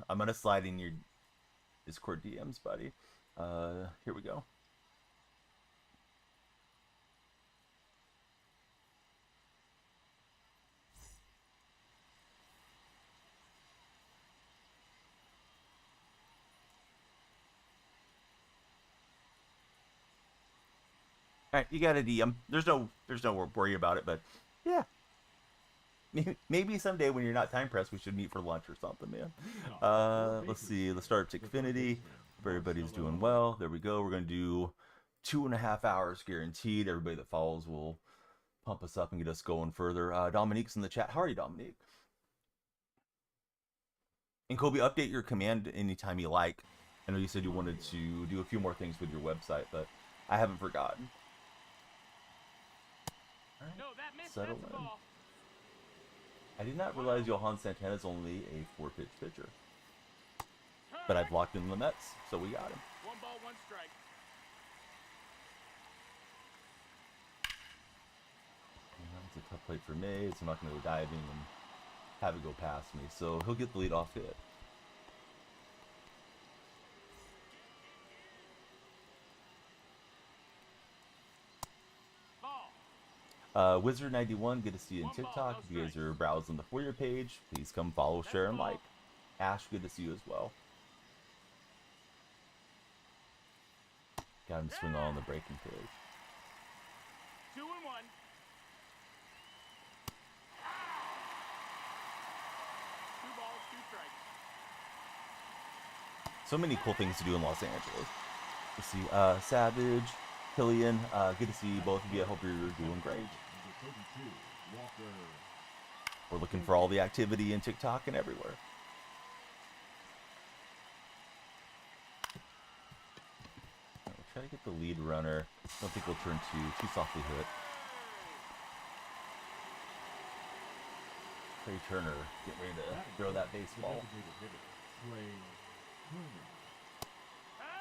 I'm gonna slide in your Discord DMs, buddy. Here we go. All right, you got a DM. There's no worry about it, but yeah, maybe someday when you're not time pressed, we should meet for lunch or something, man. Let's see. Let's start at Xfinity. If everybody's doing well, there we go. We're gonna do 2.5 hours guaranteed. Everybody that follows will pump us up and get us going further. Dominique's in the chat. How are you, Dominique? And Kobe, update your command anytime you like. I know you said you wanted to do a few more things with your website, but I haven't forgotten. All right, settle in. I did not realize Johan Santana is only a 4-pitch pitcher. But I've locked in the Mets, so we got him. 1 ball, 1 strike. It's a tough plate for me, so I'm not going to go diving and have it go past me. So he'll get the leadoff hit. Wizard91, good to see you on TikTok. If you guys are browsing the For You page, please come follow, share, and like. Ash, good to see you as well. Got him swing on the breaking pitch. 2-1. 2 balls, 2 strikes. So many cool things to do in Los Angeles. Let's see, Savage, Killian, good to see both of you. I hope you're doing great. We're looking for all the activity in TikTok and everywhere. We'll try to get the lead runner. Don't think we'll turn too softly hit. Trey Turner getting ready to throw that baseball.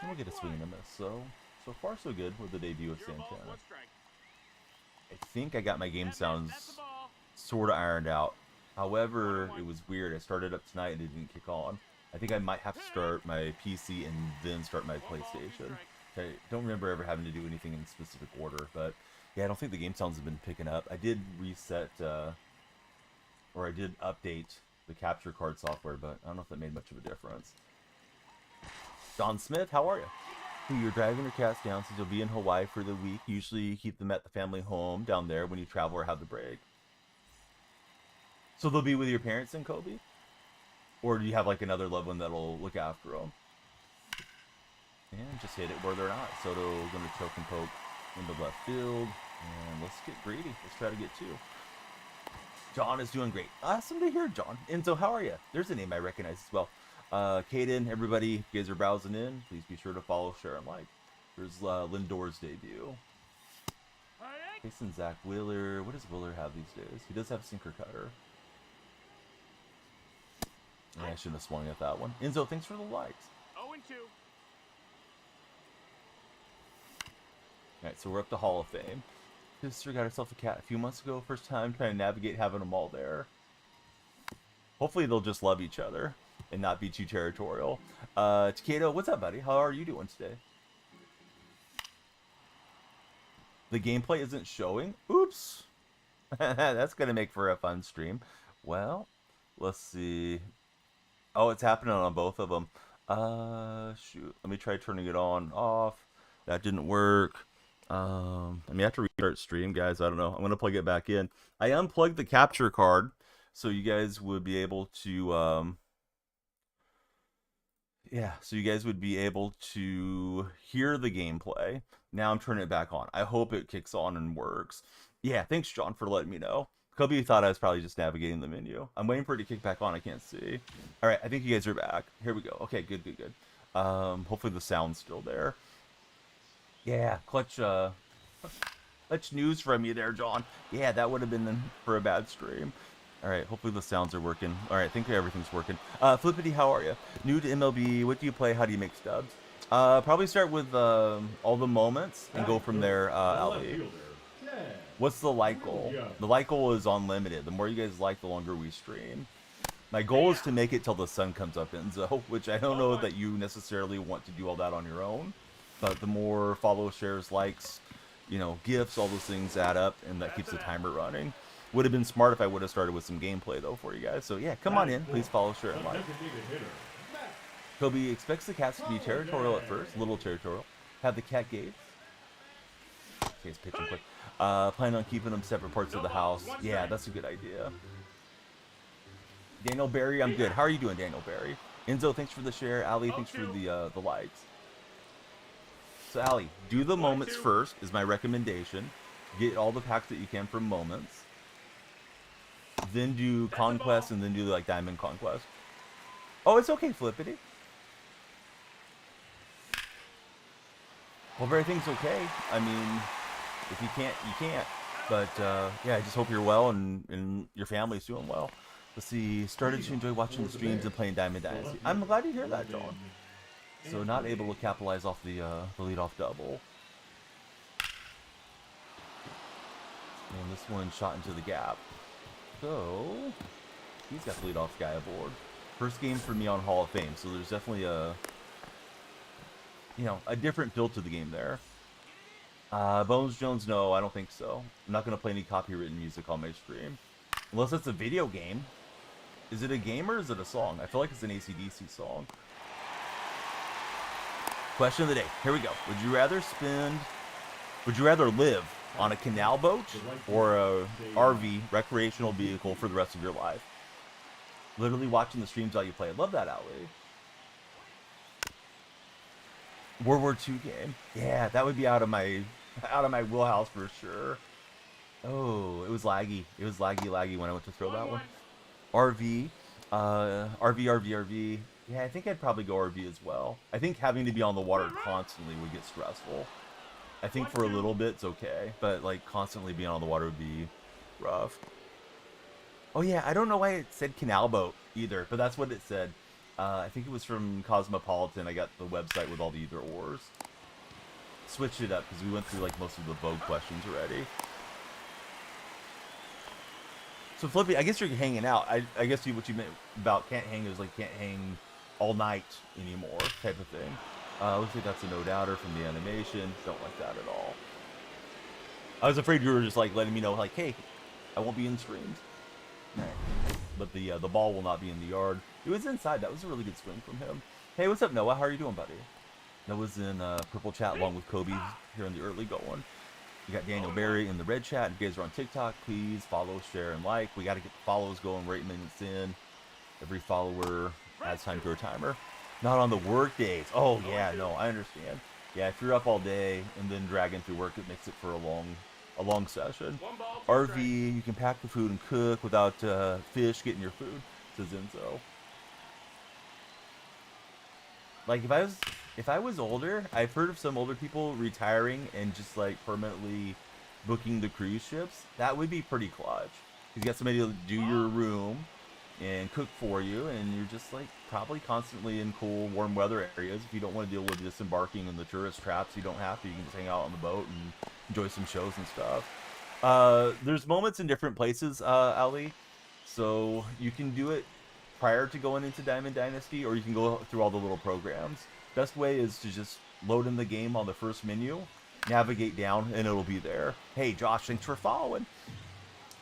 And we'll get a swing and a miss. So far so good with the debut of Santana. I think I got my game sounds sort of ironed out. However, it was weird. I started up tonight and it didn't kick on. I think I might have to start my PC and then start my PlayStation. I don't remember ever having to do anything in specific order, but yeah, I don't think the game sounds have been picking up. I did reset, or I did update the capture card software, but I don't know if that made much of a difference. Don Smith, how are you? You're driving your cats down since you'll be in Hawaii for the week. Usually you keep them at the family home down there when you travel or have the break. So they'll be with your parents in Kobe? Or do you have like another loved one that'll look after them? And just hit it where they're not. Soto going to choke and poke into left field. And let's get greedy. Let's try to get 2. John is doing great. Awesome to hear, John. Enzo, how are you? There's a name I recognize as well. Caden, everybody, if you guys are browsing in, please be sure to follow, share, and like. There's Lindor's debut. Jason Zach Wheeler. What does Wheeler have these days? He does have sinker cutter. Yeah, I shouldn't have swung at that one. Enzo, thanks for the likes. 0-2. Alright, so we're up to Hall of Fame. Sister got herself a cat a few months ago. First time trying to navigate having them all there. Hopefully they'll just love each other and not be too territorial. Takeda, what's up, buddy? How are you doing today? The gameplay isn't showing? Oops. That's going to make for a fun stream. Well, let's see. Oh, it's happening on both of them. Shoot. Let me try turning it on, off. That didn't work. I may have to restart stream, guys. I don't know. I'm going to plug it back in. I unplugged the capture card so you guys would be able to... yeah, so you guys would be able to hear the gameplay. Now I'm turning it back on. I hope it kicks on and works. Yeah, thanks, John, for letting me know. Kobe thought I was probably just navigating the menu. I'm waiting for it to kick back on. I can't see. All right, I think you guys are back. Here we go. Okay, good. Hopefully the sound's still there. Yeah, clutch news from you there, John. Yeah, that would have been for a bad stream. All right, hopefully the sounds are working. All right, I think everything's working. Flippity, how are you? New to MLB, what do you play? How do you make stubs? Probably start with all the moments and go from there, Ali. What's the like goal? The like goal is unlimited. The more you guys like, the longer we stream. My goal is to make it till the sun comes up, Enzo, which I don't know that you necessarily want to do all that on your own. But the more follow, shares, likes, you know, gifts, all those things add up, and that keeps the timer running. Would have been smart if I would have started with some gameplay, though, for you guys. So, yeah, come on in. Please follow, share, and like. Kobe expects the cats to be territorial at first, little territorial. Have the cat gates. Okay, it's pitching quick. Plan on keeping them separate parts of the house. Yeah, that's a good idea. Daniel Barry, I'm good. How are you doing, Daniel Barry? Enzo, thanks for the share. Ali, thanks for the likes. So, Ali, do the moments first is my recommendation. Get all the packs that you can from moments. Then do conquest, and then do like diamond conquest. Oh, it's okay, Flippity. Hope everything's okay. I mean, if you can't, you can't. But yeah, I just hope you're well and your family's doing well. Let's see. Started to enjoy watching the streams and playing Diamond Dynasty. I'm glad to hear that, John. So not able to capitalize off the leadoff double. And this one shot into the gap. So he's got the leadoff guy aboard. First game for me on Hall of Fame, so there's definitely a, you know, a different feel to the game there. Bones Jones, no, I don't think so. I'm not going to play any copywritten music on my stream. Unless it's a video game. Is it a game or is it a song? I feel like it's an AC/DC song. Question of the day. Here we go. Would you rather live on a canal boat or a RV, recreational vehicle, for the rest of your life? Literally watching the streams while you play. I love that, Ali. World War II game. Yeah, that would be out of my wheelhouse for sure. Oh, it was laggy. It was laggy when I went to throw that one. RV. RV. Yeah, I think I'd probably go RV as well. I think having to be on the water constantly would get stressful. I think for a little bit it's okay, but like constantly being on the water would be rough. Oh yeah, I don't know why it said canal boat either, but that's what it said. I think it was from Cosmopolitan. I got the website with all the either ors. Switched it up because we went through like most of the Vogue questions already. So Flippy, I guess you're hanging out. I guess what you meant about can't hang is like can't hang all night anymore type of thing. Looks like that's a no doubter from the animation. Don't like that at all. I was afraid you were just like letting me know like, hey, I won't be in streams. But the ball will not be in the yard. It was inside. That was a really good swing from him. Hey, what's up, Noah? How are you doing, buddy? Noah's in purple chat along with Kobe here in the early going. We got Daniel Barry in the red chat. If you guys are on TikTok, please follow, share, and like. We got to get the follows going right minutes in. Every follower adds time to our timer. Not on the work days. Oh, yeah, no, I understand. Yeah, if you're up all day and then dragging through work, it makes it for a long session. RV, you can pack the food and cook without fish getting your food, says Enzo. Like, if I was older, I've heard of some older people retiring and just like permanently booking the cruise ships. That would be pretty clutch. You got somebody to do your room and cook for you, and you're just like probably constantly in cool, warm weather areas. If you don't want to deal with disembarking in the tourist traps, you don't have to. You can just hang out on the boat and enjoy some shows and stuff. There's moments in different places, Ali. So you can do it prior to going into Diamond Dynasty, or you can go through all the little programs. Best way is to just load in the game on the first menu, navigate down, and it'll be there. Hey, Josh, thanks for following.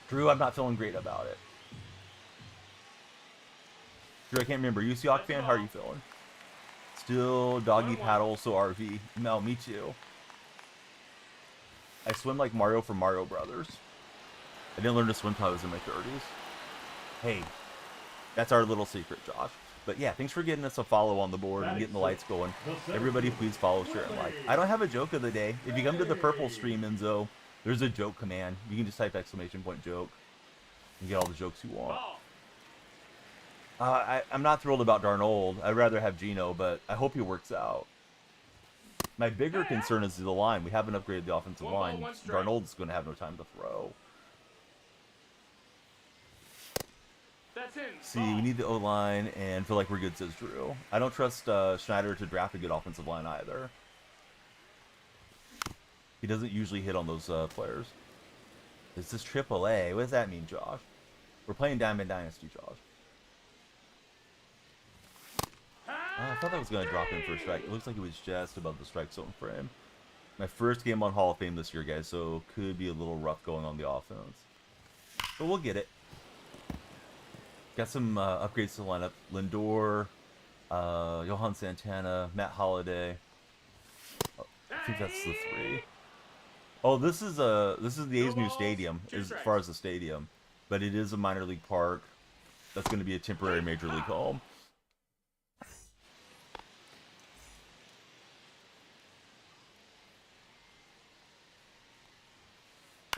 Drew, I'm not feeling great about it. Drew, I can't remember. You Seahawk fan? How are you feeling? Still doggy paddle, so RV. No, me too. I swim like Mario from Mario Brothers. I didn't learn to swim until I was in my 30s. Hey, that's our little secret, Josh. But yeah, thanks for getting us a follow on the board and getting the lights going. Everybody, please follow, share, and like. I don't have a joke of the day. If you come to the purple stream, Enzo, there's a joke command. You can just type !joke and get all the jokes you want. I'm not thrilled about Darnold. I'd rather have Geno, but I hope he works out. My bigger concern is the line. We haven't upgraded the offensive line. Darnold's going to have no time to throw. See, we need the O-line and feel like we're good, says Drew. I don't trust Schneider to draft a good offensive line either. He doesn't usually hit on those players. This is AAA. What does that mean, Josh? We're playing Diamond Dynasty, Josh. I thought that was going to drop in for a strike. It looks like it was just above the strike zone frame. My first game on Hall of Fame this year, guys, so could be a little rough going on the offense. But we'll get it. Got some upgrades to the lineup. Lindor, Johan Santana, Matt Holliday. Oh, I think that's the 3. Oh, this is the A's new stadium as far as the stadium, but it is a minor league park. That's going to be a temporary major league home.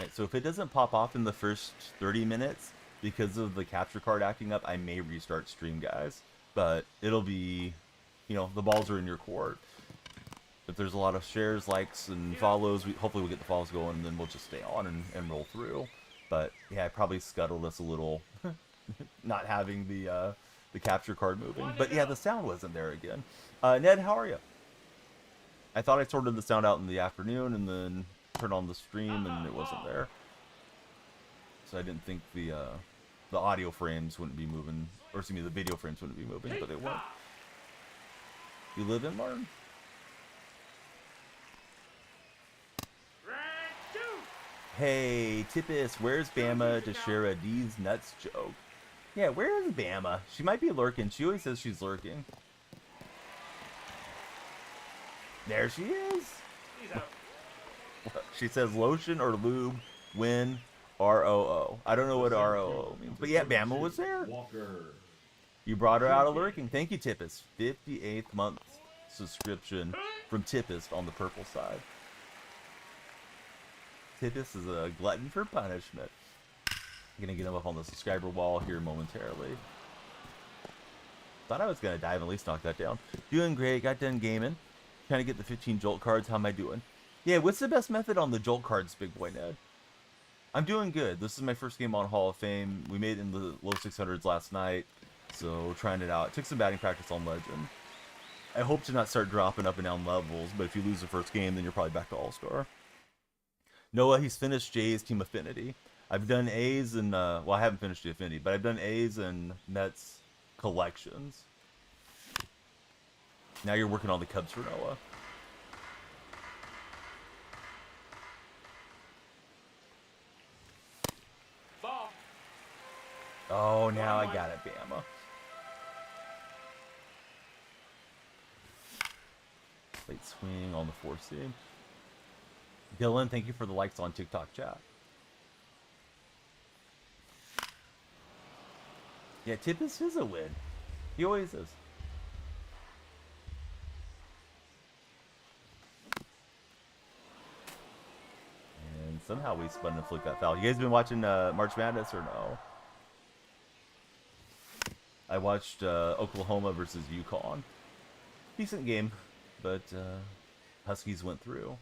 Right, so if it doesn't pop off in the first 30 minutes because of the capture card acting up, I may restart stream, guys. But it'll be, the balls are in your court. If there's a lot of shares, likes, and follows, hopefully we'll get the follows going, and then we'll just stay on and roll through. But yeah, I probably scuttled us a little, not having the capture card moving. But yeah, the sound wasn't there again. Ned, how are you? I thought I sorted the sound out in the afternoon, and then turned on the stream, and it wasn't there. So I didn't think the audio frames wouldn't be moving, or excuse me, the video frames wouldn't be moving, but they weren't. You live in Martin? Hey, Tippis, where's Bama to share a D's nuts joke? Yeah, where is Bama? She might be lurking. She always says she's lurking. There she is. She says lotion or lube when ROO. I don't know what ROO means. But yeah, Bama was there. You brought her out of lurking. Thank you, Tippis. 58th month subscription from Tippis on the purple side. Tippis is a glutton for punishment. I'm going to get him up on the subscriber wall here momentarily. Thought I was going to dive and at least knock that down. Doing great. Got done gaming. Trying to get the 15 Jolt cards. How am I doing? Yeah, what's the best method on the Jolt cards, big boy Ned? I'm doing good. This is my first game on Hall of Fame. We made it in the low 600s last night, so trying it out. Took some batting practice on Legend. I hope to not start dropping up and down levels, but if you lose the first game, then you're probably back to All-Star. Noah, he's finished Jay's Team Affinity. I've done A's and, well, I haven't finished the Affinity, but I've done A's and Mets collections. Now you're working on the Cubs for Noah. Ball. Oh, now I got it, Bama. Late swing on the 4-seam. Dylan, thank you for the likes on TikTok chat. Yeah, Tippis is a win. He always is. And somehow we spun and flicked that foul. You guys been watching March Madness or no? I watched Oklahoma versus UConn. Decent game, but Huskies went through.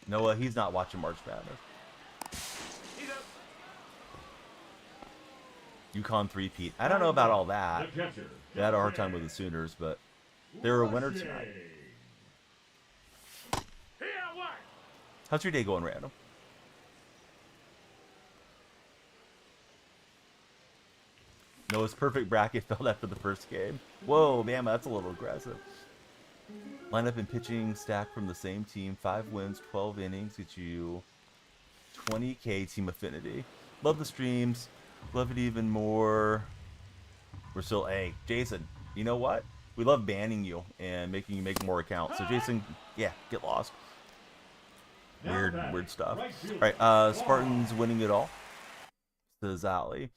Noah, he's not watching March Madness. UConn 3-peat. I don't know about all that. They had a hard time with the Sooners, but they were a winner tonight. How's your day going, Random? Noah's perfect bracket fell after the first game. Whoa, man, that's a little aggressive. Lineup and pitching stack from the same team. 5 wins, 12 innings. Get you 20K Team Affinity. Love the streams. Love it even more. We're still, hey, Jason, you know what? We love banning you and making you make more accounts. So, Jason, yeah, get lost. Weird stuff. All right, Spartans winning it all. Says Ali.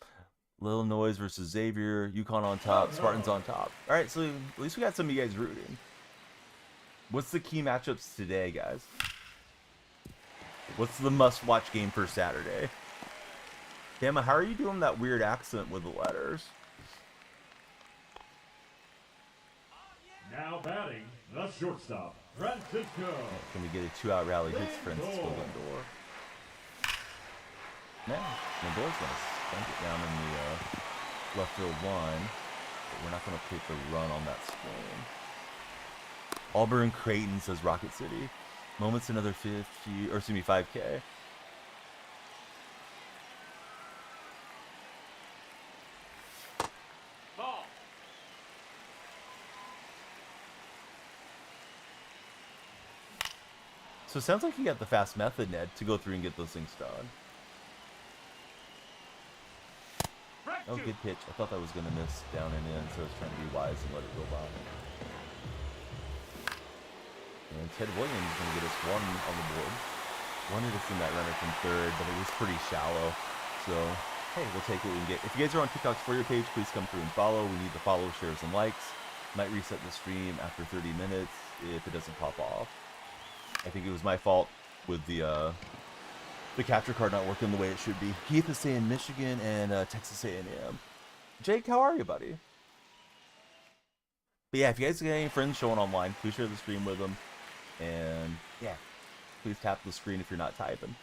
Illinois versus Xavier. UConn on top. Spartans on top. All right, so at least we got some of you guys rooting. What's the key matchups today, guys? What's the must-watch game for Saturday? Gamma, how are you doing that weird accent with the letters? Now batting, the shortstop, Francisco. Can we get a 2-out rally hits Francisco Lindor? Man, Lindor's going to stunk it down in the left field line, but we're not going to take the run on that swing. Auburn Creighton says Rocket City. Moments another 50, or excuse me, 5K. So it sounds like you got the fast method, Ned, to go through and get those things done. Oh, good pitch. I thought that was going to miss down and in, so I was trying to be wise and let it go by. And Ted Williams is going to get us one on the board. Wanted to send that runner from third, but it was pretty shallow. So, hey, we'll take what we can get. If you guys are on TikTok's For Your page, please come through and follow. We need the follow, shares, and likes. Might reset the stream after 30 minutes if it doesn't pop off. I think it was my fault with the capture card not working the way it should be. Keith is saying Michigan and Texas A&M. Jake, how are you, buddy? But yeah, if you guys got any friends showing online, please share the stream with them. And yeah, please tap the screen if you're not typing.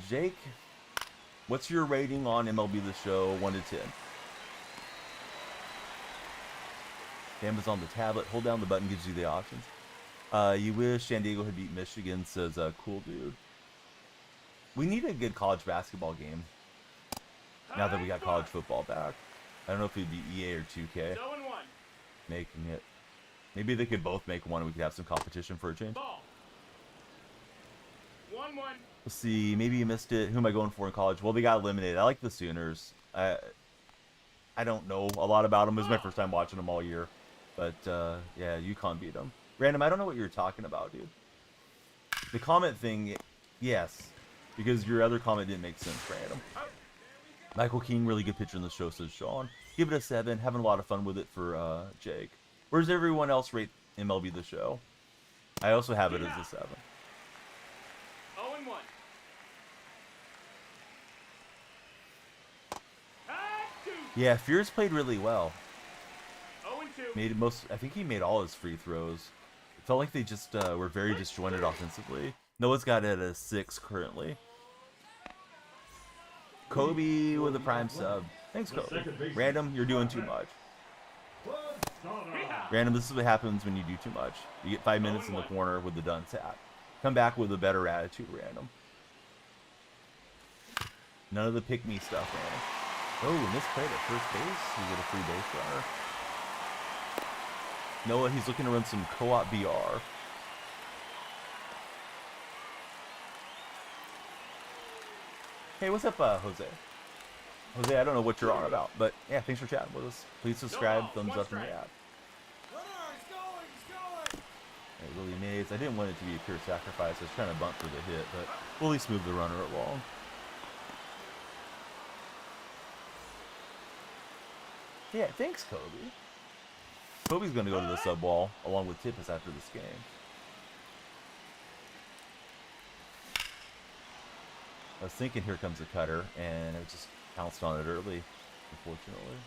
Jake, what's your rating on MLB The Show 1 to 10? Game on the tablet. Hold down the button, gives you the options. You wish San Diego had beat Michigan, says cool dude. We need a good college basketball game now that we got college football back. I don't know if it'd be EA or 2K making it. Maybe they could both make one and we could have some competition for a change. Ball. 1-1. Let's see. Maybe you missed it. Who am I going for in college? Well, they got eliminated. I like the Sooners. I don't know a lot about them. It was my first time watching them all year. But, yeah, UConn beat them. Random, I don't know what you're talking about, dude. The comment thing, yes. Because your other comment didn't make sense, Random. Michael King, really good pitcher in the show, says Sean. Give it a 7. Having a lot of fun with it for Jake. Where's everyone else rate MLB The Show? I also have it as a 7. 0-1. Yeah, Fierce played really well. 0-2. Made most. I think he made all his free throws. It felt like they just were very disjointed offensively. Noah's got it at a 6 currently. Kobe with a prime sub. Thanks, Kobe. Random, you're doing too much. Random, this is what happens when you do too much. You get 5 minutes in the corner with the dunce hat. Come back with a better attitude, Random. None of the pick-me stuff, Random. Oh, misplayed at first base. You get a free base runner. Noah, he's looking to run some co-op BR. Hey, what's up, Jose? Jose, I don't know what you're on about, but yeah, thanks for chatting with us. Please subscribe, thumbs up in the app. Hey, Willie Mays, I didn't want it to be a pure sacrifice. I was trying to bunt for the hit, but Willie moved the runner along. Yeah, thanks, Kobe. Kobe's going to go to the sub wall along with Tippis after this game. I was thinking here comes a cutter, and I just pounced on it early, unfortunately.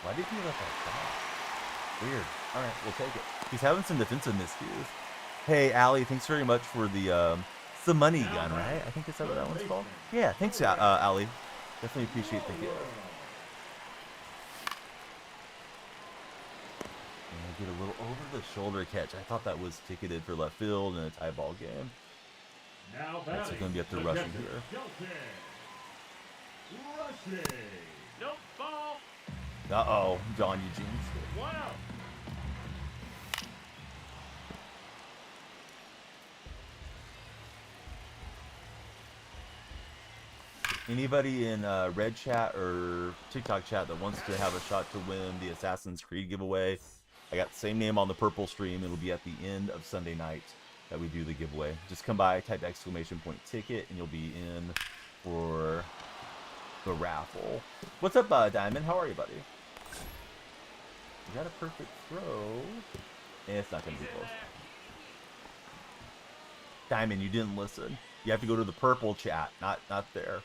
Why did he let that fly? Weird. All right, we'll take it. He's having some defensive miscues. Hey, Allie, thanks very much for the it's the money gun, right? I think that's what that one's called. Yeah, thanks, Allie. Definitely appreciate the gift. Get a little over the shoulder catch. I thought that was ticketed for left field in a tie ball game. Now that's going to be up to rushing here. Nope, ball. Uh-oh, John Eugene. 1-0. Anybody in Red Chat or TikTok chat that wants to have a shot to win the Assassin's Creed giveaway, I got the same name on the purple stream. It'll be at the end of Sunday night that we do the giveaway. Just come by, type !ticket, and you'll be in for the raffle. What's up, Diamond? How are you, buddy? You got a perfect throw. It's not going to be close. Diamond, you didn't listen. You have to go to the purple chat, not there.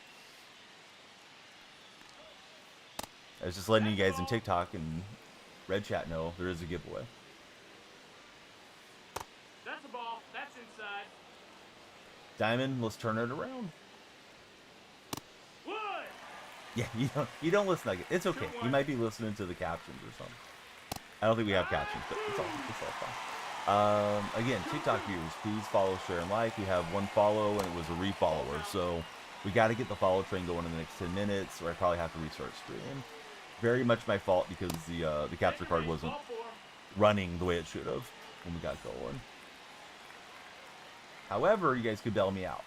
I was just letting you guys in TikTok and Red Chat know there is a giveaway. That's a ball. That's inside. Diamond, let's turn it around. Wood. Yeah, you don't listen like it. It's okay. You might be listening to the captions or something. I don't think we have captions, but it's all fine. Again, TikTok viewers, please follow, share, and like. We have one follow, and it was a refollower, so we got to get the follow train going in the next 10 minutes, or I probably have to restart stream. Very much my fault because the capture card wasn't running the way it should have when we got going. However, you guys could bail me out.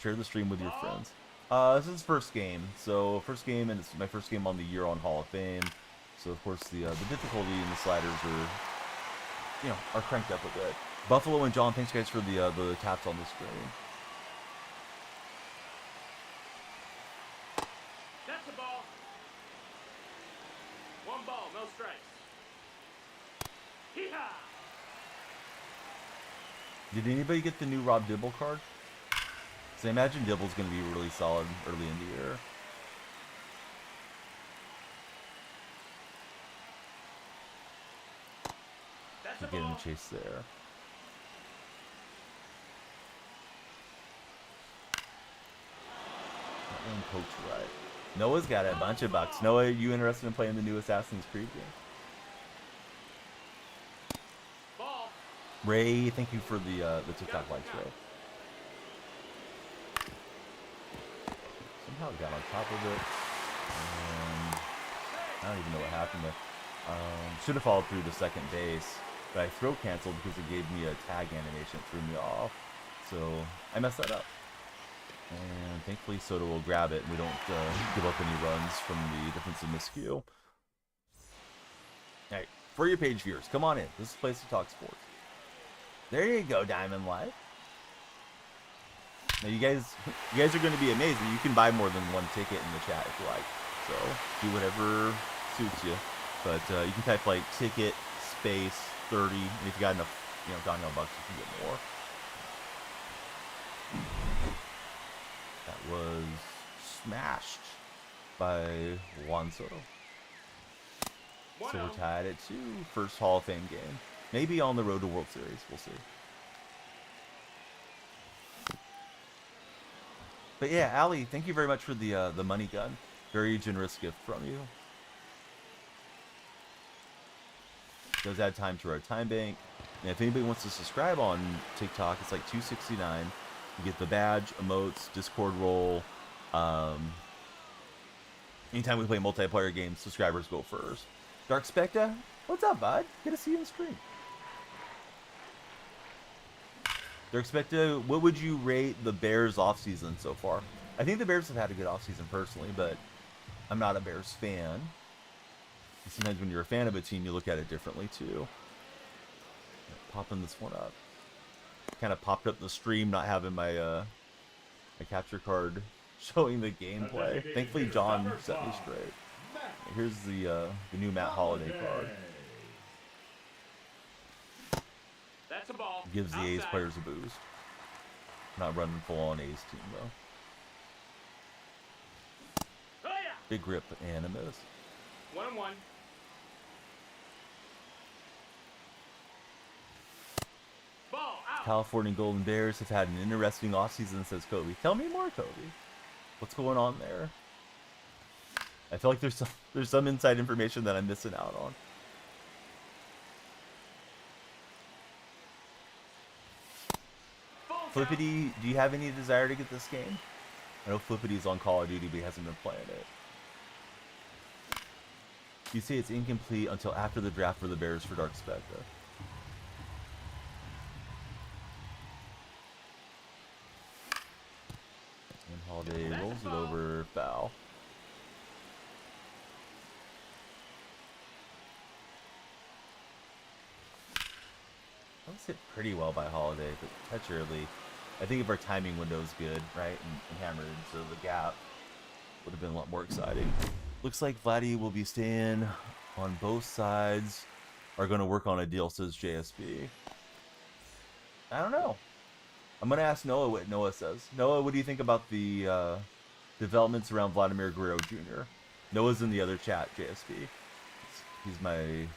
Share the stream with your friends. This is first game, so first game, and it's my first game on the year on Hall of Fame. So of course the difficulty in the sliders are cranked up a bit. Buffalo and John, thanks guys for the taps on the screen. That's a ball. One ball, no strikes. Hee-haw! Did anybody get the new Rob Dibble card? So I imagine Dibble's going to be really solid early in the year. That's a Keep getting ball. the chase there. Not being coached right. Noah's got a bunch of bucks. Noah, are you interested in playing the new Assassin's Creed game? Ball. Ray, thank you for the TikTok likes, Ray. Somehow got on top of it. I don't even know what happened there. Should have followed through the second base, but I throw canceled because it gave me a tag animation. It threw me off. So I messed that up. And thankfully Soto will grab it and we don't give up any runs from the defensive miscue. Alright, for your page viewers, come on in. This is a place to talk sports. There you go, Diamond Life. Now you guys are going to be amazed. You can buy more than one ticket in the chat if you like. So do whatever suits you. But you can type like ticket space 30, and if you got enough, Daniel bucks, you can get more. That was smashed by Juan Soto. So we're tied at 2. First Hall of Fame game. Maybe on the road to World Series. We'll see. But yeah, Ali, thank you very much for the money gun. Very generous gift from you. Does add time to our time bank. And if anybody wants to subscribe on TikTok, it's like $2.69. You get the badge, emotes, Discord role. Anytime we play multiplayer games, subscribers go first. Dark Specta, what's up, bud? Good to see you on the stream. Dark Specta, what would you rate the Bears offseason so far? I think the Bears have had a good offseason personally, but I'm not a Bears fan. Sometimes when you're a fan of a team, you look at it differently too. Popping this one up. Kind of popped up the stream, not having my my capture card showing the gameplay. Thankfully, John set me straight. Here's the new Matt Holiday card. That's a ball. Gives the A's Outside. players a boost. Not running full on A's team though. Oh yeah. Big grip and a miss. 1-1. Ball out. California Golden Bears have had an interesting offseason, says Kobe. Tell me more, Kobe. What's going on there? I feel like there's some inside information that I'm missing out on. Flippity, do you have any desire to get this game? I know Flippity's on Call of Duty, but he hasn't been playing it. You say it's incomplete until after the draft for the Bears for Dark Spectre. And Holiday rolls it over, foul. That was hit pretty well by Holiday, but touch early. I think if our timing window is good, right, and hammered, so the gap would have been a lot more exciting. Looks like Vladdy will be staying on both sides. Are going to work on a deal, says JSB. I don't know. I'm going to ask Noah what Noah says. Noah, what do you think about the developments around Vladimir Guerrero Jr.? Noah's in the other chat, JSB. He's my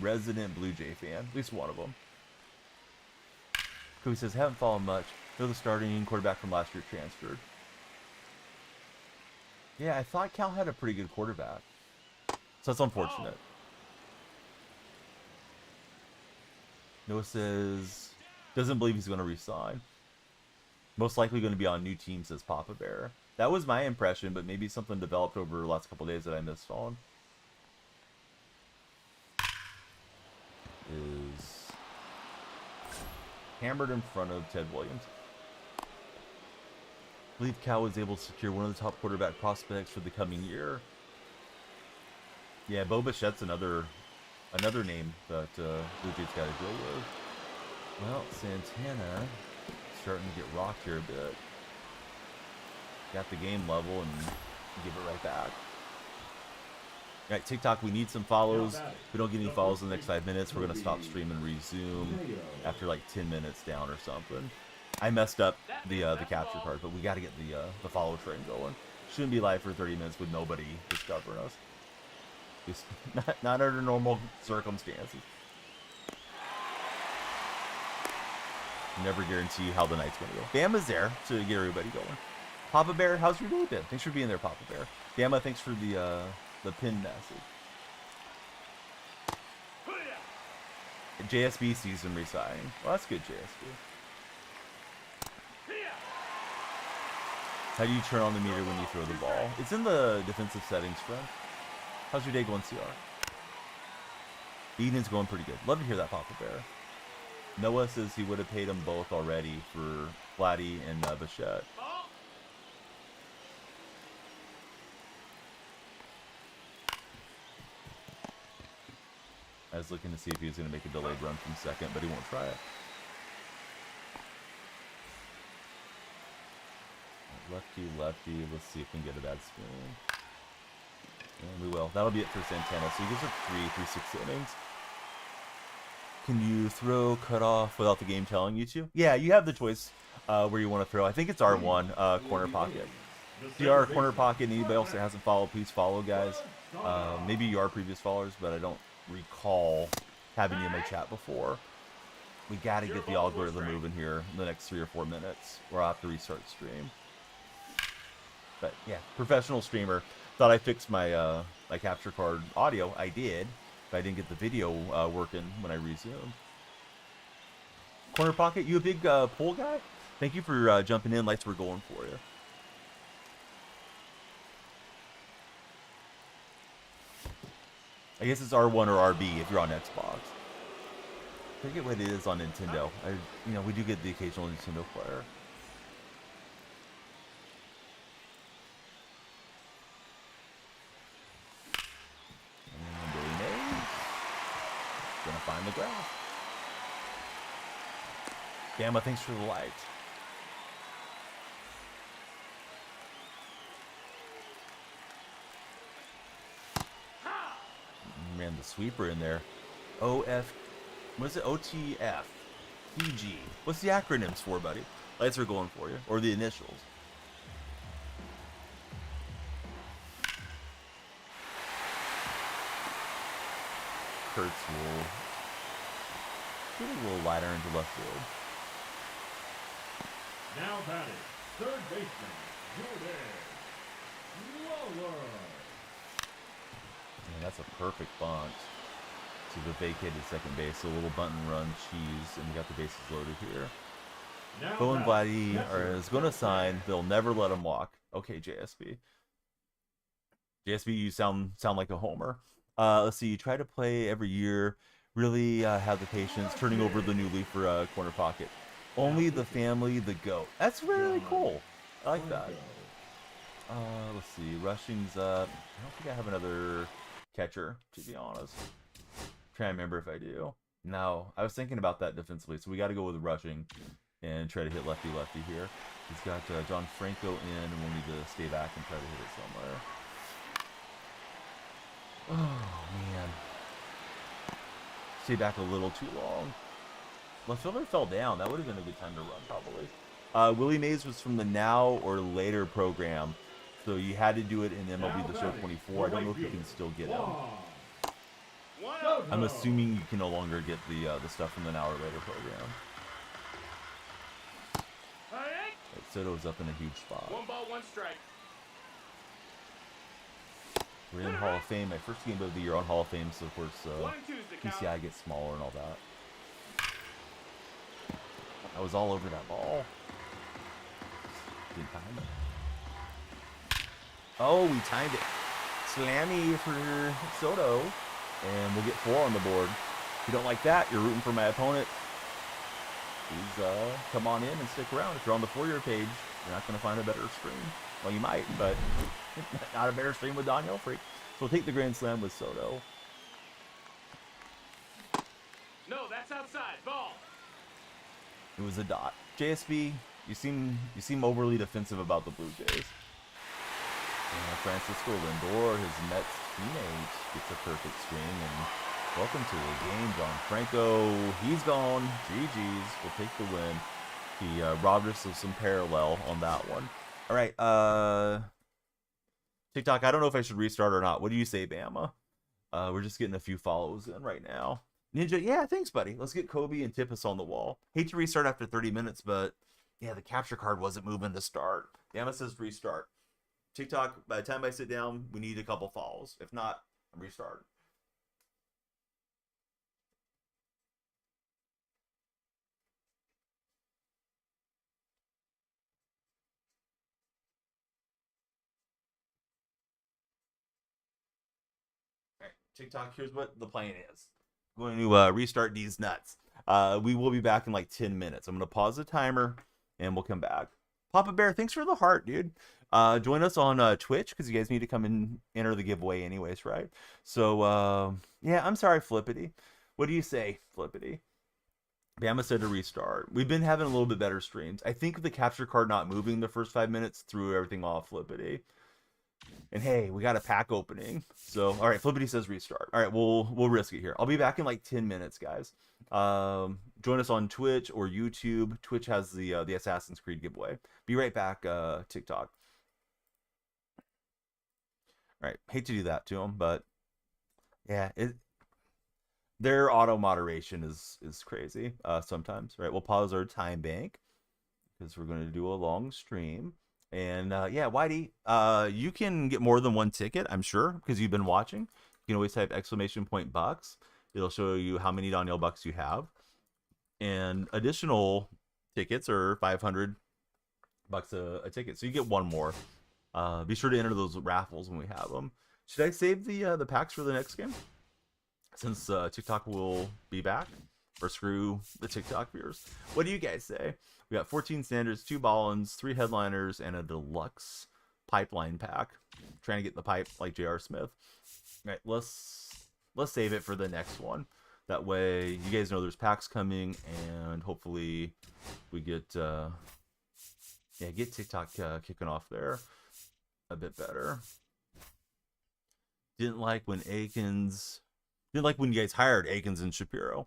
resident Blue Jay fan, at least one of them. Kobe says, haven't followed much. They're the starting quarterback from last year transferred. Yeah, I thought Cal had a pretty good quarterback. So that's unfortunate. Noah says, doesn't believe he's going to resign. Most likely going to be on new team, says Papa Bear. That was my impression, but maybe something developed over the last couple days that I missed on. hammered in front of Ted Williams. I believe Cal was able to secure one of the top quarterback prospects for the coming year. Yeah, Bo Bichette's another name that Blue Jays got to deal with. Well, Santana starting to get rocked here a bit. Got the game level and give it right back. All right, TikTok, we need some follows. If we don't get any follows in the next 5 minutes, we're going to stop stream and resume after like 10 minutes down or something. I messed up the capture card, but we got to get the follow train going. Shouldn't be live for 30 minutes with nobody discovering us. Just not under normal circumstances. Never guarantee how the night's going to go. Bama's there to get everybody going. Papa Bear, how's your day been? Thanks for being there, Papa Bear. Bama, thanks for the pin message. JSB season resigning. Well, that's good, JSB. How do you turn on the meter when you throw the ball? It's in the defensive settings, friend. How's your day going, CR? Eden's going pretty good. Love to hear that, Papa Bear. Noah says he would have paid them both already for Vladdy and Bichette. I was looking to see if he was going to make a delayed run from second, but he won't try it. Lefty, lefty. Let's see if we can get a bad spin. And we will. That'll be it for Santana. So he gives up 3-6 innings. Can you throw cutoff without the game telling you to? Yeah, you have the choice where you want to throw. I think it's R1, corner pocket. CR, corner pocket. Anybody else that hasn't followed, please follow, guys. Maybe you are previous followers, but I don't recall having you in my chat before. We got to get the algorithm moving here in the next 3 or 4 minutes, or I'll have to restart stream. But yeah, professional streamer. Thought I fixed my my capture card audio. I did, but I didn't get the video working when I resumed. Corner pocket, you a big pool guy? Thank you for jumping in. Lights were going for you. I guess it's R1 or RB if you're on Xbox. I forget what it is on Nintendo. We do get the occasional Nintendo player. And Billy Mays gonna find the grass. Gamma, thanks for the light. Man, the sweeper in there. OF, what is it? OTF, PG. What's the acronyms for, buddy? Lights are going for you, or the initials. Kurtz will get a little lighter into left field. Now batting, third baseman, Jordan Lawler. Man, that's a perfect bunt to the vacated second base. A little bunt and run, cheese, and we got the bases loaded here. Bo and Vladdy is going to sign. They'll never let him walk. Okay, JSB. JSB, you sound like a homer. Let's see. You try to play every year. Really have the patience. Turning over the new leaf for corner pocket. Only the family, the goat. That's really cool. I like that. Let's see. Rushing's up. I don't think I have another catcher, to be honest. Trying to remember if I do. No, I was thinking about that defensively, so we got to go with rushing and try to hit lefty here. He's got John Franco in, and we'll need to stay back and try to hit it somewhere. Oh man, stay back a little too long. Left fielder fell down. That would have been a good time to run, probably. Willie Mays was from the Now or Later program, so you had to do it in MLB The Show 24. I don't know if you can still get him. I'm assuming you can no longer get the stuff from the Now or Later program. Soto's up in a huge spot. 1 ball, 1 strike. We're in Hall of Fame. My first game of the year on Hall of Fame, so of course PCI gets smaller and all that. I was all over that ball. Didn't time it. Oh, we timed it. Slammy for Soto. And we'll get 4 on the board. If you don't like that, you're rooting for my opponent. please come on in and stick around. If you're on the For-Your page, you're not going to find a better stream. Well, you might, but not a better stream with Daniel Freak. So we'll take the Grand Slam with Soto. No, that's outside. Ball. It was a dot. JSB, you seem overly defensive about the Blue Jays. Francisco Lindor, his Mets teammate, gets a perfect swing, and welcome to the game, John Franco. He's gone. GG's. We'll take the win. He robbed us of some parallel on that one. All right. TikTok, I don't know if I should restart or not. What do you say, Bama? We're just getting a few follows in right now. Ninja, yeah, thanks, buddy. Let's get Kobe and Tippus on the wall. Hate to restart after 30 minutes, but yeah, the capture card wasn't moving to start. Bama says restart. TikTok, by the time I sit down, we need a couple follows. If not, I'm restarting. All right, TikTok, here's what the plan is. I'm going to restart these nuts. We will be back in like 10 minutes. I'm going to pause the timer, and we'll come back. Papa Bear, thanks for the heart, dude. Join us on Twitch, because you guys need to come and enter the giveaway anyways, right? So, yeah, I'm sorry, Flippity. What do you say, Flippity? Bama said to restart. We've been having a little bit better streams. I think the capture card not moving the first 5 minutes threw everything off, Flippity. And hey, we got a pack opening. So, all right, Flippity says restart. All right, we'll risk it here. I'll be back in like 10 minutes, guys. Join us on Twitch or YouTube. Twitch has the Assassin's Creed giveaway. Be right back, TikTok. All right, hate to do that to them, but yeah, their auto moderation is crazy sometimes. Right, we'll pause our time bank because we're going to do a long stream. And yeah, Whitey, you can get more than one ticket, I'm sure, because you've been watching. You can always type !bucks. It'll show you how many Daniel bucks you have. And additional tickets are $500 a ticket. So you get one more. Be sure to enter those raffles when we have them. Should I save the packs for the next game? Since TikTok will be back. Or screw the TikTok viewers. What do you guys say? We got 14 standards, 2 ball-ins, 3 headliners, and a deluxe pipeline pack. Trying to get the pipe like J.R. Smith. All right, let's save it for the next one. That way, you guys know there's packs coming, and hopefully we get TikTok kicking off there a bit better. Didn't like when you guys hired Akins and Shapiro.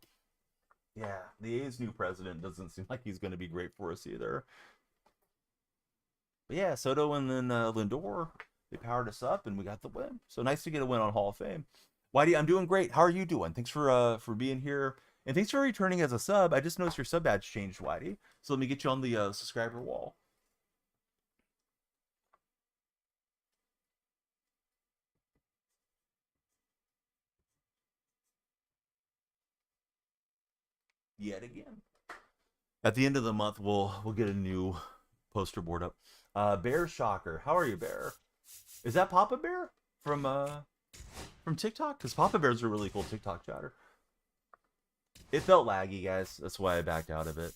Yeah, the A's new president doesn't seem like he's going to be great for us either. But yeah, Soto and then Lindor, they powered us up and we got the win. So nice to get a win on Hall of Fame. Whitey, I'm doing great. How are you doing? Thanks for being here. And thanks for returning as a sub. I just noticed your sub badge changed, Whitey. So let me get you on the subscriber wall. Yet again. At the end of the month, we'll get a new poster board up. Bear Shocker, how are you, Bear? Is that Papa Bear from TikTok? Because Papa Bear's a really cool TikTok chatter. It felt laggy, guys. That's why I backed out of it.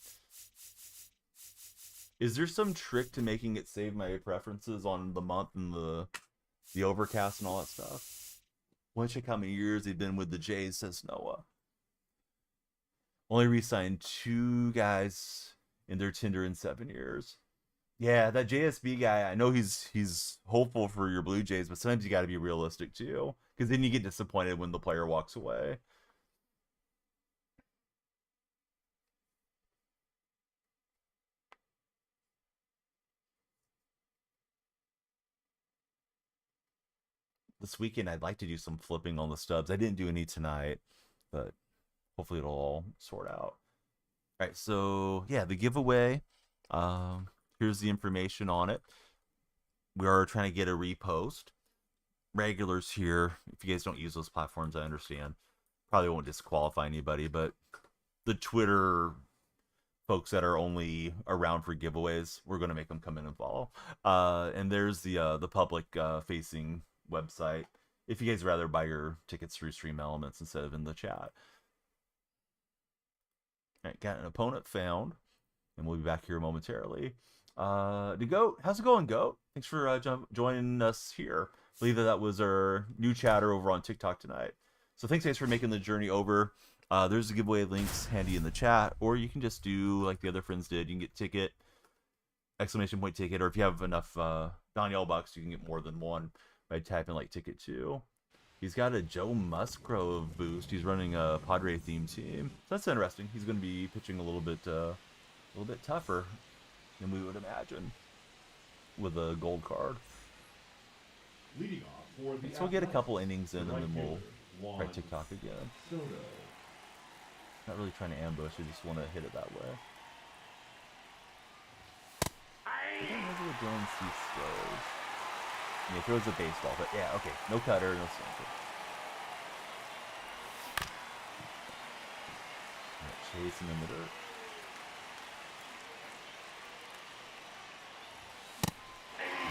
Is there some trick to making it save my preferences on the month and the overcast and all that stuff? Want to check how many years they've been with the Jays, says Noah. Only re-signed 2 guys in their Tinder in 7 years. Yeah, that JSB guy, I know he's hopeful for your Blue Jays, but sometimes you got to be realistic too, because then you get disappointed when the player walks away. This weekend, I'd like to do some flipping on the stubs. I didn't do any tonight, but hopefully it'll all sort out. All right, so yeah, the giveaway. Here's the information on it. We are trying to get a repost. Regulars here. If you guys don't use those platforms, I understand. Probably won't disqualify anybody, but the Twitter folks that are only around for giveaways, we're going to make them come in and follow. And there's the public facing website. If you guys rather buy your tickets through Stream Elements instead of in the chat. Right, got an opponent found, and we'll be back here momentarily. The Goat, how's it going, Goat? Thanks for joining us here. I believe that was our new chatter over on TikTok tonight. So thanks guys for making the journey over. There's the giveaway links handy in the chat, or you can just do like the other friends did. You can get ticket, exclamation point ticket, or if you have enough Danielle bucks, you can get more than one by typing like ticket 2. He's got a Joe Musgrove boost. He's running a Padre themed team. So that's interesting. He's going to be pitching a little bit tougher than we would imagine with a gold card. Leading off for the So we'll get a couple innings in, and then we'll try TikTok again. Soto. Not really trying to ambush. I just want to hit it that way. I don't know what Dylan C throws. Yeah, he throws a baseball, but yeah, okay. No cutter, no sinker. Chasing in the dirt.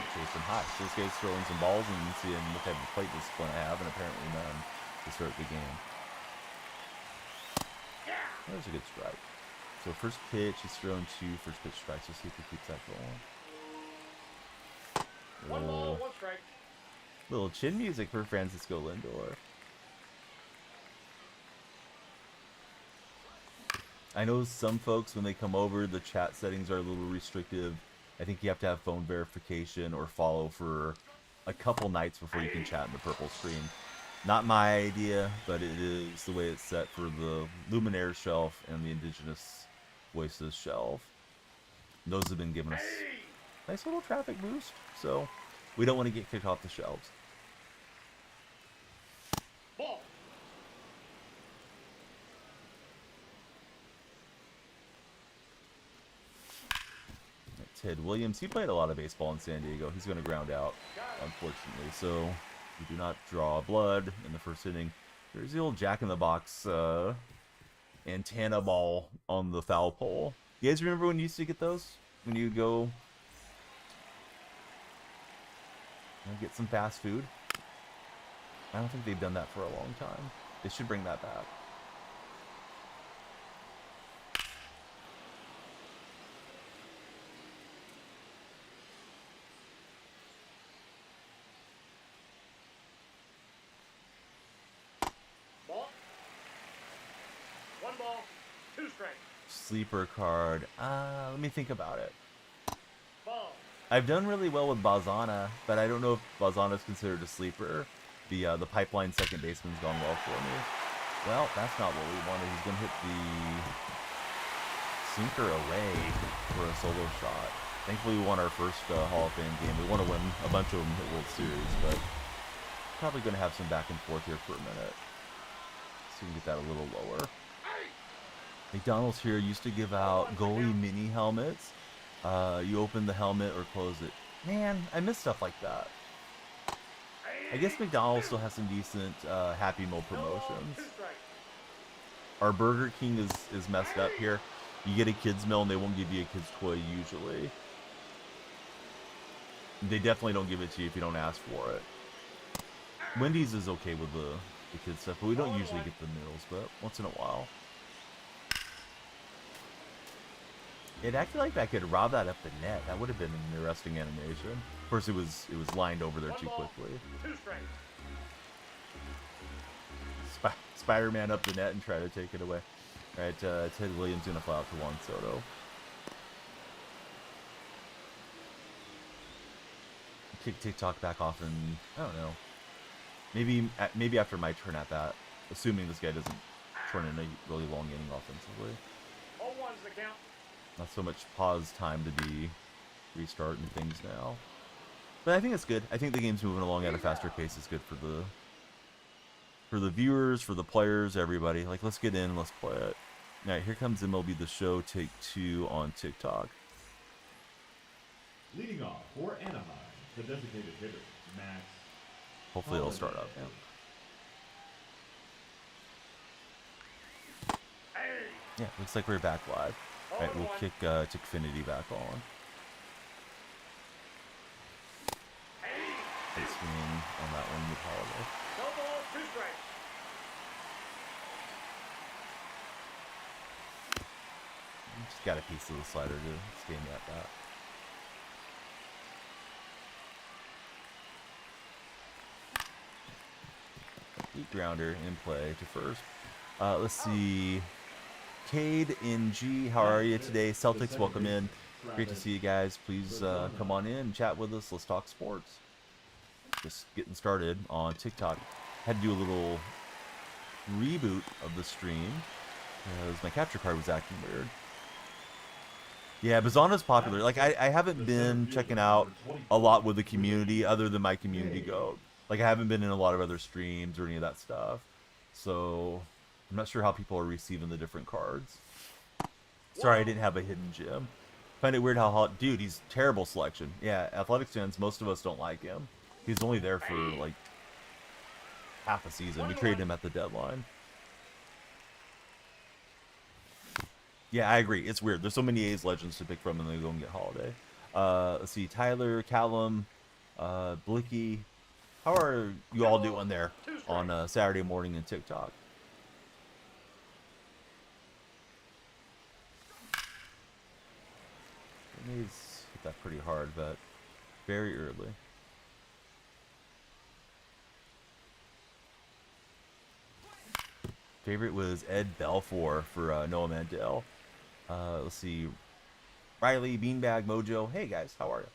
Chasing high. So this guy's throwing some balls and seeing what type of plate discipline I have, and apparently none to start the game. That was a good strike. So first pitch, he's throwing 2 first pitch strikes. We'll see if he keeps that going. One ball, 1 strike. Little chin music for Francisco Lindor. I know some folks, when they come over, the chat settings are a little restrictive. I think you have to have phone verification or follow for a couple nights before you can chat in the purple screen. Not my idea, but it is the way it's set for the Luminaire shelf and the Indigenous Voices shelf. Those have been giving us nice little traffic boost, so we don't want to get kicked off the shelves. Ball. Ted Williams, he played a lot of baseball in San Diego. He's going to ground out, unfortunately, so we do not draw blood in the first inning. There's the old jack-in-the-box antenna ball on the foul pole. You guys remember when you used to get those? When you go get some fast food? I don't think they've done that for a long time. They should bring that back. Ball. 1 ball, 2 strikes. Sleeper card. Let me think about it. Ball. I've done really well with Bazana, but I don't know if Bazana is considered a sleeper. The pipeline second baseman's gone well for me. Well, that's not what we wanted. He's going to hit the sinker away for a solo shot. Thankfully, we won our first Hall of Fame game. We want to win a bunch of them at World Series, but probably going to have some back and forth here for a minute. So we can get that a little lower. McDonald's here used to give out goalie mini helmets. You open the helmet or close it. Man, I miss stuff like that. I guess McDonald's still has some decent Happy Meal promotions. Our Burger King is messed up here. You get a kid's meal and they won't give you a kid's toy usually. They definitely don't give it to you if you don't ask for it. Wendy's is okay with the kids stuff, but we don't usually get the meals, but once in a while. It acted like I could rob that up the net. That would have been an interesting animation. Of course, it was lined over there too quickly. Spider-Man up the net and try to take it away. All right, Ted Williams gonna fly out to Juan Soto. Kick TikTok back off, and I don't know. Maybe after my turn at bat, assuming this guy doesn't turn in a really long inning offensively. 0-1's the count. Not so much pause time to be restarting things now. But I think it's good. I think the game's moving along at a faster pace. It's good for the viewers, for the players, everybody. Like, let's get in, let's play it. All right, here comes MLB The Show, take 2 on TikTok. Leading off for Anaheim, the designated hitter, Max. Hopefully it'll start up. Yeah. Yeah, looks like we're back live. All right, we'll kick Tickfinity back on. Nice swing on that one with Holiday. No ball, 2 strikes. Just got a piece of the slider to stay at that. Deep grounder in play to first. Let's see. Cade NG, how are you today? Celtics, welcome in. Great to see you guys. Please come on in and chat with us. Let's talk sports. Just getting started on TikTok. Had to do a little reboot of the stream because my capture card was acting weird. Yeah, Bazana's popular. Like, I haven't been checking out a lot with the community other than my community goat. Like, I haven't been in a lot of other streams or any of that stuff. So, I'm not sure how people are receiving the different cards. Sorry, I didn't have a hidden gem. Find it weird how hot... Dude, he's terrible selection. Yeah, Athletics fans, most of us don't like him. He's only there for, like, half a season. We traded him at the deadline. Yeah, I agree. It's weird. There's so many A's legends to pick from, and then go and get Holiday. Let's see. Tyler, Callum, Blicky. How are you all doing there on Saturday morning in TikTok? A's hit that pretty hard, but very early. Favorite was Ed Belfour for Noah Mandel. Let's see. Riley, Beanbag, Mojo. Hey guys, how are you?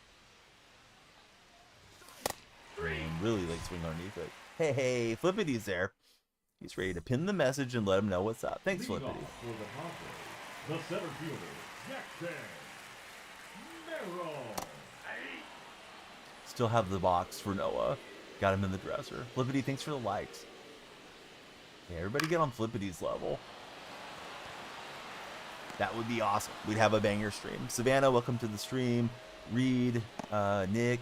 Really late swing underneath it. Hey, Flippity's there. He's ready to pin the message and let him know what's up. Thanks, Flippity. The center fielder, Jackson Merrill. Still have the box for Noah. Got him in the dresser. Flippity, thanks for the likes. Yeah, everybody get on Flippity's level. That would be awesome. We'd have a banger stream. Savannah, welcome to the stream. Reed, Nick,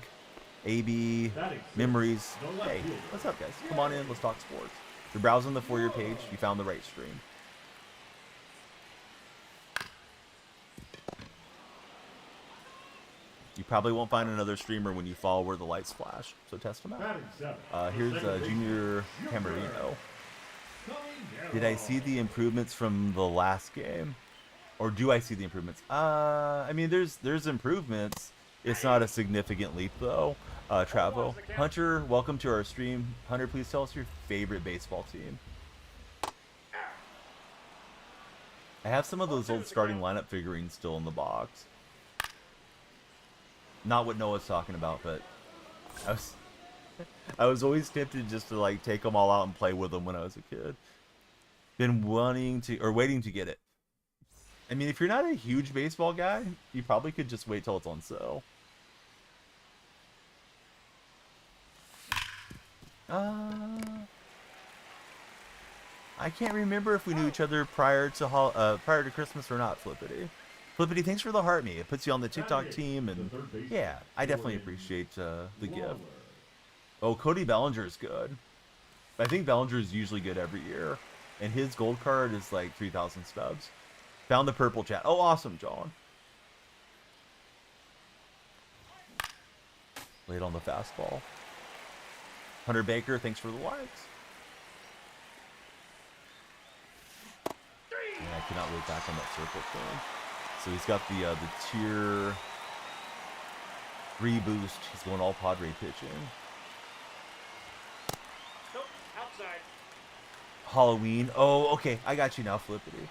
AB, Memories. Hey, what's up, guys? Come on in. Let's talk sports. If you're browsing the For You page, you found the right stream. You probably won't find another streamer when you follow where the lights flash. So test them out. Here's Junior Camarino. Did I see the improvements from the last game? Or do I see the improvements? I mean, there's improvements. It's not a significant leap, though. Travo. Hunter, welcome to our stream. Hunter, please tell us your favorite baseball team. I have some of those old starting lineup figurines still in the box. Not what Noah's talking about, but I was always tempted just to like take them all out and play with them when I was a kid. Been wanting to or waiting to get it. I mean, if you're not a huge baseball guy, you probably could just wait till it's on sale. I can't remember if we knew each other prior to Christmas or not, Flippity. Flippity, thanks for the heart me. It puts you on the TikTok team, and yeah, I definitely appreciate the gift. Oh, Cody Bellinger is good. I think Bellinger is usually good every year, and his gold card is like 3,000 stubs. Found the purple chat. Oh, awesome, John. Late on the fastball. Hunter Baker, thanks for the likes. And I cannot wait back on that circle thing. So he's got the tier 3 boost. He's going all Padre pitching. Nope, outside. Halloween. Oh, okay. I got you now, Flippity.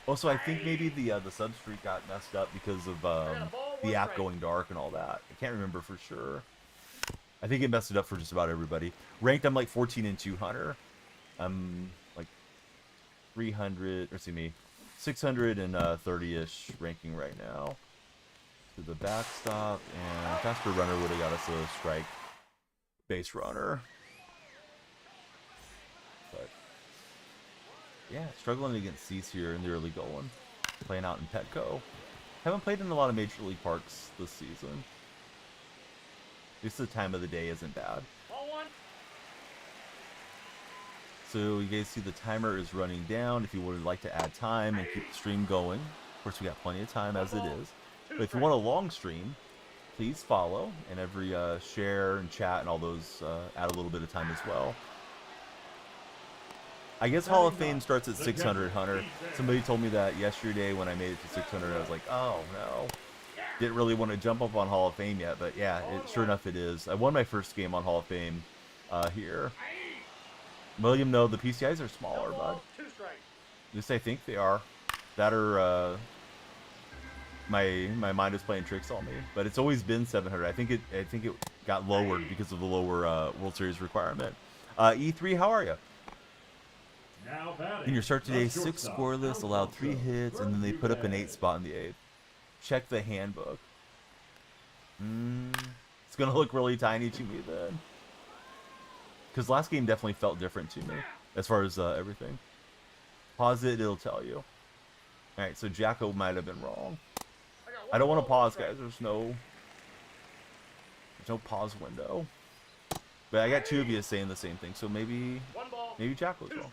Also, I think maybe the sub streak got messed up because of the app going dark and all that. I can't remember for sure. I think it messed it up for just about everybody. Ranked, I'm like 14 and 2 Hunter. I'm like 300, or excuse me, 630-ish ranking right now. To the backstop, and faster runner would have got us a strike base runner. But yeah, struggling against Cease here in the early going. Playing out in Petco. Haven't played in a lot of Major League Parks this season. At least the time of the day isn't bad. So you guys see the timer is running down. If you would like to add time and keep the stream going, of course we got plenty of time as it is. But if you want a long stream, please follow, and every share and chat and all those add a little bit of time as well. I guess Hall of Fame starts at 600, Hunter. Somebody told me that yesterday when I made it to 600. I was like, oh no. Didn't really want to jump up on Hall of Fame yet, but yeah, sure enough it is. I won my first game on Hall of Fame here. William, no, the PCIs are smaller, bud. At least I think they are. That or my mind is playing tricks on me. But it's always been 700. I think it got lowered because of the lower World Series requirement. E3, how are you? In your start today, 6 scoreless, allowed 3 hits, and then they put up an 8 spot in the 8th. Check the handbook. It's gonna look really tiny to me then. Because last game definitely felt different to me as far as everything. Pause it, it'll tell you. Alright, so Jacko might have been wrong. I don't want to pause, guys. There's no pause window. But I got 2 of you saying the same thing, so maybe Jacko's wrong.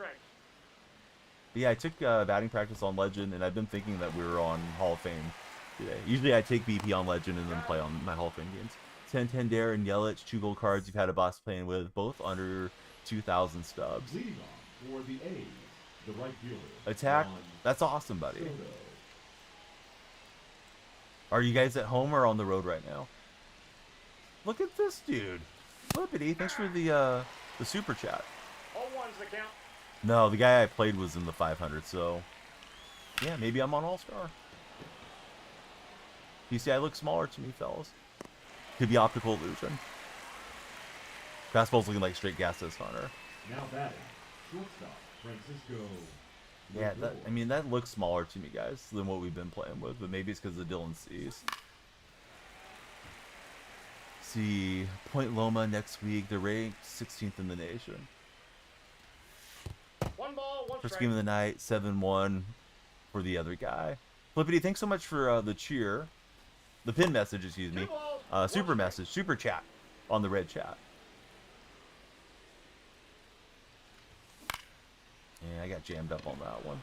But yeah, I took batting practice on Legend, and I've been thinking that we were on Hall of Fame today. Usually I take BP on Legend and then play on my Hall of Fame games. 10-10 Dare and Yelich, 2 gold cards you've had a boss playing with, both under 2,000 stubs. For the A's, the right fielder. Attack, that's awesome, buddy. Are you guys at home or on the road right now? Look at this dude. Flippity, thanks for the super chat. All ones that count. No, the guy I played was in the 500, so yeah, maybe I'm on All-Star. PCI looks smaller to me, fellas. Could be optical illusion. Fastball's looking like straight gas, says Hunter. Now batting, shortstop, Francisco. Yeah, I mean, that looks smaller to me, guys, than what we've been playing with, but maybe it's because of Dylan C's. See, Point Loma next week. They're ranked 16th in the nation. One ball, one First strike. game of the night, 7-1 for the other guy. Flippity, thanks so much for the cheer. The pin message, excuse me. Super message, super chat on the red chat. Yeah, I got jammed up on that one.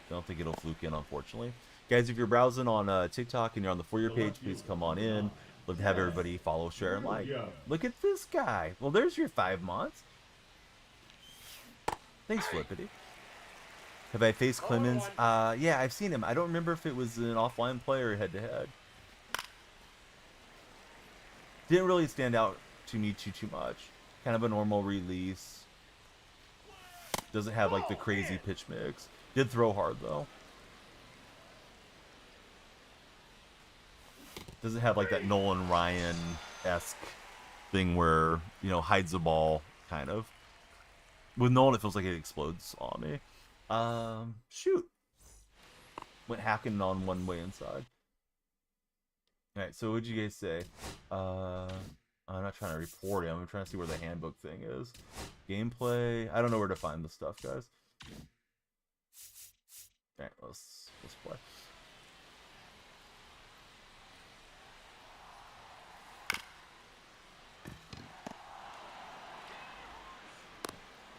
Don't think it'll fluke in, unfortunately. Guys, if you're browsing on TikTok and you're on the For Your page, please come on in. Love to have everybody follow, share, and like. Look at this guy. Well, there's your 5 months. Thanks, Flippity. Have I faced Clemens? Yeah, I've seen him. I don't remember if it was an offline play or head-to-head. Didn't really stand out to me too much. Kind of a normal release. Doesn't have like the crazy pitch mix. Did throw hard though. Doesn't have like that Nolan Ryan-esque thing where, you know, hides the ball, kind of. With Nolan, it feels like it explodes on me. Shoot. Went hacking on one way inside. Alright, so what'd you guys say? I'm not trying to report him. I'm trying to see where the handbook thing is. Gameplay. I don't know where to find the stuff, guys. Alright, let's play.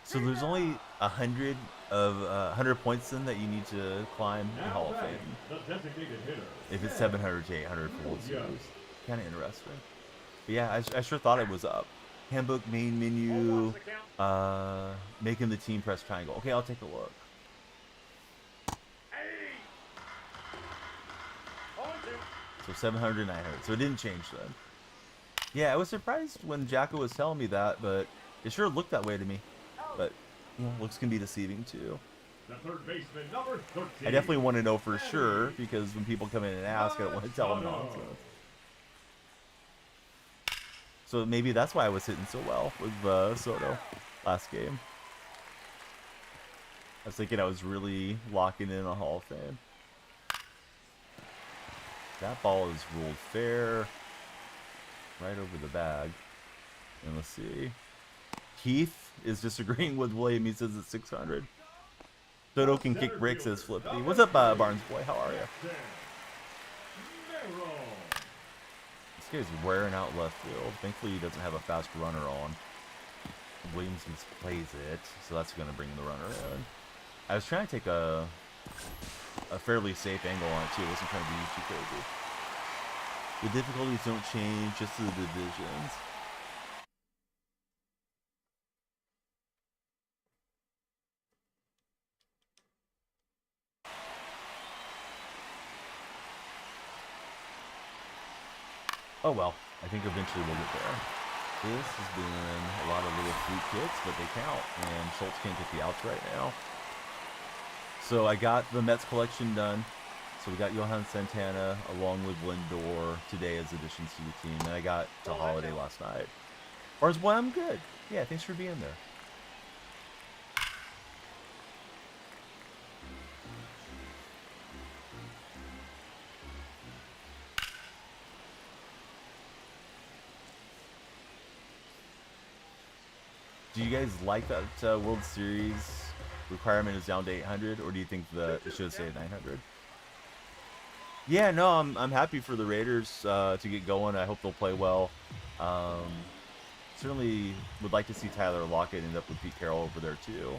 So there's only 100 points in that you need to climb in Hall of Fame. If it's 700 to 800 for World Series. Kind of interesting. But yeah, I sure thought it was up. Handbook, main menu, making the team press triangle. Okay, I'll take a look. So 700, 900. So it didn't change then. Yeah, I was surprised when Jacko was telling me that, but it sure looked that way to me. But, you know, looks can be deceiving too. The third baseman, number 13. I definitely want to know for sure, because when people come in and ask, I don't want to tell them nonsense. So maybe that's why I was hitting so well with Soto last game. I was thinking I was really locking in a Hall of Fame. That ball is ruled fair. Right over the bag. And let's see. Keith is disagreeing with William. He says it's 600. Soto can kick bricks, says Flippy. What's up, Barnes boy? How are you? This guy's wearing out left field. Thankfully, he doesn't have a fast runner on. Williams misplays it, so that's going to bring the runner in. I was trying to take a fairly safe angle on it, too. I wasn't trying to be too crazy. The difficulties don't change, just the divisions. Oh well, I think eventually we'll get there. This has been a lot of little fluke hits, but they count, and Schultz can't get the outs right now. So I got the Mets collection done. So we got Johan Santana along with Lindor today as additions to the team, and I got to Holiday last night. As far as well, I'm good. Yeah, thanks for being there. Do you guys like that World Series requirement is down to 800, or do you think that it should stay at 900? Yeah, no, I'm happy for the Raiders to get going. I hope they'll play well. Certainly would like to see Tyler Lockett end up with Pete Carroll over there too.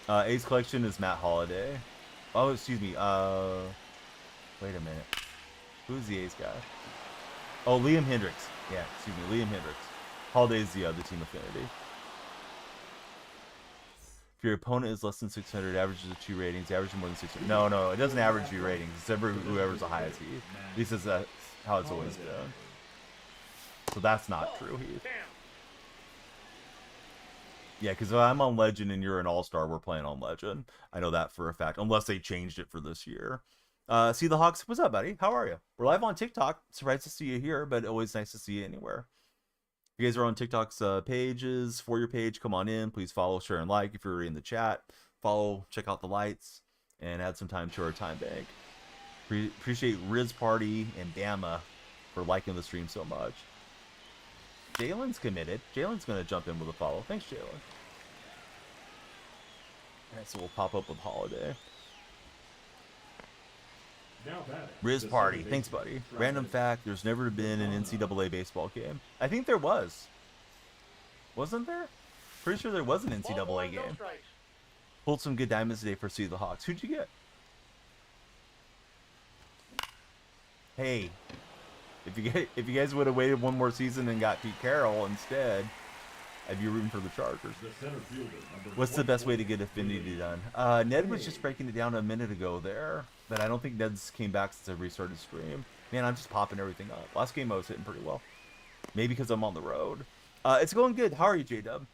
A's collection is Matt Holliday. Oh, excuse me. Wait a minute. Who's the A's guy? Oh, Liam Hendricks. Yeah, excuse me, Liam Hendricks. Holiday's the team affinity. If your opponent is less than 600, averages of 2 ratings, averages more than 600. No, it doesn't average 2 ratings. It's whoever's the highest Heath. At least that's how it's always been. So that's not true, Heath. Yeah, because if I'm on Legend and you're an All-Star, we're playing on Legend. I know that for a fact, unless they changed it for this year. See the Hawks. What's up, buddy? How are you? We're live on TikTok. Surprised to see you here, but always nice to see you anywhere. If you guys are on TikTok's pages, for your page, come on in. Please follow, share, and like. If you're in the chat, follow, check out the lights, and add some time to our time bank. Appreciate Riz Party and Bama for liking the stream so much. Jalen's committed. Jalen's going to jump in with a follow. Thanks, Jalen. Alright, so we'll pop up with Holiday. Riz Party. Thanks, buddy. Random fact, there's never been an NCAA baseball game. I think there was. Wasn't there? Pretty sure there was an NCAA game. Pulled some good diamonds today for See the Hawks. Who'd you get? Hey. If you guys would have waited one more season and got Pete Carroll instead, I'd be rooting for the Chargers. What's the best way to get Affinity done? Ned was just breaking it down a minute ago there, but I don't think Ned's came back since I restarted stream. Man, I'm just popping everything up. Last game I was hitting pretty well. Maybe because I'm on the road. It's going good. How are you, J-Dub?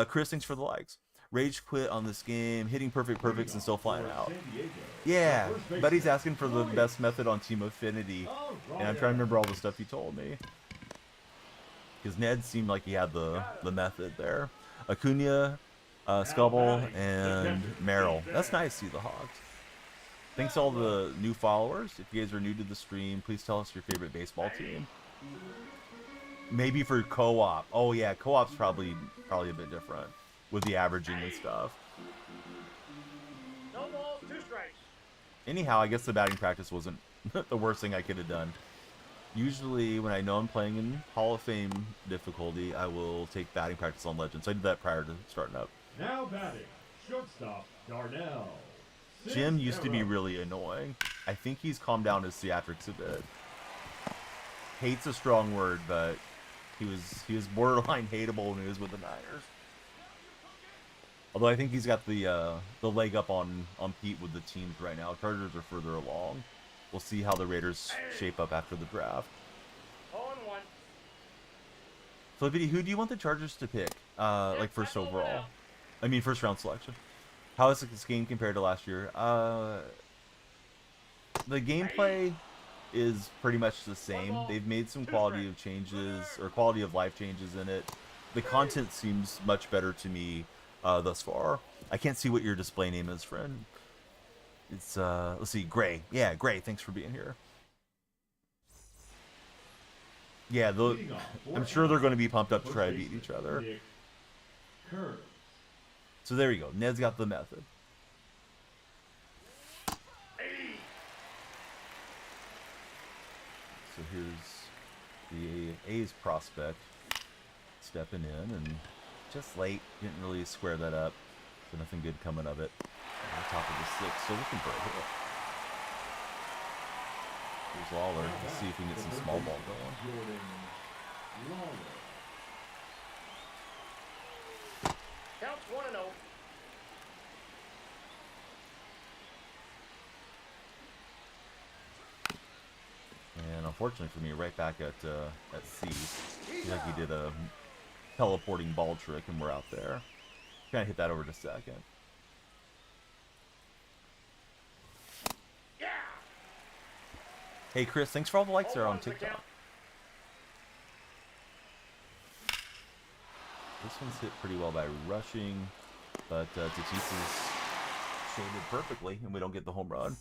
Chris, thanks for the likes. Rage quit on this game, hitting perfects and still flying out. Yeah, Buddy's asking for the best method on Team Affinity, and I'm trying to remember all the stuff he told me. Because Ned seemed like he had the method there. Acuna, Scubble, and Merrill. That's nice, See the Hawks. Thanks to all the new followers. If you guys are new to the stream, please tell us your favorite baseball team. Maybe for co-op. Oh yeah, co-op's probably a bit different with the averaging and stuff. No balls, 2 strikes. Anyhow, I guess the batting practice wasn't the worst thing I could have done. Usually, when I know I'm playing in Hall of Fame difficulty, I will take batting practice on Legends. I did that prior to starting up. Now batting, shortstop Darnell. Jim used to be really annoying. I think he's calmed down his theatrics a bit. Hate's a strong word, but he was borderline hateable when he was with the Niners. Although I think he's got the leg up on Pete with the teams right now. Chargers are further along. We'll see how the Raiders shape up after the draft. 0-1. Flippity, who do you want the Chargers to pick? Like first overall? I mean first round selection. How is this game compared to last year? The gameplay is pretty much the same. They've made some quality of changes or quality of life changes in it. The content seems much better to me thus far. I can't see what your display name is, friend. It's let's see, Gray. Yeah, Gray. Thanks for being here. Yeah, I'm sure they're going to be pumped up to try to beat each other. So there you go. Ned's got the method. So here's the A's prospect stepping in, and just late. Didn't really square that up. So nothing good coming of it. On top of the 6th, so looking for a hit. Here's Lawler. Let's see if we can get some small ball going. Counts 1-0. And unfortunately for me, right back at C. Seems like he did a teleporting ball trick, and we're out there. Trying to hit that over to second. Yeah. Hey Chris, thanks for all the likes there on Hold the TikTok. count. This one's hit pretty well by rushing, but Tatis is shaded perfectly, and we don't get the home run.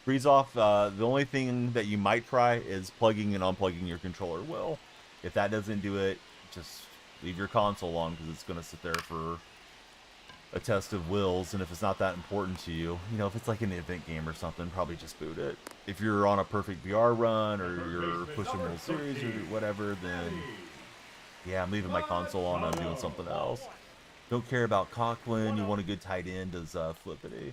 Freeze off, the only thing that you might try is plugging and unplugging your controller well. If that doesn't do it, just leave your console on, because it's going to sit there for a test of wills, and if it's not that important to you, you know, if it's like an event game or something, probably just boot it. If you're on a perfect VR run, or you're pushing World Series or whatever, then yeah, I'm leaving my console on, I'm doing something else. Don't care about Conklin, you want a good tight end as Flippity.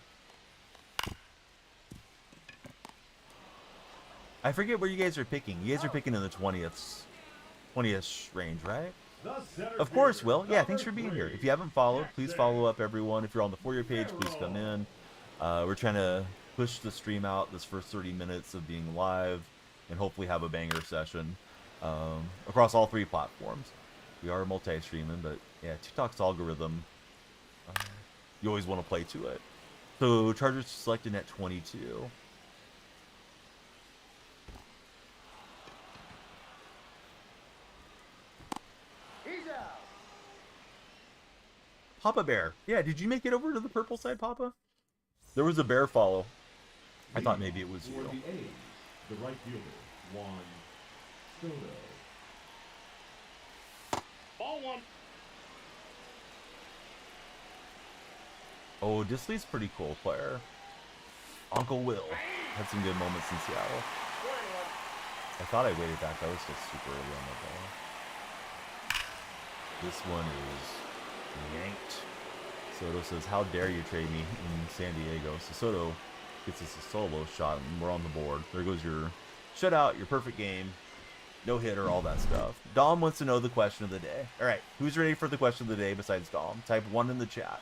I forget where you guys are picking. You guys are picking in the 20th range, right? Of course, Will. Yeah, thanks for being here. If you haven't followed, please follow up, everyone. If you're on the For You page, please come in. We're trying to push the stream out this first 30 minutes of being live, and hopefully have a banger session across all 3 platforms. We are multi-streaming, but yeah, TikTok's algorithm, you always want to play to it. So Chargers selected at 22. Papa Bear. Yeah, did you make it over to the purple side, Papa? There was a bear follow. I thought maybe it was you. For the A's, the right fielder, Juan Soto. Ball 1. Oh, Disley's pretty cool player. Uncle Will had some good moments in Seattle. I thought I waited back. That was just super early on the ball. This one is yanked. Soto says, "How dare you trade me in San Diego?" So Soto gets us a solo shot, and we're on the board. There goes your shutout, your perfect game, no hitter, all that stuff. Dom wants to know the question of the day. All right, who's ready for the question of the day besides Dom? Type 1 in the chat.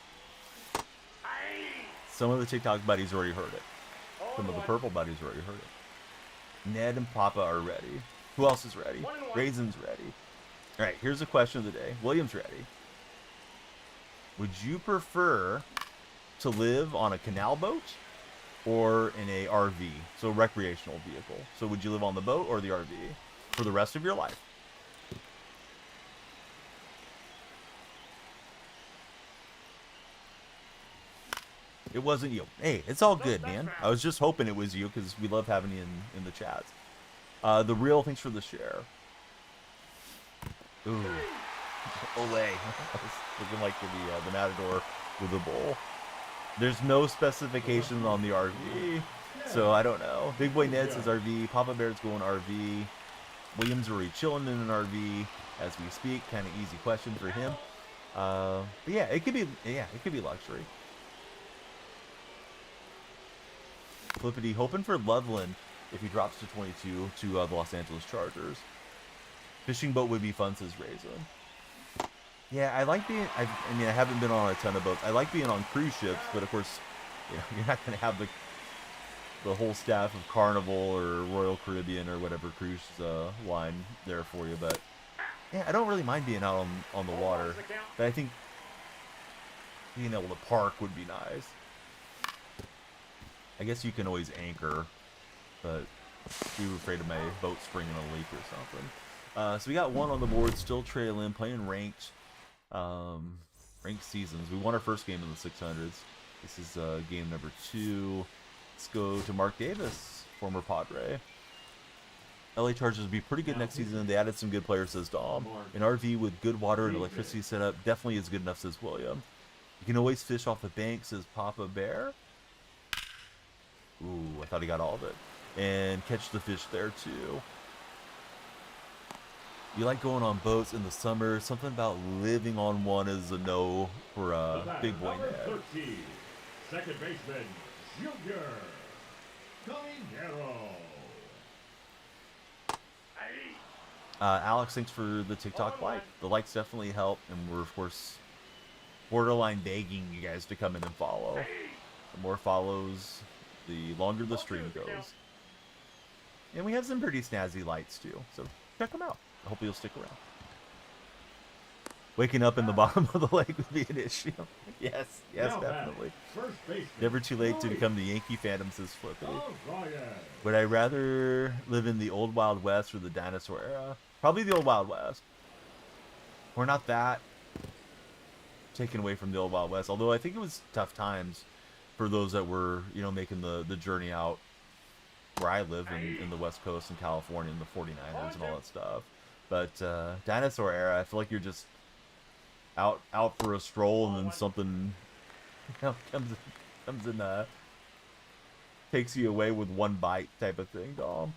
Some of the TikTok buddies already heard it. Some of the purple buddies already heard it. Ned and Papa are ready. Who else is ready? Raisin's ready. All right, here's the question of the day. William's ready. Would you prefer to live on a canal boat or in a RV? So recreational vehicle. So would you live on the boat or the RV for the rest of your life? It wasn't you. Hey, it's all good, man. I was just hoping it was you because we love having you in the chats. The real, thanks for the share. Ooh. Olay. I was looking like the Matador with the bull. There's no specifications on the RV, so I don't know. Big Boy Ned says RV. Papa Bear's going RV. Williams already chilling in an RV as we speak. Kind of easy question for him. But yeah, it could be luxury. Flippity hoping for Loveland if he drops to 22 to the Los Angeles Chargers. Fishing boat would be fun, says Raisin. Yeah, I like being. I mean, I haven't been on a ton of boats. I like being on cruise ships, but of course, you know, you're not going to have the whole staff of Carnival or Royal Caribbean or whatever cruise line there for you. But yeah, I don't really mind being out on the water. But I think being able to park would be nice. I guess you can always anchor, but we were afraid of my boat springing a leak or something. So we got 1 on the board, still trailing, playing ranked seasons. We won our first game in the 600s. This is game number 2. Let's go to Mark Davis, former Padre. LA Chargers will be pretty good next season. They added some good players, says Dom. An RV with good water and electricity setup definitely is good enough, says William. You can always fish off the bank, says Papa Bear. Ooh, I thought he got all of it. And catch the fish there, too. You like going on boats in the summer. Something about living on one is a no for Big Boy Ned. 13, second baseman, Junior Caminero. Alex, thanks for the TikTok like. The likes definitely help, and we're, of course, borderline begging you guys to come in and follow. The more follows, the longer the stream goes. And we have some pretty snazzy lights too, so check them out. I hope you'll stick around. Waking up in the bottom of the lake would be an issue. Yes, Now definitely. First baseman. Never too late to Roy. become the Yankee Phantom, says Flippity. Oh, Ryan. Would I rather live in the old Wild West or the dinosaur era? Probably the old Wild West. We're not that taken away from the old Wild West, although I think it was tough times for those that were, you know, making the journey out where I live in the West Coast in California and the 49ers and all that stuff. But dinosaur era, I feel like you're just out for a stroll and then something, you know, comes and takes you away with one bite type of thing, Dom.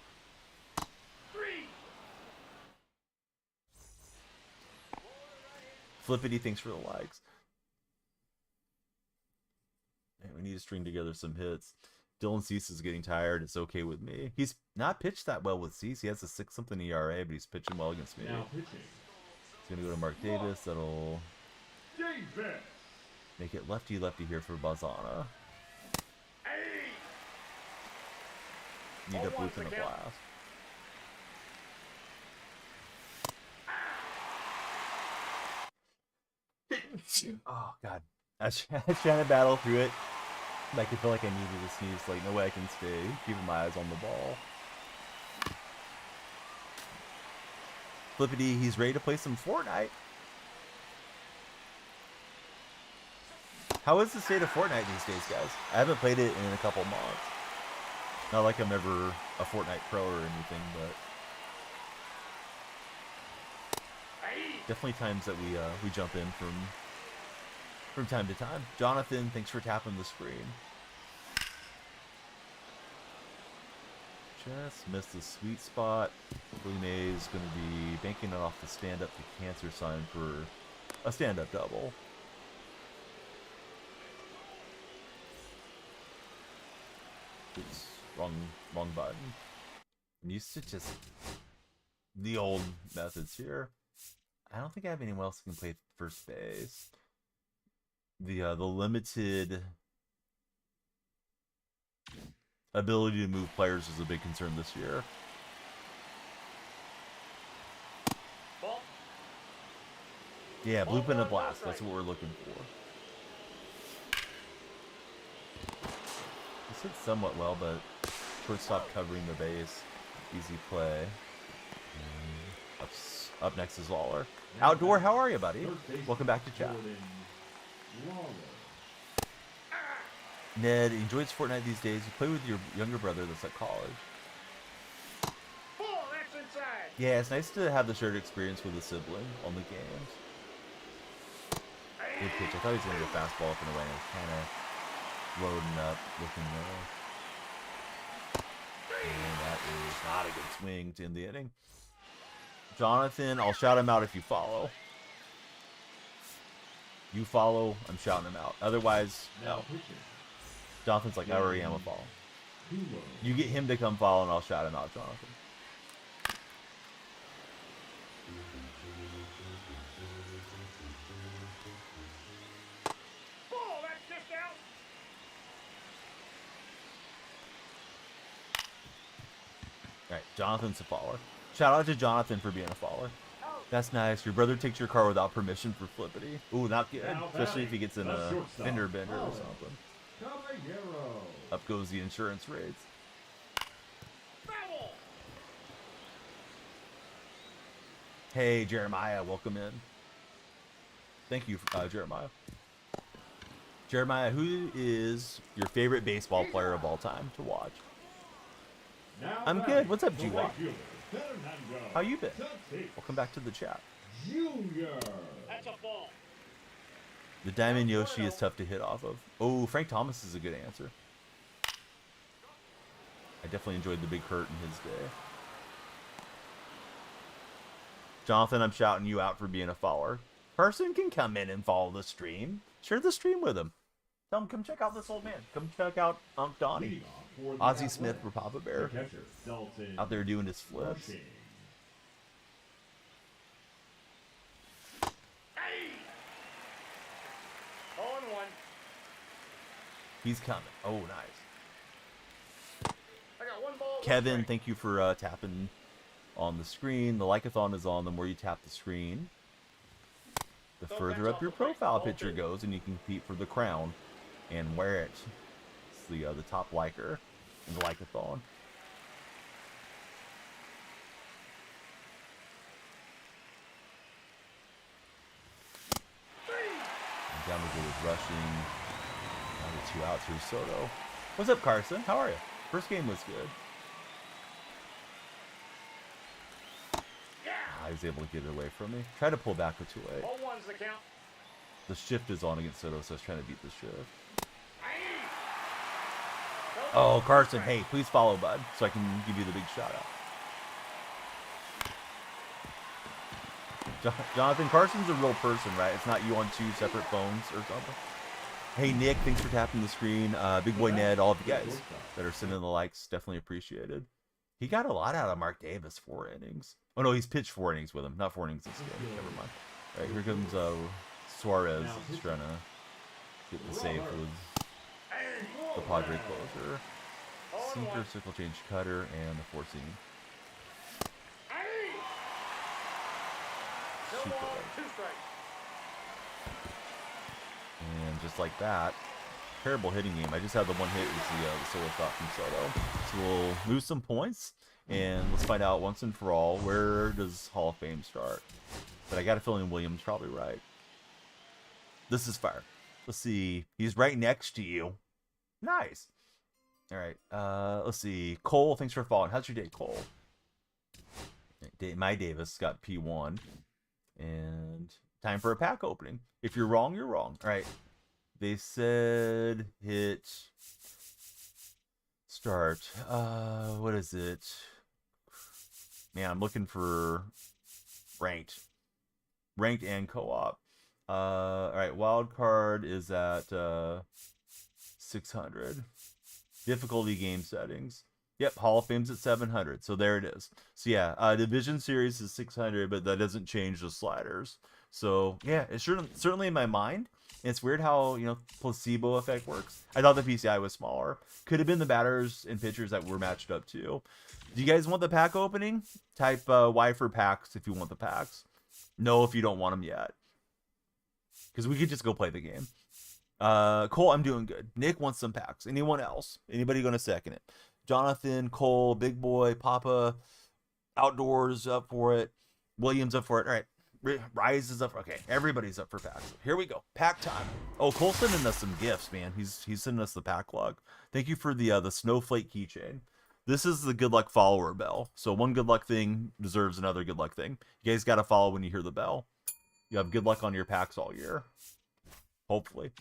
Flippity, thanks for the likes. Man, we need to string together some hits. Dylan Cease is getting tired. It's okay with me. He's not pitched that well with Cease. He has a 6-something ERA, but he's pitching well against me. Now pitching. He's going to go to Mark Davis. That'll Davis. make it lefty-lefty here for Bazana. Need a blue and a blast. Oh, God. I was trying to battle through it. I could feel like I needed to sneeze. Like, no way I can stay keeping my eyes on the ball. Flippity, he's ready to play some Fortnite. How is the state of Fortnite these days, guys? I haven't played it in a couple months. Not like I'm ever a Fortnite pro or anything, but definitely times that we jump in from time to time. Jonathan, thanks for tapping the screen. Just missed the sweet spot. Willie Mays going to be banking it off the stand-up to cancer sign for a stand-up double. Oops, wrong button. I'm used to just the old methods here. I don't think I have anyone else who can play first base. The limited ability to move players is a big concern this year. Ball. Yeah, blue pin and blast. That's what we're looking for. This hit somewhat well, but shortstop covering the base. Easy play. Up next is Lawler. Outdoor, how are you, buddy? Welcome back to chat. Ned enjoys Fortnite these days. You play with your younger brother that's at college. Ball, that's inside. Yeah, it's nice to have the shared experience with a sibling on the games. Good pitch. I thought he was going to go fastball up and away. Kind of loading up, looking low. And that is not a good swing to end the inning. Jonathan, I'll shout him out if you follow. You follow, I'm shouting him out. Otherwise, no. Jonathan's like, I already am a follow. You get him to come follow and I'll shout him out, Jonathan. Ball, that's just out. Alright, Jonathan's a follower. Shout out to Jonathan for being a follower. That's nice. Your brother takes your car without permission for Flippity. Ooh, not good. Especially if he gets in a fender bender or something. Up goes the insurance rates. Hey, Jeremiah, welcome in. Thank you, Jeremiah. Jeremiah, who is your favorite baseball player of all time to watch? I'm good. What's up, G-Walk? How you been? Welcome back to the chat. That's a ball. The Diamond Yoshi is tough to hit off of. Oh, Frank Thomas is a good answer. I definitely enjoyed the Big Hurt in his day. Jonathan, I'm shouting you out for being a follower. Person can come in and follow the stream. Share the stream with him. Tell him, come check out this old man. Come check out Unc Donnie. Ozzie Smith for Papa Bear. Out there doing his flips. Hole in one. He's coming. Oh, nice. I got one ball, one Kevin, strike. thank you for tapping on the screen. The like-a-thon is on. The more you tap the screen, the further up your profile picture goes, and you can compete for the crown and wear it. It's the top liker in the like-a-thon. And down the goal is rushing. Down to 2 outs. Here's Soto. What's up, Carson? How are you? First game was good. I was able to get it away from me. Try to pull back with 2-8. Ball one's the count. The shift is on against Soto, so I was trying to beat the shift. Oh, Carson, hey, please follow, bud, so I can give you the big shout out. Jonathan, Carson's a real person, right? It's not you on 2 separate phones or something. Hey, Nick, thanks for tapping the screen. Big Boy Ned, all of you guys that are sending the likes, definitely appreciated. He got a lot out of Mark Davis, 4 innings. Oh, no, he's pitched 4 innings with him. Not 4 innings this game. Never mind. All right, here comes Suarez. He's trying to get the save for the Padre closer. Sinker, circle change, cutter, and the 4 seam. Super right. And just like that, terrible hitting game. I just had the one hit with the solo shot from Soto. So we'll lose some points, and let's find out once and for all, where does Hall of Fame start? But I got a feeling William's probably right. This is fire. Let's see. He's right next to you. Nice. All right. Let's see. Cole, thanks for following. How's your day, Cole? My Davis got P1. And time for a pack opening. If you're wrong, you're wrong. All right. They said hit start. What is it? Man, I'm looking for ranked and co-op. All right. Wild card is at 600. Difficulty game settings. Yep, Hall of Fame's at 700, so there it is. So yeah, Division Series is 600, but that doesn't change the sliders. So yeah, it's certainly in my mind. And it's weird how, you know, placebo effect works. I thought the PCI was smaller. Could have been the batters and pitchers that were matched up too. Do you guys want the pack opening? Type Y for packs if you want the packs. No if you don't want them yet. Because we could just go play the game. Cole, I'm doing good. Nick wants some packs. Anyone else? Anybody going to second it? Jonathan, Cole, Big Boy, Papa, Outdoors up for it. Williams up for it. All right. Rise is up. Okay, everybody's up for packs. Here we go. Pack time. Oh, Cole's sending us some gifts, man. He's sending us the pack log. Thank you for the snowflake keychain. This is the good luck follower bell. So one good luck thing deserves another good luck thing. You guys got to follow when you hear the bell. You have good luck on your packs all year. Hopefully.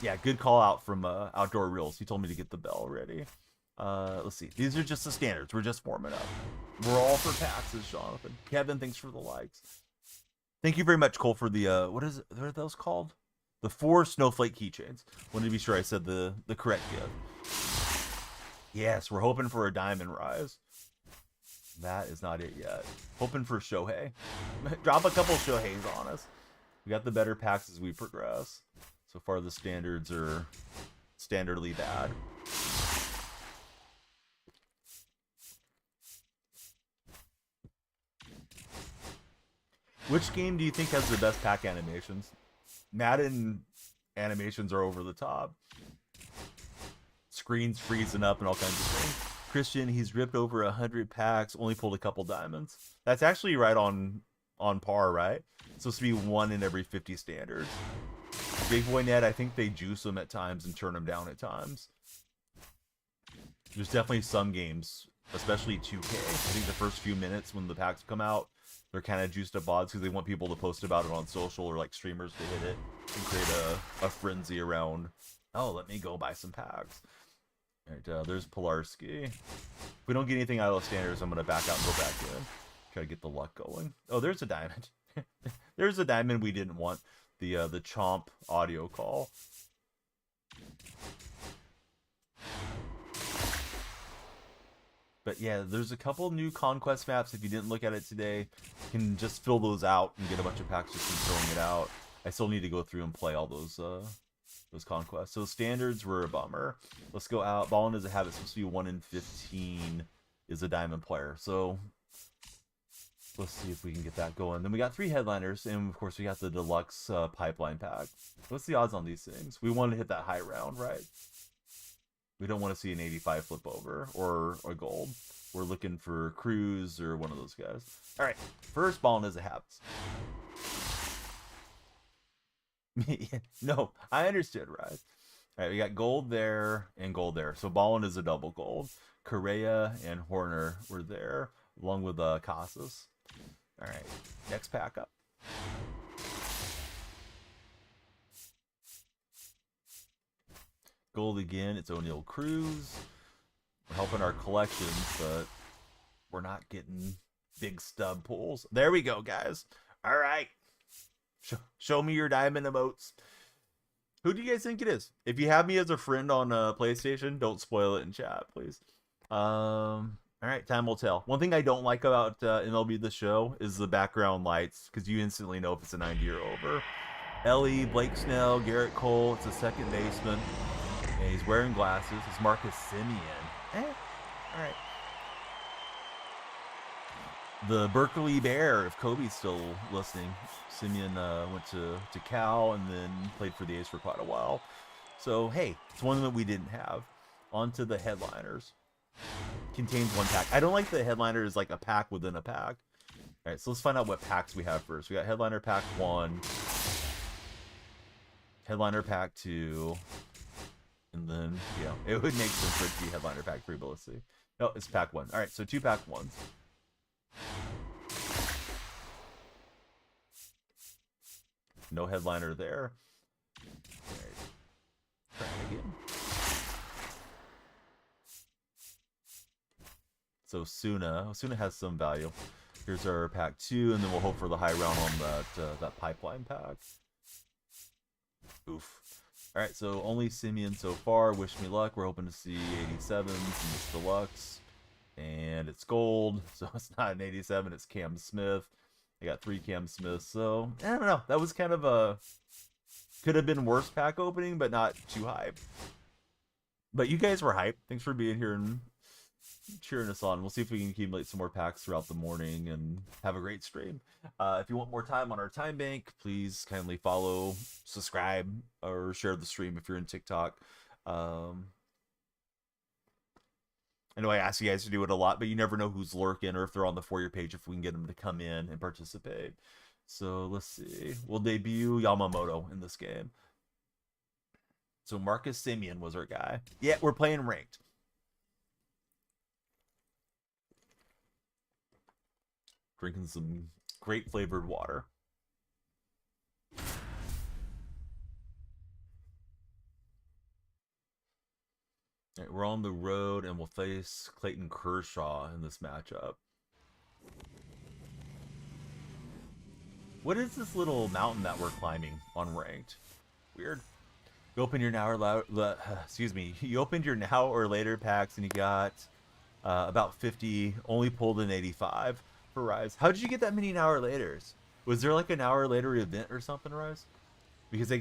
Yeah, good call out from Outdoor Reels. He told me to get the bell ready. Let's see. These are just the standards. We're just warming up. We're all for packs, says Jonathan. Kevin, thanks for the likes. Thank you very much, Cole, for the, what are those called? The 4 snowflake keychains. Wanted to be sure I said the correct gift. Yes, we're hoping for a diamond rise. That is not it yet. Hoping for Shohei. Drop a couple Shoheis on us. We got the better packs as we progress. So far, the standards are standardly bad. Which game do you think has the best pack animations? Madden animations are over the top. Screens freezing up and all kinds of things. Christian, he's ripped over 100 packs, only pulled a couple diamonds. That's actually right on par, right? It's supposed to be 1 in every 50 standards. Big Boy Ned, I think they juice them at times and turn them down at times. There's definitely some games, especially 2K. I think the first few minutes when the packs come out, they're kind of juiced up odds because they want people to post about it on social or like streamers to hit it and create a frenzy around, oh, let me go buy some packs. All right, there's Pilarski. If we don't get anything out of the standards, I'm going to back out and go back in. Try to get the luck going. Oh, there's a diamond. There's a diamond we didn't want. The Chomp audio call. But yeah, there's a couple new Conquest maps. If you didn't look at it today, you can just fill those out and get a bunch of packs just from throwing it out. I still need to go through and play all those those conquests. So standards were a bummer. Let's go out. Ballin as a habit, supposed to be 1 in 15 is a diamond player. So let's see if we can get that going. Then we got 3 headliners, and of course we got the deluxe pipeline pack. What's the odds on these things? We want to hit that high round, right? We don't want to see an 85 flip over or a gold. We're looking for Cruz or one of those guys. All right, first Ballin as a habit. No, I understood, right? All right, we got gold there and gold there. So Ballin is a double gold. Correa and Horner were there, along with Casas. All right, next pack up. Gold again, it's O'Neal Cruz. We're helping our collections, but we're not getting big stub pulls. There we go, guys. All right. Show me your diamond emotes. Who do you guys think it is? If you have me as a friend on PlayStation, don't spoil it in chat, please. All right, time will tell. One thing I don't like about MLB The Show is the background lights, because you instantly know if it's a 90 or over. Ellie, Blake Snell, Garrett Cole, it's a second baseman. And he's wearing glasses. It's Marcus Semien. All right. The Berkeley Bear, if Kobe's still listening. Semien went to Cal and then played for the A's for quite a while. So, hey, it's one that we didn't have. On to the headliners. Contains 1 pack. I don't like the headliner is like a pack within a pack. All right, so let's find out what packs we have first. We got headliner pack 1. Headliner pack 2. And then, yeah, it would make sense for it to be headliner pack 3, but let's see. No, it's pack 1. All right, so 2 pack 1s. No headliner there. All right. Try it again. So Suna has some value. Here's our pack 2, and then we'll hope for the high round on that pipeline pack. Oof. All right, so only Semien so far. Wish me luck. We're hoping to see 87s in this deluxe, and it's gold, so it's not an 87. It's Cam Smith. I got 3 Cam Smiths, so I don't know. That was kind of a could have been worse pack opening, but not too hype. But you guys were hyped. Thanks for being here and cheering us on. We'll see if we can accumulate some more packs throughout the morning and have a great stream. If you want more time on our time bank, please kindly follow, subscribe, or share the stream if you're in TikTok. I know I ask you guys to do it a lot, but you never know who's lurking or if they're on the For You page, if we can get them to come in and participate. So let's see. We'll debut Yamamoto in this game. So Marcus Semien was our guy. Yeah, we're playing ranked. Drinking some great flavored water. All right, we're on the road and we'll face Clayton Kershaw in this matchup. What is this little mountain that we're climbing on ranked? Weird. You opened your now or you opened your now or later packs and you got about 50. Only pulled an 85 for Rise. How did you get that many now or laters? Was there like an hour later event or something, Rise? Because I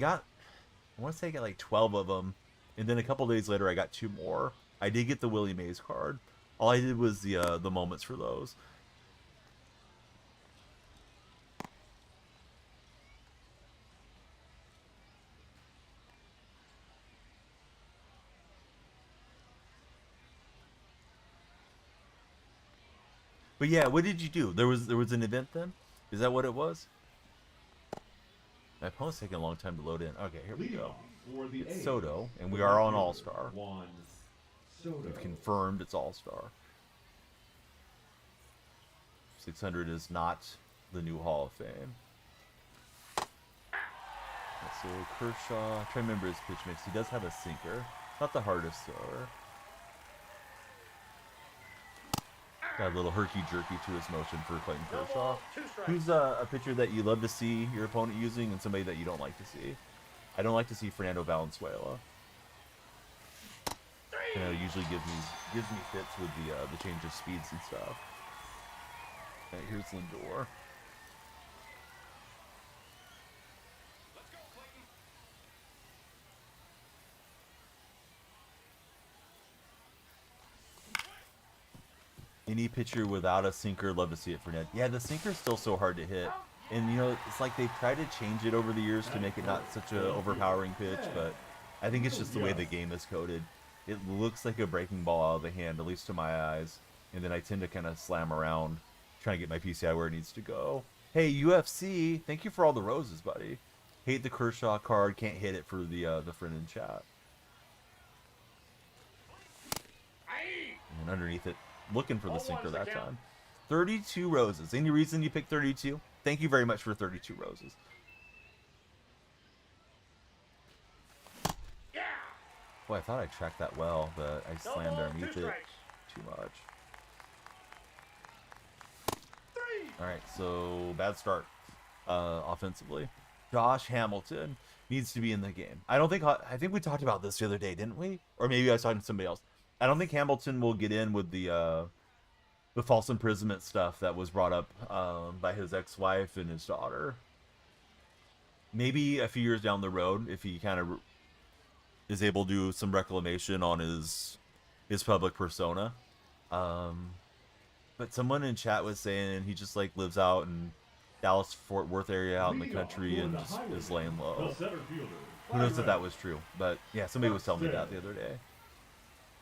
want to say I got like 12 of them. And then a couple days later, I got 2 more. I did get the Willie Mays card. All I did was the moments for those. But yeah, what did you do? There was an event then? Is that what it was? My opponent's taking a long time to load in. Okay, here we go. It's Soto, and we are on All-Star. We've confirmed it's All-Star. 600 is not the new Hall of Fame. So Kershaw, try to remember his pitch mix. He does have a sinker. Not the hardest thrower. Got a little herky-jerky to his motion for Clayton Kershaw. Who's a pitcher that you love to see your opponent using and somebody that you don't like to see? I don't like to see Fernando Valenzuela. Usually gives me fits with the change of speeds and stuff. All right, here's Lindor. Any pitcher without a sinker, love to see it for Ned. Yeah, the sinker's still so hard to hit. And, you know, it's like they've tried to change it over the years to make it not such a overpowering pitch, but I think it's just the way the game is coded. It looks like a breaking ball out of the hand, at least to my eyes. And then I tend to kind of slam around, trying to get my PCI where it needs to go. Hey, UFC, thank you for all the roses, buddy. Hate the Kershaw card, can't hit it for the friend in chat. And underneath it, looking for the sinker that time. 32 roses. Any reason you picked 32? Thank you very much for 32 roses. Yeah. Boy, I thought I tracked that well, but I slammed underneath it too much. Alright, so bad start offensively. Josh Hamilton needs to be in the game. I think we talked about this the other day, didn't we? Or maybe I was talking to somebody else. I don't think Hamilton will get in with the false imprisonment stuff that was brought up by his ex-wife and his daughter. Maybe a few years down the road, if he kind of is able to do some reclamation on his public persona. But someone in chat was saying he just like lives out in Dallas Fort Worth area out in the country and just is laying low. Who knows if that was true? But yeah, somebody was telling me that the other day.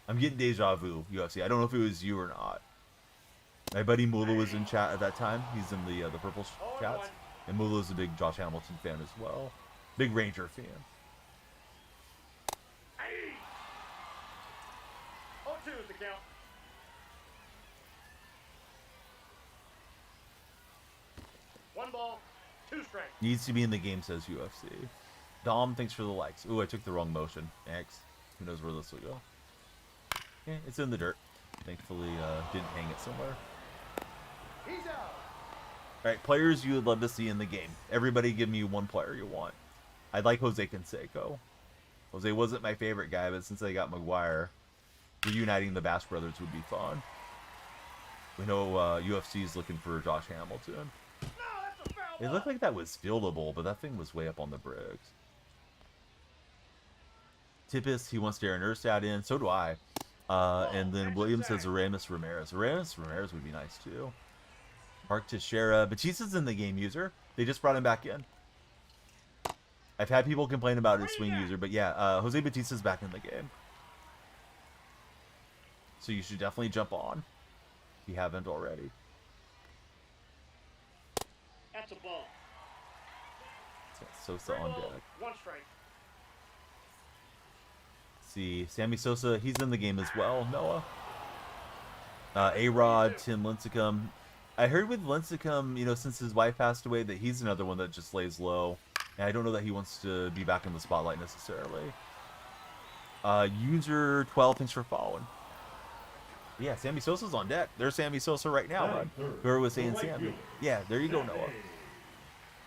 I'm getting deja vu, UFC. I don't know if it was you or not. My buddy Mula was in chat at that time. He's in the purple chats. And Mula's a big Josh Hamilton fan as well. Big Ranger fan. 0-2 is the count. One ball, two strikes. Needs to be in the game, says UFC. Dom, thanks for the likes. Ooh, I took the wrong motion. X. Who knows where this will go. Yeah, it's in the dirt. Thankfully, didn't hang it somewhere. He's out. Alright, players you would love to see in the game. Everybody give me one player you want. I'd like Jose Canseco. Jose wasn't my favorite guy, but since I got McGuire, reuniting the Bass brothers would be fun. We know UFC is looking for Josh Hamilton. No, that's a foul It ball. looked like that was fieldable, but that thing was way up on the bricks. Tippis, he wants Darren Erstad in. So do I. And then Williams says Aramis Ramirez. Aramis Ramirez would be nice, too. Mark Teixeira. Batista's in the game, user. They just brought him back in. I've had people complain about his swing user, but yeah, Jose Batista's back in the game. So you should definitely jump on if you haven't already. That's a ball. Sosa on deck. One strike. See, Sammy Sosa, he's in the game as well, Noah. A-Rod, Tim Lincecum. I heard with Lincecum, you know, since his wife passed away, that he's another one that just lays low. And I don't know that he wants to be back in the spotlight necessarily. User 12, thanks for following. Yeah, Sammy Sosa's on deck. There's Sammy Sosa right now, bud. Whoever was saying Sammy. Yeah, there you go, Noah.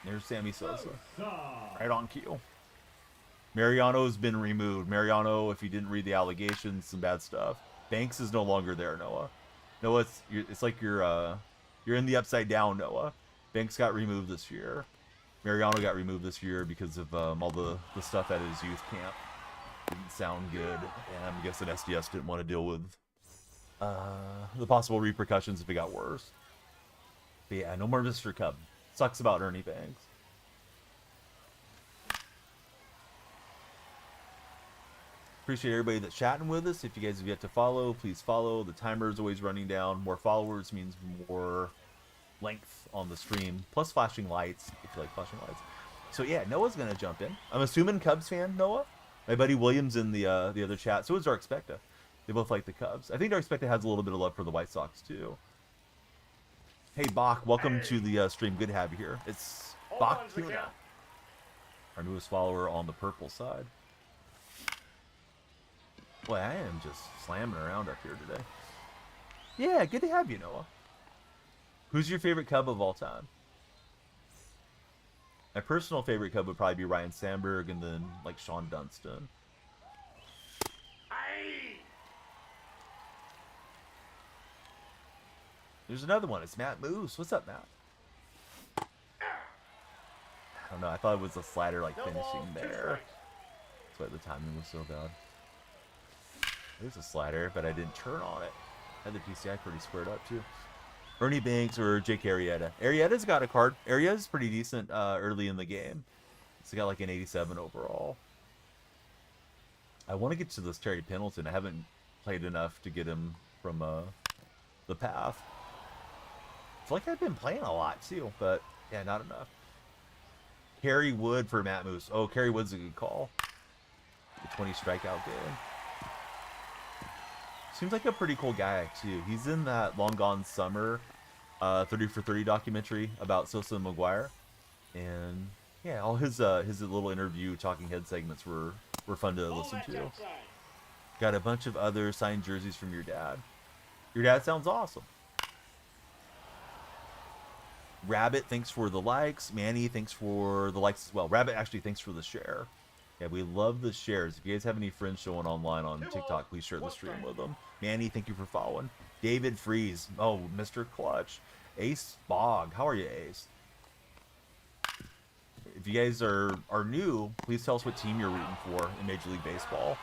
There's Sammy Sosa. Right on cue. Mariano's been removed. Mariano, if you didn't read the allegations, some bad stuff. Banks is no longer there, Noah. Noah, it's like you're in the upside down, Noah. Banks got removed this year. Mariano got removed this year because of all the stuff at his youth camp. Didn't sound good, and I'm guessing SDS didn't want to deal with the possible repercussions if it got worse. But yeah, no more Mr. Cub. Sucks about Ernie Banks. Appreciate everybody that's chatting with us. If you guys have yet to follow, please follow. The timer is always running down. More followers means more length on the stream, plus flashing lights if you like flashing lights. So yeah, Noah's gonna jump in. I'm assuming Cubs fan, Noah. My buddy Williams in the other chat. So is Dark Specta. They both like the Cubs. I think Dark Specta has a little bit of love for the White Sox too. Hey Bach, welcome to the stream. Good to have you here. It's Bach Tuna, our newest follower on the purple side. Boy, I am just slamming around up here today. Yeah, good to have you, Noah. Who's your favorite Cub of all time? My personal favorite Cub would probably be Ryan Sandberg and then like Sean Dunston. There's another one. It's Matt Moose. What's up, Matt? I don't know. I thought it was a slider like finishing there. That's why the timing was so bad. There's a slider, but I didn't turn on it. Had the PCI pretty squared up too. Ernie Banks or Jake Arrieta. Arrieta's got a card. Arrieta's pretty decent early in the game. He's got like an 87 overall. I want to get to this Terry Pendleton. I haven't played enough to get him from the path. I feel like I've been playing a lot too, but yeah, not enough. Kerry Wood for Matt Moose. Oh, Kerry Wood's a good call. The 20 strikeout game. Seems like a pretty cool guy too. He's in that Long Gone Summer 30 for 30 documentary about Sosa and McGuire. And yeah, all his little interview talking head segments were fun to listen to. Got a bunch of other signed jerseys from your dad. Your dad sounds awesome. Rabbit, thanks for the likes. Manny, thanks for the likes as well. Rabbit, actually, thanks for the share. Yeah, we love the shares. If you guys have any friends showing online on TikTok, please share the stream with them. Manny, thank you for following. David Freeze. Oh, Mr. Clutch. Ace Bog. How are you, Ace? If you guys are new, please tell us what team you're rooting for in Major League Baseball.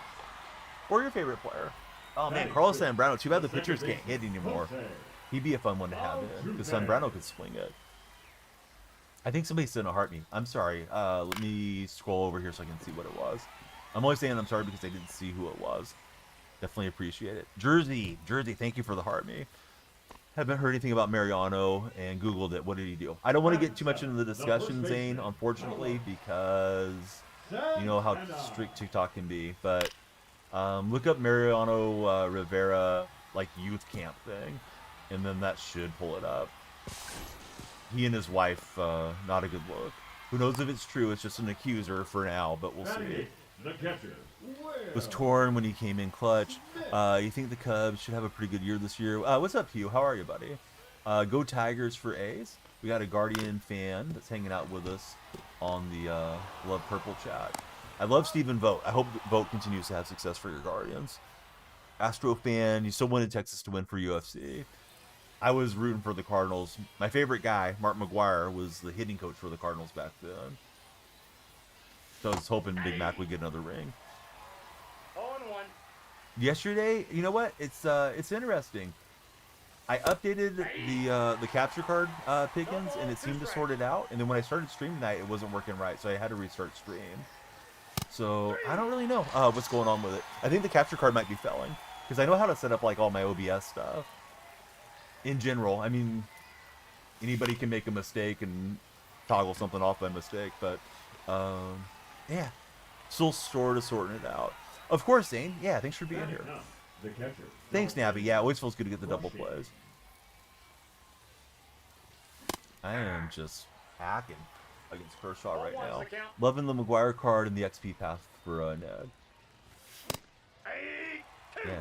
Or your favorite player. Oh, man, Carlos Zambrano. Too bad the pitchers can't hit anymore. He'd be a fun one to have in, because Zambrano could swing it. I think somebody said a heartbeat. I'm sorry. Let me scroll over here so I can see what it was. I'm only saying I'm sorry because I didn't see who it was. Definitely appreciate it. Jersey, thank you for the heart me. Haven't heard anything about Mariano and Googled it. What did he do? I don't want to get too much into the discussion, Zane, unfortunately, because you know how strict TikTok can be. But look up Mariano Rivera, like, youth camp thing, and then that should pull it up. He and his wife, not a good look. Who knows if it's true? It's just an accuser for now, but we'll see. The catcher Was torn when he came in clutch. You think the Cubs should have a pretty good year this year? What's up, Hugh? How are you, buddy? Go Tigers for A's. We got a Guardian fan that's hanging out with us on the Love Purple chat. I love Stephen Vogt. I hope Vogt continues to have success for your Guardians. Astro fan, you still wanted Texas to win for UFC. I was rooting for the Cardinals. My favorite guy, Mark McGuire, was the hitting coach for the Cardinals back then. So I was hoping Big Mac would get another ring. 0-1. Yesterday, you know what? It's interesting. I updated the capture card pickings, and it seemed to sort it out. And then when I started stream tonight, it wasn't working right, so I had to restart stream. So I don't really know what's going on with it. I think the capture card might be failing because I know how to set up like all my OBS stuff. In general, I mean, anybody can make a mistake and toggle something off by mistake, but yeah, still sort of sorting it out. Of course, Zane. Yeah, thanks for being here. Thanks, Navi. Yeah, it always feels good to get the double plays. I am just hacking against Kershaw right now. Loving the McGuire card and the XP path for Ned. Yeah,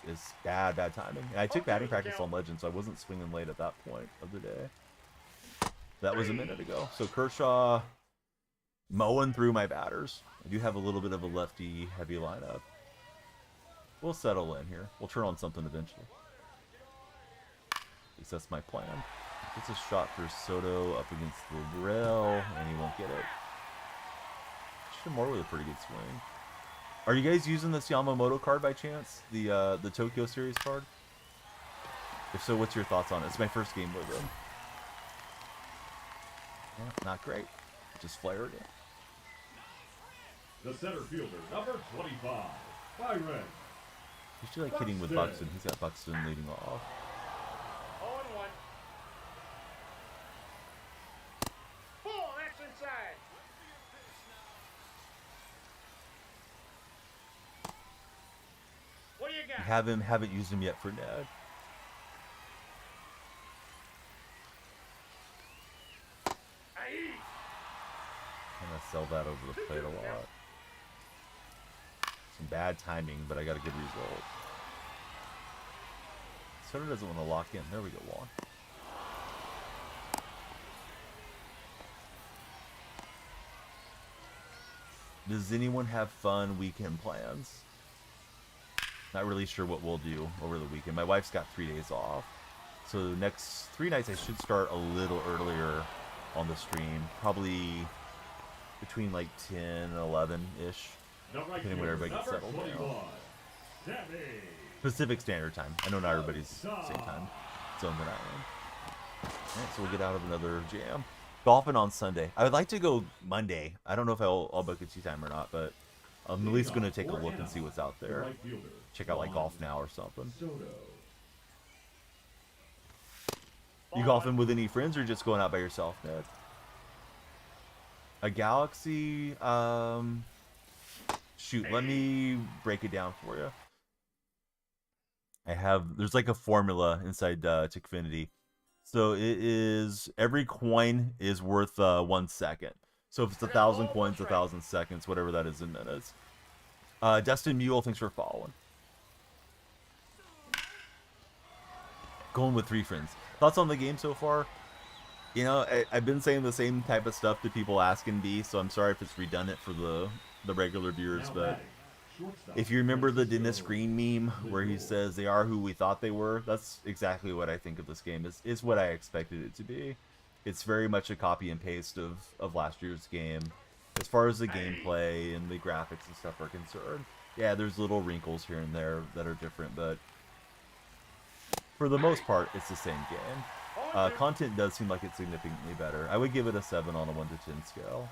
it's bad timing. And I took batting practice on Legend, so I wasn't swinging late at that point of the day. That was a minute ago. So Kershaw mowing through my batters. I do have a little bit of a lefty heavy lineup. We'll settle in here. We'll turn on something eventually. At least that's my plan. Gets a shot for Soto up against the rail, and he won't get it. Shimura with a pretty good swing. Are you guys using this Yamamoto card by chance? The Tokyo Series card? If so, what's your thoughts on it? It's my first game with him. Yeah, not great. Just flare it in. The center fielder, number 25, Byron. You should like hitting with Buxton. He's got Buxton leading off. 0-1. Ball, that's inside. What do you got? Haven't used him yet for Ned. I'm gonna sell that over the plate a lot. Some bad timing, but I got a good result. Soto doesn't want to lock in. There we go, Juan. Does anyone have fun weekend plans? Not really sure what we'll do over the weekend. My wife's got 3 days off. So next 3 nights I should start a little earlier on the stream. Probably between like 10 and 11-ish. Depending when everybody gets settled down. Pacific Standard Time. I know not everybody's same time zone that I am. Alright, so we'll get out of another jam. Golfing on Sunday. I would like to go Monday. I don't know if I'll book a tee time or not, but I'm at least going to take a look and see what's out there. Check out like Golf Now or something. You golfing with any friends or just going out by yourself, Ned? A Galaxy, shoot, let me break it down for you. There's like a formula inside Tickfinity. So it is, every coin is worth 1 second. So if it's 1,000 coins, 1,000 seconds, whatever that is in minutes. Dustin Mule, thanks for following. Going with 3 friends. Thoughts on the game so far? You know, I've been saying the same type of stuff to people asking me, so I'm sorry if it's redundant for the regular viewers, but if you remember the Dennis Green meme where he says they are who we thought they were, that's exactly what I think of this game. It's what I expected it to be. It's very much a copy and paste of last year's game. As far as the gameplay and the graphics and stuff are concerned, yeah, there's little wrinkles here and there that are different, but for the most part, it's the same game. Content does seem like it's significantly better. I would give it a 7 on a 1 to 10 scale.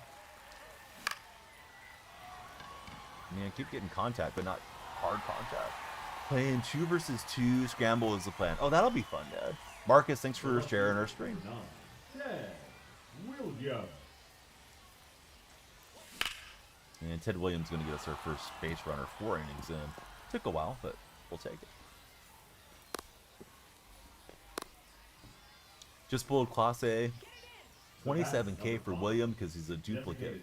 Man, keep getting contact, but not hard contact. Playing 2 versus 2 scramble is the plan. Oh, that'll be fun, Dad. Marcus, thanks for sharing our stream. And Ted Williams is going to get us our first base runner 4 innings in. Took a while, but we'll take it. Just pulled Class A. 27K for William because he's a duplicate.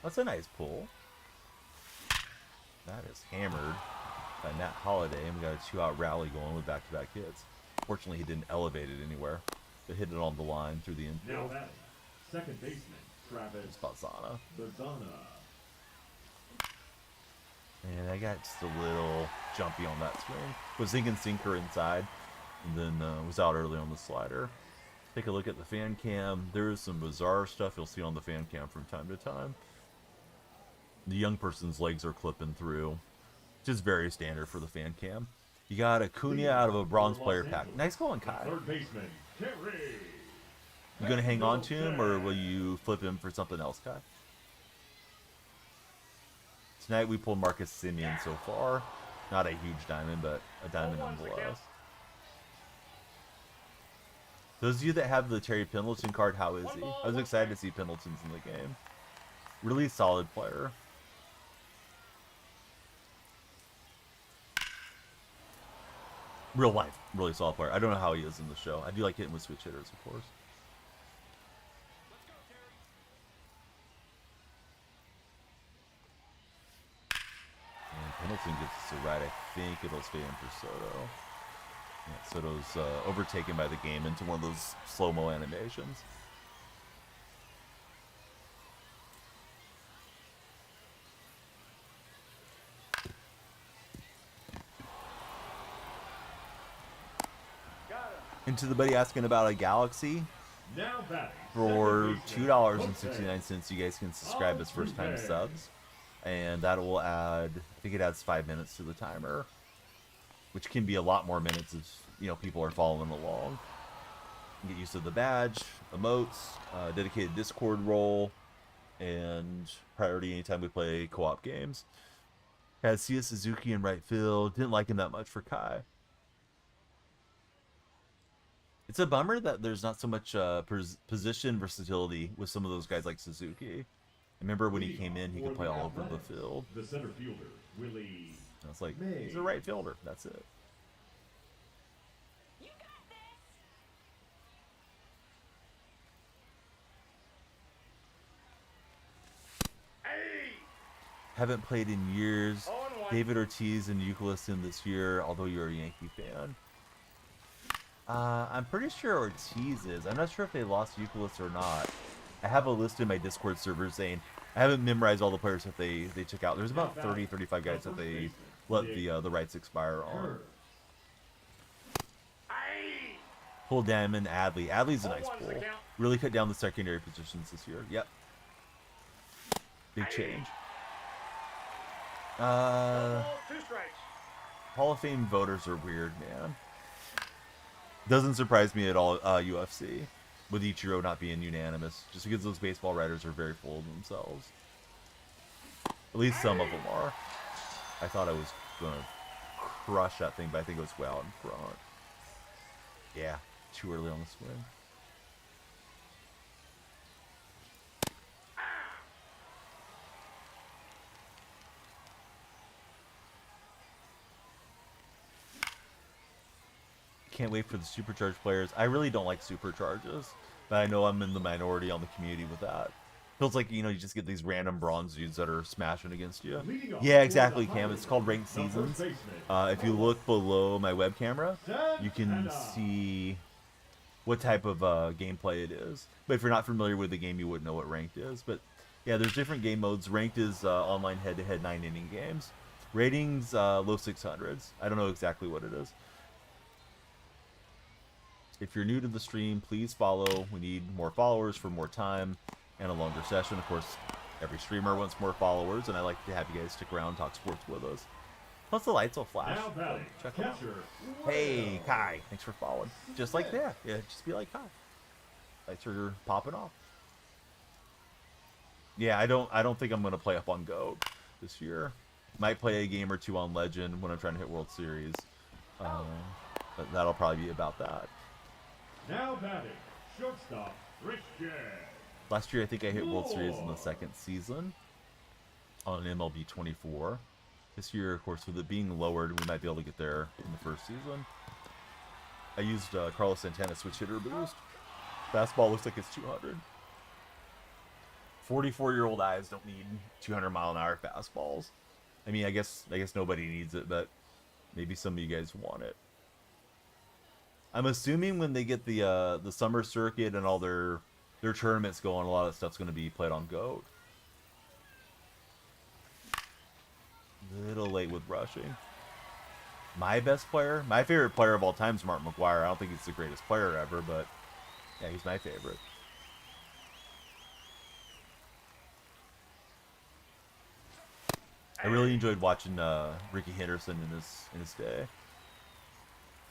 That's a nice pull. That is hammered by Matt Holliday, and we got a 2-out rally going with back-to-back hits. Fortunately, he didn't elevate it anywhere, but hit it on the line through the infield. Second baseman, Travis Bazana. And I got just a little jumpy on that swing. Was thinking sinker inside, and then was out early on the slider. Take a look at the fan cam. There is some bizarre stuff you'll see on the fan cam from time to time. The young person's legs are clipping through. Just very standard for the fan cam. You got Acuna out of a bronze player pack. Nice going, Kai. Third baseman, Terry. You gonna hang on to him, or will you flip him for something else, Kai? Tonight we pulled Marcus Simeon so far. Not a huge diamond, but a diamond nonetheless. Those of you that have the Terry Pendleton card, how is he? I was excited to see Pendleton's in the game. Really solid player. Real life, really solid player. I don't know how he is in the show. I do like hitting with switch hitters, of course. And Pendleton gets us a ride. I think it'll stay in for Soto. Yeah, Soto's overtaken by the game into one of those slow-mo animations. And to the buddy asking about a Galaxy, for $2.69, you guys can subscribe as first-time subs, and that will add, I think it adds 5 minutes to the timer, which can be a lot more minutes if, you know, people are following along. You get used to the badge, emotes, dedicated Discord role, and priority anytime we play co-op games. Had Sia Suzuki in right field. Didn't like him that much for Kai. It's a bummer that there's not so much position versatility with some of those guys like Suzuki. I remember when he came in, he could play all over the field. The center fielder, Willie. And it's like, he's a right fielder. That's it. You got this. Haven't played in years. David Ortiz and Euclid in this year, although you're a Yankee fan. I'm pretty sure Ortiz is. I'm not sure if they lost Euclid or not. I have a list in my Discord server saying I haven't memorized all the players that they took out. There's about 30, 35 guys that they let the rights expire on. Pull Diamond, Adley. Adley's a Hole nice one's the pull. count. Really cut down the secondary positions this year. Yep. Big change. No balls, 2 strikes. Hall of Fame voters are weird, man. Doesn't surprise me at all, UFC, with Ichiro not being unanimous, just because those baseball writers are very full of themselves. At least some of them are. I thought I was going to crush that thing, but I think it was way out in front. Yeah, too early on the swing. Can't wait for the supercharged players. I really don't like supercharges, but I know I'm in the minority on the community with that. Feels like, you know, you just get these random bronze dudes that are smashing against you. Yeah, exactly, Cam. It's called Ranked Seasons. If you look below my web camera, you can see what type of gameplay it is. But if you're not familiar with the game, you wouldn't know what Ranked is. But yeah, there's different game modes. Ranked is online head-to-head 9-inning games. Ratings, low 600s. I don't know exactly what it is. If you're new to the stream, please follow. We need more followers for more time and a longer session. Of course, every streamer wants more followers, and I like to have you guys stick around and talk sports with us. Plus, the lights will flash. So check them out. Hey, Kai. Thanks for following. Just like that. Yeah, just be like Kai. Lights are popping off. Yeah, I don't think I'm going to play up on GOAT this year. Might play a game or two on Legend when I'm trying to hit World Series. But that'll probably be about that. Now batting, shortstop, Christian. Last year, I think I hit World Series in the second season on MLB 24. This year, of course, with it being lowered, we might be able to get there in the first season. I used Carlos Santana switch hitter boost. Fastball looks like it's 200. 44-year-old eyes don't need 200-mile-an-hour fastballs. I mean, I guess nobody needs it, but maybe some of you guys want it. I'm assuming when they get the summer circuit and all their tournaments going, a lot of stuff's going to be played on GOAT. Little late with rushing. My best player? My favorite player of all time is Mark McGwire. I don't think he's the greatest player ever, but yeah, he's my favorite. I really enjoyed watching Ricky Henderson in his day.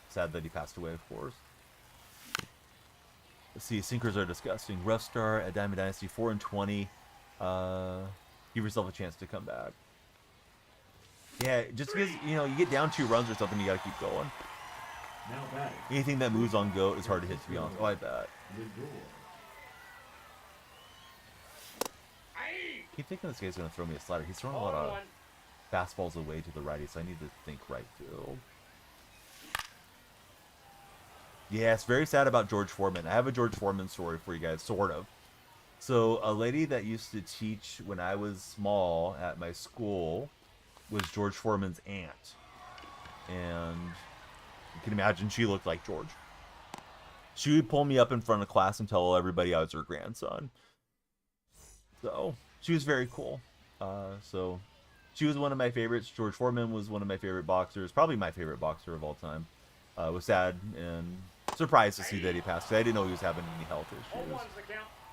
Sad that he passed away, of course. Let's see, sinkers are disgusting. Rough star at Diamond Dynasty, 4-20. Give yourself a chance to come back. Yeah, just because, you know, you get down 2 runs or something, you gotta keep going. Anything that moves on GOAT is hard to hit, to be honest. Oh, I bet. I keep thinking this guy's gonna throw me a slider. He's throwing a lot of fastballs away to the righty, so I need to think right field. Yeah, it's very sad about George Foreman. I have a George Foreman story for you guys, sort of. So, a lady that used to teach when I was small at my school was George Foreman's aunt. And you can imagine she looked like George. She would pull me up in front of class and tell everybody I was her grandson. So, she was very cool. So, she was one of my favorites. George Foreman was one of my favorite boxers. Probably my favorite boxer of all time. Was sad and surprised to see that he passed. I didn't know he was having any health issues.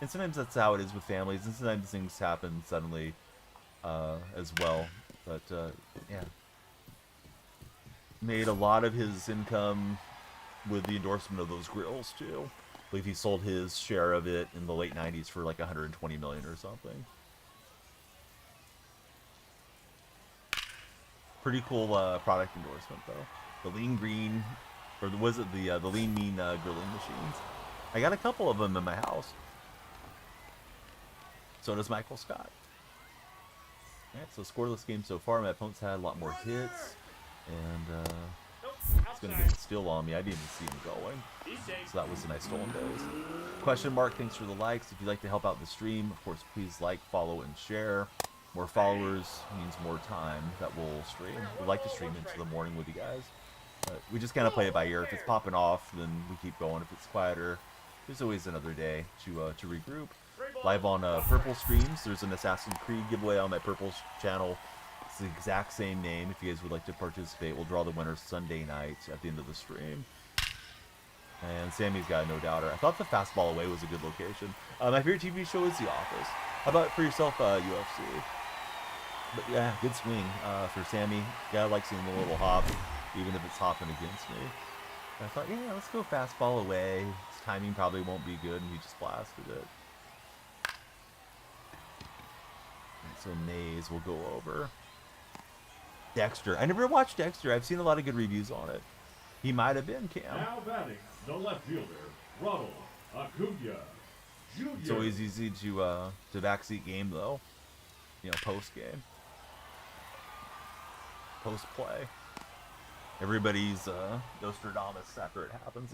And sometimes that's how it is with families, and sometimes things happen suddenly as well. But yeah, made a lot of his income with the endorsement of those grills too. I believe he sold his share of it in the late 90s for like 120 million or something. Pretty cool product endorsement though. The Lean Green, or was it the Lean Mean grilling machines? I got a couple of them in my house. So does Michael Scott. Alright, so scoreless game so far. My opponent's had a lot more hits, and it's gonna get still on me. I didn't even see him going. So that was a nice stolen base. Question mark, thanks for the likes. If you'd like to help out the stream, of course, please like, follow, and share. More followers means more time that we'll stream. We'd like to stream into the morning with you guys. But we just kind of play it by ear. If it's popping off, then we keep going. If it's quieter, there's always another day to regroup. Live on Purple streams. There's an Assassin's Creed giveaway on my Purple channel. It's the exact same name. If you guys would like to participate, we'll draw the winner Sunday night at the end of the stream. And Sammy's got a no doubter. I thought the fastball away was a good location. My favorite TV show is The Office. How about for yourself, UFC? But yeah, good swing for Sammy. Yeah, I like seeing the little hop, even if it's hopping against me. And I thought, yeah, let's go fastball away. His timing probably won't be good, and he just blasted it. And so Mays will go over. Dexter. I never watched Dexter. I've seen a lot of good reviews on it. He might have been Cam. Now batting, the left fielder, Ronald Acuna Jr. It's always easy to backseat game though. You know, post game, post play. Everybody's Nostradamus after it happens.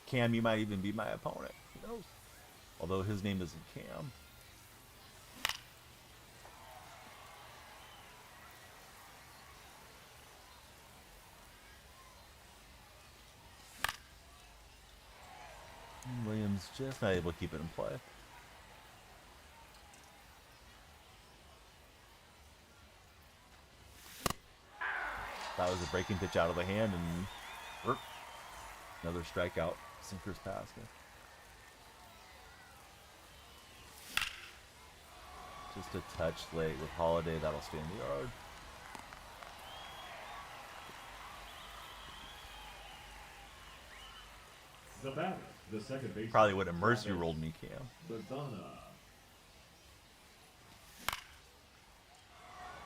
Cam, you might even be my opponent. Who knows? Although his name isn't Cam. Williams just not able to keep it in play. That was a breaking pitch out of the hand, and another strikeout. Sinkers past it. Just a touch late with Holiday. That'll stay in the yard. The batter, the second baseman. Probably would have mercy rolled me, Cam. Bazana.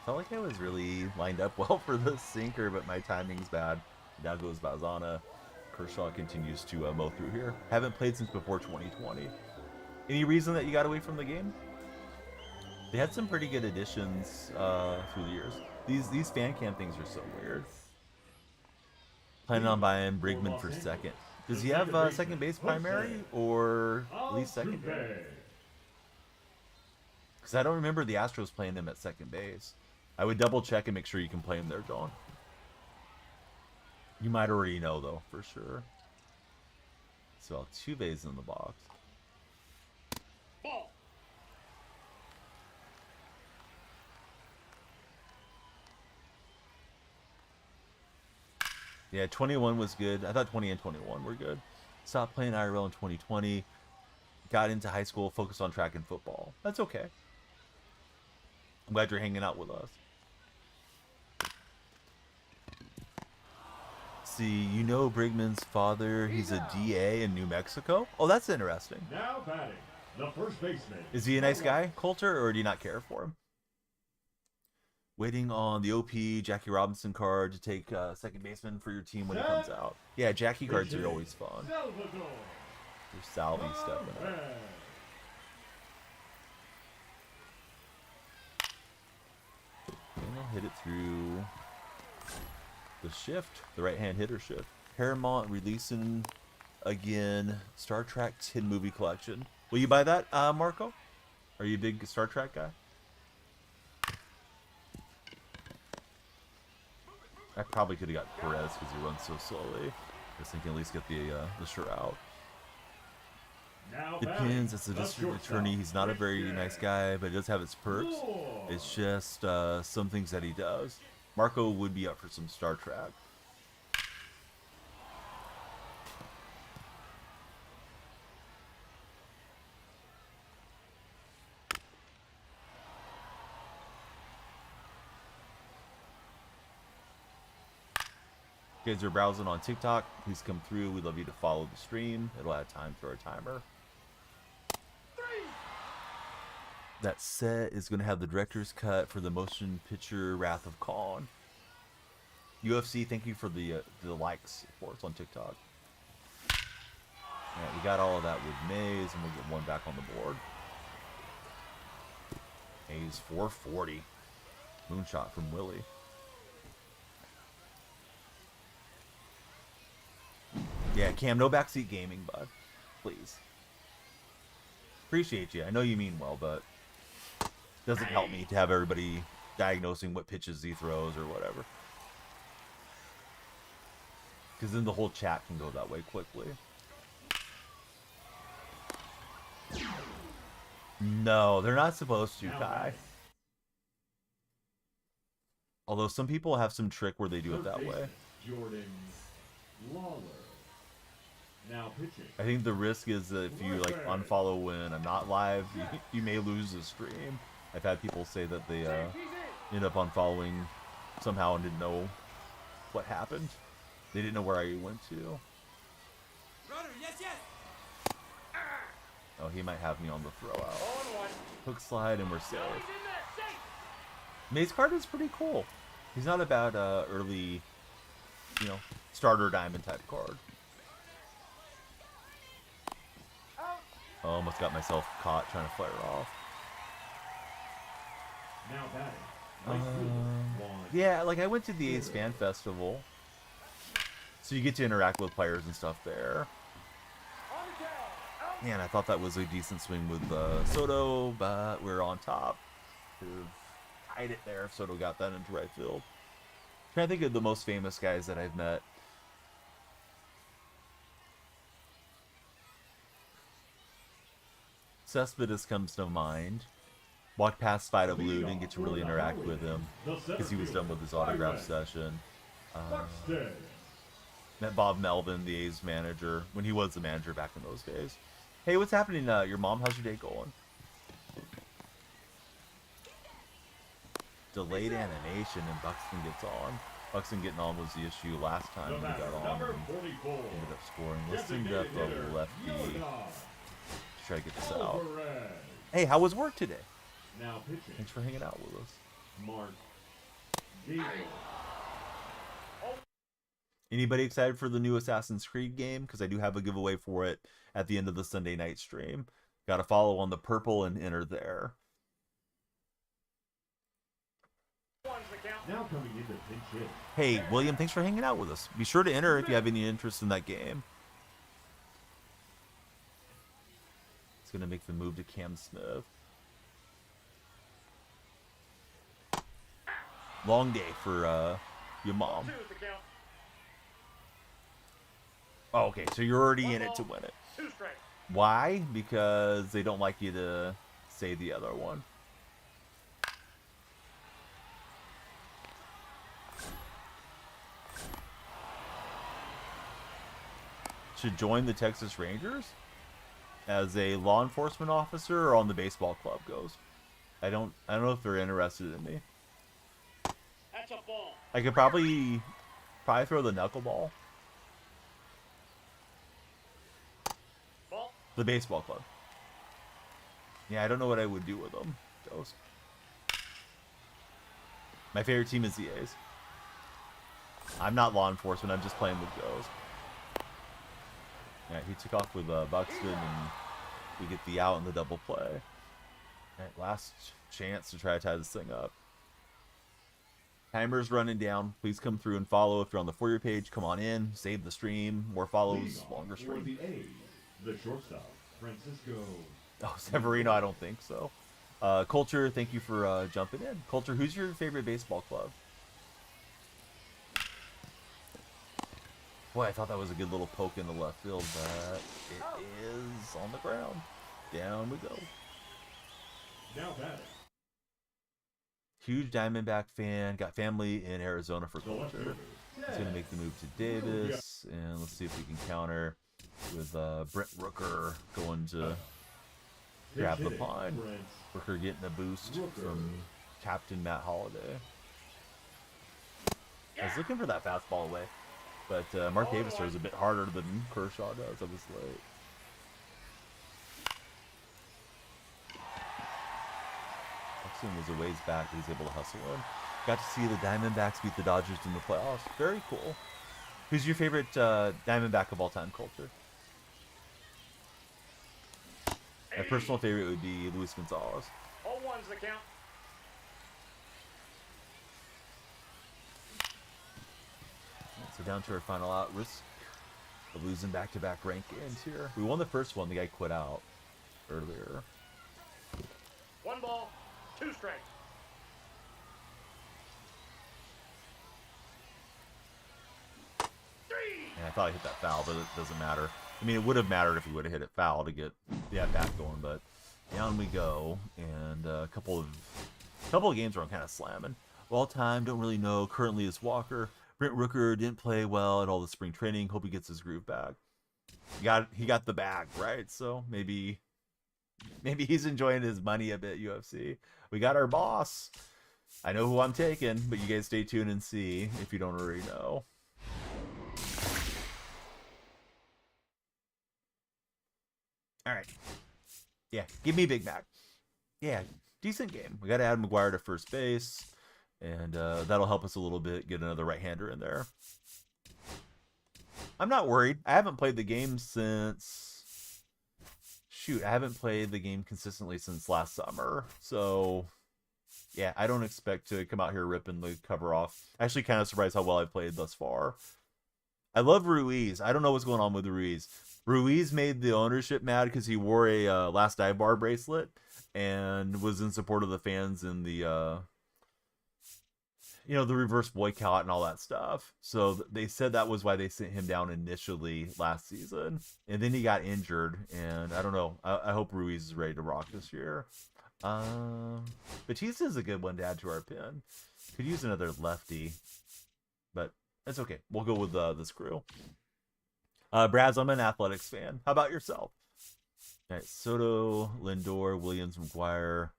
Felt like I was really lined up well for the sinker, but my timing's bad. Now goes Bazana. Kershaw continues to mow through here. Haven't played since before 2020. Any reason that you got away from the game? They had some pretty good additions through the years. These fan cam things are so weird. Planning on buying Brigman for second. Does he have second base primary or at least secondary? Because I don't remember the Astros playing him at second base. I would double check and make sure you can play him there, John. You might already know though, for sure. So Altuve's in the box. Ball. Yeah, 21 was good. I thought 20 and 21 were good. Stopped playing IRL in 2020. Got into high school, focused on track and football. That's okay. I'm glad you're hanging out with us. See, you know Brigman's father, he's a DA in New Mexico? Oh, that's interesting. Now batting, the first baseman. Is he a nice guy, Coulter, or do you not care for him? Waiting on the OP Jackie Robinson card to take second baseman for your team when it comes out. Yeah, Jackie cards are always fun. There's Salvi stepping up. And I'll hit it through the shift, the right-hand hitter shift. Paramount releasing again Star Trek 10 movie collection. Will you buy that, Marco? Are you a big Star Trek guy? I probably could have got Perez because he runs so slowly. I was thinking at least get the shirt out. Depends. As a district attorney, he's not a very nice guy, but he does have his perks. It's just some things that he does. Marco would be up for some Star Trek. If you guys are browsing on TikTok, please come through. We'd love you to follow the stream. It'll add time to our timer. That set is going to have the director's cut for the motion picture Wrath of Khan. UFC, thank you for the likes for us on TikTok. Alright, we got all of that with Mays, and we'll get one back on the board. Mays 440. Moonshot from Willie. Yeah, Cam, no backseat gaming, bud. Please. Appreciate you. I know you mean well, but it doesn't help me to have everybody diagnosing what pitches he throws or whatever. Because then the whole chat can go that way quickly. No, they're not supposed to, Kai. Although some people have some trick where they do it that way. Jordan Lawler. Now pitching. I think the risk is that if you like unfollow when I'm not live, you may lose the stream. I've had people say that they end up unfollowing somehow and didn't know what happened. They didn't know where I went to. Oh, he might have me on the throw out. Hook slide and we're safe. Maze card is pretty cool. He's not a bad early, you know, starter diamond type card. I almost got myself caught trying to flare off. Now batting. Yeah, like I went to the A's Fan Festival, so you get to interact with players and stuff there. Man, I thought that was a decent swing with Soto, but we're on top. Could have tied it there if Soto got that into right field. Trying to think of the most famous guys that I've met. Cespedes comes to mind. Walked past Spider Blue, didn't get to really interact with him because he was done with his autograph session. Met Bob Melvin, the A's manager, when he was the manager back in those days. Hey, what's happening? Your mom, how's your day going? Delayed animation and Buxton gets on. Buxton getting on was the issue last time when he got on and ended up scoring. Let's send up a lefty to try to get this out. Hey, how was work today? Now pitching. Thanks for hanging out with us. Mark Davis. Anybody excited for the new Assassin's Creed game? Because I do have a giveaway for it at the end of the Sunday night stream. Got to follow on the purple and enter there. Now coming into pinch hit. Hey, William, thanks for hanging out with us. Be sure to enter if you have any interest in that game. It's going to make the move to Cam Smith. Long day for your mom. Oh, okay, so you're already in it to win it. Why? Because they don't like you to say the other one. Should join the Texas Rangers as a law enforcement officer or on the baseball club goes. I don't know if they're interested in me. That's a ball. I could probably throw the knuckleball. Ball. The baseball club. Yeah, I don't know what I would do with them. Ghost. My favorite team is the A's. I'm not law enforcement. I'm just playing with Ghost. Yeah, he took off with Buxton, and we get the out and the double play. Alright, last chance to try to tie this thing up. Timer's running down. Please come through and follow. If you're on the For You page, come on in. Save the stream. More follows, longer stream. The A's, the shortstop, Francisco. Oh, Severino, I don't think so. Culture, thank you for jumping in. Culture, who's your favorite baseball club? Boy, I thought that was a good little poke in the left field, but it is on the ground. Down we go. Now batting. Huge Diamondback fan. Got family in Arizona for Culture. He's going to make the move to Davis. And let's see if we can counter with Brent Rooker going to grab the pine. Rooker getting a boost from Captain Matt Holliday. I was looking for that fastball away. But Mark Davis throws a bit harder than Kershaw does. I was late. Buxton was a ways back. He's able to hustle in. Got to see the Diamondbacks beat the Dodgers in the playoffs. Very cool. Who's your favorite Diamondback of all time, Culture? My personal favorite would be Luis Gonzalez. All one's the count. So down to our final out. Risk of losing back-to-back rankings here. We won the first one. The guy quit out earlier. 1 ball, 2 strikes. And I thought I hit that foul, but it doesn't matter. I mean, it would have mattered if he would have hit it foul to get the at-bat going, but down we go. And a couple of games where I'm kind of slamming. Well time, don't really know. Currently is Walker. Brent Rooker didn't play well at all the spring training. Hope he gets his groove back. He got the bag, right? So maybe he's enjoying his money a bit, UFC. We got our boss. I know who I'm taking, but you guys stay tuned and see if you don't already know. All right. Yeah, give me Big Mac. Yeah, decent game. We got to add McGuire to first base, and that'll help us a little bit, get another right-hander in there. I'm not worried. I haven't played the game since... Shoot, I haven't played the game consistently since last summer. So, yeah, I don't expect to come out here ripping the cover off. Actually, kind of surprised how well I've played thus far. I love Ruiz. I don't know what's going on with Ruiz. Ruiz made the ownership mad because he wore a Last Dive Bar bracelet and was in support of the fans in the... the reverse boycott and all that stuff. So they said that was why they sent him down initially last season. And then he got injured. And I don't know. I hope Ruiz is ready to rock this year. Batista's a good one to add to our pin. Could use another lefty. But that's okay. We'll go with this crew. Braz, I'm an Athletics fan. How about yourself? All right, Soto, Lindor, Williams, McGuire.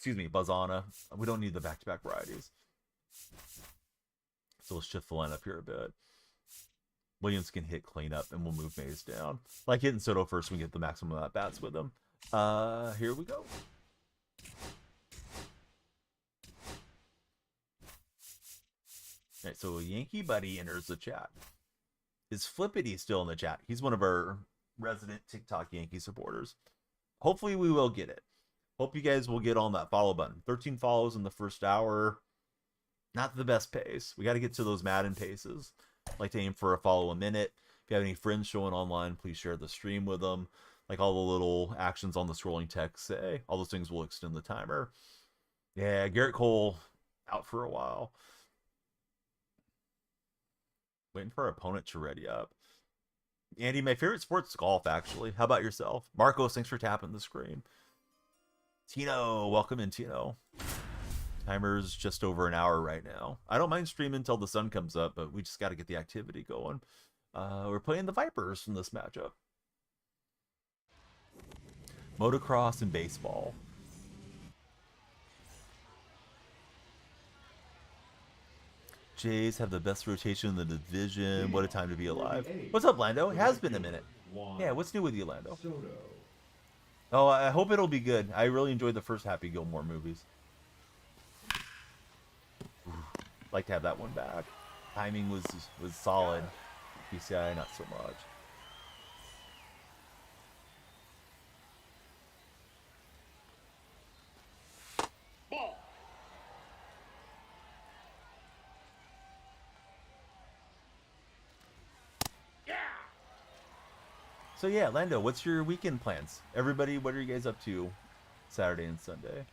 Bazana. We don't need the back-to-back varieties. So let's shift the lineup here a bit. Williams can hit cleanup, and we'll move Mays down. Like hitting Soto first, we get the maximum at-bats with him. Here we go. All right, so Yankee Buddy enters the chat. Is Flippity still in the chat? He's one of our resident TikTok Yankee supporters. Hopefully we will get it. Hope you guys will get on that follow button. 13 follows in the first hour. Not the best pace. We got to get to those Madden paces. I'd like to aim for a follow a minute. If you have any friends showing online, please share the stream with them. Like all the little actions on the scrolling text say. All those things will extend the timer. Yeah, Garrett Cole out for a while. Waiting for our opponent to ready up. Andy, my favorite sport's golf, actually. How about yourself? Marcos, thanks for tapping the screen. Tino, welcome in, Tino. Timer's just over an hour right now. I don't mind streaming until the sun comes up, but we just got to get the activity going. We're playing the Vipers in this matchup. Motocross and baseball. Jays have the best rotation in the division. What a time to be alive. What's up, Lando? It has been a minute. Yeah, what's new with you, Lando? Oh, I hope it'll be good. I really enjoyed the first Happy Gilmore movies. Like to have that one back. Timing was solid. PCI, not so much. Ball. Yeah. So yeah, Lando, what's your weekend plans? Everybody, what are you guys up to Saturday and Sunday?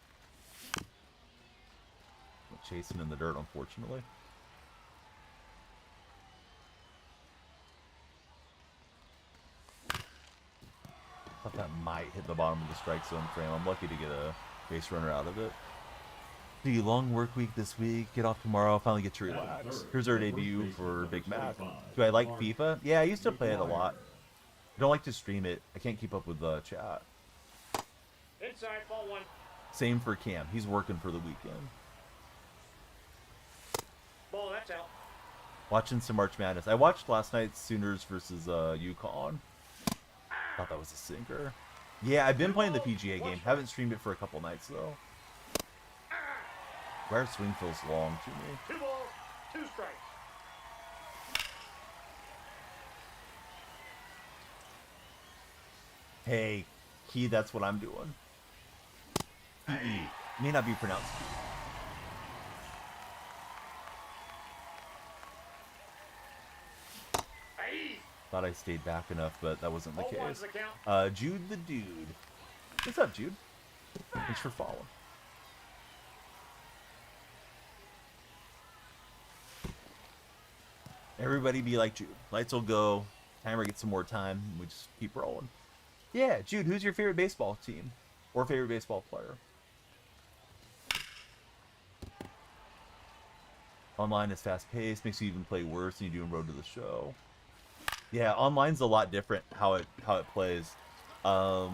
Chasing in the dirt, unfortunately. Thought that might hit the bottom of the strike zone frame. I'm lucky to get a base runner out of it. The long work week this week. Get off tomorrow. Finally get to relax. Here's our debut for Big Mac. Do I like FIFA? Yeah, I used to play it a lot. I don't like to stream it. I can't keep up with the chat. Inside, ball one. Same for Cam. He's working for the weekend. Ball, that's out. Watching some March Madness. I watched last night's Sooners versus UConn. Thought that was a sinker. Yeah, I've been playing the PGA game. Haven't streamed it for a couple nights, though. Where swing feels long to me. 2 balls, 2 strikes. Hey, Key, that's what I'm doing. May not be pronounced Key. Thought I stayed back enough, but that wasn't the case. Jude the Dude. What's up, Jude? Thanks for following. Everybody be like Jude. Lights will go. Timer gets some more time. We just keep rolling. Yeah, Jude, who's your favorite baseball team? Or favorite baseball player? Online is fast-paced, makes you even play worse than you do in Road to the Show. Yeah, online's a lot different how it plays. I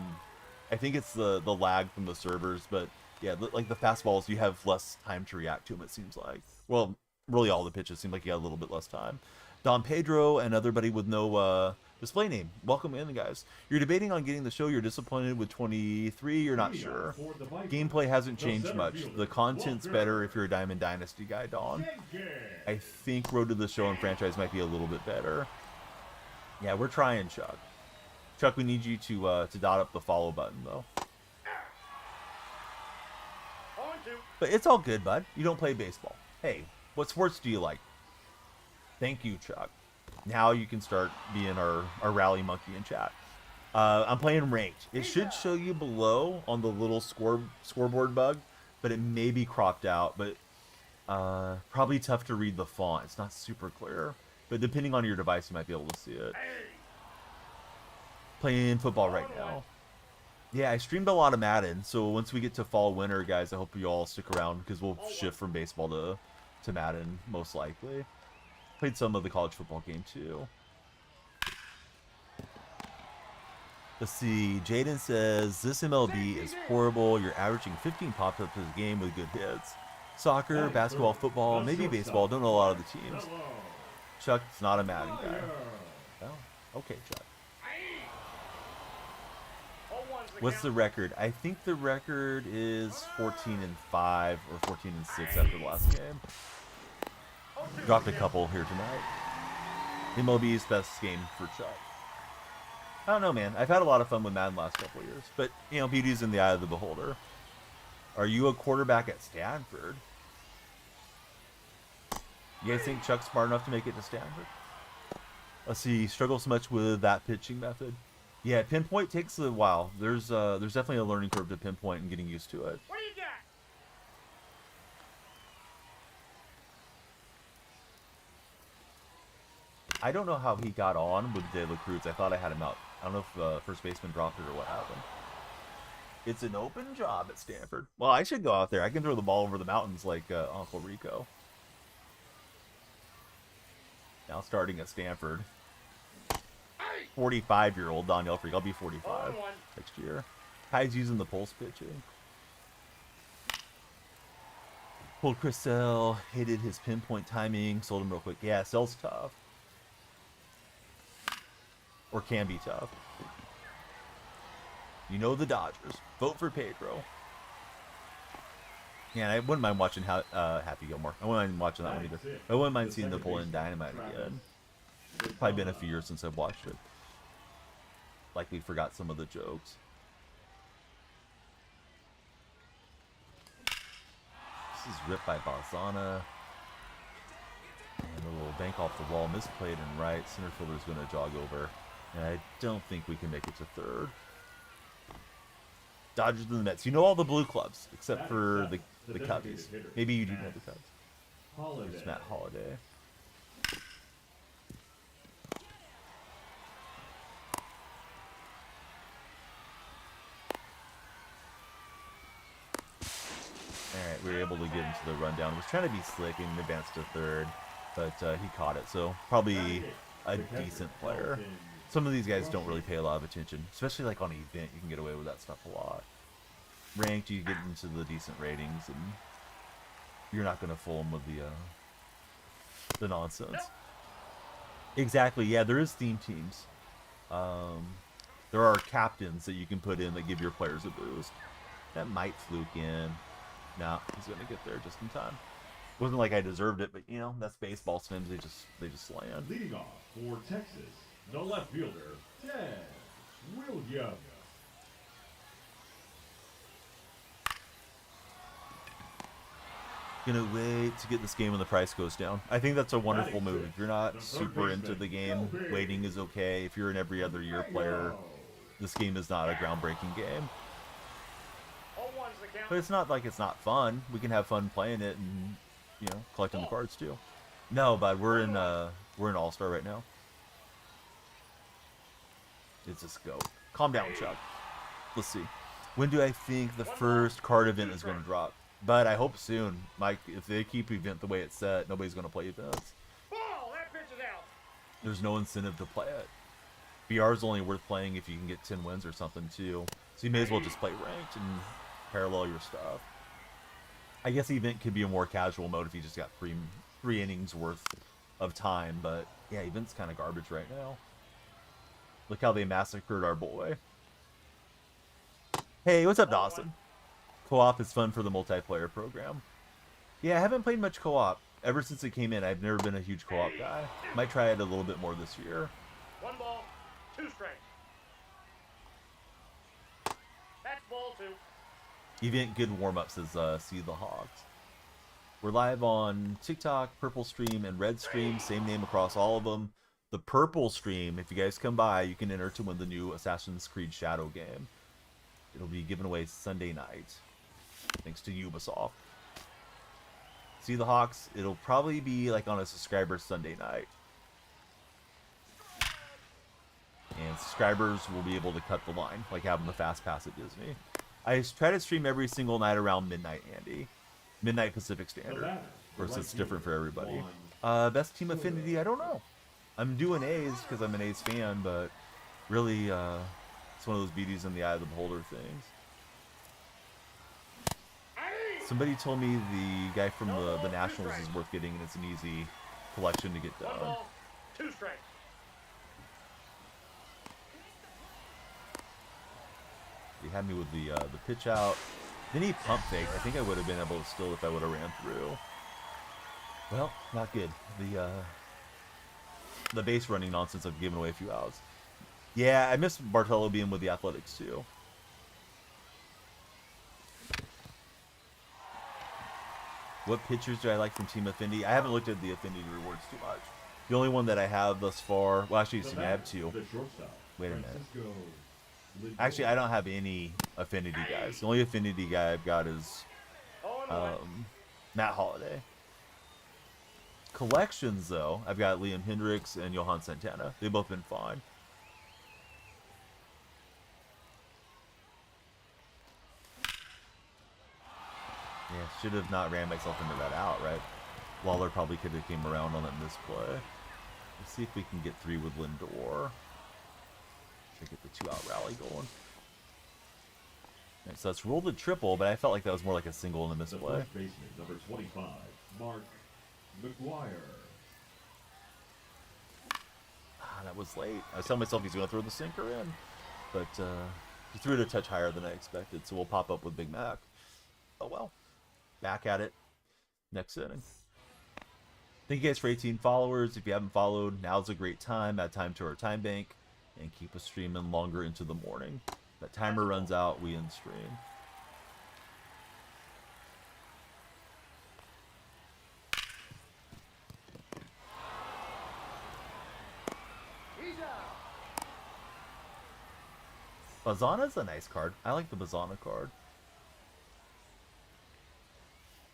think it's the lag from the servers, but yeah, like the fastballs, you have less time to react to them. It seems like. Well, really, all the pitches seem like you got a little bit less time. Don Pedro, another buddy with no display name. Welcome in, guys. You're debating on getting the show. You're disappointed with 23. You're not sure. Gameplay hasn't changed much. The content's better if you're a Diamond Dynasty guy, Don. I think Road to the Show and franchise might be a little bit better. Yeah, we're trying, Chuck. Chuck, we need you to dot up the follow button, though. But it's all good, bud. You don't play baseball. Hey, what sports do you like? Thank you, Chuck. Now you can start being our rally monkey in chat. I'm playing ranked. It should show you below on the little scoreboard bug, but it may be cropped out. But probably tough to read the font. It's not super clear. But depending on your device, you might be able to see it. Playing football right now. Yeah, I streamed a lot of Madden, so once we get to fall winter, guys, I hope you all stick around because we'll shift from baseball to Madden most likely. Played some of the college football game too. Let's see. Jaden says this MLB is horrible. You're averaging 15 pop-ups a game with good hits. Soccer, basketball, football, maybe baseball. Don't know a lot of the teams. Chuck's not a Madden guy. Oh, okay, Chuck. What's the record? I think the record is 14-5 or 14-6 after the last game. Dropped a couple here tonight. MLB's best game for Chuck. I don't know, man. I've had a lot of fun with Madden the last couple of years. But, you know, beauty's in the eye of the beholder. Are you a quarterback at Stanford? You guys think Chuck's smart enough to make it to Stanford? Let's see. Struggles so much with that pitching method. Yeah, pinpoint takes a while. There's definitely a learning curve to pinpoint and getting used to it. What do you got? I don't know how he got on with De La Cruz. I thought I had him out. I don't know if first baseman dropped it or what happened. It's an open job at Stanford. Well, I should go out there. I can throw the ball over the mountains like Uncle Rico. Now starting at Stanford. 45-year-old Daniel Freak. I'll be 45 next year. Ty's using the pulse pitching. Pulled Chris Sale. Hated his pinpoint timing. Sold him real quick. Yeah, Sel's tough. Or can be tough. You know the Dodgers. Vote for Pedro. Yeah, I wouldn't mind watching Happy Gilmore. I wouldn't mind watching that one either. I wouldn't mind seeing Napoleon Dynamite again. Probably been a few years since I've watched it. Likely forgot some of the jokes. This is ripped by Balzana. And a little bank off the wall. Misplayed and right. Center fielder's going to jog over. And I don't think we can make it to third. Dodgers and the Mets. You know all the blue clubs, except for the Cubbies. Maybe you do know the Cubs. There's Matt Holliday. Alright, we were able to get into the rundown. Was trying to be slick and advance to third, but he caught it. So probably a decent player. Some of these guys don't really pay a lot of attention, especially like on an event. You can get away with that stuff a lot. Ranked, you get into the decent ratings, and you're not going to fool them with the nonsense. Exactly. Yeah, there is theme teams. There are captains that you can put in that give your players a boost. That might fluke in. Nah, he's going to get there just in time. It wasn't like I deserved it, but you know, that's baseball. Sometimes they just land. Leading off for Texas, the left fielder, Ted Williams. Gonna wait to get this game when the price goes down. I think that's a wonderful move. If you're not super into the game, waiting is okay. If you're an every other year player, this game is not a groundbreaking game. But it's not like it's not fun. We can have fun playing it and, you know, collecting the cards too. No, bud, we're in All-Star right now. It's a scope. Calm down, Chuck. Let's see. When do I think the first card event is going to drop? But I hope soon. Mike, if they keep event the way it's set, nobody's going to play events. Ball, that pitch is out. There's no incentive to play it. BR is only worth playing if you can get 10 wins or something too. So you may as well just play ranked and parallel your stuff. I guess the event could be a more casual mode if you just got three innings worth of time. But yeah, event's kind of garbage right now. Look how they massacred our boy. Hey, what's up, Dawson? Co-op is fun for the multiplayer program. Yeah, I haven't played much co-op. Ever since it came in, I've never been a huge co-op guy. Might try it a little bit more this year. 1 ball, 2 strikes. That's ball 2. Event good warm-up, says See the Hogs. We're live on TikTok, Purple Stream, and Red Stream. Same name across all of them. The Purple Stream, if you guys come by, you can enter to win the new Assassin's Creed Shadow game. It'll be given away Sunday night, thanks to Ubisoft. See the Hawks, it'll probably be like on a subscriber Sunday night. And subscribers will be able to cut the line, like having the fast pass at Disney. I try to stream every single night around midnight, Andy. Midnight Pacific Standard. Of course, it's different for everybody. Best team affinity, I don't know. I'm doing A's because I'm an A's fan, but really, it's one of those beauties in the eye of the beholder things. Somebody told me the guy from the Nationals is worth getting, and it's an easy collection to get done. 1 ball, 2 strikes. He had me with the pitch out. Then he pump fake. I think I would have been able to steal if I would have ran through. Well, not good. The base running nonsense of giving away a few outs. Yeah, I miss Bartolo being with the Athletics too. What pitchers do I like from Team Affinity? I haven't looked at the Affinity rewards too much. The only one that I have thus far, well, actually, excuse me, I have 2. Wait a minute. Actually, I don't have any Affinity guys. The only Affinity guy I've got is Matt Holliday. Collections, though, I've got Liam Hendricks and Johan Santana. They've both been fine. Yeah, should have not ran myself into that out, right? Lawler probably could have came around on that misplay. Let's see if we can get 3 with Lindor. Should get the 2-out rally going. Right, so that's rolled a triple, but I felt like that was more like a single in the misplay. The first baseman, number 25, Mark McGuire. Ah, that was late. I was telling myself he's going to throw the sinker in, but he threw it a touch higher than I expected, so we'll pop up with Big Mac. Oh well. Back at it next inning. Thank you guys for 18 followers. If you haven't followed, now's a great time. Add time to our time bank and keep us streaming longer into the morning. That timer runs out, we end stream. Bazana's a nice card. I like the Bazana card.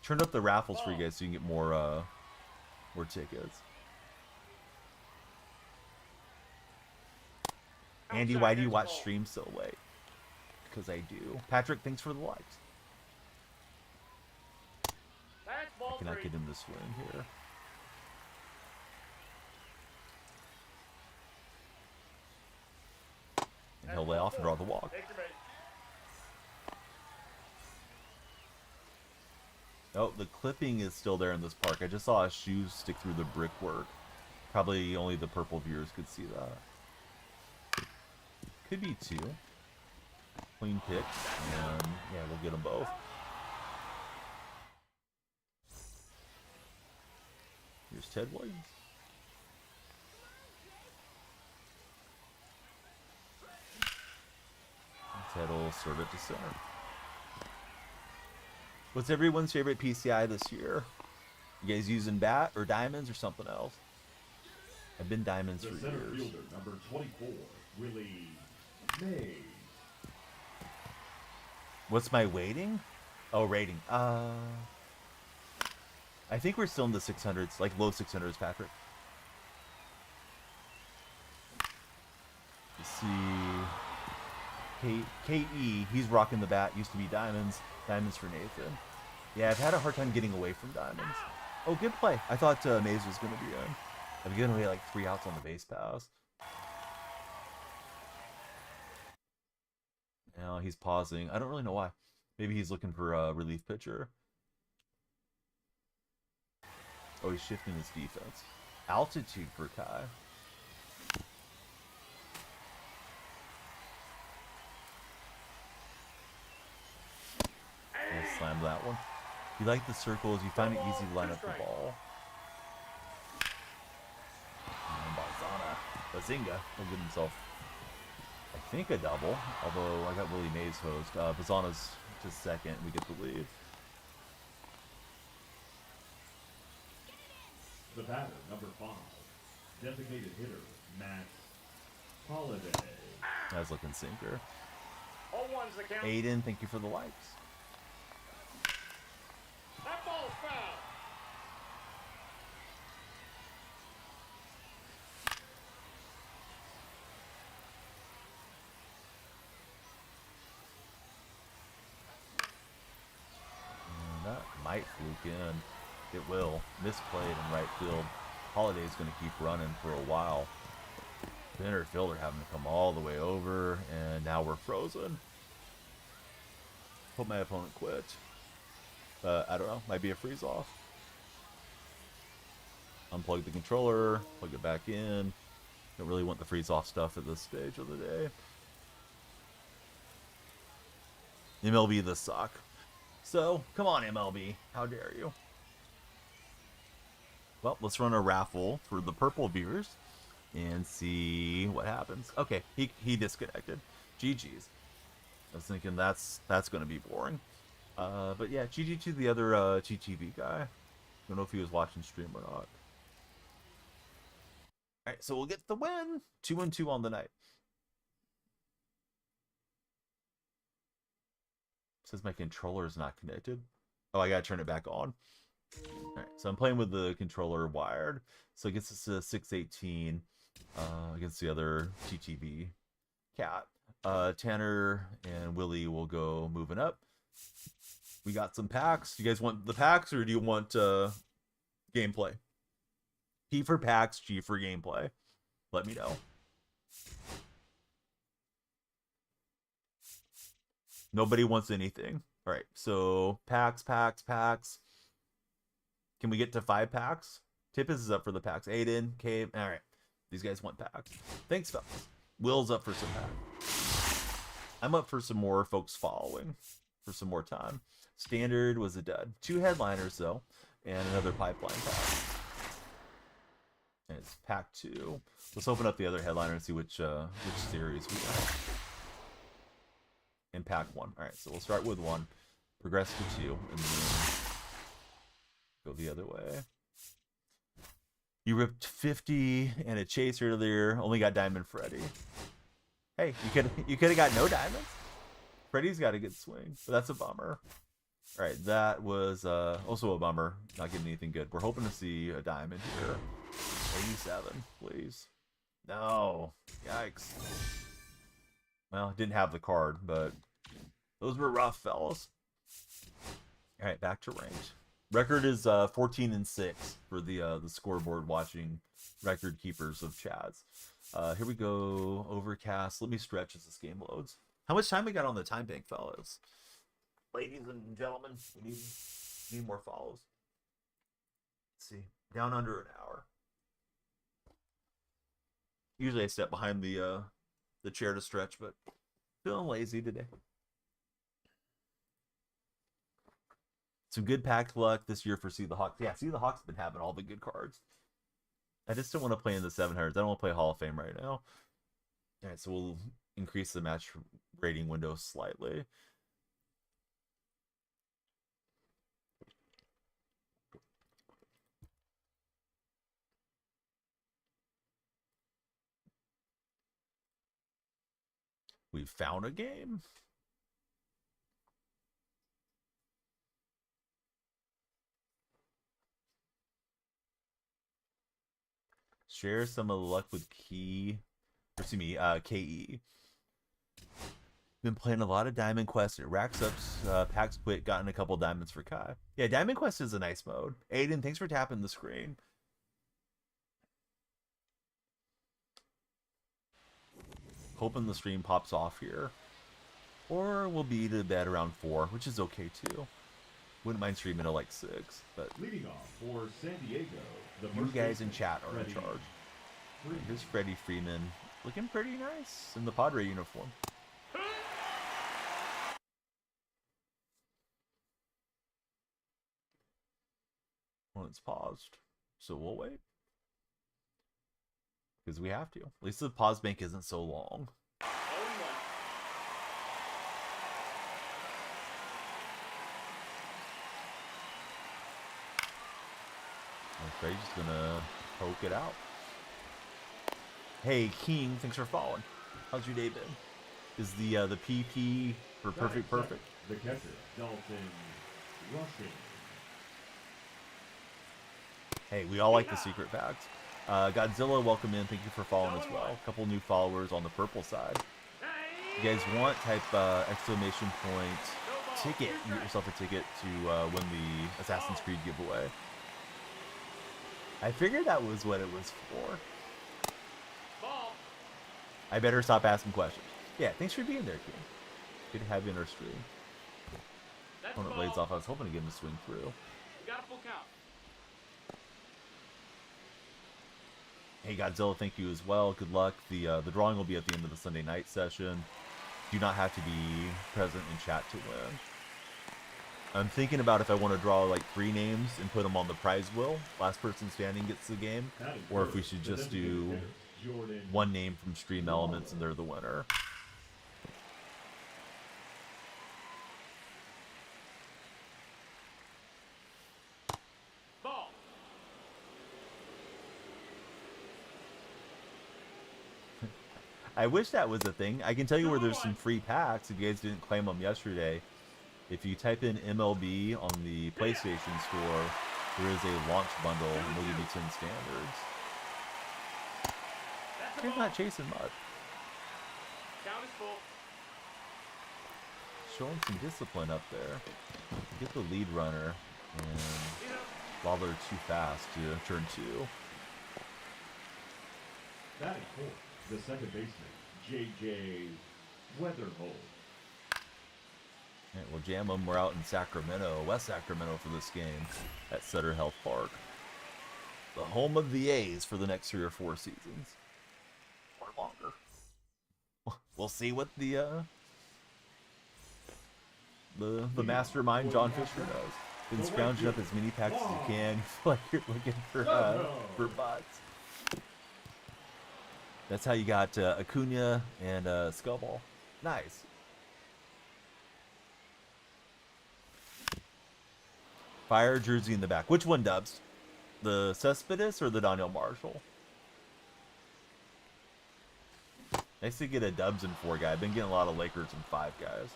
Turned up the raffles for you guys so you can get more tickets. Andy, why do you watch streams so late? Because I do. Patrick, thanks for the likes. I cannot get him to swing here. And he'll lay off and draw the walk. Oh, the clipping is still there in this park. I just saw a shoe stick through the brickwork. Probably only the purple viewers could see that. Could be 2. Clean pick. And yeah, we'll get them both. Here's Ted Williams. Ted will serve it to center. What's everyone's favorite PCI this year? You guys using bat or diamonds or something else? I've been diamonds for years. Fielder, number 24, Willie Mays. What's my weighting? Oh, rating. I think we're still in the 600s, like low 600s, Patrick. Let's see. KE, he's rocking the bat. Used to be diamonds. Diamonds for Nathan. Yeah, I've had a hard time getting away from diamonds. Oh, good play. I thought Maze was going to be in. I've given away like 3 outs on the base pass. Now he's pausing. I don't really know why. Maybe he's looking for a relief pitcher. Oh, he's shifting his defense. Altitude for Kai. I'll slam that one. You like the circles, you find it easy to line up the ball. And Balzana, Bazinga, will give himself, I think, a double. Although I got Willie Mays host. Bazana's just second, we get the lead. The batter, number 5, designated hitter, Max Holiday. That's looking sinker. 0-1's the count. Aiden, thank you for the likes. That ball's foul. And that might fluke in. It will. Misplayed in right field. Holiday's going to keep running for a while. The inner fielder having to come all the way over, and now we're frozen. Hope my opponent quit. I don't know. Might be a freeze off. Unplug the controller. Plug it back in. Don't really want the freeze off stuff at this stage of the day. MLB this suck. So, come on MLB. How dare you? Well, let's run a raffle for the purple viewers and see what happens. Okay, he disconnected. GG's. I was thinking that's going to be boring. But yeah, GG to the other GTV guy. Don't know if he was watching stream or not. Alright, so we'll get the win. 2-2 on the night. It says my controller is not connected. Oh, I gotta turn it back on. Alright, so I'm playing with the controller wired. So it gets us to 618 against the other GTV cat. Tanner and Willie will go moving up. We got some packs. You guys want the packs or do you want gameplay? P for packs, G for gameplay. Let me know. Nobody wants anything. All right, so packs. Can we get to 5 packs? Tippis is up for the packs. Aiden, Cave. All right, these guys want packs. Thanks, fellas. Will's up for some packs. I'm up for some more folks following for some more time. Standard was a dud. 2 headliners, though, and another pipeline pack. And it's pack 2. Let's open up the other headliner and see which series we got. And pack 1. All right, so we'll start with 1, progress to 2, and then go the other way. You ripped 50 and a chase earlier. Only got Diamond Freddy. Hey, you could have got no diamonds. Freddy's got a good swing, but that's a bummer. All right, that was also a bummer. Not getting anything good. We're hoping to see a diamond here. 87, please. No. Yikes. Well, didn't have the card, but those were rough, fellas. All right, back to range. Record is 14-6 for the scoreboard watching record keepers of Chads. Here we go. Overcast. Let me stretch as this game loads. How much time we got on the time bank, fellas? Ladies and gentlemen, we need more follows. Let's see. Down under an hour. Usually I step behind the chair to stretch, but feeling lazy today. Some good packed luck this year for See the Hawks. Yeah, See the Hawks been having all the good cards. I just don't want to play in the 700s. I don't want to play Hall of Fame right now. All right, so we'll increase the match rating window slightly. We found a game. Share some of the luck with KE. Been playing a lot of Diamond Quest. It racks up packs quick. Gotten a couple diamonds for Kai. Yeah, Diamond Quest is a nice mode. Aiden, thanks for tapping the screen. Hoping the stream pops off here. Or we'll be to bed around 4, which is okay too. Wouldn't mind streaming at like 6, but Leading off for San Diego, the you first guys in baseman, chat are in Freddie charge. Freeman. Here's Freddie Freeman, looking pretty nice in the Padre uniform. Well, it's paused, so we'll wait. Because we have to. At least the pause bank isn't so long. And Freddie's just gonna poke it out. Hey, King, thanks for following. How's your day been? Is the PP for perfect? The catcher, Dalton Rushing. Hey, we all like the secret packs. Godzilla, welcome in. Thank you for following as well. A couple new followers on the purple side. If you guys want, type exclamation point ticket. Get yourself a ticket to win the Assassin's Creed giveaway. I figured that was what it was for. I better stop asking questions. Yeah, thanks for being there, King. Good to have you in our stream. Opponent lays off. I was hoping to get him to swing through. You got a full count. Hey Godzilla, thank you as well. Good luck. The drawing will be at the end of the Sunday night session. Do not have to be present in chat to win. I'm thinking about if I want to draw like 3 names and put them on the prize wheel. Last person standing gets the game. Or if we should just do 1 name from Stream Elements and they're the winner. Ball. I wish that was a thing. I can tell you where there's some free packs if you guys didn't claim them yesterday. If you type in MLB on the PlayStation Store, there is a launch bundle and they'll give you 10 standards. You're not chasing much. Count is full. Showing some discipline up there. Get the lead runner, and while they're too fast to turn 2. Batting fourth, the second baseman, J.J. Weatherhold. Alright, we'll jam them. We're out in Sacramento, West Sacramento for this game at Sutter Health Park. The home of the A's for the next 3 or 4 seasons. Or longer. We'll see what the mastermind John Fisher does. Been scrounging up as many packs as you can. You feel like you're looking for butts. That's how you got Acuna and Skullball. Nice. Fire jersey in the back. Which one, Dubs? The Cespedes or the Daniel Marshall? Nice to get a Dubs and 4 guy. I've been getting a lot of Lakers and 5 guys.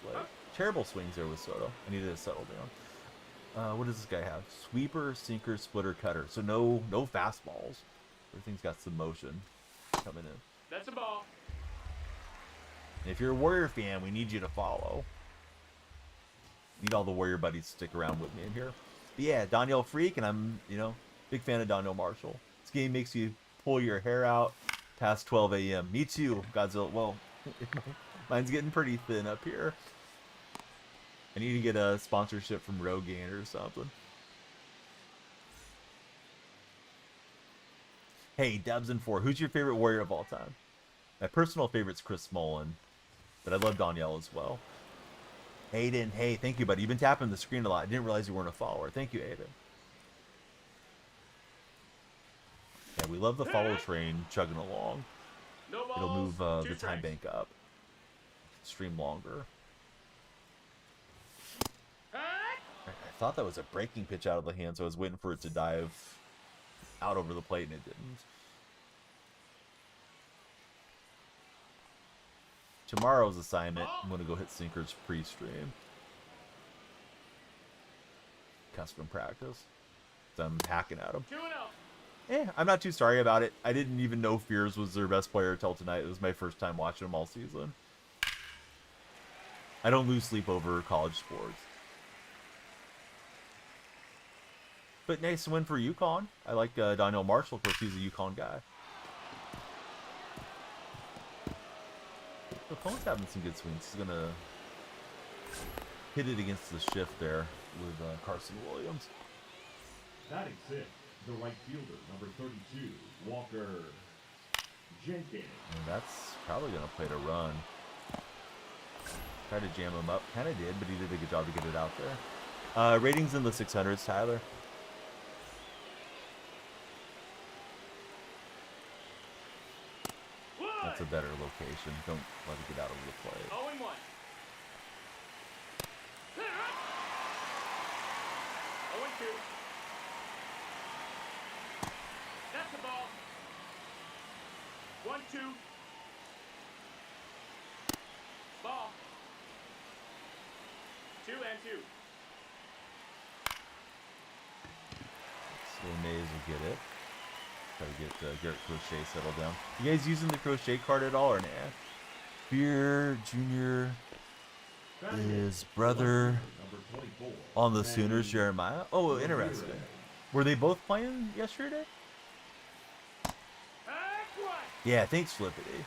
Like, terrible swings there with Soto. I needed to settle down. What does this guy have? Sweeper, sinker, splitter, cutter. So no fastballs. Everything's got some motion coming in. That's a ball. And if you're a Warrior fan, we need you to follow. Need all the Warrior buddies to stick around with me in here. But yeah, Daniel Freak, and I'm, big fan of Daniel Marshall. This game makes you pull your hair out past 12 a.m. Me too, Godzilla. Well, mine's getting pretty thin up here. I need to get a sponsorship from Rogaine or something. Hey, Dubs and 4. Who's your favorite Warrior of all time? My personal favorite's Chris Smolin, but I love Danielle as well. Aiden, hey, thank you, buddy. You've been tapping the screen a lot. I didn't realize you weren't a follower. Thank you, Aiden. Yeah, we love the follow train chugging along. It'll move the time bank up. Stream longer. I thought that was a breaking pitch out of the hand, so I was waiting for it to dive out over the plate, and it didn't. Tomorrow's assignment, I'm going to go hit sinkers pre-stream. Custom practice. So I'm hacking at them. I'm not too sorry about it. I didn't even know Fears was their best player until tonight. It was my first time watching them all season. I don't lose sleep over college sports. But nice win for UConn. I like Donnell Marshall. Of course, he's a UConn guy. The opponent's having some good swings. He's going to hit it against the shift there with Carson Williams. Batting sixth, the right fielder, number 32, Walker Jenkins. And that's probably going to play to run. Tried to jam him up. Kind of did, but he did a good job to get it out there. Ratings in the 600s, Tyler. That's a better location. Don't let it get out of the plate. 0-1. That's the ball. 1-2. Ball. 2-2. So Mays will get it. Try to get Garrett Crochet settled down. You guys using the Crochet card at all or nah? Beer Jr. His brother on the Sooners, Jeremiah. Oh, interesting. Were they both playing yesterday? Yeah, thanks, Flippity.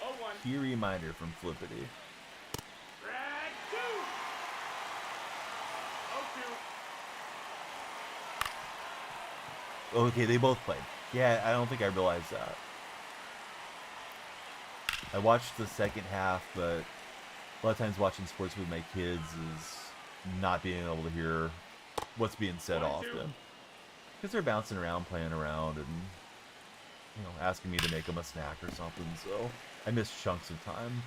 0-1. Key reminder from Flippity. Drag 2. 0-2. Okay, they both played. Yeah, I don't think I realized that. I watched the second half, but a lot of times watching sports with my kids is not being able to hear what's being said often. Because they're bouncing around, playing around, and you know, asking me to make them a snack or something, so I missed chunks of time.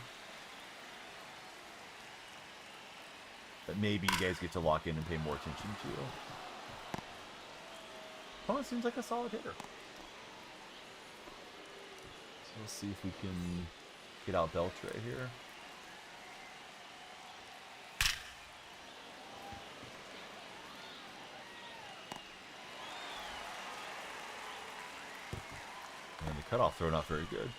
But maybe you guys get to lock in and pay more attention to. Opponent seems like a solid hitter. So let's see if we can get out Beltray here. And the cutoff throw not very good.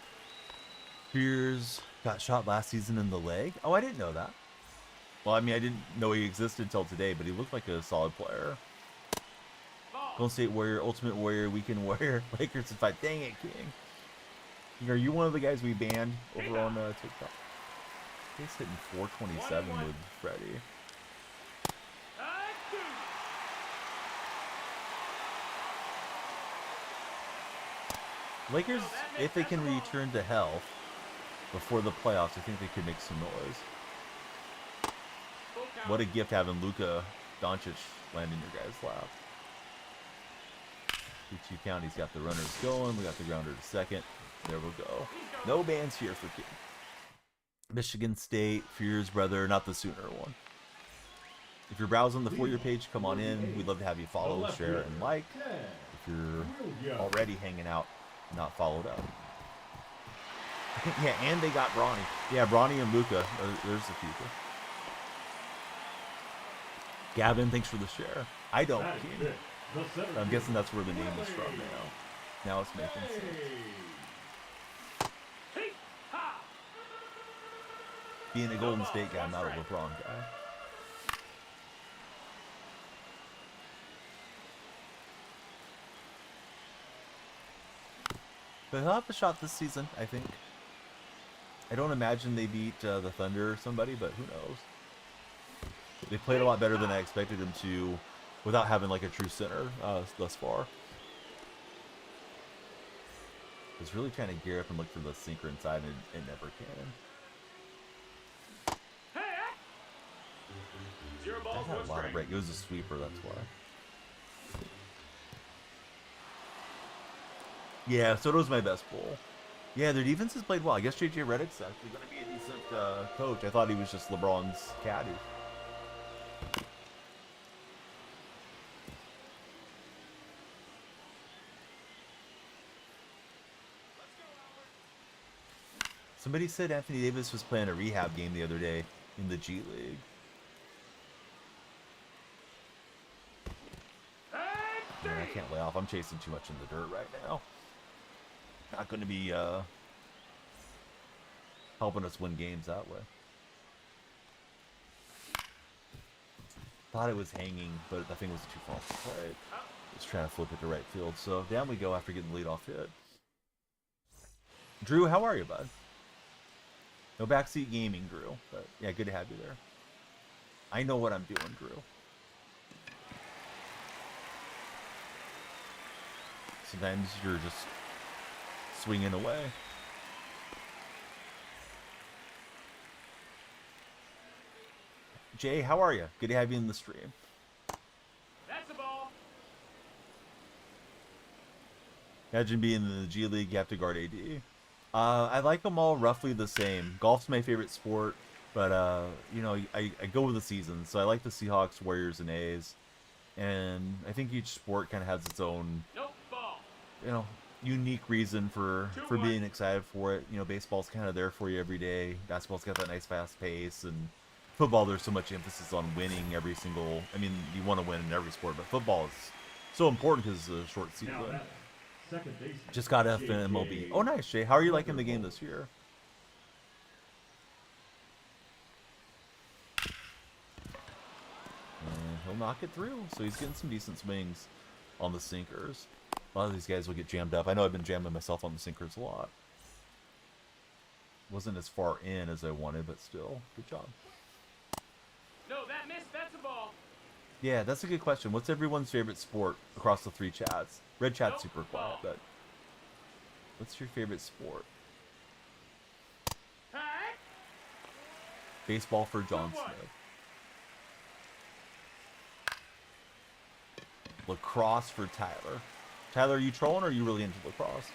Spears got shot last season in the leg. Oh, I didn't know that. Well, I mean, I didn't know he existed until today, but he looked like a solid player. Golden State Warrior, Ultimate Warrior, Weekend Warrior, Lakers in 5. Dang it, King. Are you one of the guys we banned over on TikTok? He's hitting 427 with Freddie. Lakers, if they can return to health before the playoffs, I think they could make some noise. What a gift having Luka Doncic land in your guys' lap. 2-2 count. He's got the runners going. We got the grounder to second. There we go. No bans here for King. Michigan State, Fear's brother, not the Sooner one. If you're browsing the For You page, come on in. We'd love to have you follow, share, and like. If you're already hanging out, not followed up. Yeah, and they got Bronny. Yeah, Bronny and Luka. There's the future. Gavin, thanks for the share. I don't, King. I'm guessing that's where the name is from now. Now it's making sense. Being a Golden State guy, I'm not a LeBron guy. But he'll have a shot this season, I think. I don't imagine they beat the Thunder or somebody, but who knows? They played a lot better than I expected them to without having like a true center thus far. I was really trying to gear up and look for the sinker inside, and it never can. That had a lot of break. It was a sweeper, that's why. Yeah, Soto was my best bowl. Yeah, their defense has played well. I guess JJ Redick's actually going to be a decent coach. I thought he was just LeBron's caddy. Somebody said Anthony Davis was playing a rehab game the other day in the G League. Man, I can't lay off. I'm chasing too much in the dirt right now. Not going to be helping us win games that way. Thought it was hanging, but that thing was too far to play. Just trying to flip it to right field. So down we go after getting the leadoff hit. Drew, how are you, bud? No backseat gaming, Drew. But yeah, good to have you there. I know what I'm doing, Drew. Sometimes you're just swinging away. Jay, how are you? Good to have you in the stream. That's a ball. Imagine being in the G League, you have to guard AD. I like them all roughly the same. Golf's my favorite sport, but you know, I go with the seasons. So I like the Seahawks, Warriors, and A's. And I think each sport kind of has its own, Nope, ball. you know, unique reason for being excited for it. You know, baseball's kind of there for you every day. Basketball's got that nice fast pace, and football, there's so much emphasis on winning every single. I mean, you want to win in every sport, but football is so important because it's a short season. Just got F in MLB. Oh, nice, Jay. How are you liking the game this year? And he'll knock it through. So he's getting some decent swings on the sinkers. A lot of these guys will get jammed up. I know I've been jamming myself on the sinkers a lot. Wasn't as far in as I wanted, but still, good job. No, that missed. That's a ball. Yeah, that's a good question. What's everyone's favorite sport across the three chats? Red chat's super quiet, but what's your favorite sport? Hey. Baseball for John Smith. Lacrosse for Tyler. Tyler, are you trolling or are you really into lacrosse?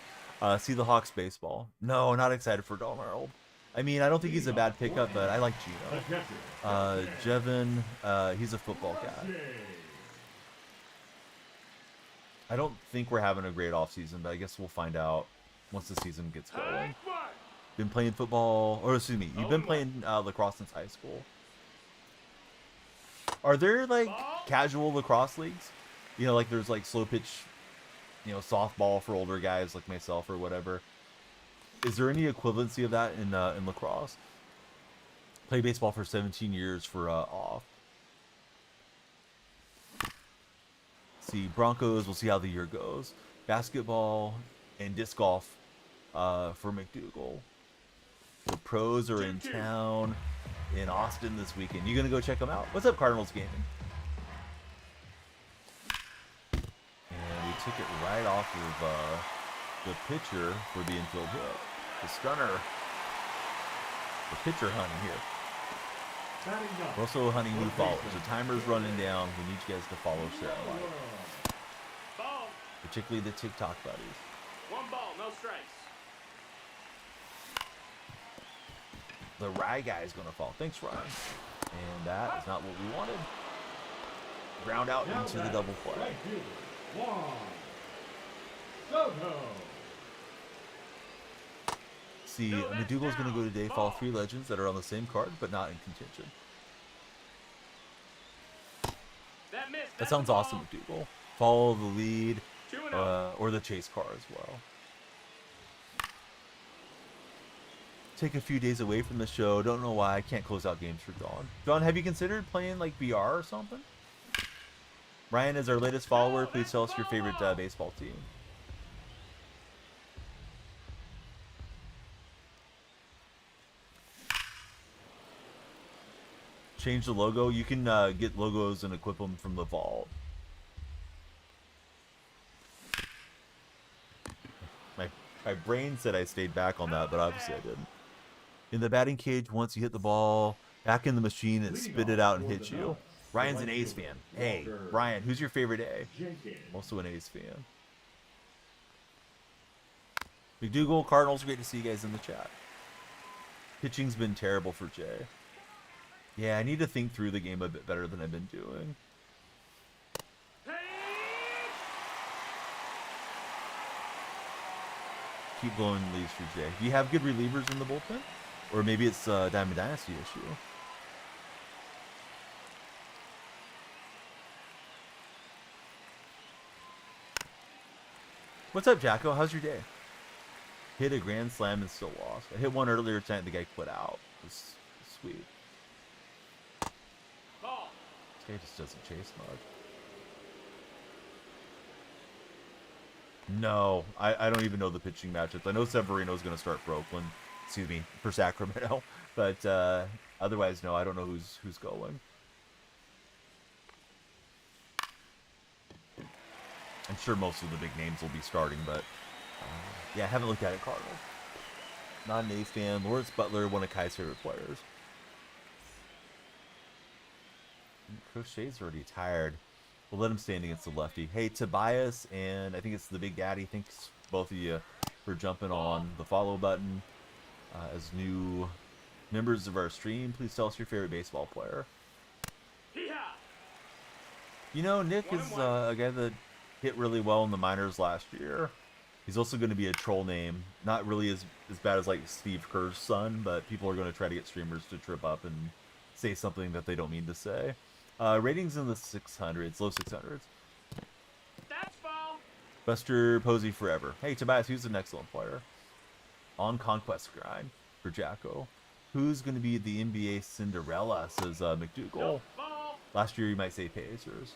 See the Hawks baseball. No, not excited for Donald. I mean, I don't think he's a bad pickup, but I like Gino. Jevin, he's a football guy. I don't think we're having a great offseason, but I guess we'll find out once the season gets going. Been playing football, or excuse me, you've been playing lacrosse since high school. Are there like casual lacrosse leagues? You know, like there's like slow pitch, you know, softball for older guys like myself or whatever. Is there any equivalency of that in lacrosse? Play baseball for 17 years for off. See, Broncos, we'll see how the year goes. Basketball and disc golf for McDougal. The pros are in town in Austin this weekend. You gonna go check them out? What's up, Cardinals Gaming? And we took it right off of the pitcher for the infield hit. The stunner. The pitcher hunting here. We're also hunting new followers. The timer's running down. We need you guys to follow, share, and like. Ball. Particularly the TikTok buddies. One ball, no strikes. The Rye guy is going to fall. Thanks, Ryan. And that is not what we wanted. Ground out into the double play. See, McDougal's going to go today, follow 3 legends that are on the same card, but not in contention. That sounds awesome, McDougal. Follow the lead, or the chase car as well. Take a few days away from the show. Don't know why. I can't close out games for Dawn. Dawn, have you considered playing like VR or something? Ryan is our latest follower. Please tell us your favorite baseball team. Change the logo. You can get logos and equip them from the vault. My brain said I stayed back on that, but obviously I didn't. In the batting cage, once you hit the ball, back in the machine, it spit it out and hit you. Ryan's an A's fan. Hey, Ryan, who's your favorite A? Also an A's fan. McDougal, Cardinals, great to see you guys in the chat. Pitching's been terrible for Jay. Yeah, I need to think through the game a bit better than I've been doing. Keep blowing leads for Jay. Do you have good relievers in the bullpen? Or maybe it's a Diamond Dynasty issue. What's up, Jacko? How's your day? Hit a grand slam and still lost. I hit one earlier tonight. The guy quit out. It was sweet. guy just doesn't chase much. No, I don't even know the pitching matchups. I know Severino's going to start for Oakland. Excuse me, for Sacramento. But otherwise, no, I don't know who's going. I'm sure most of the big names will be starting, but yeah, I haven't looked at it, Cardinals. Not an A's fan. Lawrence Butler, one of Kai's favorite players. Crochet's already tired. We'll let him stand against the lefty. Hey, Tobias, and I think it's the Big Daddy. Thanks, both of you, for jumping on the follow button. As new members of our stream, please tell us your favorite baseball player. You know, Nick is a guy that hit really well in the minors last year. He's also going to be a troll name. Not really as bad as like Steve Kerr's son, but people are going to try to get streamers to trip up and say something that they don't mean to say. Ratings in the 600s, low 600s. That's ball. Buster Posey forever. Hey, Tobias, who's an excellent player? On conquest grind for Jacko. Who's going to be the NBA Cinderella, says McDougal. No ball. Last year, you might say Pacers.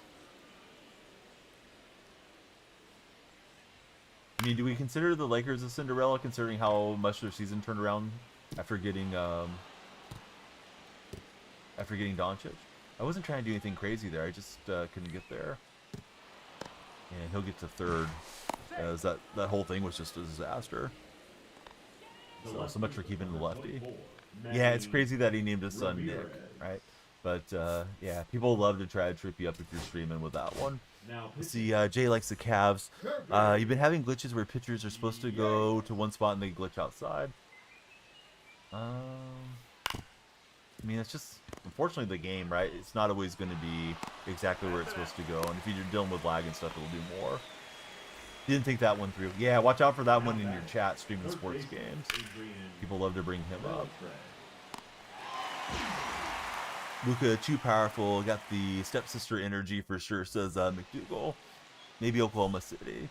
I mean, do we consider the Lakers a Cinderella, considering how much their season turned around after getting Doncic? I wasn't trying to do anything crazy there. I just couldn't get there. And he'll get to third, as that whole thing was just a disaster. So much for keeping the lefty. Yeah, it's crazy that he named his son Nick, right? But yeah, people love to try to trip you up if you're streaming with that one. See, Jay likes the Cavs. You've been having glitches where pitchers are supposed to go to one spot and they glitch outside. I mean, it's just, unfortunately, the game, right? It's not always going to be exactly where it's supposed to go. And if you're dealing with lag and stuff, it'll do more. Didn't think that one through. Yeah, watch out for that one in your chat, streaming sports games. People love to bring him up. Luka, too powerful. Got the stepsister energy for sure, says McDougal. Maybe Oklahoma City.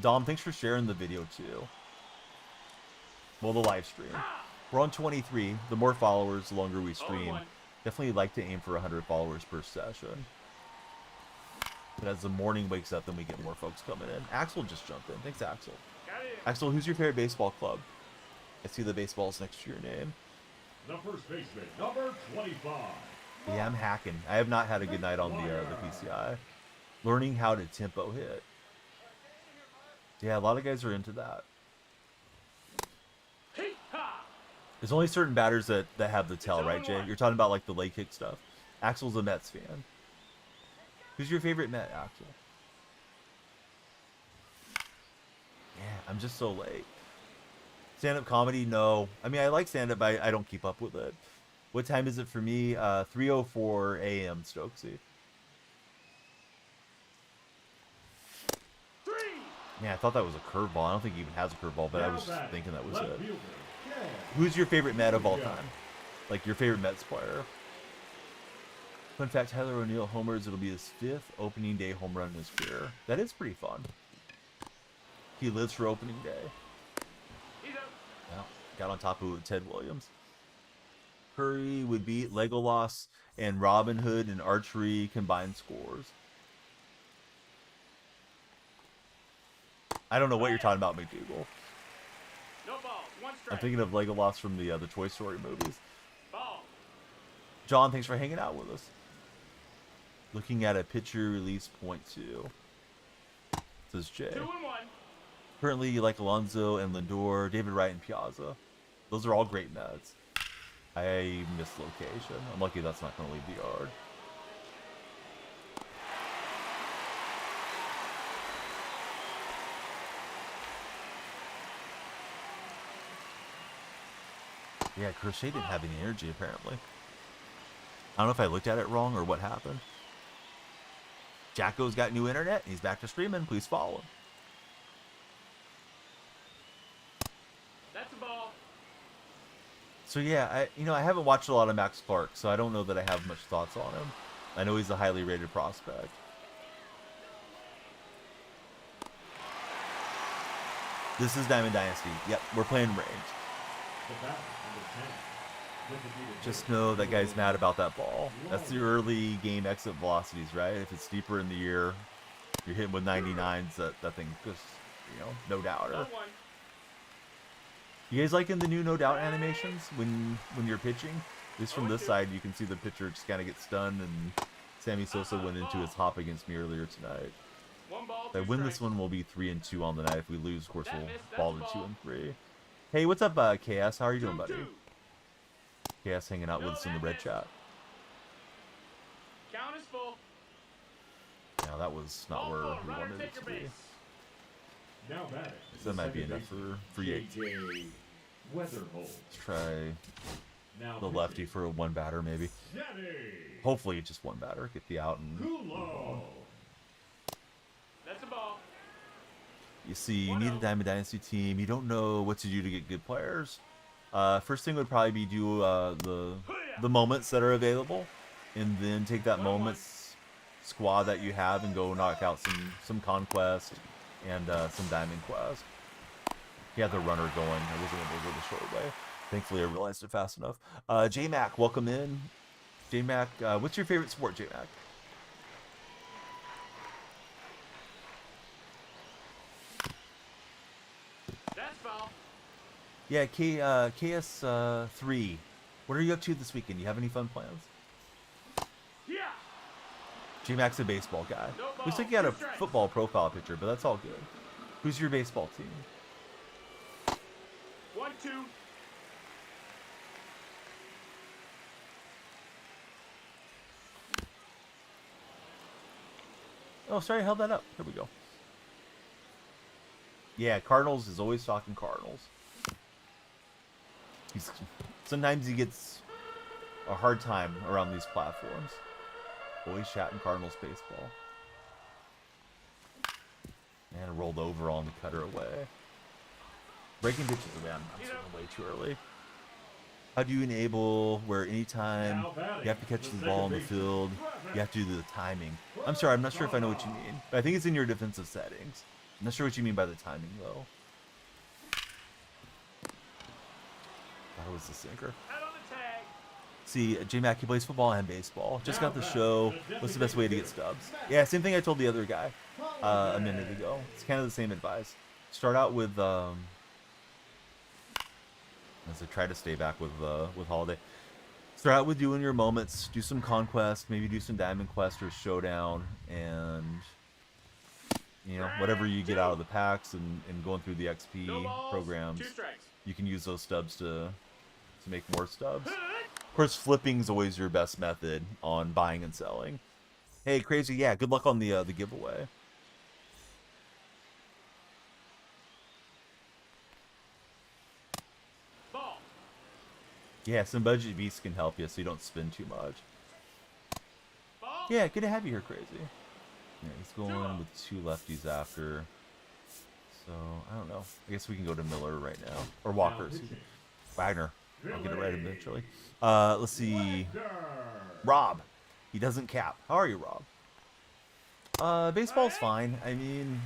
Dom, thanks for sharing the video, too. Well, the live stream. We're on 23. The more followers, the longer we stream. Definitely like to aim for 100 followers per session. But as the morning wakes up, then we get more folks coming in. Axel just jumped in. Thanks, Axel. Axel, who's your favorite baseball club? I see the baseball's next to your name. The first baseman, number 25. Yeah, I'm hacking. I have not had a good night on the PCI. Learning how to tempo hit. Yeah, a lot of guys are into that. There's only certain batters that have the tell, right, Jay? You're talking about like the leg kick stuff. Axel's a Mets fan. Who's your favorite Met, Axel? Yeah, I'm just so late. Stand-up comedy? No. I mean, I like stand-up, but I don't keep up with it. What time is it for me? 3:04 a.m. Stokesy. Yeah, I thought that was a curveball. I don't think he even has a curveball, but I was just thinking that was it. Who's your favorite Met of all time? Like your favorite Mets player? Fun fact, Tyler O'Neill homers. It'll be his 5th opening day home run in his career. That is pretty fun. He lives for opening day. Well, got on top of Ted Williams. Curry would beat Legolas and Robin Hood in archery combined scores. I don't know what you're talking about, McDougal. No balls, one strike. I'm thinking of Legolas from the Toy Story movies. Ball. John, thanks for hanging out with us. Looking at a pitcher release .2. Says Jay. 2-1. Currently, you like Alonso and Lindor, David Wright and Piazza. Those are all great Mets. I missed location. I'm lucky that's not going to leave the yard. Yeah, Crochet didn't have any energy, apparently. I don't know if I looked at it wrong or what happened. Jacko's got new internet. He's back to streaming. Please follow him. That's a ball. So yeah, I haven't watched a lot of Max Clark, so I don't know that I have much thoughts on him. I know he's a highly rated prospect. This is Diamond Dynasty. Yep, we're playing range. Just know that guy's mad about that ball. That's the early game exit velocities, right? If it's deeper in the year, you're hitting with 99s, that thing just, no doubter. Ball one. You guys liking the new no doubt animations when you're pitching? At least from this side, you can see the pitcher just kind of get stunned, and Sammy Sosa went into his hop against me earlier tonight. One ball, If I two win this strikes. one, we'll be 3-2 on the night. If we lose, of course, That we'll missed, that's fall a to ball. 2-3. Hey, what's up, KS? How are you doing, buddy? 2-2. KS hanging out with us in the red chat. Count is full. Now that was not Ball where full. we Runner wanted take it your to be. base. Now batting. So that might be Second enough baseman, for Yates. J.J. Weatherholt. Let's try Now the lefty for a one batter, maybe. Steady. Hopefully, just one batter. Get the out and move on. Kulo. That's a ball. You see, you need a Diamond Dynasty team. You don't know what to do to get good players. First thing would probably be do the moments that are available, and then take that moments squad that you have and go knock out some conquest and some diamond quest. He had the runner going. I wasn't able to go the short way. Thankfully, I realized it fast enough. J-Mac, welcome in. J-Mac, what's your favorite sport, J-Mac? That's foul. Yeah, KS3. What are you up to this weekend? You have any fun plans? Yeah. J-Mac's a baseball guy. No ball, Looks like you had a two strikes. football profile picture, but that's all good. Who's your baseball team? 1-2. Oh, sorry, I held that up. Here we go. Yeah, Cardinals is always talking Cardinals. Sometimes he gets a hard time around these platforms. Always chatting Cardinals baseball. And rolled over on the cutter away. Breaking ditches around. I'm swinging way too early. How do you enable where anytime you have to catch the ball in the field, you have to do the timing? I'm sorry, I'm not sure if I know what you mean. But I think it's in your defensive settings. I'm not sure what you mean by the timing, though. That was the sinker. Head on the tag. See, J-Mac, he plays football and baseball. Just got the show. What's the best way to get stubs? Yeah, same thing I told the other guy a minute ago. It's kind of the same advice. Start out with, as I try to stay back with Holiday. Start out with doing your moments. Do some conquest. Maybe do some diamond quest or showdown. And, whatever you get out of the packs and going through the XP No balls, programs, 2 strikes. you can use those stubs to make more stubs. Of course, flipping is always your best method on buying and selling. Hey, Crazy, yeah, good luck on the giveaway. Ball. Yeah, some budget beasts can help you so you don't spend too much. Ball. Yeah, good to have you here, Crazy. Yeah, he's going with 2 lefties after. So, I don't know. I guess we can go to Miller right now. Or Walker, excuse me. Wagner. I'll get it right eventually. Let's see. Rob. He doesn't cap. How are you, Rob? Baseball's fine. I mean,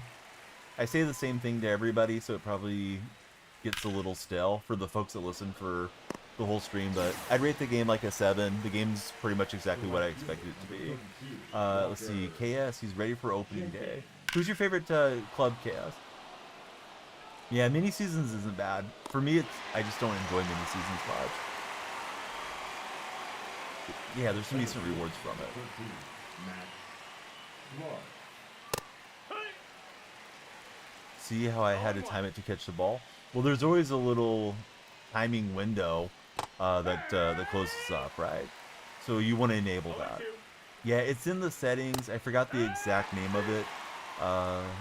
I say the same thing to everybody, so it probably gets a little stale for the folks that listen for the whole stream, but I'd rate the game like a 7. The game's pretty much exactly what I expected it to be. Let's see. KS, he's ready for opening day. Who's your favorite club, KS? Yeah, mini seasons isn't bad. For me, I just don't enjoy mini seasons much. Yeah, there's some decent rewards from it. See how I had to time it to catch the ball? Well, there's always a little timing window that closes up, right? So you want to enable that. Yeah, it's in the settings. I forgot the exact name of it.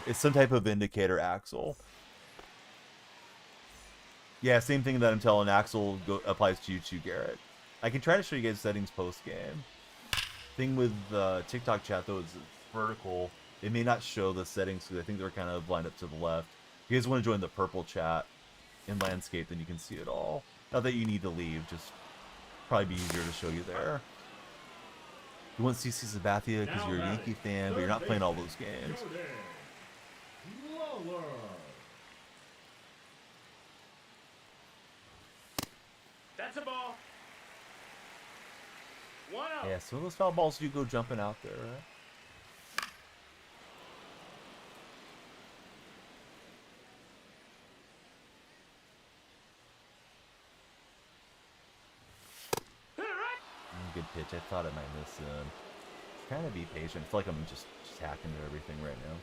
It's some type of indicator, Axel. Yeah, same thing that I'm telling Axel applies to you too, Garrett. I can try to show you guys settings post-game. Thing with TikTok chat, though, is it's vertical. It may not show the settings because I think they're kind of lined up to the left. If you guys want to join the purple chat in landscape, then you can see it all. Not that you need to leave, just probably be easier to show you there. You want CC Sabathia because you're a Yankee fan, but you're not playing all those games. That's a ball. 1-0. Yeah, some of those foul balls do go jumping out there, right? Good pitch. I thought I might miss him. Trying to be patient. I feel like I'm just hacking at everything right now.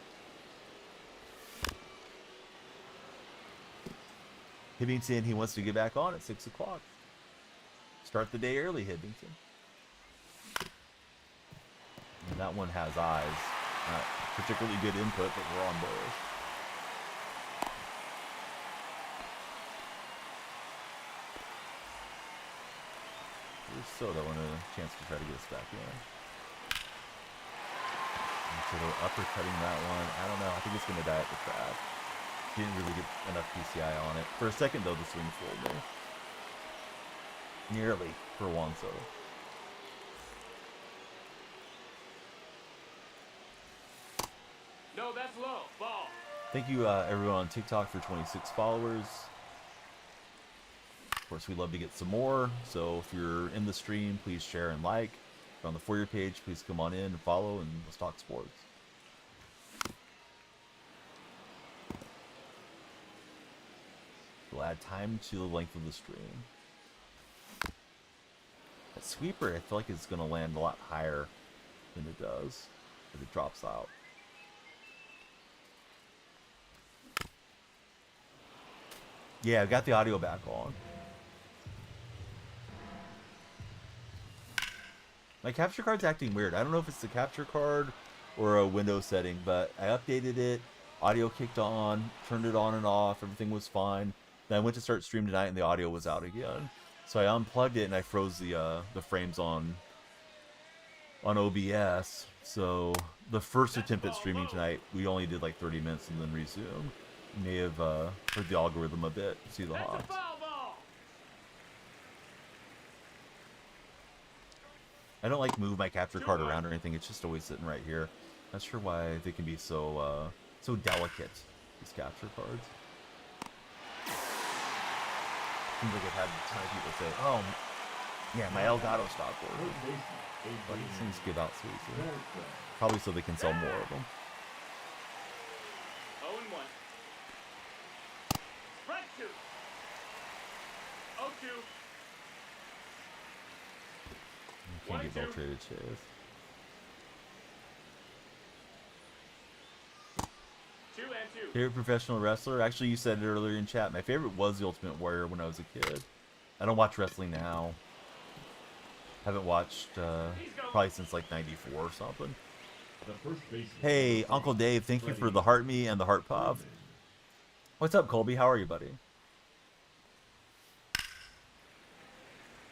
Hibbington, he wants to get back on at 6 o'clock. Start the day early, Hibbington. And that one has eyes. Not particularly good input, but we're on board. Soda wanted a chance to try to get us back in. So they're uppercutting that one. I don't know. I think it's going to die at the trap. Didn't really get enough PCI on it. For a second, though, the swing fooled me. Nearly for Juan Soto. No, that's low. Ball. Thank you, everyone on TikTok for 26 followers. Of course, we'd love to get some more, so if you're in the stream, please share and like. If you're on the For You page, please come on in and follow, and let's talk sports. We'll add time to the length of the stream. That sweeper, I feel like it's going to land a lot higher than it does as it drops out. Yeah, I've got the audio back on. My capture card's acting weird. I don't know if it's the capture card or a Windows setting, but I updated it, audio kicked on, turned it on and off, everything was fine. Then I went to start stream tonight and the audio was out again. So I unplugged it and I froze the frames on OBS. So the first attempt at streaming tonight, we only did like 30 minutes and then resumed. You may have heard the algorithm a bit. See the Hawks. I don't like move my capture card around or anything. It's just always sitting right here. Not sure why they can be so so delicate, these capture cards. Seems like I've had a ton of people say, "Oh, yeah, my Elgato stopped working." But these things give out so easily. Probably so they can sell more of them. 0-1. Strike 2. 0-2. Can't get well traded chase. 2-2. Favorite professional wrestler? Actually, you said it earlier in chat. My favorite was The Ultimate Warrior when I was a kid. I don't watch wrestling now. Haven't watched probably since like '94 or something. Hey, Uncle Dave, thank you for the heart me and the heart puff. What's up, Colby? How are you, buddy?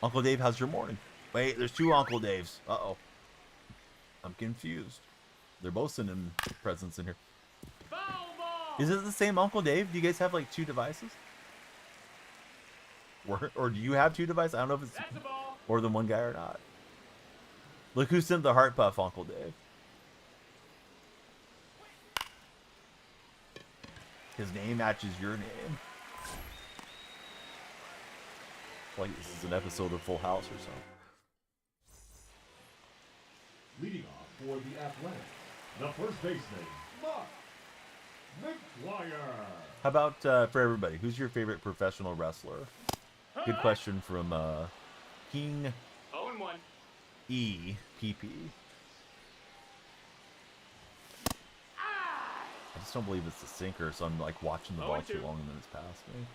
Uncle Dave, how's your morning? Wait, there's two Uncle Daves. Uh-oh. I'm confused. They're both sending presents in here. Is it the same Uncle Dave? Do you guys have like two devices? Or do you have two devices? I don't know if it's more than one guy or not. Look who sent the heart puff, Uncle Dave. His name matches your name. Like this is an episode of Full House or something. Leading off for the Athletics, the first baseman, Mark McGuire. How about for everybody, who's your favorite professional wrestler? Good question from King 0-1. EPP. I just don't believe it's the sinker, so I'm like watching the ball too long and then it's past me.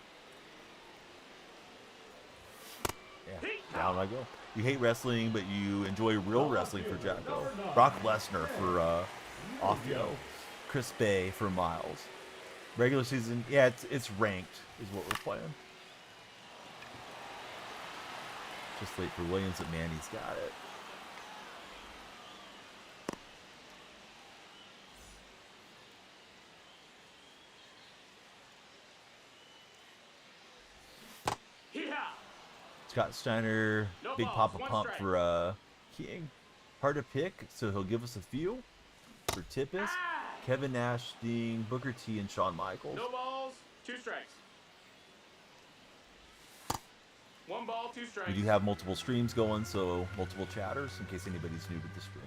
Yeah, down I go. You hate wrestling, but you enjoy real wrestling for Jacko. Brock Lesnar for Offio. Chris Bay for Miles. Regular season, yeah, it's ranked is what we're playing. Just late for Williams, but Manny's got it. Scott Steiner, No Big balls, Papa one Pump strike. for King. Hard to pick, so he'll give us a few. For Tippis, Kevin Nash, Sting, Booker T, and Shawn Michaels. No balls, 2 strikes. 1 ball, 2 strikes. We do have multiple streams going, so multiple chatters in case anybody's new to the stream.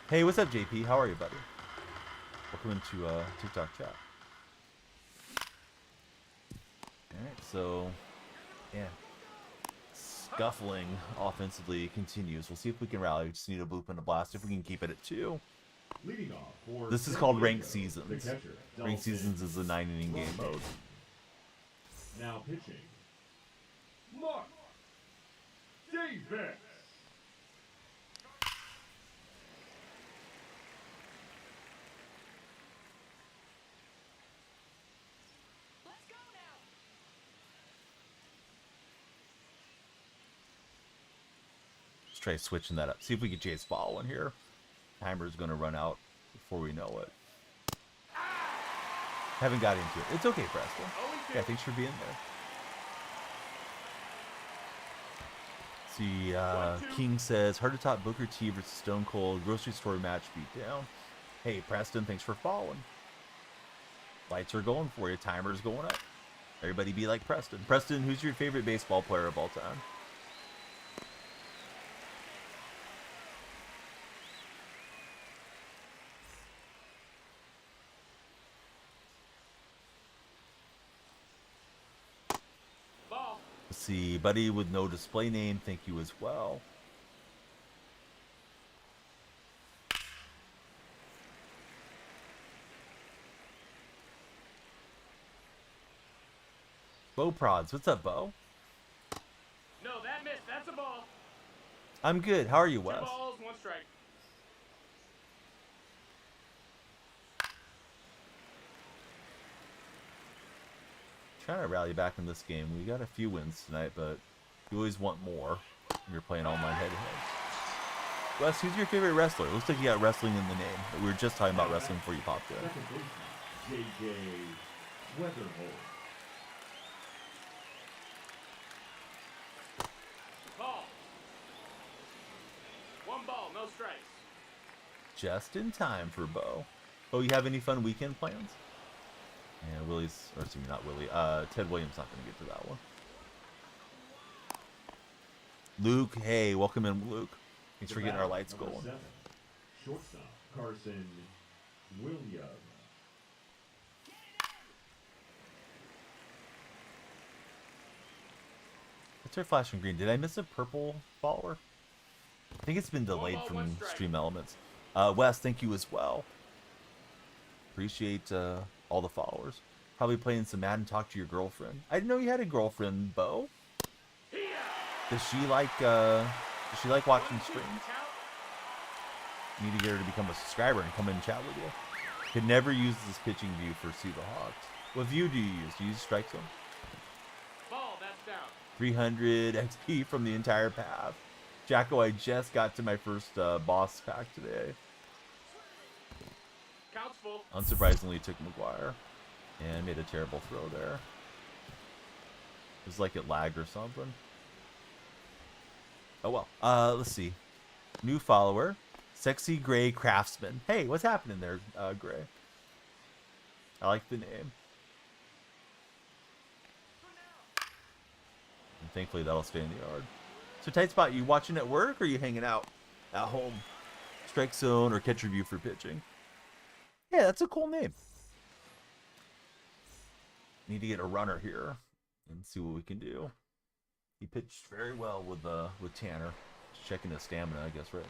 Hey, what's up, JP? How are you, buddy? Welcome into TikTok chat. Alright, so, yeah. Scuffling offensively continues. We'll see if we can rally. We just need a bloop and a blast if we can keep it at 2. Leading off for This is San called Diego, Ranked the Seasons. catcher, Ranked Seasons is the 9-inning game mode. Now pitching. Mark Davis. Let's try switching that up. See if we can chase ball one here. Timer's going to run out before we know it. Haven't got into it. It's okay, Preston. Yeah, thanks for being there. See, King says, hard to top Booker T versus Stone Cold. Grocery store match beat down. Hey, Preston, thanks for following. Lights are going for you. Timer's going up. Everybody be like Preston. Preston, who's your favorite baseball player of all time? Ball. Let's see, buddy with no display name, thank you as well. Bo Prods, what's up, Bo? No, that missed. That's a ball. I'm good. How are you, 2 Wes? balls, 1 strike. Trying to rally back in this game. We got a few wins tonight, but you always want more when you're playing online head-to-head. Wes, who's your favorite wrestler? Looks like you got wrestling in the name. We were just talking about wrestling before you popped in. Second baseman, J.J. Weatherholt. Ball. 1 ball, no strikes. Just in time for Bo. Oh, you have any fun weekend plans? Yeah, Willie's, or excuse me, not Willie. Ted Williams not going to get to that one. Luke, hey, welcome in, Luke. Thanks for getting our lights Number going. 7, shortstop, Carson Williams. What's our flashing green? Did I miss a purple follower? I think it's been delayed ball, from 1 strike. Stream Elements. Wes, thank you as well. Appreciate all the followers. Probably playing some Madden. Talk to your girlfriend. I didn't know you had a girlfriend, Bo. Does she like watching streams? Need to get her to become a subscriber and come in and chat with you. Could never use this pitching view for See the Hawks. What view do you use? Do you use Strike Zone? Ball, that's down. 300 XP from the entire path. Jacko, I just got to my first boss pack today. Counts full. Unsurprisingly, took McGuire and made a terrible throw there. It was like it lagged or something. Oh well. Let's see. New follower, Sexy Gray Craftsman. Hey, what's happening there, Gray? I like the name. And thankfully, that'll stay in the yard. So, Tight Spot, you watching at work or are you hanging out at home? Strike Zone or Catch Review for pitching? Yeah, that's a cool name. Need to get a runner here and see what we can do. He pitched very well with Tanner. Just checking his stamina, I guess, right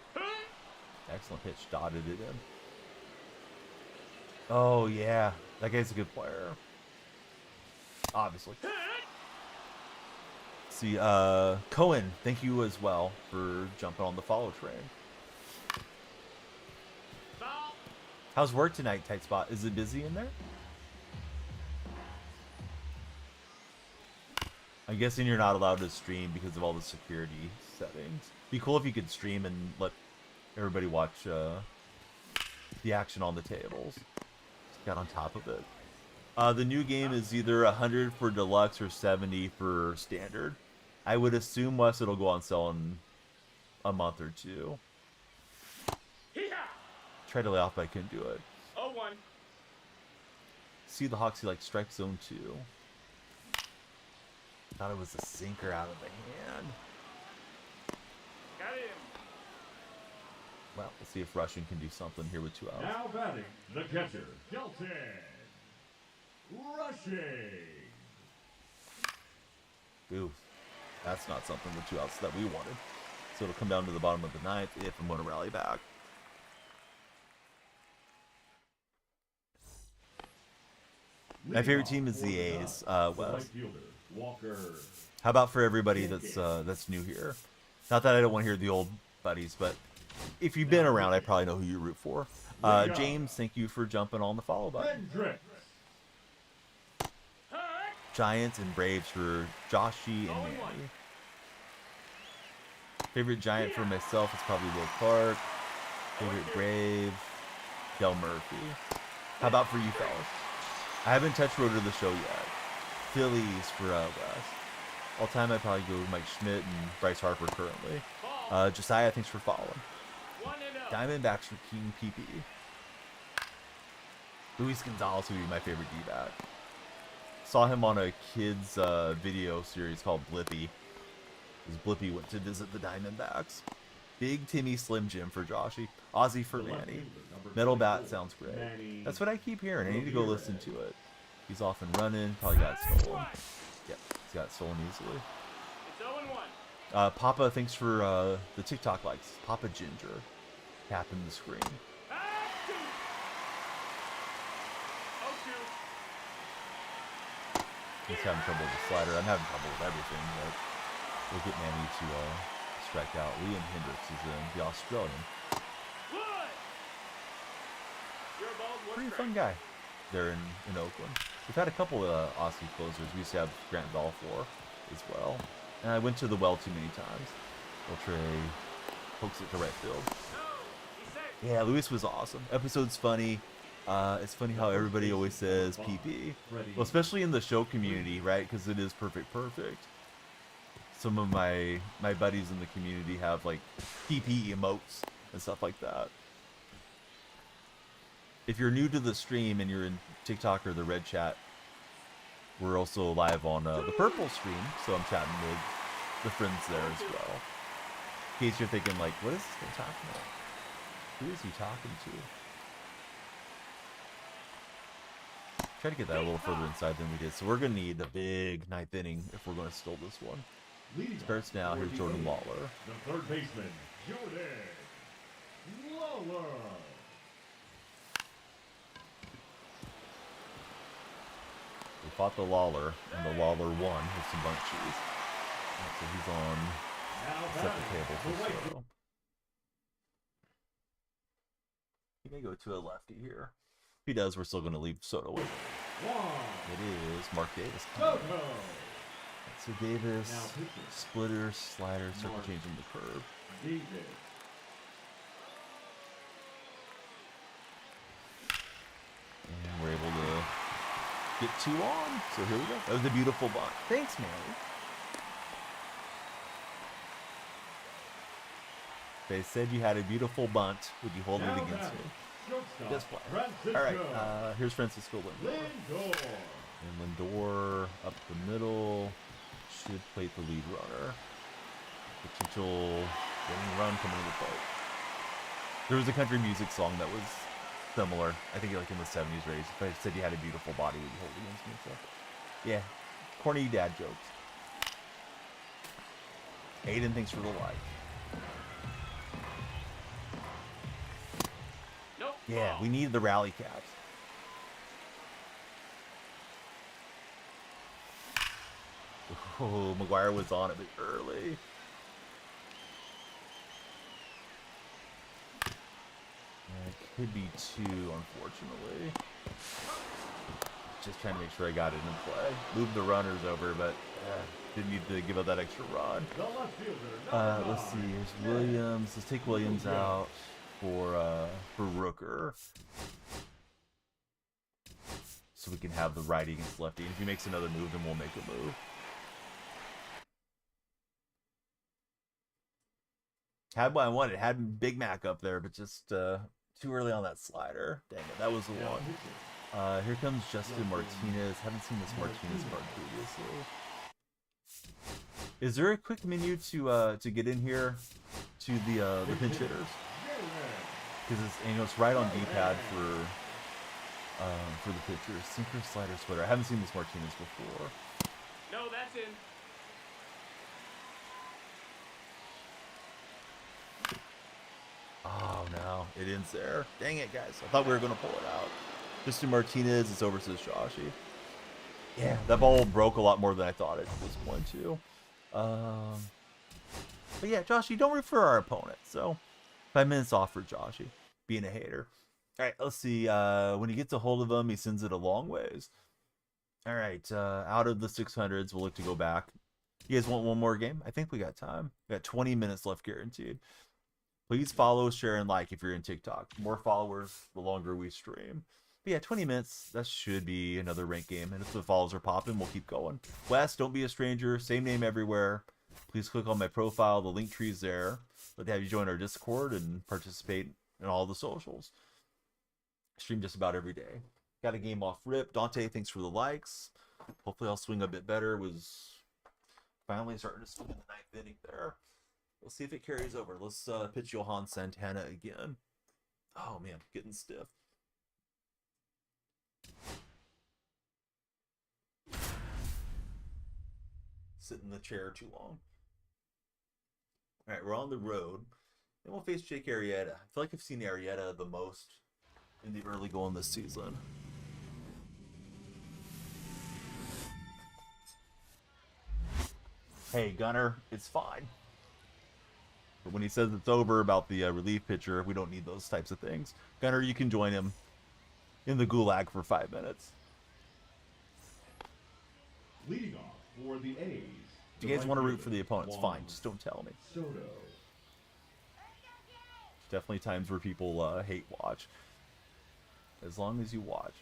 now. Excellent pitch, dotted it in. Oh yeah, that guy's a good player. Obviously. See, Cohen, thank you as well for jumping on the follow train. Ball. How's work tonight, Tight Spot? Is it busy in there? I'm guessing you're not allowed to stream because of all the security settings. Be cool if you could stream and let everybody watch the action on the tables. Just got on top of it. The new game is either 100 for deluxe or 70 for standard. I would assume, Wes, it'll go on sale in a month or two. Tried to lay off, but I couldn't do it. 0-1. See the Hawks, like strike zone 2. Thought it was a sinker out of the hand. Got him. Well, let's see if Russian can do something here with 2 outs. Now batting, the catcher, Shelton Rushing. Ooh, that's not something with 2 outs that we wanted. So it'll come down to the bottom of the ninth if I'm going to rally back. My favorite team is the A's. Wes. How about for everybody that's new here? Not that I don't want to hear the old buddies, but if you've been around, I probably know who you root for. James, thank you for jumping on the follow button. Giants and Braves for Joshy and Manny. Favorite Giant for myself is probably Will Clark. Favorite Brave, Del Murphy. How about for you fellas? I haven't touched Road to the show yet. Phillies for Wes. All time I'd probably go with Mike Schmidt and Bryce Harper currently. Josiah, thanks for following. Diamondbacks for King PP. Luis Gonzalez would be my favorite D-back. Saw him on a kid's video series called Blippi. Because Blippi went to visit the Diamondbacks. Big Timmy Slim Jim for Joshy. Ozzy for Manny. Metal Bat sounds great. That's what I keep hearing. I need to go listen to it. He's off and running. Probably got stolen. Yep, he's got stolen easily. It's 0-1. Papa, thanks for the TikTok likes. Papa Ginger. Tapping the screen. He's having trouble with the slider. I'm having trouble with everything, but we'll get Manny to strike out. Liam Hendricks is in, the Australian. Pretty fun guy there in Oakland. We've had a couple of Aussie closers. We used to have Grant Balfour as well. And I went to the well too many times. Beltre pokes it to right field. Yeah, Luis was awesome. Episode's funny. It's funny how everybody always says PP. Well, especially in the show community, right? Because it is perfect. Some of my buddies in the community have like PP emotes and stuff like that. If you're new to the stream and you're in TikTok or the Red Chat, we're also live on the Purple stream, so I'm chatting with the friends there as well. In case you're thinking like, what is this guy talking about? Who is he talking to? Try to get that a little further inside than we did. So we're going to need a big ninth inning if we're going to steal this one. Starts now. Here's Jordan Lawler. The third baseman, Jordan Lawler. We fought the Lawler, and the Lawler won with some bunk cheese. So he's on separate table for Soto. He may go to a lefty here. If he does, we're still going to leave Soto with it. It is Mark Davis. So Davis, splitter, slider, circle change in the curve. And we're able to get 2 on. So here we go. That was a beautiful bunt. Thanks, Manny. They said you had a beautiful bunt. Would you hold it against me? Just play. All right. Here's Francisco Lindor. And Lindor up the middle. Should plate the lead runner. Potential winning run coming to the plate. There was a country music song that was similar. I think like in the 70s race. If I said you had a beautiful body, would you hold it against me? So, yeah. Corny dad jokes. Aiden, thanks for the like. Nope. Yeah, we need the rally caps. Oh, McGuire was on it early. It could be 2, unfortunately. Just trying to make sure I got it in play. Moved the runners over, but didn't need to give up that extra run. Let's see. Here's Williams. Let's take Williams out for Rooker. so we can have the righty against lefty. And if he makes another move, then we'll make a move. Had what I wanted. Had Big Mac up there, but just too early on that slider. Dang it, that was the one. Here comes Justin Martinez. Haven't seen this Martinez card previously. Is there a quick menu to get in here to the pinch hitters? Because it's right on D-pad for the pitchers. Sinker, slider, splitter. I haven't seen this Martinez before. No, that's in. Oh no, it ends there. Dang it, guys! I thought we were gonna pull it out. Justin Martinez. It's over to Joshy. Yeah, that ball broke a lot more than I thought it was going to. But yeah, Joshy, don't root for our opponent. So 5 minutes off for Joshy, being a hater. All right, let's see. When he gets a hold of him, he sends it a long ways. All right, out of the 600s, we'll look to go back. You guys want one more game? I think we got time. We got 20 minutes left guaranteed. Please follow, share, and like if you're in TikTok. The more followers, the longer we stream. But yeah, 20 minutes, that should be another ranked game. And if the follows are popping, we'll keep going. Wes, don't be a stranger. Same name everywhere. Please click on my profile. The link tree's there. Let's have you join our Discord and participate in all the socials. I stream just about every day. Got a game off rip. Dante, thanks for the likes. Hopefully I'll swing a bit better. Was finally starting to swing in the 9th inning there. We'll see if it carries over. Let's pitch Johan Santana again. Oh man, getting stiff. Sit in the chair too long. All right, we're on the road. Then we'll face Jake Arrieta. I feel like I've seen Arrieta the most in the early going this season. Hey, Gunner, it's fine. But when he says it's over about the relief pitcher, we don't need those types of things. Gunner, you can join him in the gulag for 5 minutes. Leading off for the A's. If you guys want to root for the opponents, fine. Just don't tell me. Soto. Definitely times where people hate watch. As long as you watch.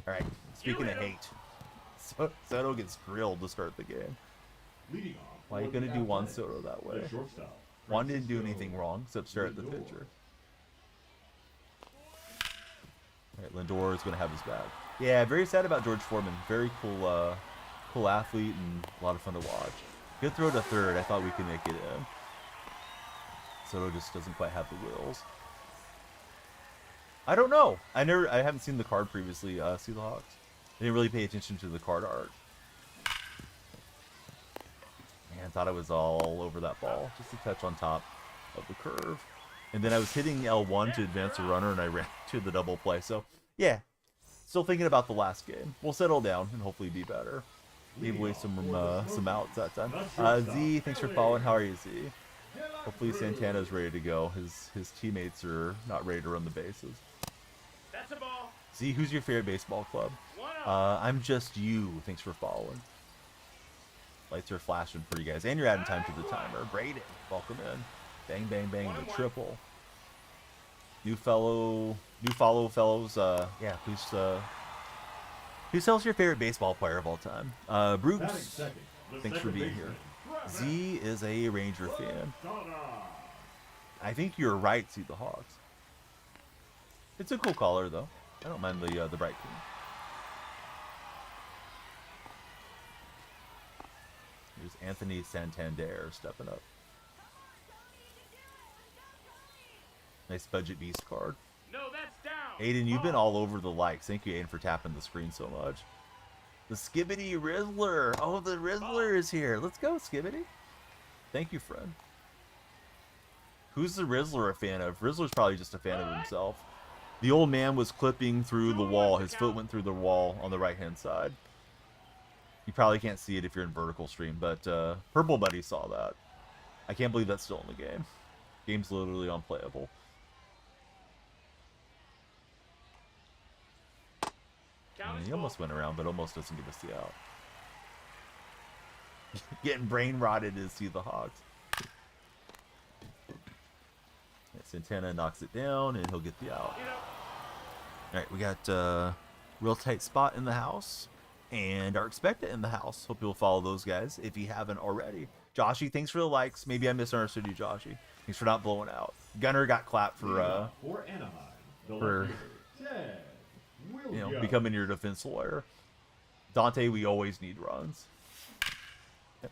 All right. Speaking of hate, Soto gets grilled to start the game. Leading off. Why are you going to do Juan Soto that way? Juan didn't do anything wrong except stare at the pitcher. All right, Lindor is going to have his back. Yeah, very sad about George Foreman. Very cool, cool athlete and a lot of fun to watch. Good throw to third. I thought we could make it in. Soto just doesn't quite have the wheels. I don't know. I haven't seen the card previously. See the Hawks. I didn't really pay attention to the card art. Man, I thought I was all over that ball. Just a touch on top of the curve. And then I was hitting L1 to advance a runner, and I ran to the double play. So, yeah. Still thinking about the last game. We'll settle down and hopefully be better. Gave away some outs that time. Z, thanks for following. How are you, Z? Hopefully Santana's ready to go. His teammates are not ready to run the bases. That's a ball. Z, who's your favorite baseball club? I'm just you. Thanks for following. Lights are flashing for you guys. And you're adding time to the timer. Braden, welcome in. Bang, bang, bang, the triple. New follow fellows. Yeah, please tell us your favorite baseball player of all time. Bruce, thanks for being here. Z is a Ranger fan. I think you're right, see the Hawks. It's a cool color, though. I don't mind the bright green. Here's Anthony Santander stepping up. Nice budget beast card. No, that's down. Aiden, you've been all over the likes. Thank you, Aiden, for tapping the screen so much. The Skibbity Rizzler. Oh, the Rizzler is here. Let's go, Skibbity. Thank you, friend. Who's the Rizzler a fan of? Rizzler's probably just a fan of himself. The old man was clipping through the wall. His foot went through the wall on the right-hand side. You probably can't see it if you're in vertical stream, but Purple Buddy saw that. I can't believe that's still in the game. Game's literally unplayable. He almost went around, but almost doesn't give us the out. Getting brain rotted to see the Hawks. Yeah, Santana knocks it down, and he'll get the out. All right, we got Real Tight Spot in the house, and Our Expected in the house. Hope you'll follow those guys if you haven't already. Joshy, thanks for the likes. Maybe I misunderstood you, Joshy. Thanks for not blowing out. Gunner got clapped for Anaheim, for becoming your defense lawyer. Dante, we always need runs.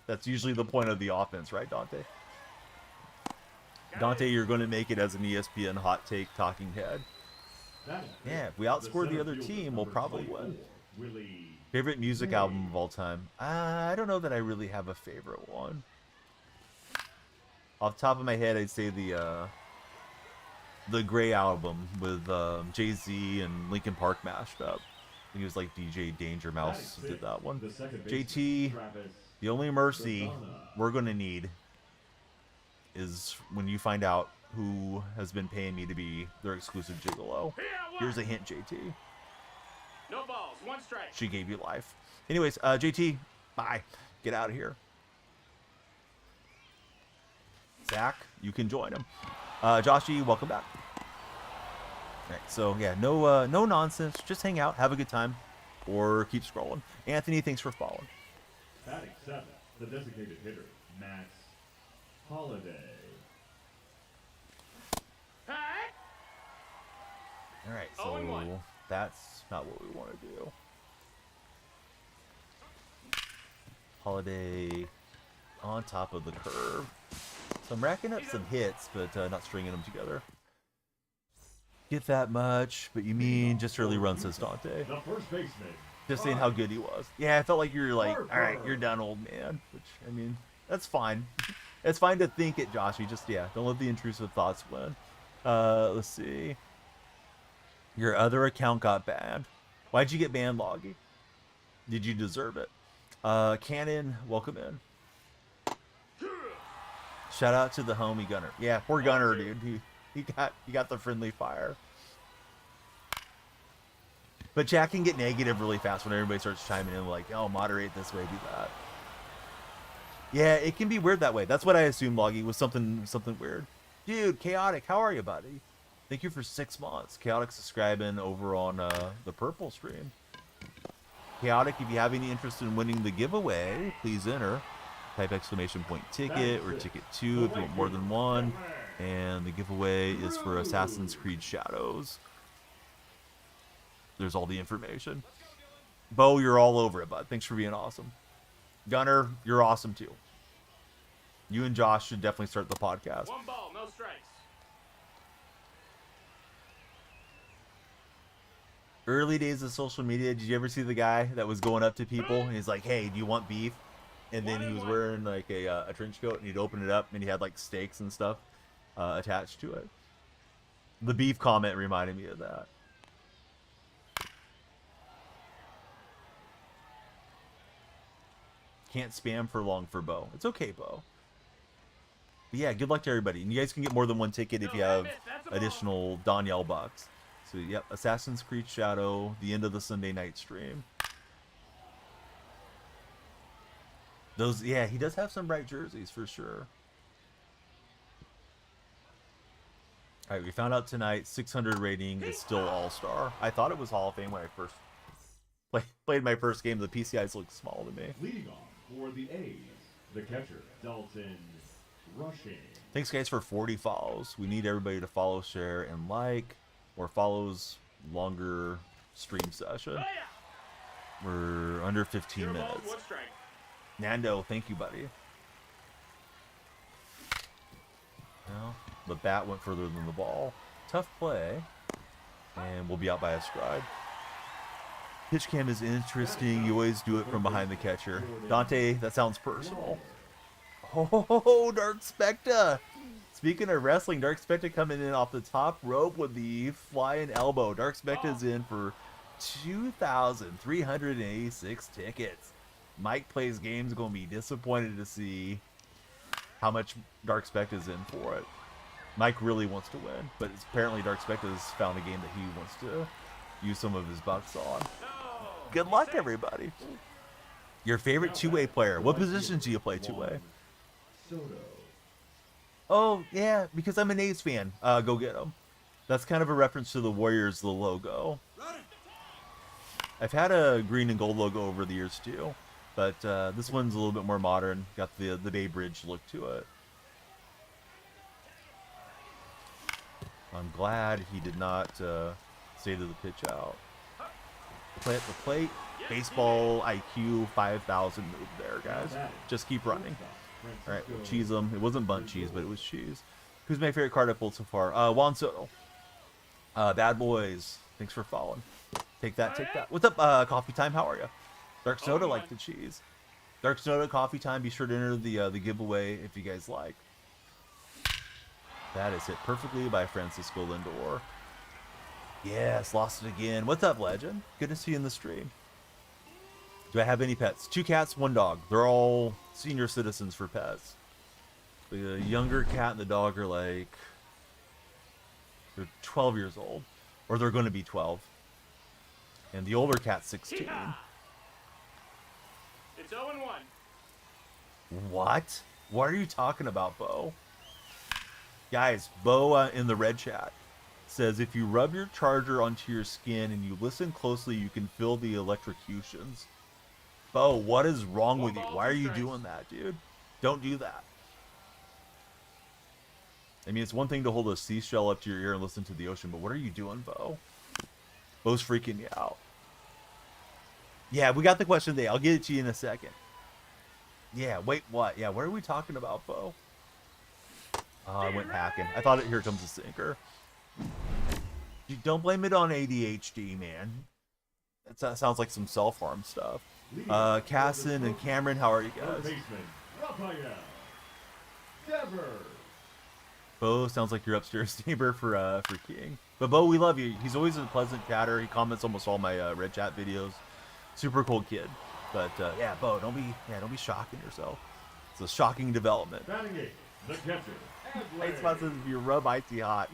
That's usually the point of the offense, right, Dante? Dante, you're going to make it as an ESPN hot take talking head. Yeah, if we outscore the other team, we'll probably win. Favorite music album of all time? I don't know that I really have a favorite one. Off the top of my head, I'd say the Gray album with Jay-Z and Linkin Park mashed up. I think it was like DJ Danger Mouse did that one. JT, the only mercy we're going to need is when you find out who has been paying me to be their exclusive gigolo. Here's a hint, JT. No balls, 1 strike. She gave you life. Anyways, JT, bye. Get out of here. Zach, you can join him. Joshy, welcome back. All right, so yeah, no nonsense. Just hang out, have a good time, or keep scrolling. Anthony, thanks for following. Batting 7, the designated hitter, Max Holiday. All right, so that's not what we want to do. Holiday on top of the curve. So I'm racking up some hits, but not stringing them together. Get that much, but you mean just early run, says Dante. The first baseman. Just saying how good he was. Yeah, I felt like you were like, all right, you're done, old man. Which, I mean, that's fine. It's fine to think it, Joshy. Just, yeah, don't let the intrusive thoughts win. Let's see. Your other account got banned. Why'd you get banned, Loggy? Did you deserve it? Cannon, welcome in. Shout out to the homie Gunner. Yeah, poor Gunner, dude. He got the friendly fire. But chat can get negative really fast when everybody starts chiming in like, oh, moderate this way, do that. Yeah, it can be weird that way. That's what I assumed, Loggy, was something weird. Dude, Chaotic, how are you, buddy? Thank you for 6 months. Chaotic subscribing over on the Purple stream. Chaotic, if you have any interest in winning the giveaway, please enter. Type exclamation point ticket or ticket 2 if you want more than one. And the giveaway is for Assassin's Creed Shadows. There's all the information. Bo, you're all over it, bud. Thanks for being awesome. Gunner, you're awesome too. You and Josh should definitely start the podcast. 1 ball, no strikes. Early days of social media, did you ever see the guy that was going up to people and he's like, hey, do you want beef? And then he was wearing like a trench coat and he'd open it up and he had like steaks and stuff attached to it. The beef comment reminded me of that. Can't spam for long for Bo. It's okay, Bo. But yeah, good luck to everybody. And you guys can get more than one ticket if you have additional Danielle bucks. So, yep, Assassin's Creed Shadow, the end of the Sunday night stream. Those, yeah, he does have some bright jerseys for sure. All right, we found out tonight 600 rating is still All-Star. I thought it was Hall of Fame when I first played my first game. The PCIs looked small to me. Leading off for the A's, the catcher, Dalton Rushing. Thanks, guys, for 40 follows. We need everybody to follow, share, and like. Or follows longer stream session. We're under 15 minutes. Nando, thank you, buddy. Well, the bat went further than the ball. Tough play. And we'll be out by a stride. Pitch cam is interesting. You always do it from behind the catcher. Dante, that sounds personal. Oh, Dark Specta. Speaking of wrestling, Dark Specta coming in off the top rope with the flying elbow. Dark Specta's in for 2,386 tickets. Mike Plays Games going to be disappointed to see how much Dark Specta's in for it. Mike really wants to win, but apparently Dark Specta's found a game that he wants to use some of his bucks on. Good luck, everybody. Your favorite two-way player. What positions do you play two-way? Oh, yeah, because I'm an A's fan. Go get them. That's kind of a reference to the Warriors, the logo. I've had a green and gold logo over the years too, but this one's a little bit more modern. Got the Bay Bridge look to it. I'm glad he did not stay to the pitch out. Play at the plate. Baseball IQ 5,000 move there, guys. Just keep running. All right, we'll cheese them. It wasn't bunt cheese, but it was cheese. Who's my favorite card I pulled so far? Juan Soto. Bad boys. Thanks for following. Take that, take that. What's up, Coffee Time? How are you? Dark Soda like the cheese. Dark Soda, Coffee Time. Be sure to enter the giveaway if you guys like. That is hit perfectly by Francisco Lindor. Yes, lost it again. What's up, Legend? Good to see you in the stream. Do I have any pets? 2 cats, 1 dog. They're all senior citizens for pets. The younger cat and the dog are like... they're 12 years old. Or they're going to be 12. And the older cat's 16. It's 0-1. What? What are you talking about, Bo? Guys, Bo in the red chat says if you rub your charger onto your skin and you listen closely, you can feel the electrocutions. Bo, what is wrong with you? Why are you doing that, dude? Don't do that. I mean, it's one thing to hold a seashell up to your ear and listen to the ocean, but what are you doing, Bo? Bo's freaking you out. Yeah, we got the question today. I'll get it to you in a second. Yeah, wait, what? Yeah, what are we talking about, Bo? Oh, I went hacking. I thought here comes a sinker. You don't blame it on ADHD, man. That sounds like some self-harm stuff. Casson and Cameron, how are you guys? Bo, sounds like your upstairs neighbor for King. But Bo, we love you. He's always a pleasant chatter. He comments almost all my red chat videos. Super cool kid. But yeah, Bo, don't be shocking yourself. It's a shocking development. The catcher. Tight spot says if you rub icy hot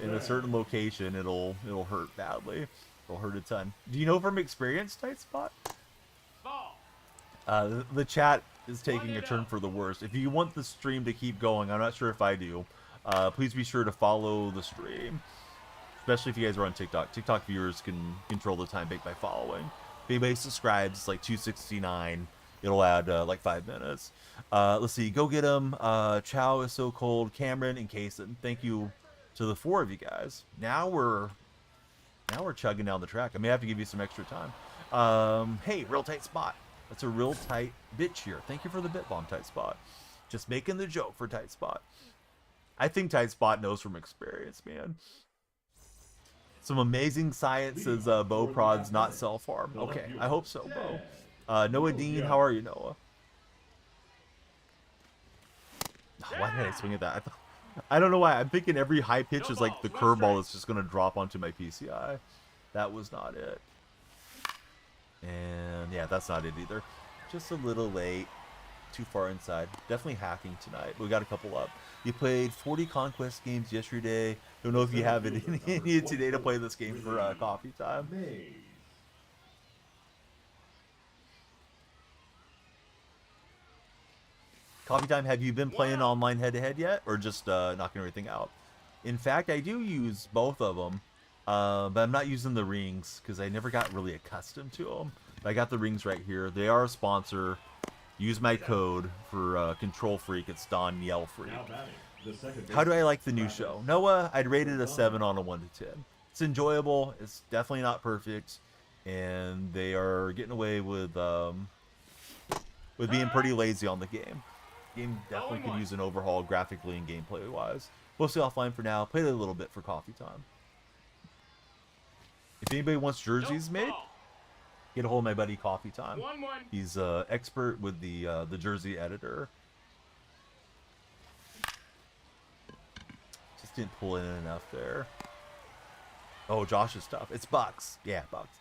in a certain location, it'll hurt badly. It'll hurt a ton. Do you know from experience, tight spot? The chat is taking a turn for the worst. If you want the stream to keep going, I'm not sure if I do. Please be sure to follow the stream, especially if you guys are on TikTok. TikTok viewers can control the time by following. If anybody subscribes, it's like 269. It'll add like 5 minutes. Let's see. Go get him. Chow is so cold. Cameron and Kaysen. Thank you to the 4 of you guys. Now we're chugging down the track. I may have to give you some extra time. Hey, real tight spot. That's a real tight bit cheer. Thank you for the bit bomb, tight spot. Just making the joke for tight spot. I think tight spot knows from experience, man. Some amazing science says Bo Prod's not self-harm. Okay, I hope so, Bo. Noah Dean, how are you, Noah? Why did I swing at that? I don't know why. I'm thinking every high pitch is like the curveball that's just going to drop onto my PCI. That was not it. And yeah, that's not it either. Just a little late. Too far inside. Definitely hacking tonight. We got a couple up. You played 40 Conquest games yesterday. Don't know if you have it in you today to play this game for coffee time. Coffee time, have you been playing online head-to-head yet? Or just knocking everything out? In fact, I do use both of them. But I'm not using the rings because I never got really accustomed to them. But I got the rings right here. They are a sponsor. Use my code for Control Freak. It's Don Yell Freak. How do I like the new show? Noah, I'd rate it a 7 on a 1 to 10. It's enjoyable. It's definitely not perfect. And they are getting away with being pretty lazy on the game. Game definitely could use an overhaul graphically and gameplay wise. Mostly offline for now. Played it a little bit for coffee time. If anybody wants jerseys made, get a hold of my buddy Coffee Time. He's expert with the jersey editor. Just didn't pull in enough there. Oh, Josh's stuff. It's Bucks. Yeah, Bucks.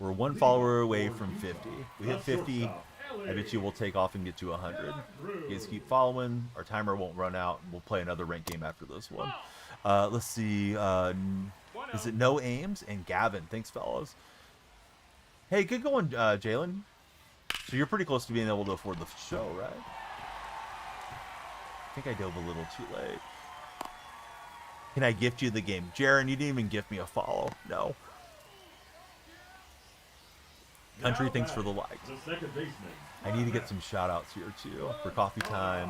We're 1 follower away from 50. We hit 50. I bet you we'll take off and get to 100. You guys keep following. Our timer won't run out. We'll play another ranked game after this one. Let's see. Is it No Aims? And Gavin. Thanks, fellas. Hey, good going, Jalen. So you're pretty close to being able to afford the show, right? I think I dove a little too late. Can I gift you the game? Jaren, you didn't even gift me a follow. No. Country, thanks for the likes. The second baseman. I need to get some shout outs here too. For Coffee Time,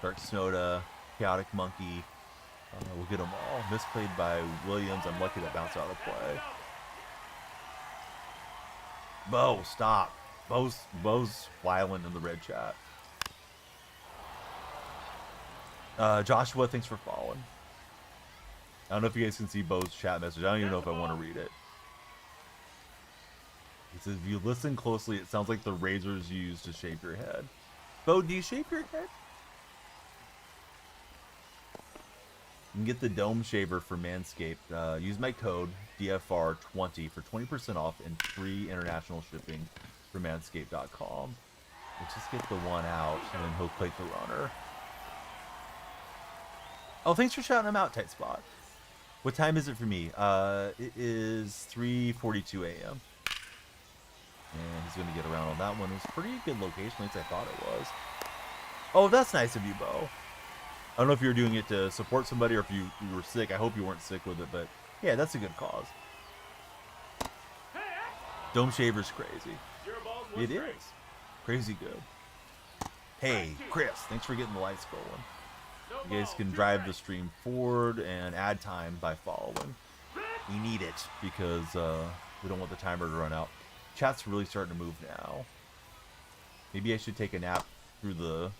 Dark Snoda, Chaotic Monkey. We'll get them all. Misplayed by Williams. I'm lucky that bounced out of play. Bo, stop. Bo's wiling in the red chat. Joshua, thanks for following. I don't know if you guys can see Bo's chat message. I don't even know if I want to read it. He says, if you listen closely, it sounds like the razors you use to shave your head. Bo, do you shave your head? You can get the Dome Shaver for Manscaped. Use my code DFR20 for 20% off and free international shipping for manscaped.com. We'll just get the one out, and then he'll plate the runner. Oh, thanks for shouting him out, Tight Spot. What time is it for me? It is 3:42 a.m. And he's going to get around on that one. It was a pretty good location, at least I thought it was. Oh, that's nice of you, Bo. I don't know if you were doing it to support somebody or if you were sick. I hope you weren't sick with it, but yeah, that's a good cause. Dome Shaver's crazy. It is. Crazy good. Hey, Chris, thanks for getting the lights going. You guys can drive the stream forward and add time by following. We need it because we don't want the timer to run out. Chat's really starting to move now. Maybe I should take a nap through the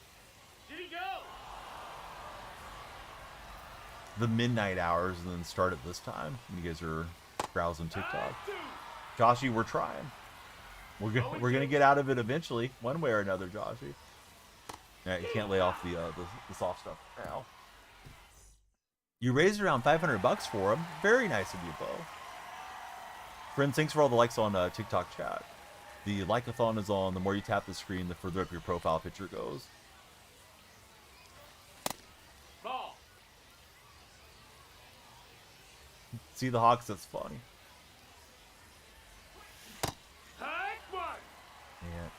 midnight hours and then start at this time when you guys are browsing TikTok. Joshy, we're trying. We're gonna get out of it eventually, one way or another, Joshy. Yeah, you can't lay off the soft stuff now. You raised around $500 for him. Very nice of you, Bo. Friends, thanks for all the likes on TikTok chat. The like-a-thon is on. The more you tap the screen, the further up your profile picture goes. Ball. See the Hawks? That's funny. High one. Yeah.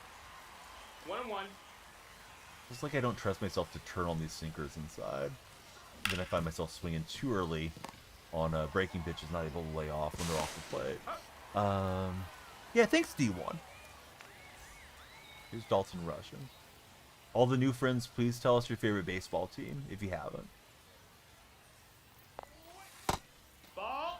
1-1. It's like I don't trust myself to turn on these sinkers inside. Then I find myself swinging too early on breaking pitches, not able to lay off when they're off the plate. Yeah, thanks, D1. Here's Dalton Russian. All the new friends, please tell us your favorite baseball team, if you haven't. Ball.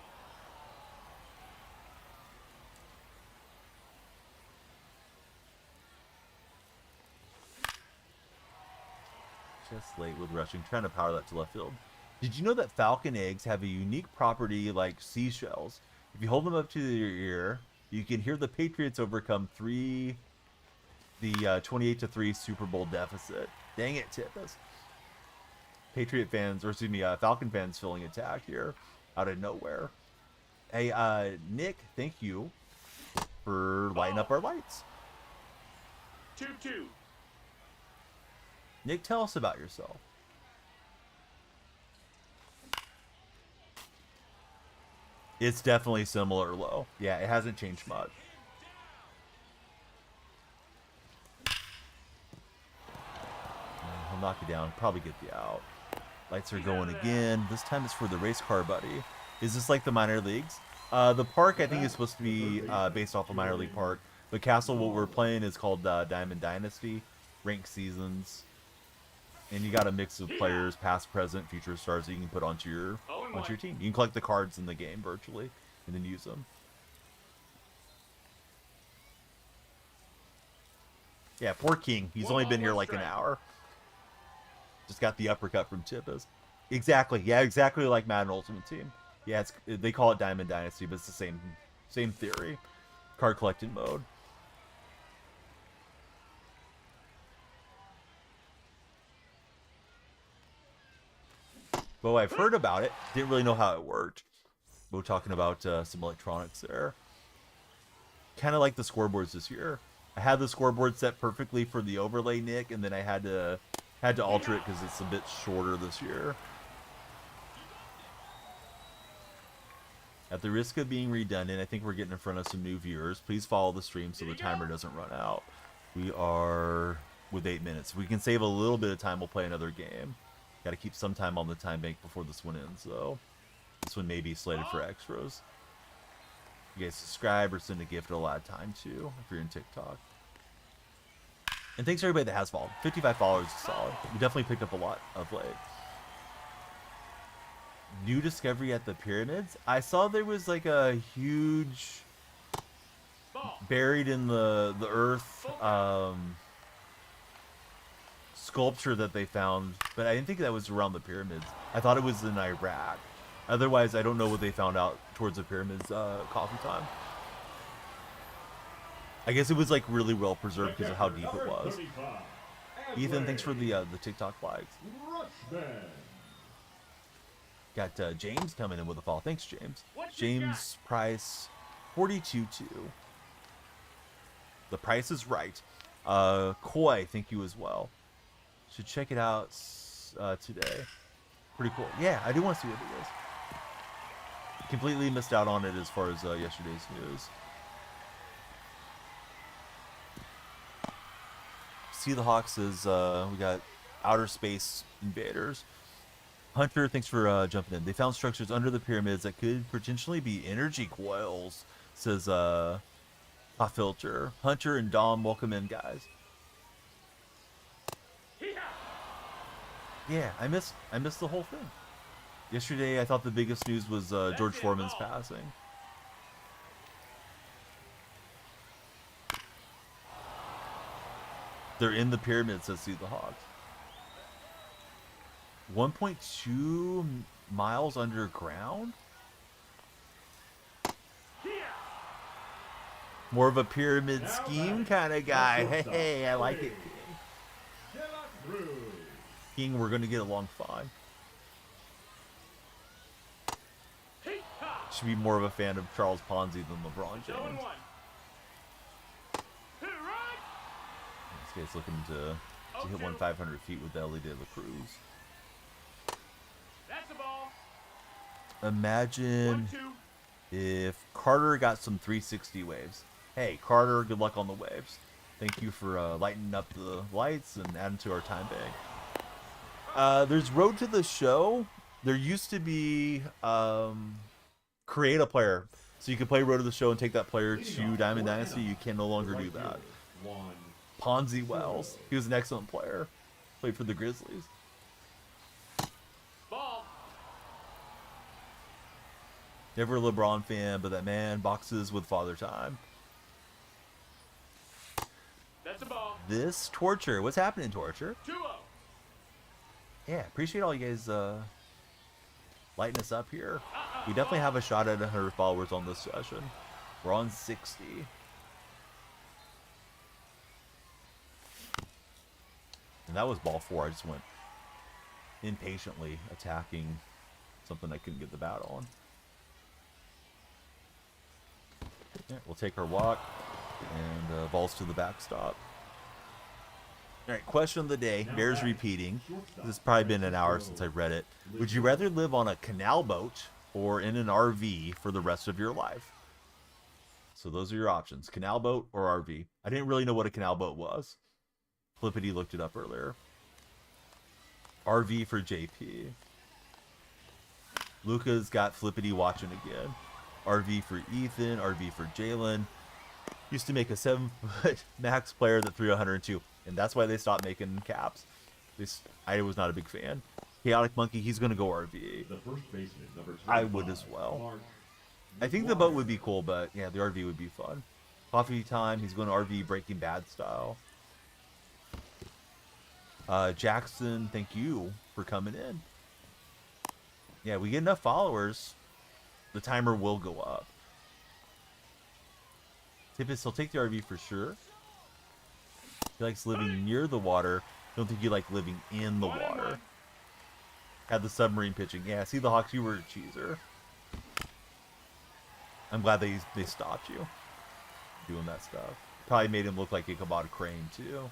Just late with rushing, trying to power that to left field. Did you know that falcon eggs have a unique property like seashells? If you hold them up to your ear, you can hear the Patriots overcome the 28-3 Super Bowl deficit. Dang it, Tippus. Patriot fans, or excuse me, Falcon fans feeling attacked here out of nowhere. Hey, Nick, thank you for lighting up our lights. 2-2. Nick, tell us about yourself. It's definitely similar low. Yeah, it hasn't changed much. He'll knock you down. Probably get you out. Lights are going again. This time it's for the race car buddy. Is this like the minor leagues? The park, I think, is supposed to be based off a minor league park. But Castle, what we're playing is called Diamond Dynasty. Ranked seasons. And you got a mix of players, past, present, future stars that you can put onto your team. You can collect the cards in the game virtually and then use them. Yeah, poor King. He's only been here like an hour. Just got the uppercut from Tippus. Exactly. Yeah, exactly like Madden Ultimate Team. Yeah, they call it Diamond Dynasty, but it's the same theory. Card collecting mode. Well, I've heard about it. Didn't really know how it worked. We're talking about some electronics there. Kind of like the scoreboards this year. I had the scoreboard set perfectly for the overlay, Nick, and then I had to alter it because it's a bit shorter this year. At the risk of being redundant, I think we're getting in front of some new viewers. Please follow the stream so the timer doesn't run out. We are with 8 minutes. If we can save a little bit of time, we'll play another game. Got to keep some time on the time bank before this one ends, though. This one may be slated for extras. You guys subscribe or send a gift at a lot of time too if you're in TikTok. And thanks to everybody that has followed. 55 followers is solid. We definitely picked up a lot of late. New discovery at the pyramids. I saw there was like a huge buried in the earth sculpture that they found, but I didn't think that was around the pyramids. I thought it was in Iraq. Otherwise, I don't know what they found out towards the pyramids coffee time. I guess it was like really well preserved because of how deep it was. Ethan, thanks for the TikTok flags. Got James coming in with a follow. Thanks, James. James Price, 42.2. The price is right. Koi, thank you as well. Should check it out today. Pretty cool. Yeah, I do want to see what it is. Completely missed out on it as far as yesterday's news. See the Hawks is we got outer space invaders. Hunter, thanks for jumping in. They found structures under the pyramids that could potentially be energy coils, says Hot Filter. Hunter and Dom, welcome in, guys. Yeah, I missed the whole thing. Yesterday, I thought the biggest news was George Foreman's passing. They're in the pyramids, says See the Hawks. 1.2 miles underground? More of a pyramid scheme kind of guy. Hey, I like it, King. King, we're going to get along fine. Should be more of a fan of Charles Ponzi than LeBron James. This guy's looking to hit 500 feet with the LED de la Cruz. Imagine if Carter got some 360 waves. Hey, Carter, good luck on the waves. Thank you for lighting up the lights and adding to our time bank. There's Road to the Show. There used to be create a player. So you could play Road to the Show and take that player to Diamond Dynasty. You can no longer do that. Ponzi Wells. He was an excellent player. Played for the Grizzlies. Never a LeBron fan, but that man boxes with Father Time. That's a ball. This Torture. What's happening, Torture? 2-0. Yeah, appreciate all you guys lighting us up here. We definitely have a shot at 100 followers on this session. We're on 60. And that was ball 4. I just went impatiently attacking something I couldn't get the bat on. Yeah, we'll take our walk and balls to the backstop. All right, question of the day. Bears repeating. This has probably been an hour since I read it. Would you rather live on a canal boat or in an RV for the rest of your life? So those are your options. Canal boat or RV. I didn't really know what a canal boat was. Flippity looked it up earlier. RV for JP. Luca's got Flippity watching again. RV for Ethan. RV for Jalen. Used to make a 7-foot max player that threw 102. And that's why they stopped making caps. I was not a big fan. Chaotic Monkey, he's going to go RV. The first baseman, number 25, I would as well. I think the boat would be cool, but yeah, the RV would be fun. Coffee Time, he's going to RV Breaking Bad style. Jackson, thank you for coming in. Yeah, we get enough followers, the timer will go up. Tippis, he'll take the RV for sure. He likes living near the water. Don't think you like living in the water. Had the submarine pitching. Yeah, see the Hawks, you were a cheeser. I'm glad they stopped you doing that stuff. Probably made him look like Ichabod Crane too.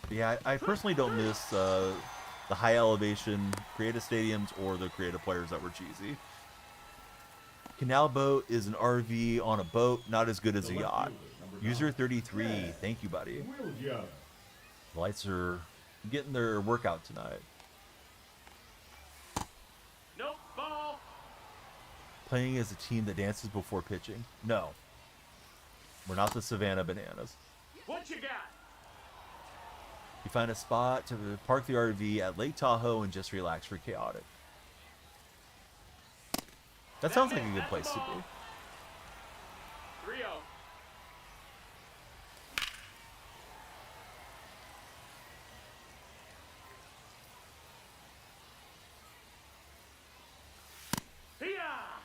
But yeah, I personally don't miss the high elevation creative stadiums or the creative players that were cheesy. Canal boat is an RV on a boat, not as good as a yacht. User 33, thank you, buddy. The lights are getting their workout tonight. Nope, ball. Playing as a team that dances before pitching. No. We're not the Savannah Bananas. What you got? You find a spot to park the RV at Lake Tahoe and just relax for chaotic. That sounds like a good place to be. 3-0.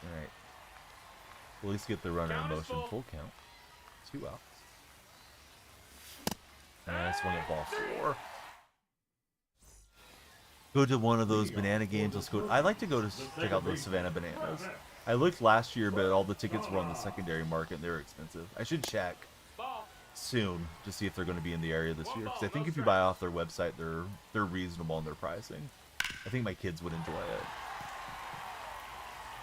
Alright. We'll at least get the runner in motion. Full count. 2 outs. And I swung at ball 4. Go to one of those banana games. Let's go. I like to go to check out those Savannah Bananas. I looked last year, but all the tickets were on the secondary market and they were expensive. I should check soon to see if they're going to be in the area this year. Because I think if you buy off their website, they're reasonable in their pricing. I think my kids would enjoy it.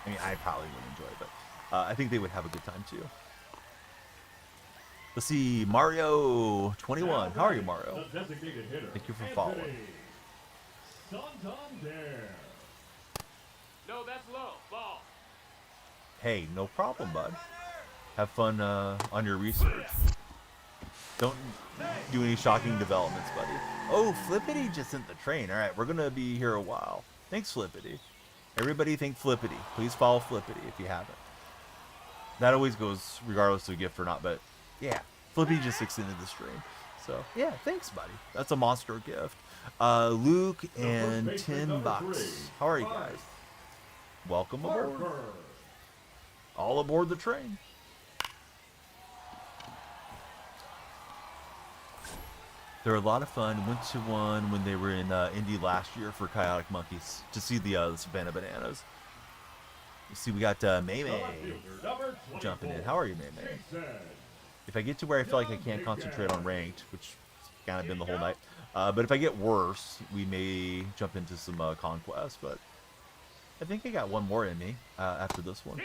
I mean, I probably would enjoy it, but I think they would have a good time too. Let's see, Mario 21. How are you, Mario? Thank you for following. No, that's low. Ball. Hey, no problem, bud. Have fun on your research. Don't do any shocking developments, buddy. Oh, Flippity just sent the train. All right, we're going to be here a while. Thanks, Flippity. Everybody thank Flippity. Please follow Flippity if you haven't. That always goes regardless of gift or not, but yeah, Flippity just extended the stream. So, yeah, thanks, buddy. That's a monster gift. Luke and 10 bucks. How are you guys? Welcome aboard. All aboard the train. They're a lot of fun. Went to one when they were in Indy last year for Chaotic Monkeys to see the Savannah Bananas. You see, we got May jumping in. How are you, May? If I get to where I feel like I can't concentrate on ranked, which kind of been the whole night, but if I get worse, we may jump into some conquest. But I think I got one more in me after this one.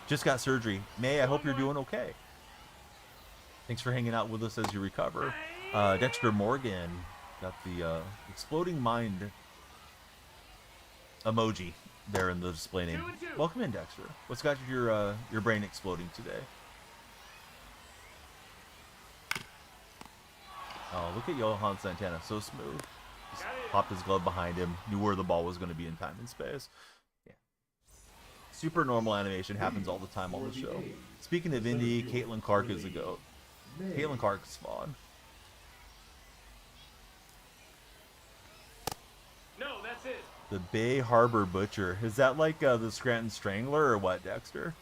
Just got surgery. May, I hope you're doing okay. Thanks for hanging out with us as you recover. Dexter Morgan got the exploding mind emoji there in the display name. Welcome in, Dexter. What's got your brain exploding today? Oh, look at Johan Santana, so smooth. Just popped his glove behind him, knew where the ball was going to be in time and space. Yeah. Super normal animation happens all the time on the show. Speaking of Indy, Caitlin Clark is a GOAT. Caitlin Clark's fun. No, that's it. The Bay Harbor Butcher. Is that like the Scranton Strangler or what, Dexter?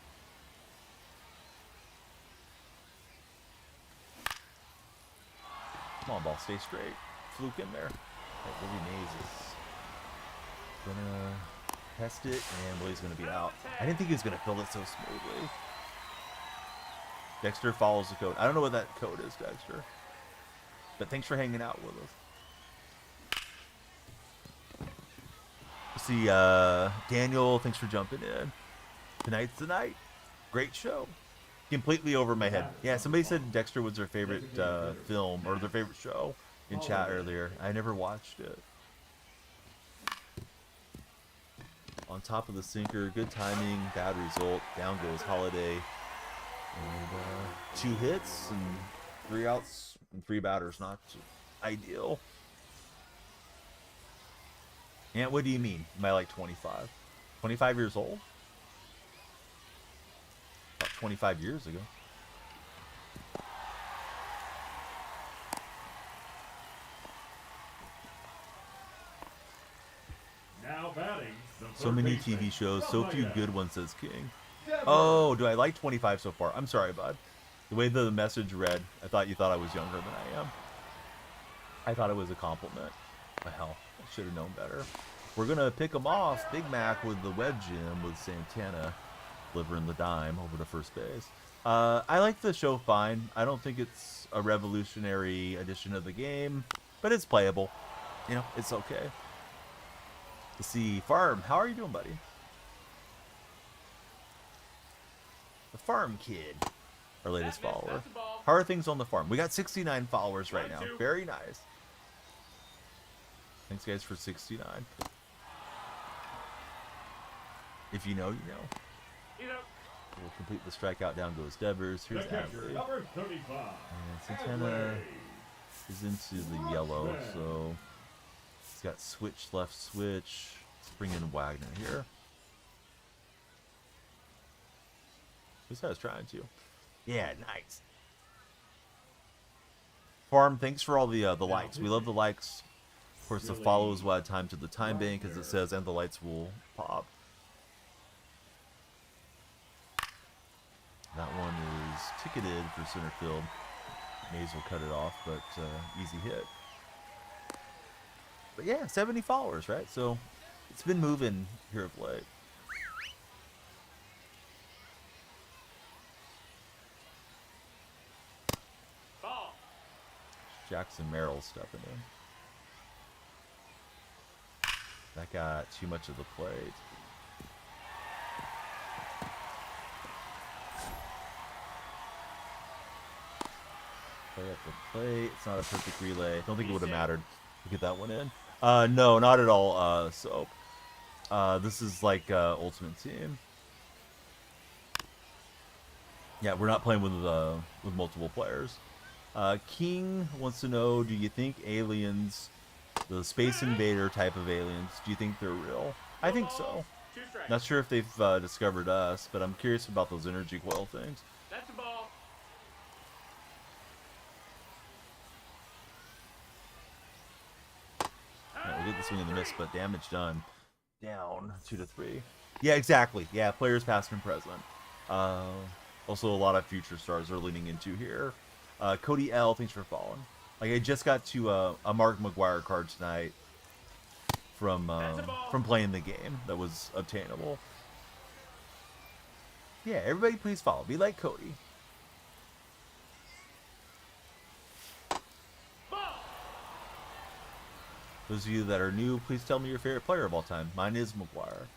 Come on, ball, stay straight. Fluke in there. Right, Willie Mays is gonna test it, and Willie's gonna be out. I didn't think he was gonna fill it so smoothly. Dexter follows the code. I don't know what that code is, Dexter. But thanks for hanging out with us. See, Daniel, thanks for jumping in. Tonight's the night. Great show. Completely over my head. Yeah, somebody said Dexter was their favorite film or their favorite show in chat earlier. I never watched it. On top of the sinker, good timing, bad result. Down goes Holiday. And 2 hits and 3 outs and 3 batters. Not ideal. And what do you mean? Am I like 25? 25 years old? About 25 years ago. Now batting. So many TV shows, so few good ones, says King. Oh, do I like 25 so far? I'm sorry, bud. The way the message read, I thought you thought I was younger than I am. I thought it was a compliment. Well, I should have known better. We're going to pick him off. Big Mac with the web gym with Santana delivering the dime over to first base. I like the show fine. I don't think it's a revolutionary edition of the game, but it's playable. You know, it's okay. Let's see, Farm, how are you doing, buddy? The Farm Kid, our latest follower. How are things on the farm? We got 69 followers right now. Very nice. Thanks, guys, for 69. If you know, you know. You know, We'll complete the strikeout. Down goes Devers. The Here's catcher, Adley. number 35. And Santana is into the yellow, so he's got switch, left switch. Let's bring in Wagner here. At least I was trying to. Yeah, nice. Farm, thanks for all the likes. We love the likes. Of course, the follows will add time to the time bank, as it says, and the lights will pop. That one is ticketed for center field. Mays will cut it off, but easy hit. But yeah, 70 followers, right? So it's been moving here of late. ball. Jackson Merrill stepping in. That got too much of the plate. Play at the plate. It's not a perfect relay. Don't think it would have mattered to get that one in. No, not at all. Soap. This is like Ultimate Team. Yeah, we're not playing with multiple players. King wants to know: do you think aliens, the Space Invader type of aliens, do you think they're real? I think so. 2 strikes. Not sure if they've discovered us, but I'm curious about those energy coil things. That's a ball. Yeah, we'll get the swing and the miss, but damage done. Down 2-3. Yeah, exactly. Yeah, players past and present. Also, a lot of future stars are leaning into here. Cody L, thanks for following. Like, I just got to a Mark McGuire card tonight from playing the game that was obtainable. Yeah, everybody please follow. Be like Cody. Ball. Those of you that are new, please tell me your favorite player of all time. Mine is McGuire.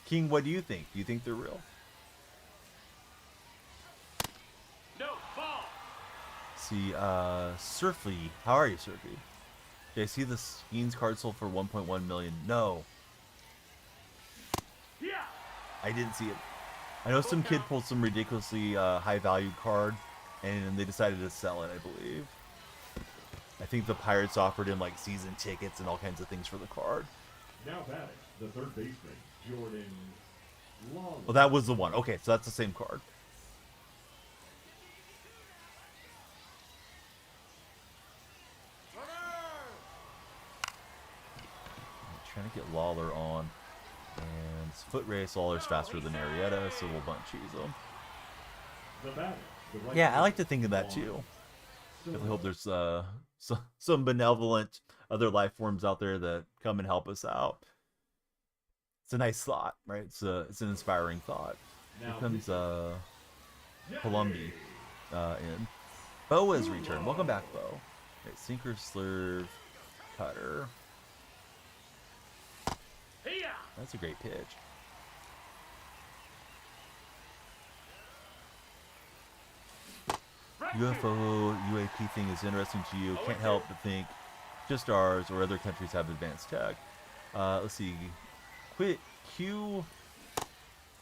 King, what do you think? Do you think they're real? No, ball. See, Surfly. How are you, Surfly? Did I see the Skeens card sold for 1.1 million? No. Yeah. I didn't see it. I know some kid pulled some ridiculously high value card, and they decided to sell it, I believe. I think the Pirates offered him like season tickets and all kinds of things for the card. Now batting, the third baseman, Jordan Lawler. Well, that was the one. Okay, so that's the same card. Trying to get Lawler on. And it's foot race. Lawler's faster than Arrieta, so we'll bunt cheese him. The batter, the right Yeah, I like to fielder, think of that Juan too. Soto. Definitely hope there's some benevolent other life forms out there that come and help us out. It's a nice thought, right? It's an inspiring thought. Here Now comes pitching. Columbi in. Bo has returned. Welcome back, Bo. Right, sinker, slurve, cutter. Here. That's a great pitch. UFO UAP thing is interesting to you. Can't help but think just ours or other countries have advanced tech. Let's see. Q.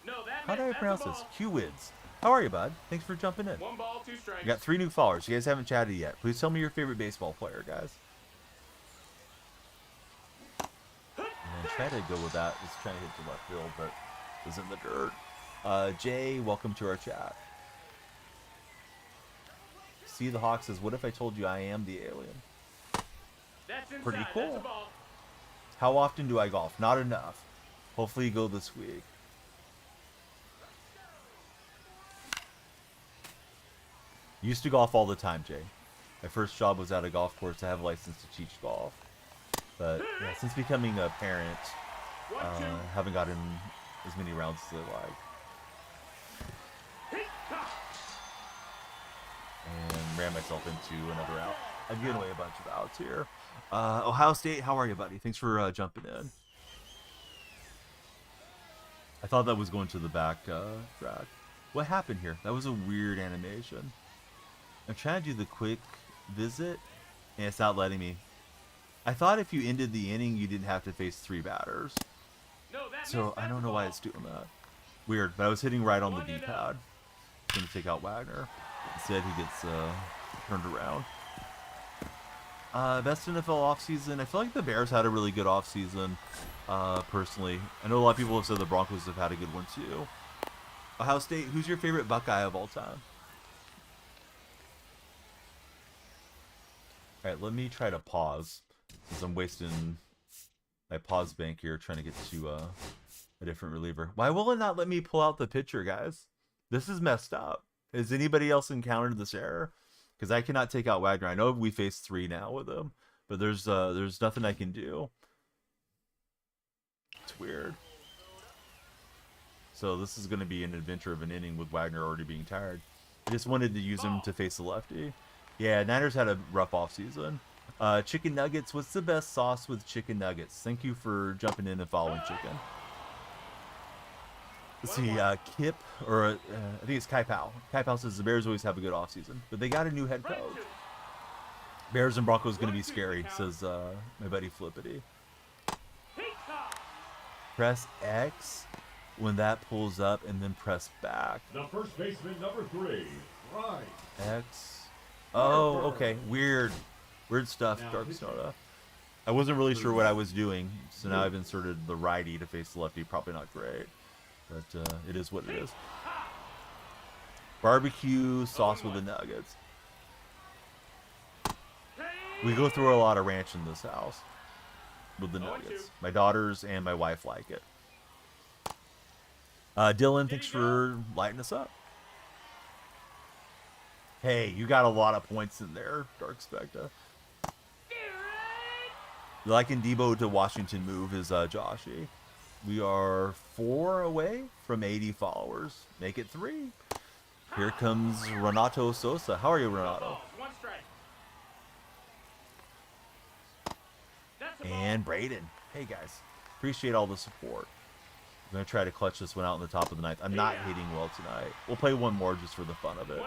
No, that How do I that's a pronounce this? ball. Q-Wids. How are you, bud? Thanks for jumping in. 1 ball, 2 strikes. We got 3 new followers. You guys haven't chatted yet. Please tell me your favorite baseball player, guys. And try to go with that. Just trying to hit to left field, but it was in the dirt. Jay, welcome to our chat. See the Hawk says, what if I told you I am the alien? That's inside. Pretty That's cool. a ball. How often do I golf? Not enough. Hopefully you go this week. Used to golf all the time, Jay. My first job was at a golf course. I have a license to teach golf. But yeah, since becoming a parent, 1, 2. haven't gotten as many rounds as I like. Hit. Ha. And ran myself into another out. I've given away a bunch of outs here. Ohio State, how are you, buddy? Thanks for jumping in. I thought that was going to the back track. What happened here? That was a weird animation. I'm trying to do the quick visit, and it's not letting me. I thought if you ended the inning, you didn't have to face 3 batters. No, that So missed. I That's don't a know why ball. it's doing that. Weird, but I was hitting right on the 1 and D-pad. Going to take out Wagner. Instead, he gets turned around. Best NFL offseason. I feel like the Bears had a really good offseason, personally. I know a lot of people have said the Broncos have had a good one, too. Ohio State, who's your favorite Buckeye of all time? Alright, let me try to pause, since I'm wasting my pause bank here trying to get to a different reliever. Why will it not let me pull out the picture, guys? This is messed up. Has anybody else encountered this error? Because I cannot take out Wagner. I know we face 3 now with him, but there's nothing I can do. It's weird. So this is going to be an adventure of an inning with Wagner already being tired. I just wanted to use him to face the lefty. Yeah, Niners had a rough offseason. Chicken nuggets. What's the best sauce with chicken nuggets? Thank you for jumping in and following chicken. Let's see, Kip, or I think it's Kai Pao. Kai Pao says the Bears always have a good offseason, but they got a new head coach. Bears and Broncos going to be scary, says my buddy Flippity. Press X when that pulls up, and then press back. The first baseman, number 3, right. X. Oh, okay. Weird stuff, Dark Soda. I wasn't really sure what I was doing, so now I've inserted the righty to face the lefty. Probably not great, but it is what it is. Barbecue sauce with the nuggets. We go through a lot of ranch in this house with the nuggets. My daughters and my wife like it. Dylan, thanks for lighting us up. Hey, you got a lot of points in there, Dark Specta. Liking Debo to Washington move is Joshy. We are 4 away from 80 followers. Make it 3. Here comes Renato Sosa. How are you, Renato? And Braden. Hey, guys. Appreciate all the support. I'm going to try to clutch this one out in the top of the 9th. I'm not hitting well tonight. We'll play one more just for the fun of it.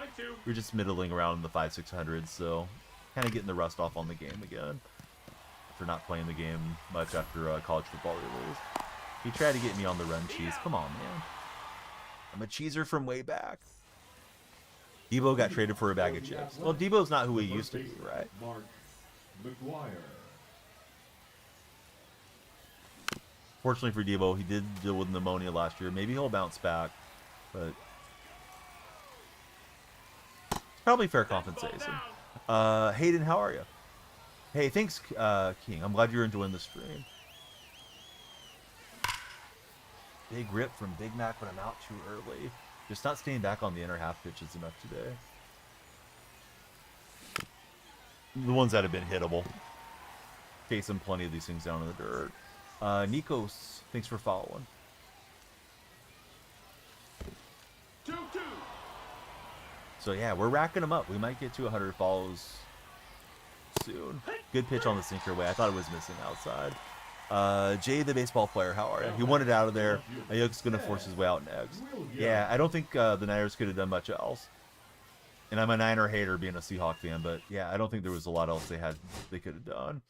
We're just middling around in the 5-600s, so kind of getting the rust off on the game again. After not playing the game much after college football release. He tried to get me on the run cheese. Come on, man. I'm a cheeser from way back. Debo got traded for a bag of chips. Well, Debo's not who he used to be, right? Mark McGuire. Fortunately for Debo, he did deal with pneumonia last year. Maybe he'll bounce back, but it's probably fair compensation. Hayden, how are you? Hey, thanks, King. I'm glad you're enjoying the stream. Big rip from Big Mac when I'm out too early. Just not staying back on the inner half pitches enough today. The ones that have been hittable. Facing plenty of these things down in the dirt. Nikos, thanks for following. 2-2. So yeah, we're racking them up. We might get to 100 follows soon. Good pitch on the sinker way. I thought it was missing outside. Jay, the baseball player, how are you? He wanted out of there. Ayuk's going to force his way out next. Yeah, I don't think the Niners could have done much else. And I'm a Niner hater being a Seahawk fan, but yeah, I don't think there was a lot else they could have done.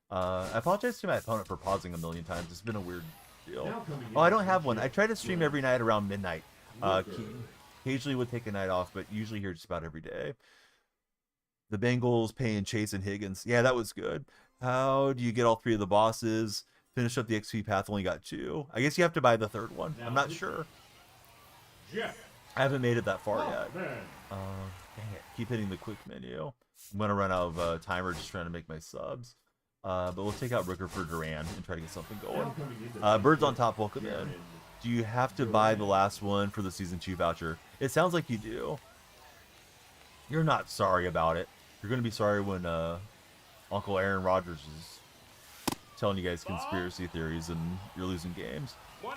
I apologize to my opponent for pausing a million times. It's been a weird deal. Oh, I don't have one. I try to stream every night around midnight. Occasionally would take a night off, but usually here just about every day. The Bengals paying Chase and Higgins. Yeah, that was good. How do you get all 3 of the bosses? Finish up the XP path, only got 2. I guess you have to buy the 3rd one. I'm not sure. I haven't made it that far yet. Dang it. Keep hitting the quick menu. I'm going to run out of timer just trying to make my subs. But we'll take out Rooker for Duran and try to get something going. Birds on top, welcome in. Do you have to buy the last one for the Season 2 voucher? It sounds like you do. You're not sorry about it. You're going to be sorry when Uncle Aaron Rodgers is telling you guys conspiracy theories and you're losing games. 1-0.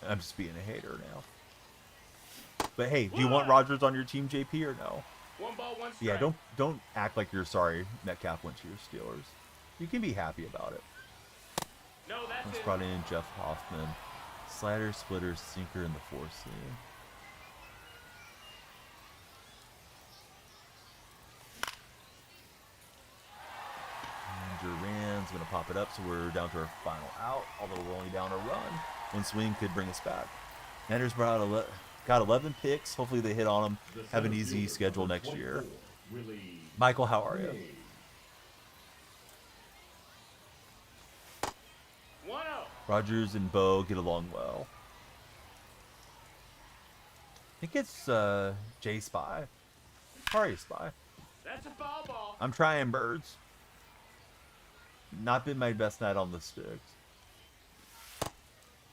I'm just being a hater now. But hey, do you want Rodgers on your team, JP, or no? 1 ball, 1 strike. Yeah, don't act like you're sorry Metcalf went to your Steelers. You can be happy about it. No, that's it. Brought in Jeff Hoffman. Slider, splitter, sinker in the 4 seam. to pop it up, so we're down to our final out, although we're only down a run. One swing could bring us back. Niners got 11 picks. Hopefully they hit on them. Have an easy schedule next year. Michael, how are you? 1-0. Rogers and Bo get along well. I think it's J Spy. Sorry, Spy. That's a foul ball. I'm trying, birds. Not been my best night on the sticks.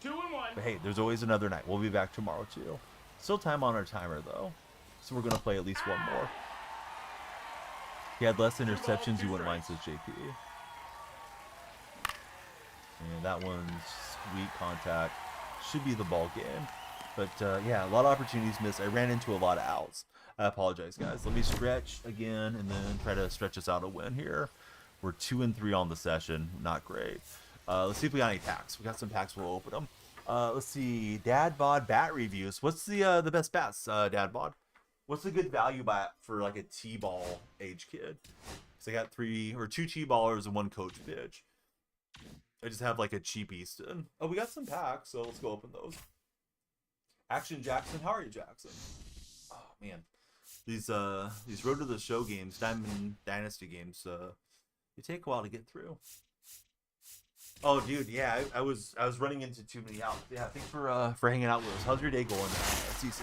2-1. But hey, there's always another night. We'll be back tomorrow too. Still time on our timer though, so we're gonna play at least one more. He had less interceptions, you wouldn't mind, says JP. And that one's sweet contact. Should be the ball game. But yeah, a lot of opportunities missed. I ran into a lot of outs. I apologize, guys. Let me stretch again and then try to stretch us out a win here. We're 2-3 on the session. Not great. Let's see if we got any packs. We got some packs. We'll open them. Let's see. Dad Bod bat reviews. What's the best bats, Dad Bod? What's a good value bat for like a T-ball age kid? Because I got 2 T-ballers and 1 coach pitch. I just have like a cheap Easton. Oh, we got some packs, so let's go open those. Action Jackson, how are you, Jackson? Oh man, these Road to the Show games, Diamond Dynasty games, they take a while to get through. Oh, dude, yeah, I was running into too many outs. Yeah, thanks for hanging out with us. How's your day going, CC?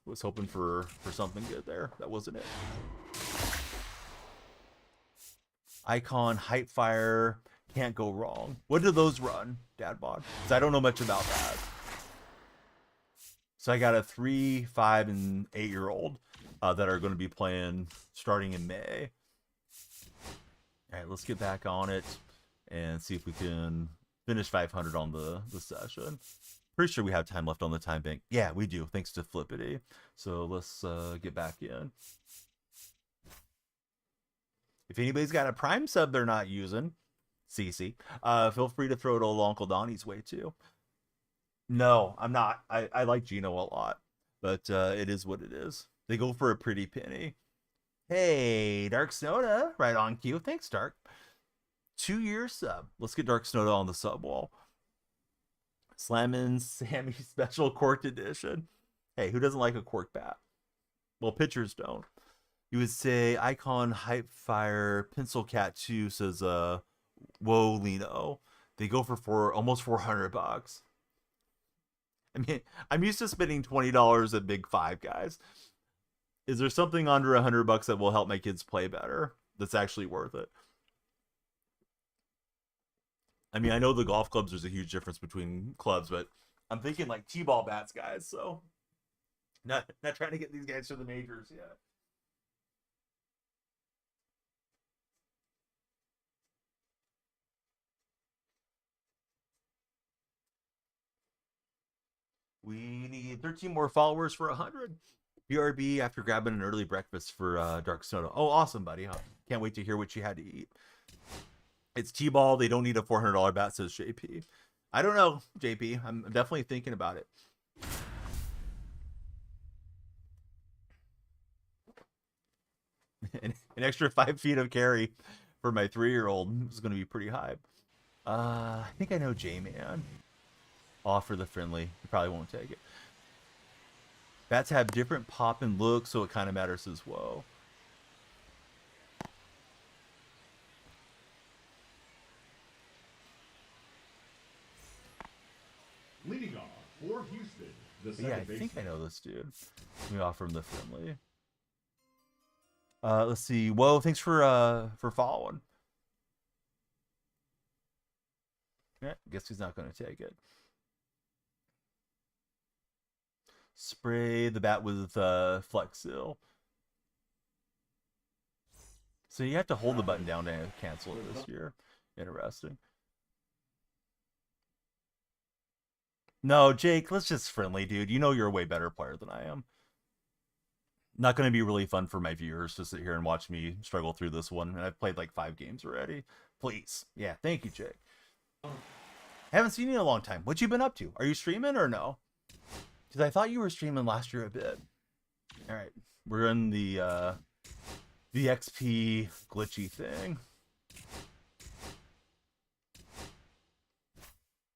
Was hoping for something good there. That wasn't it. Icon, Hype Fire, can't go wrong. What do those run, Dad Bod? Because I don't know much about that. So I got a 3, 5, and 8-year-old that are going to be playing starting in May. All right, let's get back on it and see if we can finish 500 on the session. Pretty sure we have time left on the time bank. Yeah, we do, thanks to Flippity. So let's get back in. If anybody's got a Prime sub they're not using, CC, feel free to throw it old Uncle Donnie's way too. No, I'm not. I like Gino a lot, but it is what it is. They go for a pretty penny. Hey, Dark Soda, right on cue. Thanks, Dark. 2-year sub. Let's get Dark Soda on the sub wall. Slammin' Sammy Special Corked Edition. Hey, who doesn't like a cork bat? Well, pitchers don't. You would say Icon, Hype Fire, Pencil Cat 2 says, whoa, Lino. They go for almost $400. I mean, I'm used to spending $20 at Big Five, guys. Is there something under $100 that will help my kids play better that's actually worth it? I mean, I know the golf clubs, there's a huge difference between clubs, but I'm thinking like T-ball bats, guys. So not trying to get these guys to the majors yet. We need 13 more followers for 100. BRB after grabbing an early breakfast for Dark Soda. Oh, awesome, buddy. Can't wait to hear what you had to eat. It's T-ball. They don't need a $400 bat, says JP. I don't know, JP. I'm definitely thinking about it. An extra 5 feet of carry for my 3-year-old is going to be pretty high. I think I know J-Man. Offer the friendly. You probably won't take it. Bats have different pop and look, so it kind of matters as well. Leading off for Houston, the second Yeah, I think I know this dude. Let me offer him the friendly. Let's see. Whoa, thanks for following. Yeah, guess he's not going to take it. Spray the bat with Flex Seal. So you have to hold the button down to cancel it this year. Interesting. No, Jake, let's just friendly, dude. You know you're a way better player than I am. Not going to be really fun for my viewers to sit here and watch me struggle through this one. And I've played like 5 games already. Please. Yeah, thank you, Jake. Haven't seen you in a long time. What you been up to? Are you streaming or no? Because I thought you were streaming last year a bit. All right. We're in the the XP glitchy thing.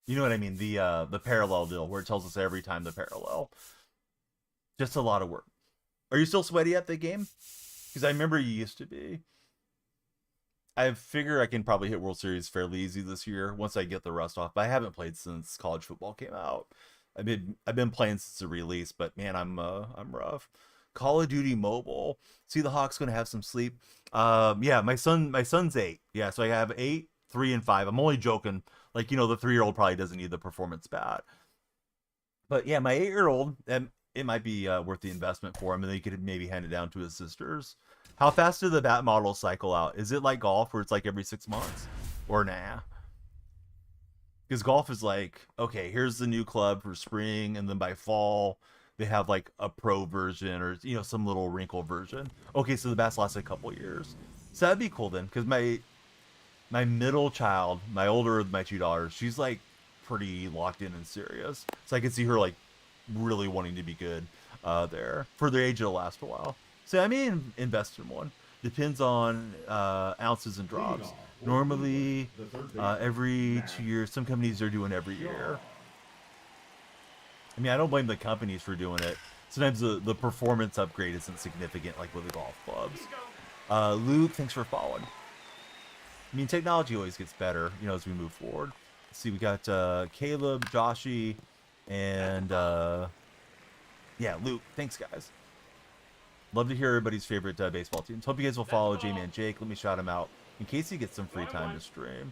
You know what I mean? The parallel deal where it tells us every time the parallel. Just a lot of work. Are you still sweaty at the game? Because I remember you used to be. I figure I can probably hit World Series fairly easy this year once I get the rust off. But I haven't played since college football came out. I've been playing since the release, but man, I'm rough. Call of Duty Mobile. See, the Hawk's gonna have some sleep. Yeah, my son's 8. Yeah, so I have 8, 3, and 5. I'm only joking. Like, you know, the 3-year-old probably doesn't need the performance pad. But yeah, my 8-year-old, it might be worth the investment for him, and then he could maybe hand it down to his sisters. How fast do the bat models cycle out? Is it like golf, where it's like every 6 months, or nah? Because golf is like, okay, here's the new club for spring, and then by fall they have like a pro version or some little wrinkle version. Okay, so the bats last a couple years, so that'd be cool then. Because my middle child, my older of my 2 daughters, she's like pretty locked in and serious, so I can see her like really wanting to be good there. For their age, it'll last a while. So I mean, invest in one. Depends on ounces and drops. Normally, every 2 years. Some companies are doing every year. I mean, I don't blame the companies for doing it. Sometimes the performance upgrade isn't significant, like with the golf clubs. Luke, thanks for following. I mean, technology always gets better, as we move forward. Let's see, we got Caleb, Joshy, and yeah, Luke. Thanks, guys. Love to hear everybody's favorite baseball teams. Hope you guys will follow J-Man Jake. Let me shout him out in case he gets some free time to stream.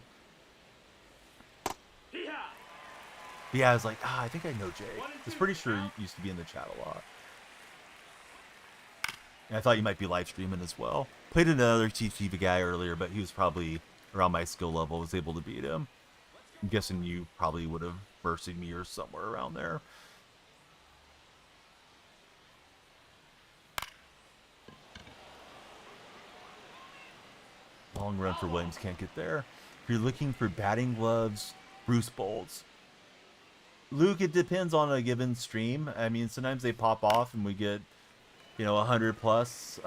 Yeah, I was like, I think I know Jake. I was pretty sure he used to be in the chat a lot. And I thought you might be live streaming as well. Played another TTV guy earlier, but he was probably around my skill level. Was able to beat him. I'm guessing you probably would have bursted me or somewhere around there. Long run for Williams, can't get there. If you're looking for batting gloves, Bruce Bolts. Luke, it depends on a given stream. I mean, sometimes they pop off and we get, 100 plus.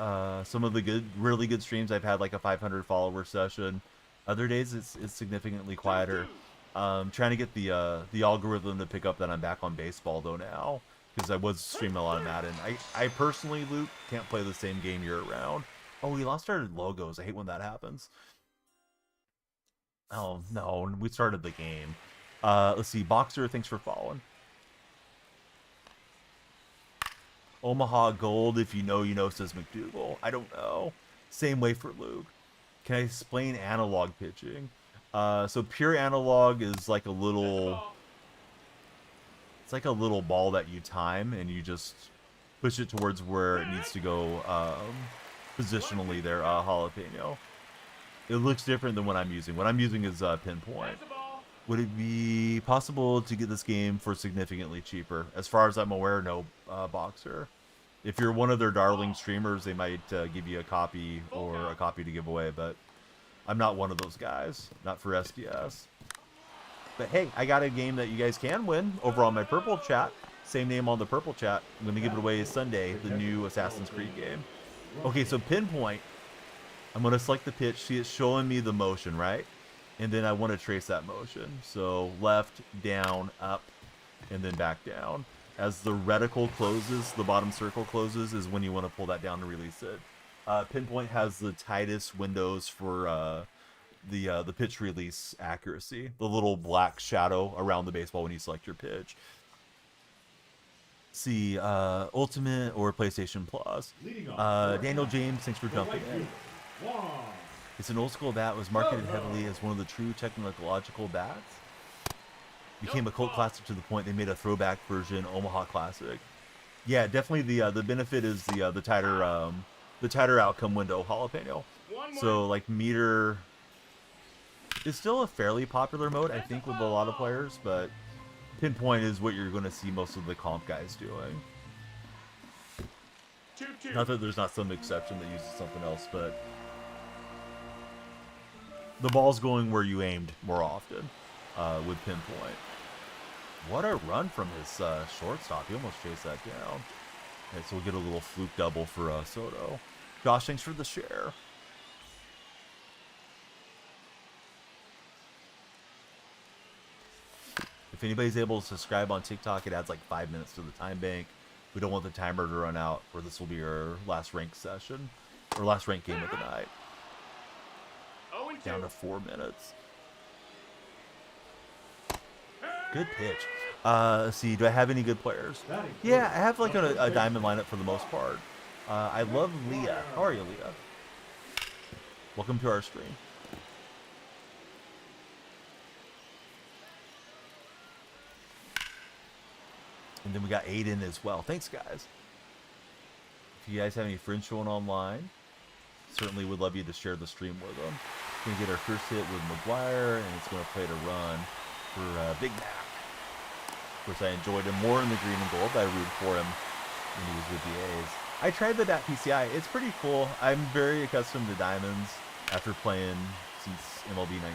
Some of the really good streams, I've had like a 500 follower session. Other days, it's significantly quieter. Trying to get the algorithm to pick up that I'm back on baseball though now, because I was streaming a lot of Madden. I personally, Luke, can't play the same game year round. Oh, we lost our logos. I hate when that happens. Oh, no. We started the game. Let's see. Boxer, thanks for following. Omaha Gold, if you know, says McDougal. I don't know. Same way for Luke. Can I explain analog pitching? So pure analog is like a little... It's like a little ball that you time, and you just push it towards where it needs to go... positionally there, jalapeno. It looks different than what I'm using. What I'm using is pinpoint. Would it be possible to get this game for significantly cheaper? As far as I'm aware, no, Boxer. If you're one of their darling streamers, they might give you a copy or a copy to give away, but I'm not one of those guys. Not for SDS. But hey, I got a game that you guys can win over on my Purple chat. Same name on the Purple chat. I'm going to give it away Sunday, the new Assassin's Creed game. Okay, so pinpoint, I'm going to select the pitch. See, it's showing me the motion, right? And then I want to trace that motion. So left, down, up, and then back down. As the reticle closes, the bottom circle closes, is when you want to pull that down to release it. Pinpoint has the tightest windows for the pitch release accuracy. The little black shadow around the baseball when you select your pitch. See, Ultimate or PlayStation Plus. Daniel James, thanks for jumping in. It's an old school bat, was marketed heavily as one of the true technological bats. Became a cult classic to the point they made a throwback version, Omaha Classic. Yeah, definitely the benefit is the tighter outcome window jalapeno. So like meter is still a fairly popular mode, I think, with a lot of players, but pinpoint is what you're going to see most of the comp guys doing. Not that there's not some exception that uses something else, but the ball's going where you aimed more often with pinpoint. What a run from his shortstop. He almost chased that down. Okay, so we'll get a little fluke double for Soto. Josh, thanks for the share. If anybody's able to subscribe on TikTok, it adds like 5 minutes to the time bank. We don't want the timer to run out, or this will be our last rank session, or last rank game of the night. Down to 4 minutes. Good pitch. Let's see, do I have any good players? Yeah, I have like a diamond lineup for the most part. I love Leah. How are you, Leah? Welcome to our stream. And then we got Aiden as well. Thanks, guys. If you guys have any friends showing online, certainly would love you to share the stream with them. Gonna get our first hit with McGuire, and it's gonna play to run for Big Mac. Of course, I enjoyed him more in the green and gold. I rooted for him when he was with the A's. I tried the bat PCI. It's pretty cool. I'm very accustomed to diamonds after playing since MLB 19.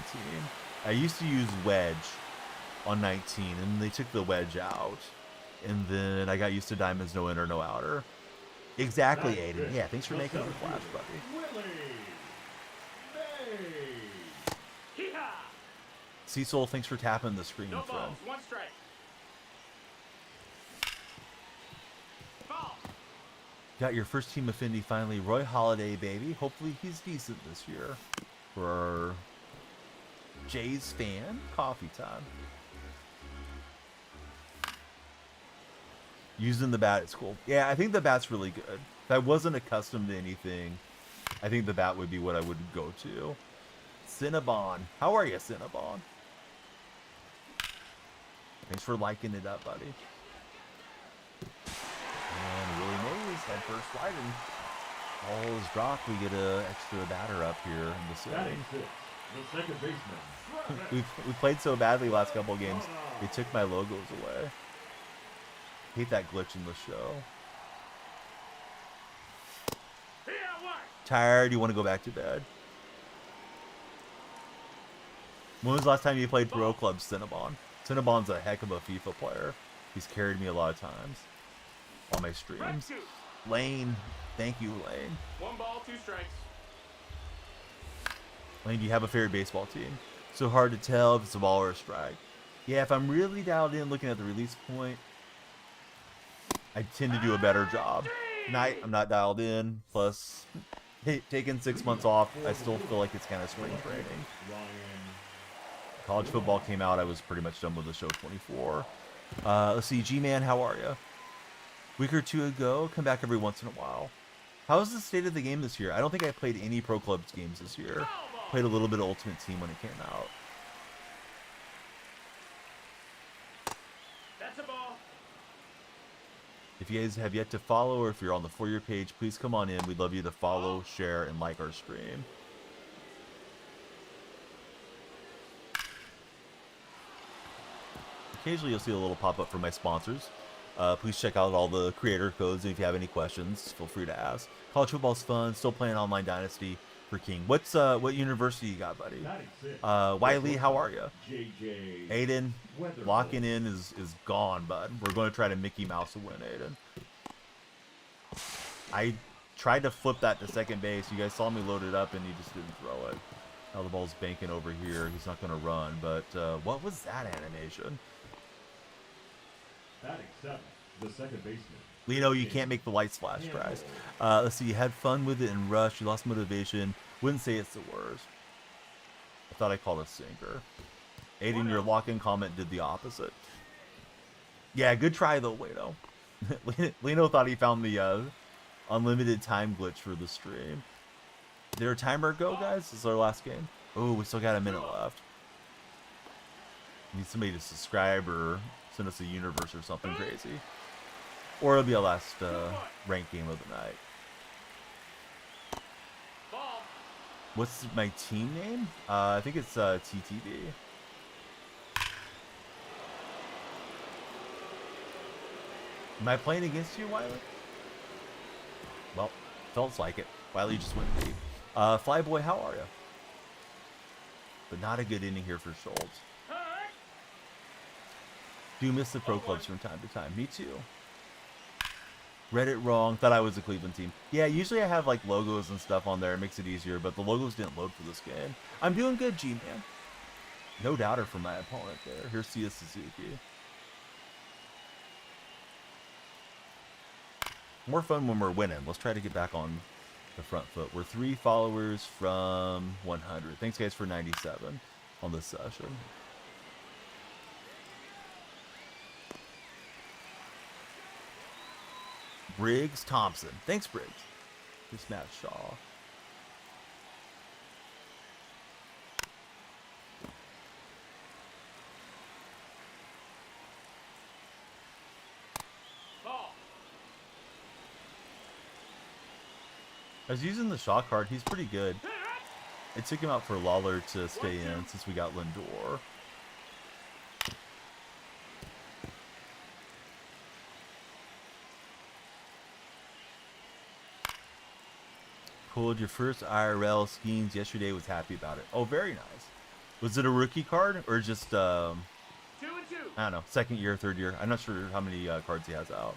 I used to use wedge on 19, and they took the wedge out. And then I got used to diamonds, no inner, no outer. Exactly, Aiden. Yeah, thanks for making the flash, buddy. Cecil, thanks for tapping the screen, No friend. balls, one strike. Ball. Got your first team affinity finally. Roy Halladay, baby. Hopefully he's decent this year. For our Jays fan, coffee time. Using the bat is cool. Yeah, I think the bat's really good. If I wasn't accustomed to anything, I think the bat would be what I would go to. Cinnabon. How are you, Cinnabon? Thanks for liking it up, buddy. And Willie Mays head first sliding. Ball is dropped. We get an extra batter up here in the setting. The second baseman. We played so badly last couple games. They took my logos away. Hate that glitch in the show. Tired? You want to go back to bed? When was the last time you played Pro Club Cinnabon? Cinnabon's a heck of a FIFA player. He's carried me a lot of times on my streams. Lane, thank you, Lane. 1 ball, 2 strikes. Lane, do you have a favorite baseball team? So hard to tell if it's a ball or a strike. Yeah, if I'm really dialed in looking at the release point, I tend to do a better job. Tonight, I'm not dialed in. Plus, taking 6 months off, I still feel like it's kind of spring training. College football came out, I was pretty much done with the show 24. Let's see, G-Man, how are you? Week or two ago, come back every once in a while. How's the state of the game this year? I don't think I played any Pro Clubs games this year. Played a little bit of Ultimate Team when it came out. That's a ball. If you guys have yet to follow, or if you're on the For You page, please come on in. We'd love you to follow, share, and like our stream. Occasionally you'll see a little pop-up from my sponsors. Please check out all the creator codes, and if you have any questions, feel free to ask. College football's fun. Still playing Online Dynasty for King. What university you got, buddy? Wiley, how are you? Aiden, locking in is gone, bud. We're going to try to Mickey Mouse a win, Aiden. I tried to flip that to second base. You guys saw me load it up, and he just didn't throw it. Now the ball's banking over here. He's not going to run, but what was that animation? Batting 7, the second baseman. Lino, you can't make the lights flash, guys. Let's see, you had fun with it in Rush. You lost motivation. Wouldn't say it's the worst. I thought I called a sinker. Aiden, your lock-in comment did the opposite. Yeah, good try, though, Lino. Lino thought he found the unlimited time glitch for the stream. Did our timer go, guys? This is our last game. Oh, we still got a minute left. Need somebody to subscribe or send us a universe or something crazy. Or it'll be a last ranked game of the night. Ball. What's my team name? I think it's TTB. Am I playing against you, Wiley? Well, felt like it. Wiley just went deep. Flyboy, how are you? But not a good inning here for Schultz. Do miss the Pro Clubs from time to time. Me too. Read it wrong. Thought I was a Cleveland team. Yeah, usually I have like logos and stuff on there. It makes it easier, but the logos didn't load for this game. I'm doing good, G-Man. No doubter for my opponent there. Here's Sia Suzuki. More fun when we're winning. Let's try to get back on the front foot. We're 3 followers from 100. Thanks, guys, for 97 on this session. Briggs Thompson. Thanks, Briggs. Here's Matt Shaw. I was using the Shaw card. He's pretty good. It took him out for Lawler to stay in since we got Lindor. Pulled your first IRL schemes yesterday. Was happy about it. Oh, very nice. Was it a rookie card or just 2 and 2? I don't know, second year, third year? I'm not sure how many cards he has out.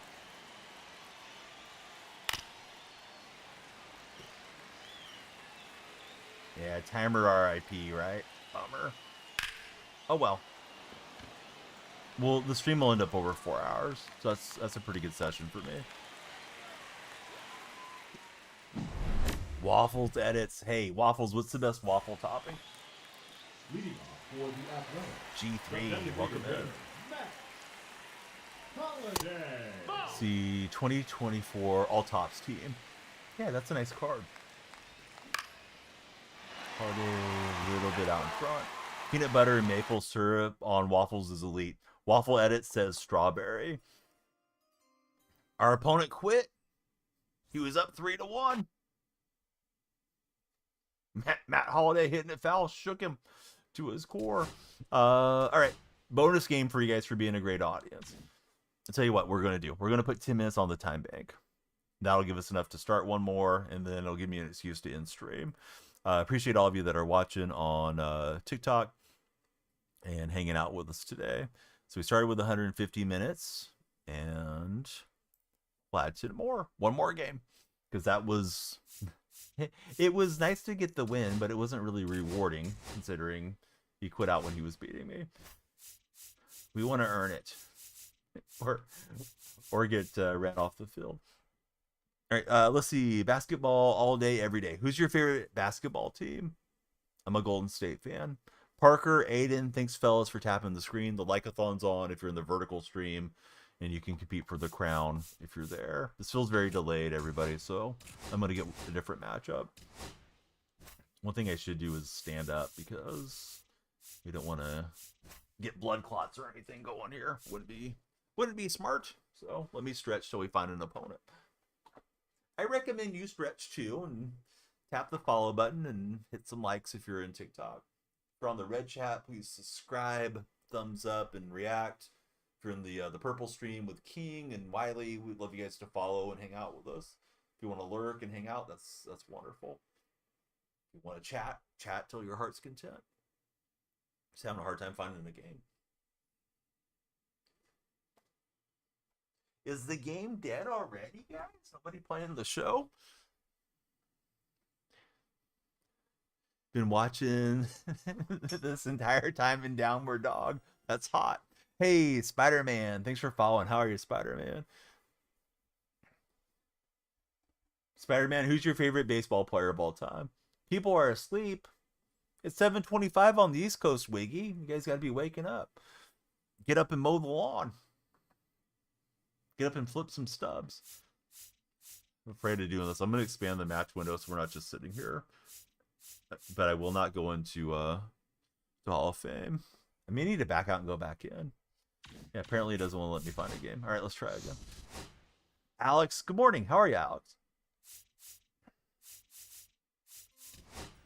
Yeah, timer RIP, right? Bummer. Oh well. Well, the stream will end up over 4 hours, so that's a pretty good session for me. Waffles edits. Hey, Waffles, what's the best waffle topping? Leading off for the Athletic. G3, welcome in. Holiday. See, 2024 all tops team. Yeah, that's a nice card. Card a little bit out in front. Peanut butter and maple syrup on waffles is elite. Waffle edit says strawberry. Our opponent quit. He was up 3-1. Matt Holliday hitting it foul shook him to his core. All right, bonus game for you guys for being a great audience. I'll tell you what we're going to do. We're going to put 10 minutes on the time bank. That'll give us enough to start one more, and then it'll give me an excuse to end stream. Appreciate all of you that are watching on TikTok and hanging out with us today. So we started with 150 minutes, and we'll add 10 more. One more game, because that was... It was nice to get the win, but it wasn't really rewarding, considering he quit out when he was beating me. We want to earn it. Or get ran off the field. All right, let's see. Basketball all day, every day. Who's your favorite basketball team? I'm a Golden State fan. Parker, Aiden, thanks, fellas, for tapping the screen. The like-a-thon's on if you're in the vertical stream, and you can compete for the crown if you're there. This feels very delayed, everybody, so I'm going to get a different matchup. One thing I should do is stand up, because we don't want to get blood clots or anything going here. Wouldn't be smart. So let me stretch till we find an opponent. I recommend you stretch too, and tap the follow button and hit some likes if you're in TikTok. If you're on the red chat, please subscribe, thumbs up, and react. If you're in the purple stream with King and Wiley, we'd love you guys to follow and hang out with us. If you want to lurk and hang out, that's wonderful. If you want to chat till your heart's content. Just having a hard time finding a game. Is the game dead already, guys? Somebody playing the show? Been watching this entire time in Downward Dog. That's hot. Hey, Spider-Man. Thanks for following. How are you, Spider-Man? Spider-Man, who's your favorite baseball player of all time? People are asleep. It's 7:25 on the East Coast, Wiggy. You guys got to be waking up. Get up and mow the lawn. Get up and flip some stubs. I'm afraid of doing this. I'm going to expand the match window so we're not just sitting here. But I will not go into the Hall of Fame. I may need to back out and go back in. Yeah, apparently it doesn't want to let me find a game. All right, let's try again. Alex, good morning. How are you, Alex?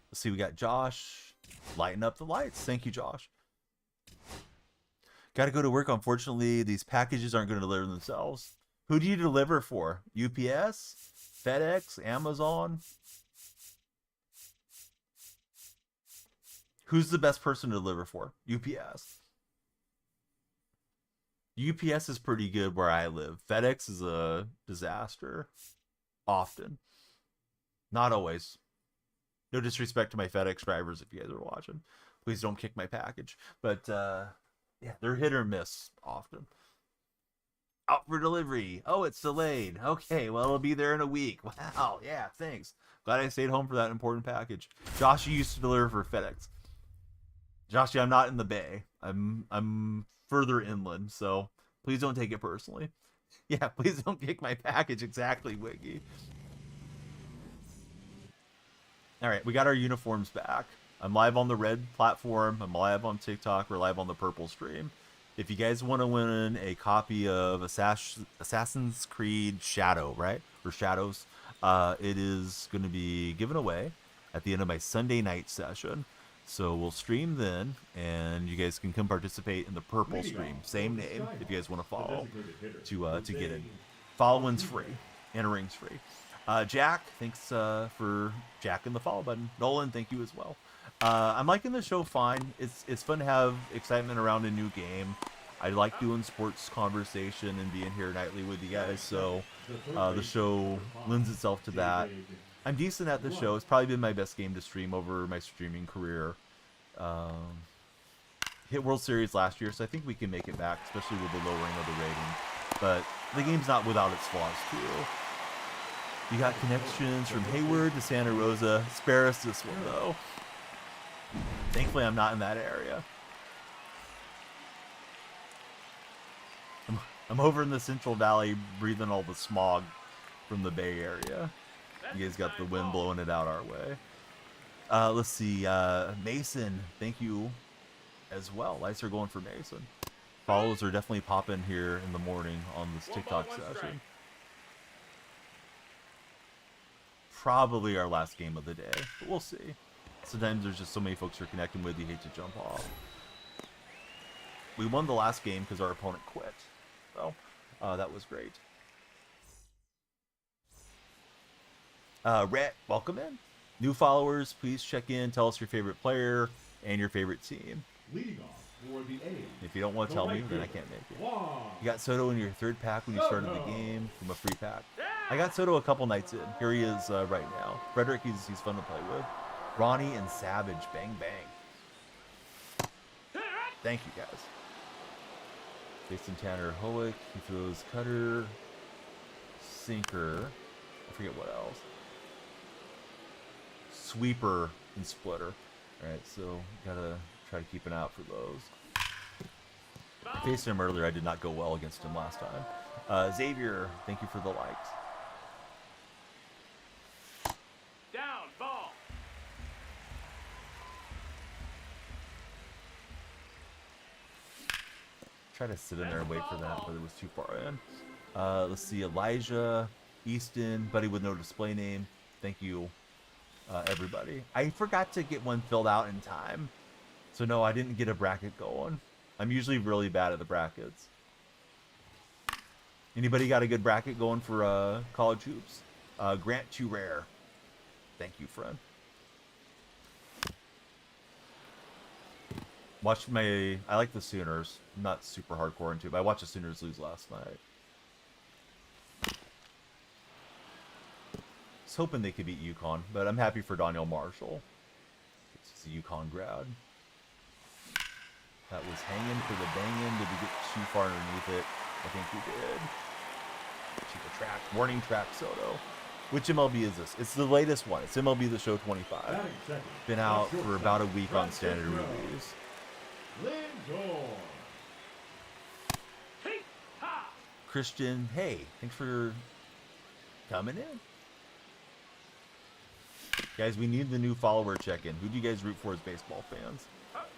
Let's see, we got Josh. Lighten up the lights. Thank you, Josh. Got to go to work. Unfortunately, these packages aren't going to deliver themselves. Who do you deliver for? UPS? FedEx? Amazon? Who's the best person to deliver for? UPS. UPS is pretty good where I live. FedEx is a disaster. Often. Not always. No disrespect to my FedEx drivers if you guys are watching. Please don't kick my package. But, yeah, they're hit or miss often. Out for delivery. Oh, it's delayed. Okay, well, it'll be there in a week. Wow, yeah, thanks. Glad I stayed home for that important package. Josh used to deliver for FedEx. Joshy, I'm not in the Bay. I'm further inland, so please don't take it personally. Yeah, please don't kick my package. Exactly, Wiggy. All right, we got our uniforms back. I'm live on the red platform. I'm live on TikTok. We're live on the purple stream. If you guys want to win a copy of Assassin's Creed Shadow, right? Or Shadows, it is going to be given away at the end of my Sunday night session. So we'll stream then, and you guys can come participate in the purple stream. Same name, if you guys want to follow, to get it. Following's free. Entering's free. Jack, thanks for jacking the follow button. Nolan, thank you as well. I'm liking the show fine. It's fun to have excitement around a new game. I like doing sports conversation and being here nightly with you guys, so the show lends itself to that. I'm decent at the show. It's probably been my best game to stream over my streaming career. Hit World Series last year, so I think we can make it back, especially with the lowering of the rating. But the game's not without its flaws, too. You got connections from Hayward to Santa Rosa. Spare us this one, though. Thankfully, I'm not in that area. I'm over in the Central Valley breathing all the smog from the Bay Area. You guys got the wind blowing it out our way. Let's see. Mason, thank you as well. Lights are going for Mason. Follows are definitely popping here in the morning on this TikTok session. Probably our last game of the day, but we'll see. Sometimes there's just so many folks you're connecting with, you hate to jump off. We won the last game because our opponent quit. So, that was great. Rhett, welcome in. New followers, please check in. Tell us your favorite player and your favorite team. Leading off for the A. If you don't want to tell me, then I can't make it. You got Soto in your third pack when you started the game from a free pack. I got Soto a couple nights in. Here he is right now. Frederick, he's fun to play with. Ronnie and Savage, bang bang. Thank you guys. Jason Tanner, Howick, he throws cutter, sinker. I forget what else. Sweeper and splitter. Alright, so gotta try to keep an eye out for those. I faced him earlier. I did not go well against him last time. Xavier, thank you for the likes. Down, ball. Try to sit in there and wait for that, but it was too far in. Let's see, Elijah, Easton, buddy with no display name. Thank you, everybody. I forgot to get one filled out in time. So no, I didn't get a bracket going. I'm usually really bad at the brackets. Anybody got a good bracket going for college hoops? Grant Too Rare. Thank you, friend. Watched I like the Sooners. I'm not super hardcore into it, but I watched the Sooners lose last night. Was hoping they could beat UConn, but I'm happy for Daniel Marshall. He's a UConn grad. That was hanging for the banging. Did we get too far underneath it? I think we did. Check the track. Warning track Soto. Which MLB is this? It's the latest one. It's MLB The Show 25. Been out for about a week on standard release. Christian, hey, thanks for coming in. Guys, we need the new follower check-in. Who do you guys root for as baseball fans?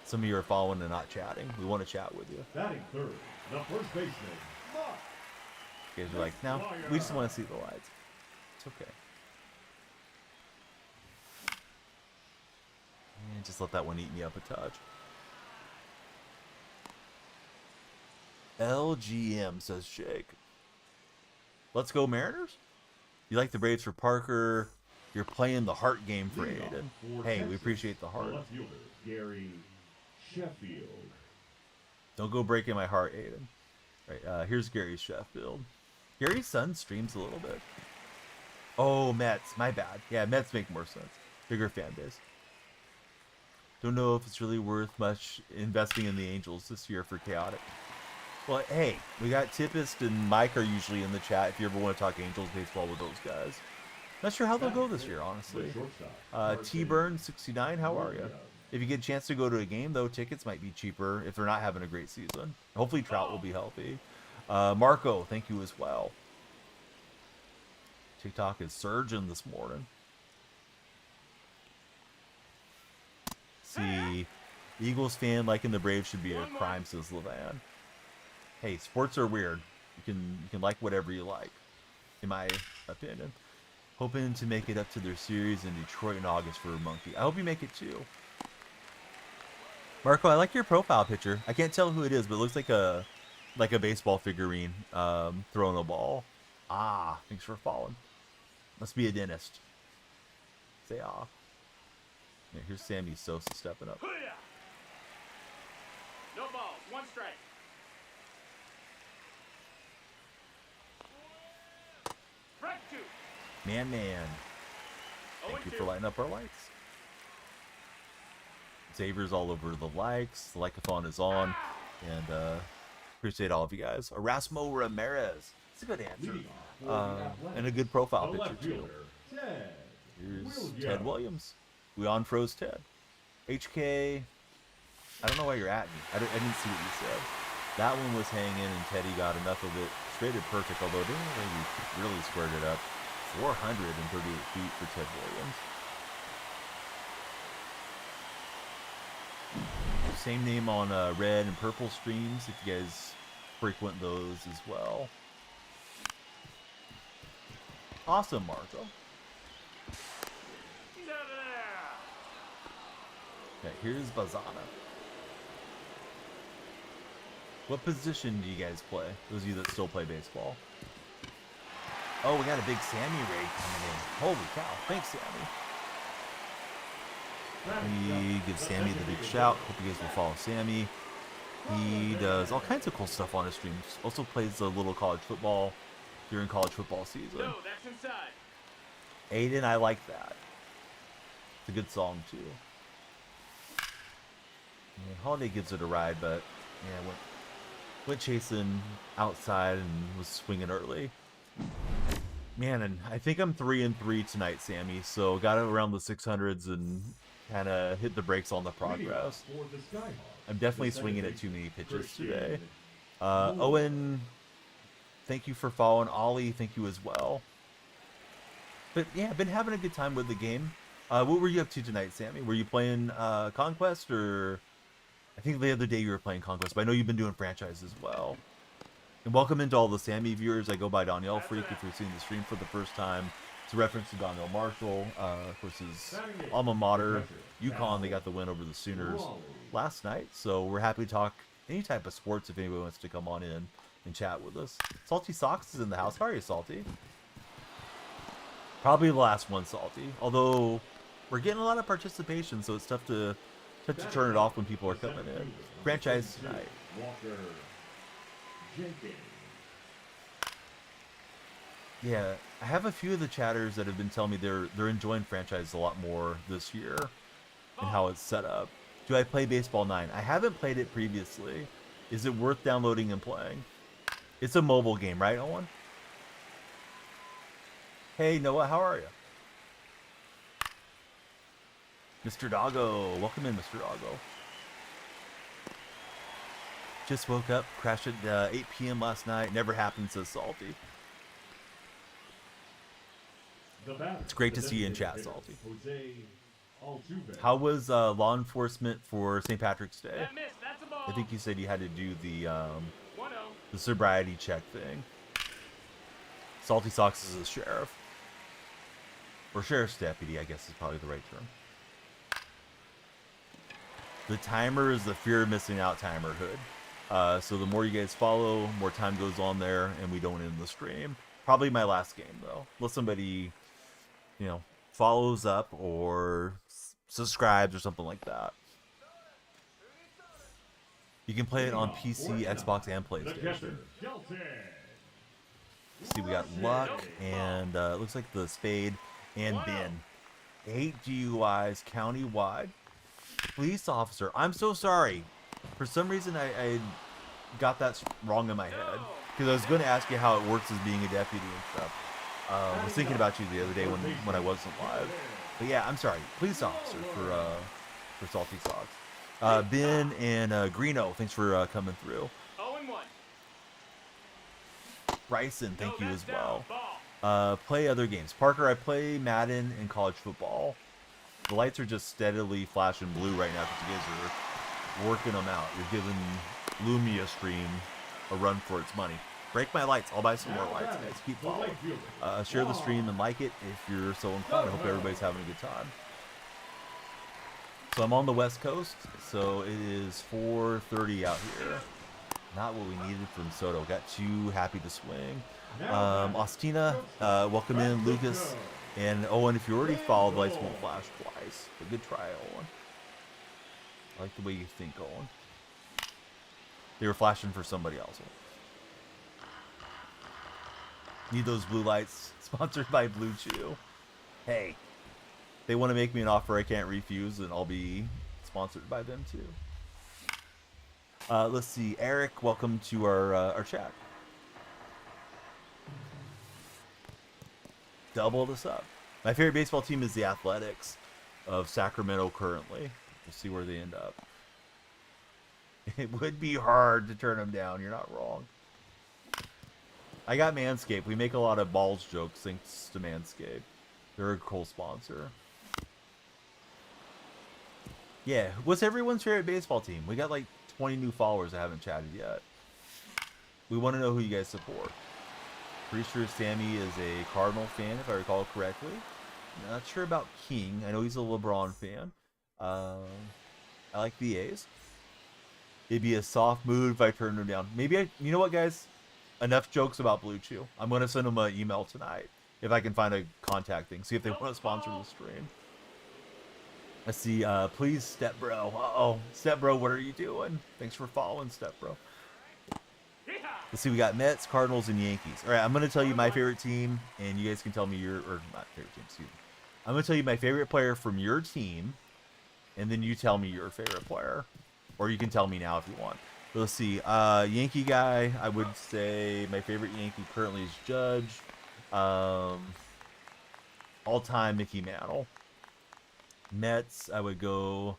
Some of you are following and not chatting. We want to chat with you. Batting third, the first baseman. You guys are like, no, we just want to see the lights. It's okay. And just let that one eat me up a touch. LGM, says Jake. Let's go Mariners. You like the Braves for Parker. You're playing the heart game for Aiden. Hey, we appreciate the heart. Gary Sheffield. Don't go breaking my heart, Aiden. Right, here's Gary's Sheffield. Gary's son streams a little bit. Oh, Mets. My bad. Yeah, Mets make more sense. Bigger fan base. Don't know if it's really worth much investing in the Angels this year for Chaotic. Well, hey, we got Tippist and Mike are usually in the chat if you ever want to talk Angels baseball with those guys. Not sure how they'll go this year, honestly. T-Burn69, how are you? If you get a chance to go to a game, though, tickets might be cheaper if they're not having a great season. Hopefully Trout will be healthy. Marco, thank you as well. TikTok is surging this morning. See, Eagles fan liking the Braves should be a crime, says Levan. Hey, sports are weird. You can like whatever you like, in my opinion. Hoping to make it up to their series in Detroit in August for Monkey. I hope you make it too. Marco, I like your profile picture. I can't tell who it is, but it looks like a baseball figurine throwing a ball. Ah, thanks for following. Must be a dentist. Say ah. Yeah, here's Sammy Sosa stepping up. No balls, 1 strike. Strike 2. Man. Thank you for lighting up our likes. Xavier's all over the likes. The like-a-thon is on. And appreciate all of you guys. Erasmo Ramirez. That's a good answer. And a good profile picture, too. Here's Ted Williams. We on-froze Ted. HK, I don't know why you're at me. I didn't see what you said. That one was hanging, and Teddy got enough of it. Straighted perfect, although it didn't really squared it up. 438 feet for Ted Williams. Same name on red and purple streams, if you guys frequent those as well. Awesome, Marco. Okay, here's Bazana. What position do you guys play? Those of you that still play baseball. Oh, we got a big Sammy raid coming in. Holy cow. Thanks, Sammy. We give Sammy the big shout. Hope you guys will follow Sammy. He does all kinds of cool stuff on his streams. Also plays a little college football during college football season. No, that's inside. Aiden, I like that. It's a good song, too. Yeah, Holiday gives it a ride, but yeah, went chasing outside and was swinging early. Man, and I think I'm 3-3 tonight, Sammy. So got it around the 600s and kind of hit the brakes on the progress. I'm definitely swinging at too many pitches today. Owen, thank you for following. Ollie, thank you as well. But yeah, I've been having a good time with the game. What were you up to tonight, Sammy? Were you playing Conquest or... I think the other day you were playing Conquest, but I know you've been doing franchise as well. And welcome into all the Sammy viewers. I go by Danielle Freak if you're seeing the stream for the first time. It's a reference to Danielle Marshall, of course, his alma mater, UConn. They got the win over the Sooners last night, so we're happy to talk any type of sports if anybody wants to come on in and chat with us. Salty Socks is in the house. How are you, Salty? Probably the last one, Salty. Although we're getting a lot of participation, so it's tough to turn it off when people are coming in. Franchise tonight. Yeah, I have a few of the chatters that have been telling me they're enjoying franchise a lot more this year and how it's set up. Do I play Baseball 9? I haven't played it previously. Is it worth downloading and playing? It's a mobile game, right, Owen? Hey, Noah, how are you? Mr. Doggo, welcome in, Mr. Doggo. Just woke up, crashed at 8 p.m. last night. Never happened, says Salty. It's great to see you in chat, Salty. How was law enforcement for St. Patrick's Day? I think you said you had to do the sobriety check thing. Salty Socks is a sheriff. Or sheriff's deputy, I guess is probably the right term. The timer is the fear of missing out timer, Hood. So the more you guys follow, more time goes on there, and we don't end the stream. Probably my last game, though. Unless somebody, follows up or subscribes or something like that. You can play it on Leading PC, off, Xbox, and the PlayStation. catcher, Shelton. See, we got Luck, and it looks like the Spade and Ben. 8 DUIs county-wide. Police officer. I'm so sorry. For some reason, I got that wrong in my head. Because I was going to ask you how it works as being a deputy and stuff. I was thinking about you the other day when I wasn't live. But yeah, I'm sorry. Police officer for Salty Socks. Ben and Greeno, thanks for coming through. 0-1. Bryson, thank you as well. Ball. Play other games. Parker, I play Madden and college football. The lights are just steadily flashing blue right now because you guys are working them out. You're giving Lumia Stream a run for its money. Break my lights. I'll buy some more lights, guys. Keep following. Share the stream and like it if you're so inclined. I hope everybody's having a good time. So I'm on the West Coast, so it is 4:30 out here. Not what we needed from Soto. Got too happy to swing. Ostina, welcome in, Lucas. And Owen, if you already followed, the lights won't flash twice. But good try, Owen. I like the way you think, Owen. They were flashing for somebody else. Need those blue lights. Sponsored by Blue Chew. Hey, they want to make me an offer I can't refuse, and I'll be sponsored by them too. Let's see, Eric, welcome to our chat. Double this up. My favorite baseball team is the Athletics of Sacramento currently. We'll see where they end up. It would be hard to turn them down. You're not wrong. I got Manscaped. We make a lot of balls jokes thanks to Manscaped. They're a cool sponsor. Yeah, what's everyone's favorite baseball team? We got like 20 new followers that haven't chatted yet. We want to know who you guys support. Pretty sure Sammy is a Cardinal fan, if I recall correctly. Not sure about King. I know he's a LeBron fan. I like the A's. It'd be a soft move if I turned him down. Maybe you know what, guys? Enough jokes about Blue Chew. I'm going to send them an email tonight if I can find a contact thing. See if they want to sponsor the stream. Let's see. Please, Step Bro. Uh-oh. Step Bro, what are you doing? Thanks for following, Step Bro. Let's see. We got Mets, Cardinals, and Yankees. All right. I'm going to tell you my favorite team, and you guys can tell me or not favorite team, excuse me. I'm going to tell you my favorite player from your team, and then you tell me your favorite player. Or you can tell me now if you want. Let's see. Yankee guy, I would say my favorite Yankee currently is Judge. All-time Mickey Mantle. Mets, I would go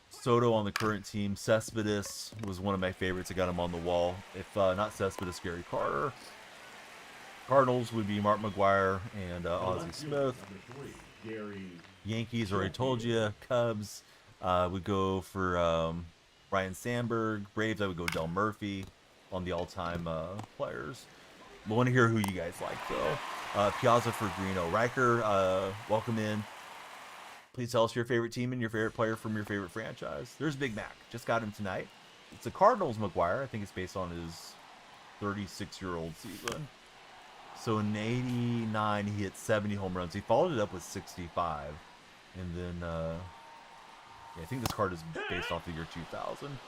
Soto on the current team. Cespedes was one of my favorites. I got him on the wall. If not Cespedes, Gary Carter. Cardinals would be Mark McGuire and Ozzie Smith. Yankees, already told you. Cubs would go for Ryan Sandberg. Braves, I would go Del Murphy on the all-time players. I want to hear who you guys like, though. Piazza for Greeno. Riker, welcome in. Please tell us your favorite team and your favorite player from your favorite franchise. There's Big Mac. Just got him tonight. It's the Cardinals McGuire. I think it's based on his 36-year-old season. So in 89, he hit 70 home runs. He followed it up with 65. And then, yeah, I think this card is based off the year 2000.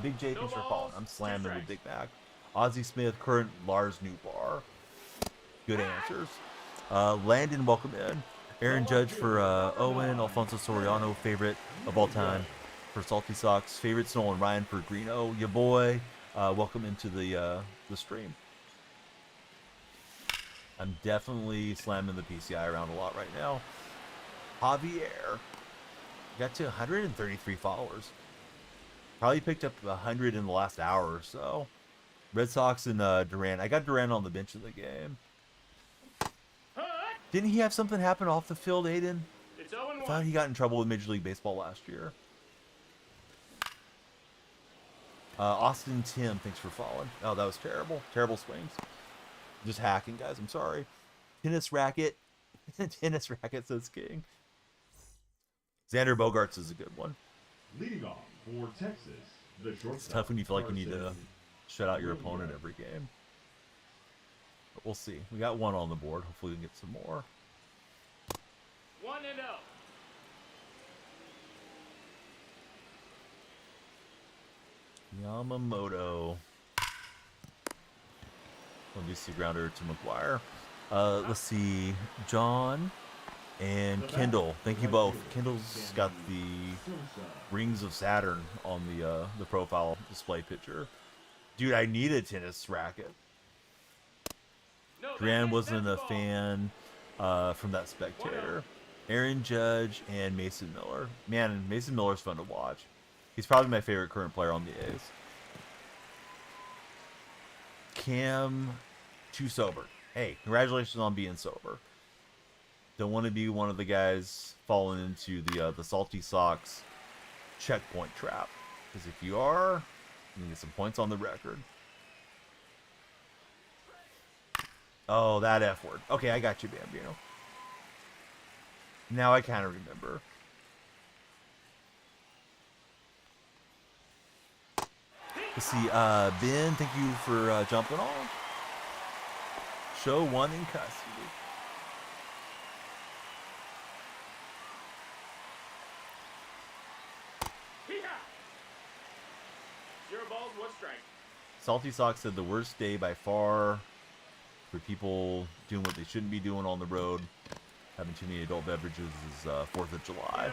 Big J, thanks for calling. I'm slamming with Big Mac. Ozzie Smith, current Lars Newbar. Good answers. Landon, welcome in. Aaron Judge for Owen. Alfonso Soriano, favorite of all time for Salty Socks. Favorite Nolan Ryan for Greeno. Ya boy. Welcome into the stream. I'm definitely slamming the PCI around a lot right now. Javier. Got to 133 followers. Probably picked up 100 in the last hour or so. Red Sox and Duran. I got Duran on the bench of the game. Didn't he have something happen off the field, Aiden? It's 0-1. I thought he got in trouble with Major League Baseball last year. Austin Tim, thanks for following. Oh, that was terrible. Terrible swings. Just hacking, guys. I'm sorry. Tennis Racket. Tennis Racket says King. Xander Bogaerts is a good one. Leading off for Texas, the shortstop. It's tough when you feel like you need to Carson shut out your opponent every game. But we'll see. We got one on the board. Hopefully we can get some more. 1-0. Yamamoto. We'll do the grounder to McGuire. Let's see. John and Kendall. Thank you both. Kendall's got the Rings of Saturn on the profile display picture. Dude, I need a tennis racket. Duran wasn't a fan from that spectator. Aaron Judge and Mason Miller. Man, Mason Miller's fun to watch. He's probably my favorite current player on the A's. Cam, too sober. Hey, congratulations on being sober. Don't want to be one of the guys falling into the Salty Sox checkpoint trap. Because if you are, you can get some points on the record. Oh, that F word. Okay, I got you, Bambino. Now I kind of remember. Let's see, Ben, thank you for jumping on. Show one in custody. Zero balls, one strike. Salty Sox said the worst day by far for people doing what they shouldn't be doing on the road, having too many adult beverages, is 4th of July.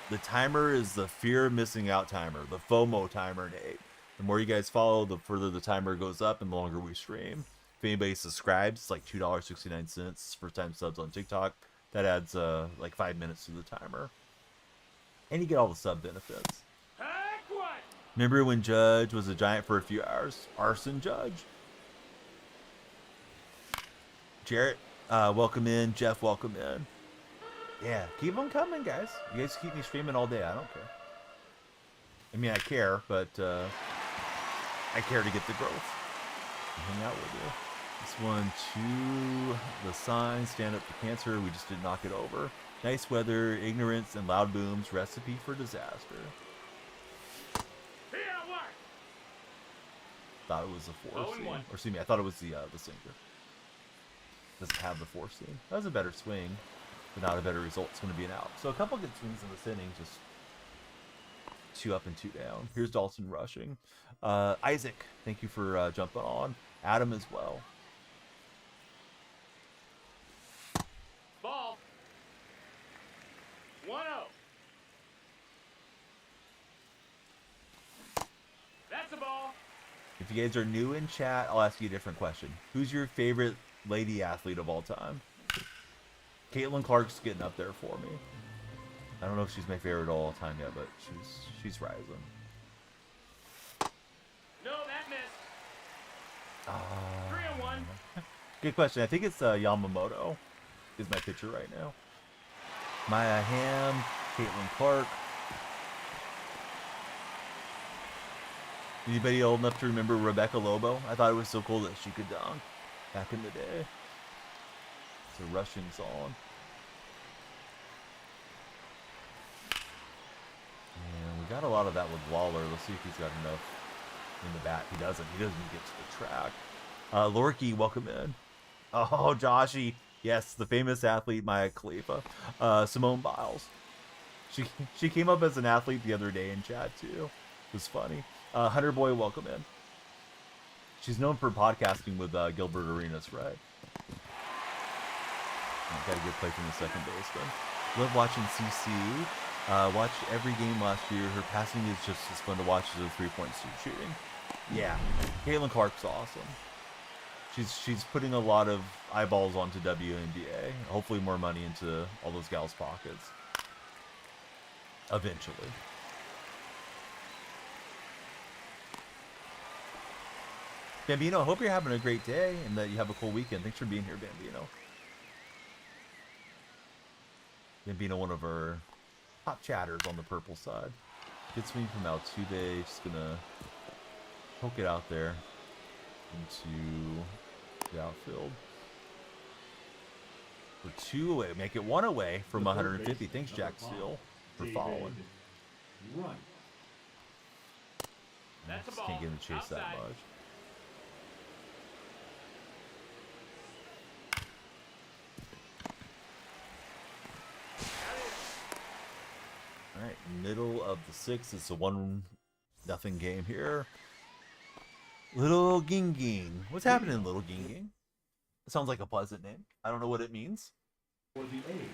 The timer is the fear of missing out timer, the FOMO timer, Nate. The more you guys follow, the further the timer goes up and the longer we stream. If anybody subscribes, it's like $2.69 first time subs on TikTok. That adds like 5 minutes to the timer. And you get all the sub benefits. Remember when Judge was a giant for a few hours? Arson Judge. Jarrett, welcome in. Jeff, welcome in. Yeah, keep them coming, guys. You guys keep me streaming all day. I don't care. I mean, I care, but I care to get the growth. Hang out with you. This one to the sign. Stand up for cancer. We just didn't knock it over. Nice weather, ignorance, and loud booms. Recipe for disaster. Thought it was a 4-seam. Or excuse me, I thought it was the sinker. Doesn't have the 4-seam. That was a better swing, but not a better result. It's going to be an out. So a couple good swings in this inning, just 2 up and 2 down. Here's Dalton rushing. Isaac, thank you for jumping on. Adam as well. Ball. 1-0. That's a ball. If you guys are new in chat, I'll ask you a different question. Who's your favorite lady athlete of all time? Caitlin Clark's getting up there for me. I don't know if she's my favorite of all time yet, but she's rising. No, that missed. 3-1. Good question. I think it's Yamamoto is my pitcher right now. Maya Hamm, Caitlin Clark. Anybody old enough to remember Rebecca Lobo? I thought it was so cool that she could dunk back in the day. It's a rushing song. And we got a lot of that with Waller. Let's see if he's got enough in the bat. He doesn't. He doesn't get to the track. Lorky, welcome in. Oh, Joshy. Yes, the famous athlete Maya Khalifa. Simone Biles. She came up as an athlete the other day in chat too. It was funny. Hunter Boy, welcome in. She's known for podcasting with Gilbert Arenas, right? Got a good play from the second baseman. Love watching CC. Watched every game last year. Her passing is just as fun to watch as her three-point shooting. Yeah, Caitlin Clark's awesome. She's putting a lot of eyeballs onto WNBA. Hopefully more money into all those gals' pockets. Eventually. Bambino, I hope you're having a great day and that you have a cool weekend. Thanks for being here, Bambino. Bambino, one of our top chatters on the purple side. Good swing from Altuve. Just gonna poke it out there into the outfield. For 2 away. Make it 1 away from 150. Thanks, Jack Steele, for following. Right. That's a Just can't ball. get him to chase that Outside. much. All right, middle of the 6th. It's a 1 Nothing game here. Little Ginging. What's happening, Little Ginging? It sounds like a pleasant name. I don't know what it means. For the A's,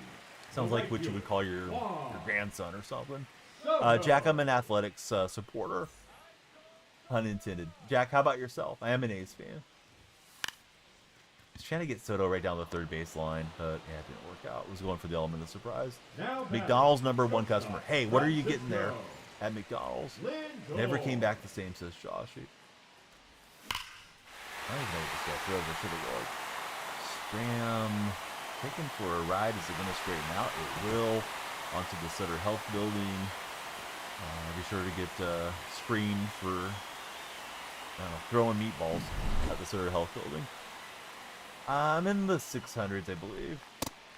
Sounds the like right what you would fielder, call your Juan grandson or something. Soto. Jack, I'm an athletics supporter. Unintended. Jack, how about yourself? I am an A's fan. Just trying to get Soto right down the third baseline, but yeah, it didn't work out. Was going for the element of surprise. Now McDonald's batting, #1 customer. Hey, what are you getting there Francisco at McDonald's? Lindor. Never came back the same, says Josh. I don't even know what this guy throws. I should have looked. Scram. Taken for a ride. Is it going to straighten out? It will. Onto the Sutter Health building. Be sure to get screened for throwing meatballs at the Sutter Health building. I'm in the 600s, I believe.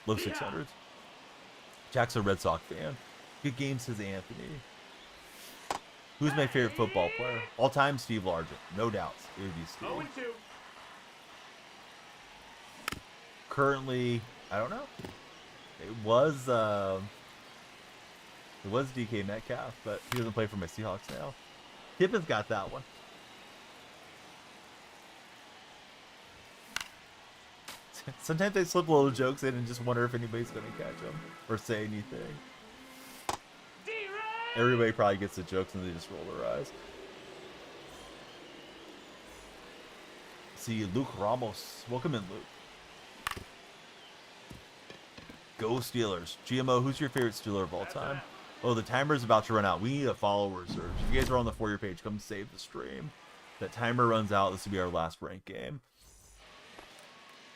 Low 600s. Jack's a Red Sox fan. Good game, says Anthony. Who's my favorite football player? All time, Steve Largent. No doubts. It would be Steve. 0-2. Currently, I don't know. It was DK Metcalf, but he doesn't play for my Seahawks now. Tippin's got that one. Sometimes I slip little jokes in and just wonder if anybody's going to catch them or say anything. Everybody probably gets the jokes and they just roll their eyes. See, Luke Ramos. Welcome in, Luke. Go Steelers. GMO, who's your favorite Steeler of all time? Oh, the timer's about to run out. We need a follower surge. If you guys are on the For Your page, come save the stream. That timer runs out. This will be our last ranked game.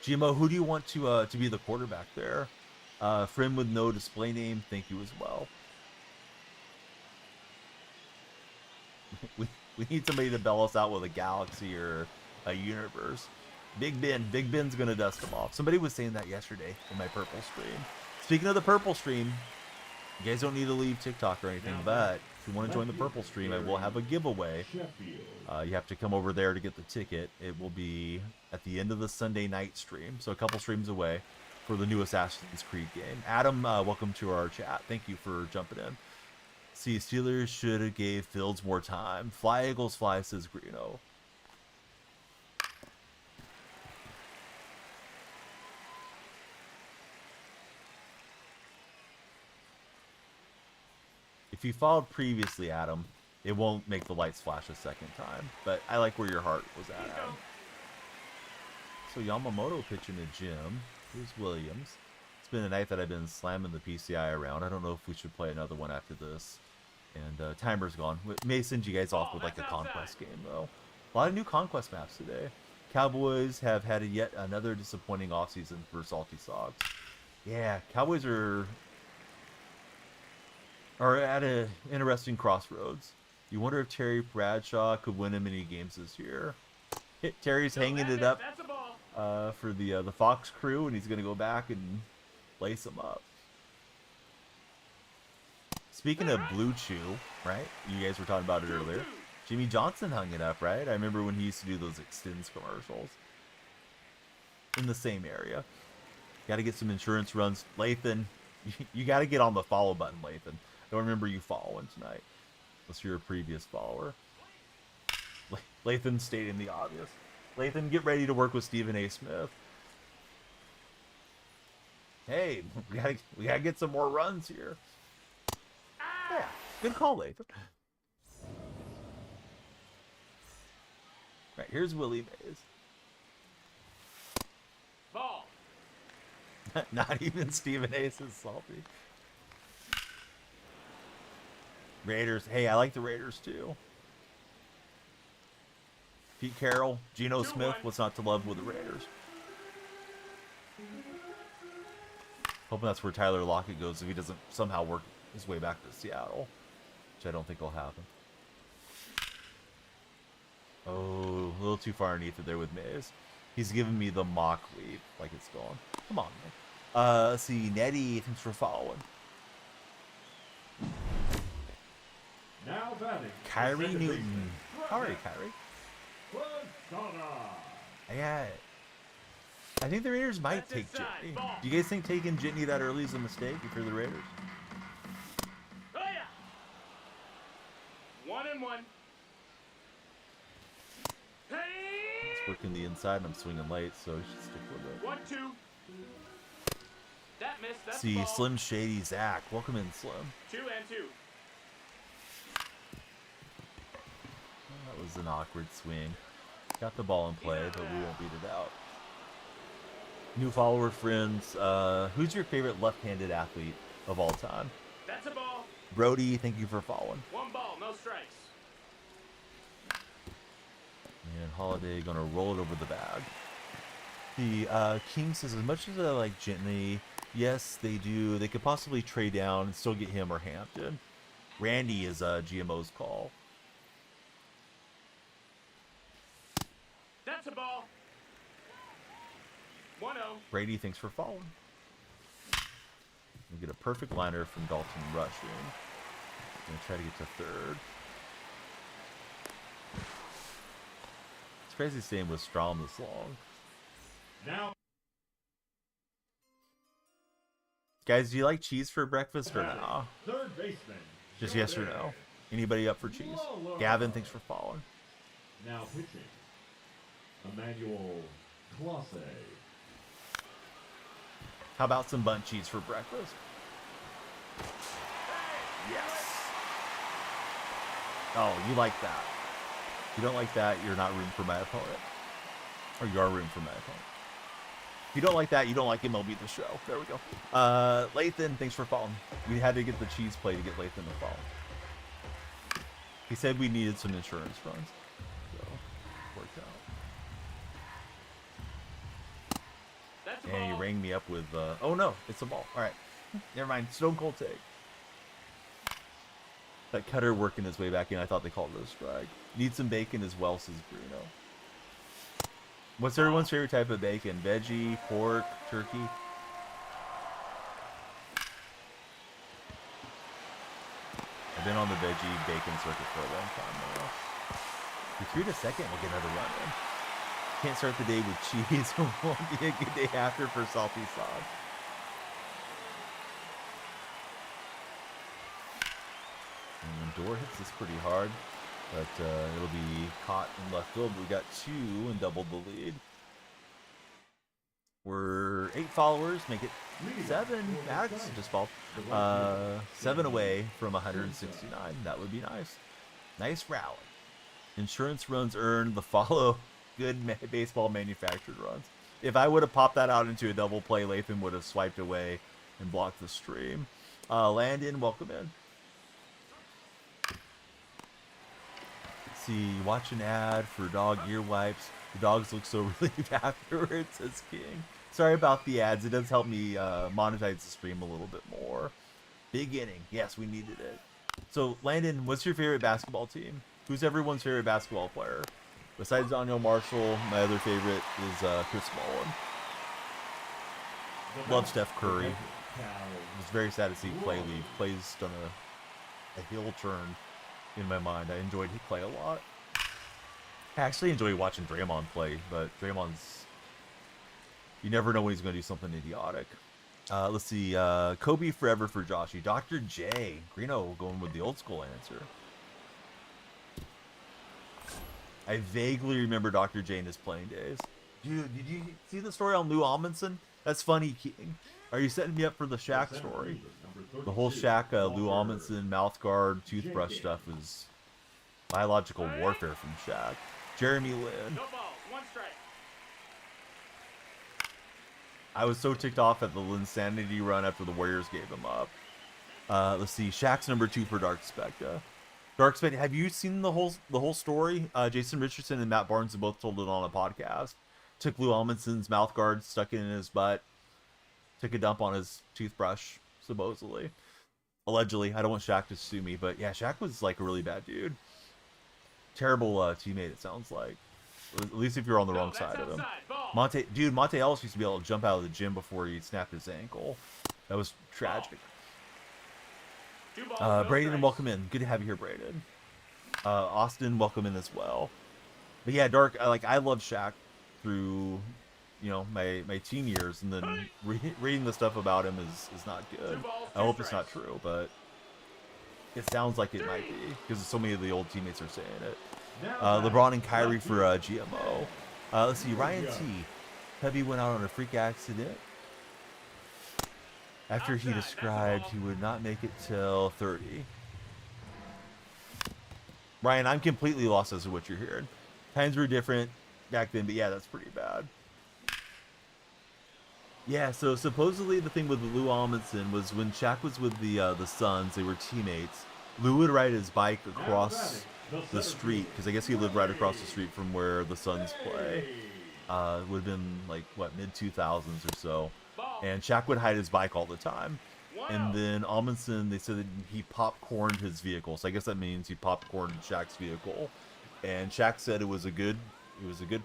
GMO, who do you want to be the quarterback there? Friend with no display name, thank you as well. We need somebody to bail us out with a galaxy or a universe. Big Ben's gonna dust them off. Somebody was saying that yesterday in my purple stream. Speaking of the purple stream, you guys don't need to leave TikTok or anything, but if you want to join the purple stream, I will have a giveaway. You have to come over there to get the ticket. It will be at the end of the Sunday night stream, so a couple streams away for the new Assassin's Creed game. Adam, welcome to our chat. Thank you for jumping in. See, Steelers should have gave Fields more time. Fly Eagles fly, says Greeno. If you followed previously, Adam, it won't make the lights flash a second time. But I like where your heart was at, Adam. So Yamamoto pitching to Jim. Here's Williams. It's been a night that I've been slamming the PCI around. I don't know if we should play another one after this. And timer's gone. May send you guys off with like a Conquest game, though. A lot of new Conquest maps today. Cowboys have had yet another disappointing offseason for Salty Sox. Yeah, Cowboys are at an interesting crossroads. You wonder if Terry Bradshaw could win him any games this year. Terry's hanging it up for the Fox crew, and he's going to go back and lace them up. Speaking of Blue Chew, right? You guys were talking about it earlier. Jimmy Johnson hung it up, right? I remember when he used to do those Extends commercials. In the same area. Got to get some insurance runs. Lathan, you got to get on the follow button, Lathan. I don't remember you following tonight. Unless you're a previous follower. Lathan stating the obvious. Lathan, get ready to work with Stephen A. Smith. Hey, we gotta get some more runs here. Yeah, good call, Lathan. Right, here's Willie Mays. Ball. Not even Stephen A. is salty. Raiders. Hey, I like the Raiders too. Pete Carroll, Geno Smith. What's not to love with the Raiders? Hoping that's where Tyler Lockett goes if he doesn't somehow work his way back to Seattle, which I don't think will happen. Oh, a little too far underneath it there with Mays. He's giving me the mock weep like it's gone. Come on, man. Let's see. Nettie, thanks for following. Now batting. Kyrie Newton. How are you, Kyrie? Yeah. I think the Raiders might take Jitney. Do you guys think taking Jitney that early is a mistake if you're the Raiders? Oh, yeah. 1-1. working the inside, and I'm swinging late, so you should stick with it. 1-2. That missed. That's See, ball. Slim Shady Zach. Welcome in, Slim. 2-2. That was an awkward swing. Got the ball in play, but we won't beat it out. New follower friends, who's your favorite left-handed athlete of all time? That's a ball. Brody, thank you for following. 1 ball, no strikes. And Holiday gonna roll it over the bag. The King says, as much as I like Gently, yes, they do. They could possibly trade down and still get him or Hampton. Randy is GMO's call. That's a ball. 1-0. Brady, thanks for following. We get a perfect liner from Dalton rushing. Gonna try to get to third. It's crazy staying with Strom this long. Now, Guys, do you like cheese for breakfast or no? third baseman. Just yes or no? Anybody up for cheese? Gavin, thanks for following. Now pitching. Emmanuel Clase. How about some bundt cheese for breakfast? Yes. Oh, you like that. If you don't like that, you're not rooting for my opponent. Or you are rooting for my opponent. If you don't like that, you don't like MLB The Show. There we go. Lathan, thanks for following. We had to get the cheese play to get Lathan to follow. He said we needed some insurance runs. So, worked out. That's a And he ball. rang me up with, oh no, it's a ball. All right. Never mind. Stone Cold take. That cutter working his way back in. I thought they called it a strike. Need some bacon as well, says Bruno. What's everyone's favorite type of bacon? Veggie, pork, turkey? I've been on the veggie bacon circuit for a long time now. If you're to second, we'll get another run in. Can't start the day with cheese. Won't be a good day after for salty sauce. And Door hits this pretty hard, but it'll be caught in left field. We got 2 and doubled the lead. We're 8 followers, make it 7 max. Just fall 7 away from 169. That would be nice. Nice rally. Insurance runs earned. The follow good baseball manufactured runs. If I would have popped that out into a double play, Latham would have swiped away and blocked the stream. Landon, welcome in. See, watch an ad for dog ear wipes. The dogs look so relieved afterwards, says King. Sorry about the ads. It does help me monetize the stream a little bit more. Big inning. Yes, we needed it. So, Landon, what's your favorite basketball team? Who's everyone's favorite basketball player? Besides Daniel Marshall, my other favorite is Chris Mullin. Love Steph Curry. It was very sad to see Clay leave. Clay's done a heel turn in my mind. I enjoyed Clay a lot. I actually enjoy watching Draymond play, but Draymond's... You never know when he's going to do something idiotic. Let's see. Kobe forever for Joshy. Dr. J. Greeno going with the old school answer. I vaguely remember Dr. J in his playing days. Dude, did you see the story on Lou Amundsen? That's funny, King. Are you setting me up for the Shaq story? The whole Shaq, Lou Amundsen, mouth guard, toothbrush stuff is biological warfare from Shaq. Jeremy Lin. No ball, 1 strike. I was so ticked off at the Linsanity run after the Warriors gave him up. Let's see. Shaq's number 2 for Dark Specta. Dark Specta, have you seen the whole story? Jason Richardson and Matt Barnes have both told it on a podcast. Took Lou Amundsen's mouth guard, stuck it in his butt, took a dump on his toothbrush, supposedly. Allegedly. I don't want Shaq to sue me, but yeah, Shaq was like a really bad dude. Terrible teammate, it sounds like. At least if you're on the wrong side of him. Monte Ellis used to be able to jump out of the gym before he snapped his ankle. That was tragic. Braden, welcome in. Good to have you here, Braden. Austin, welcome in as well. But yeah, Dark, I love Shaq through, my teen years, and then reading the stuff about him is not good. I hope it's not true, but it sounds like it might be, because so many of the old teammates are saying it. LeBron and Kyrie for GMO. Let's see, Ryan T. Heavy went out on a freak accident after he described he would not make it till 30. Ryan, I'm completely lost as to what you're hearing. Times were different back then, but yeah, that's pretty bad. Yeah, so supposedly the thing with Lou Amundsen was when Shaq was with the Suns, they were teammates. Lou would ride his bike across the street, because I guess he lived right across the street from where the Suns play. It would have been like, what, mid-2000s or so. And Shaq would hide his bike all the time. And then Amundsen, they said that he popcorned his vehicle. So I guess that means he popcorned Shaq's vehicle. And Shaq said it was a good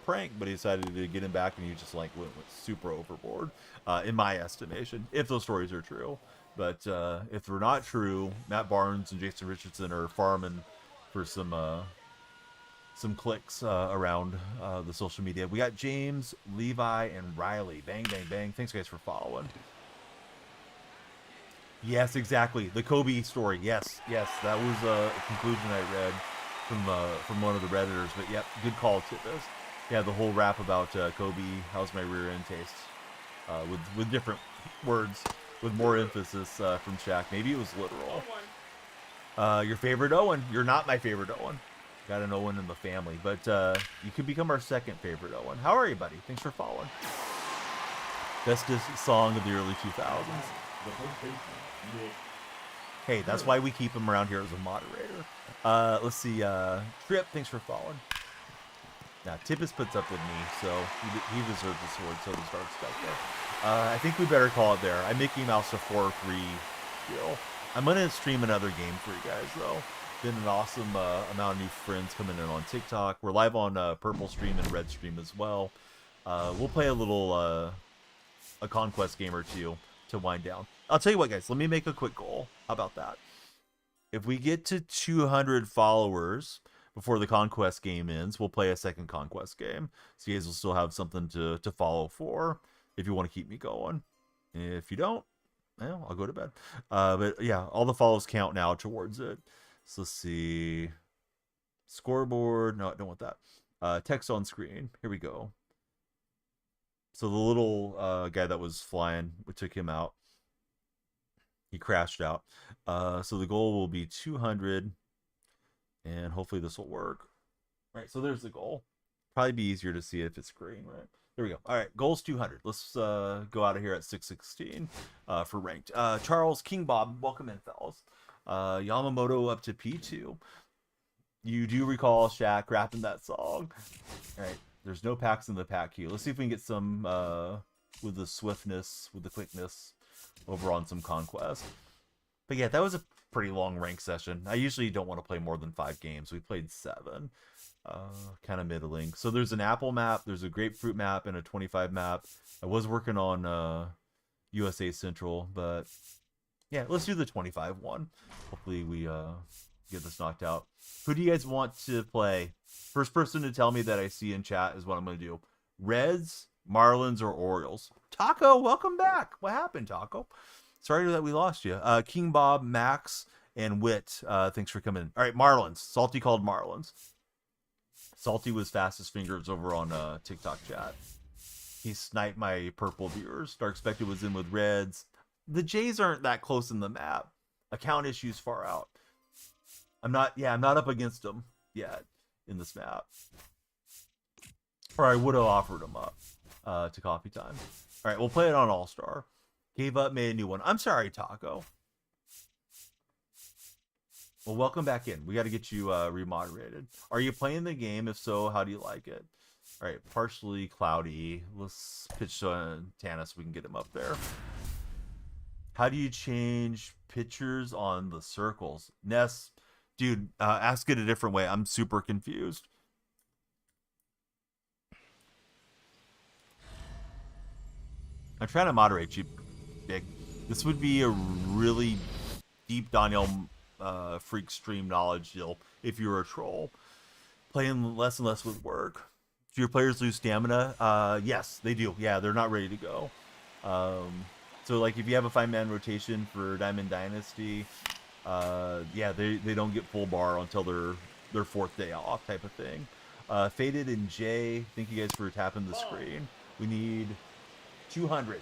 prank, but he decided to get him back, and he just like went super overboard, in my estimation, if those stories are true. But if they're not true, Matt Barnes and Jason Richardson are farming for some clicks around the social media. We got James, Levi, and Riley. Bang, bang, bang. Thanks, guys, for following. Yes, exactly. The Kobe story. Yes, that was a conclusion I read from one of the Redditors. But yep, good call to this. Yeah, the whole rap about Kobe, how's my rear end taste? With different words, with more emphasis from Shaq. Maybe it was literal. Your favorite Owen. You're not my favorite Owen. Got an Owen in the family, but you could become our second favorite Owen. How are you, buddy? Thanks for following. Bestest song of the early 2000s. Hey, that's why we keep him around here as a moderator. Let's see. Trip, thanks for following. Now, Tippis puts up with me, so he deserves the sword, so does Dark Spectre. I think we better call it there. I'm Mickey Mouse a 4-3 deal. I'm going to stream another game for you guys, though. Been an awesome amount of new friends coming in on TikTok. We're live on Purple Stream and Red Stream as well. We'll play a little a Conquest game or two to wind down. I'll tell you what, guys. Let me make a quick goal. How about that? If we get to 200 followers before the Conquest game ends, we'll play a second Conquest game. So you guys will still have something to follow for if you want to keep me going. If you don't, well, I'll go to bed. But yeah, all the follows count now towards it. So let's see. Scoreboard. No, I don't want that. Text on screen. Here we go. So the little guy that was flying, we took him out. He crashed out. So the goal will be 200. And hopefully this will work. All right, so there's the goal. Probably be easier to see if it's green, right? There we go. All right, goal's 200. Let's go out of here at 616 for ranked. Charles King Bob, welcome in, fellas. Yamamoto up to P2. You do recall Shaq rapping that song. All right, there's no packs in the pack queue. Let's see if we can get some with the swiftness, with the quickness over on some Conquest. But yeah, that was a pretty long rank session. I usually don't want to play more than 5 games. We played 7. Kind of middling. So there's an apple map, there's a grapefruit map, and a 25 map. I was working on USA Central, but yeah, let's do the 25 one. Hopefully we get this knocked out. Who do you guys want to play? First person to tell me that I see in chat is what I'm going to do. Reds, Marlins, or Orioles? Taco, welcome back. What happened, Taco? Sorry that we lost you. King Bob, Max, and Wit, thanks for coming in. All right, Marlins. Salty called Marlins. Salty was fastest fingers over on TikTok chat. He sniped my purple viewers. Dark Spectre was in with Reds. The Jays aren't that close in the map. Account issues far out. I'm not up against them yet in this map. Or I would have offered them up to coffee time. All right, we'll play it on All-Star. Gave up, made a new one. I'm sorry, Taco. Well, welcome back in. We got to get you remoderated. Are you playing the game? If so, how do you like it? All right, partially cloudy. Let's pitch Tannis so we can get him up there. How do you change pictures on the circles? Ness, dude, ask it a different way. I'm super confused. I'm trying to moderate you, Big. This would be a really deep Daniel freak stream knowledge deal if you were a troll. Playing less and less with work. Do your players lose stamina? Yes, they do. Yeah, they're not ready to go. So like if you have a 5-man rotation for Diamond Dynasty, yeah, they don't get full bar until their 4th day off type of thing. Faded and Jay, thank you guys for tapping the screen. We need 200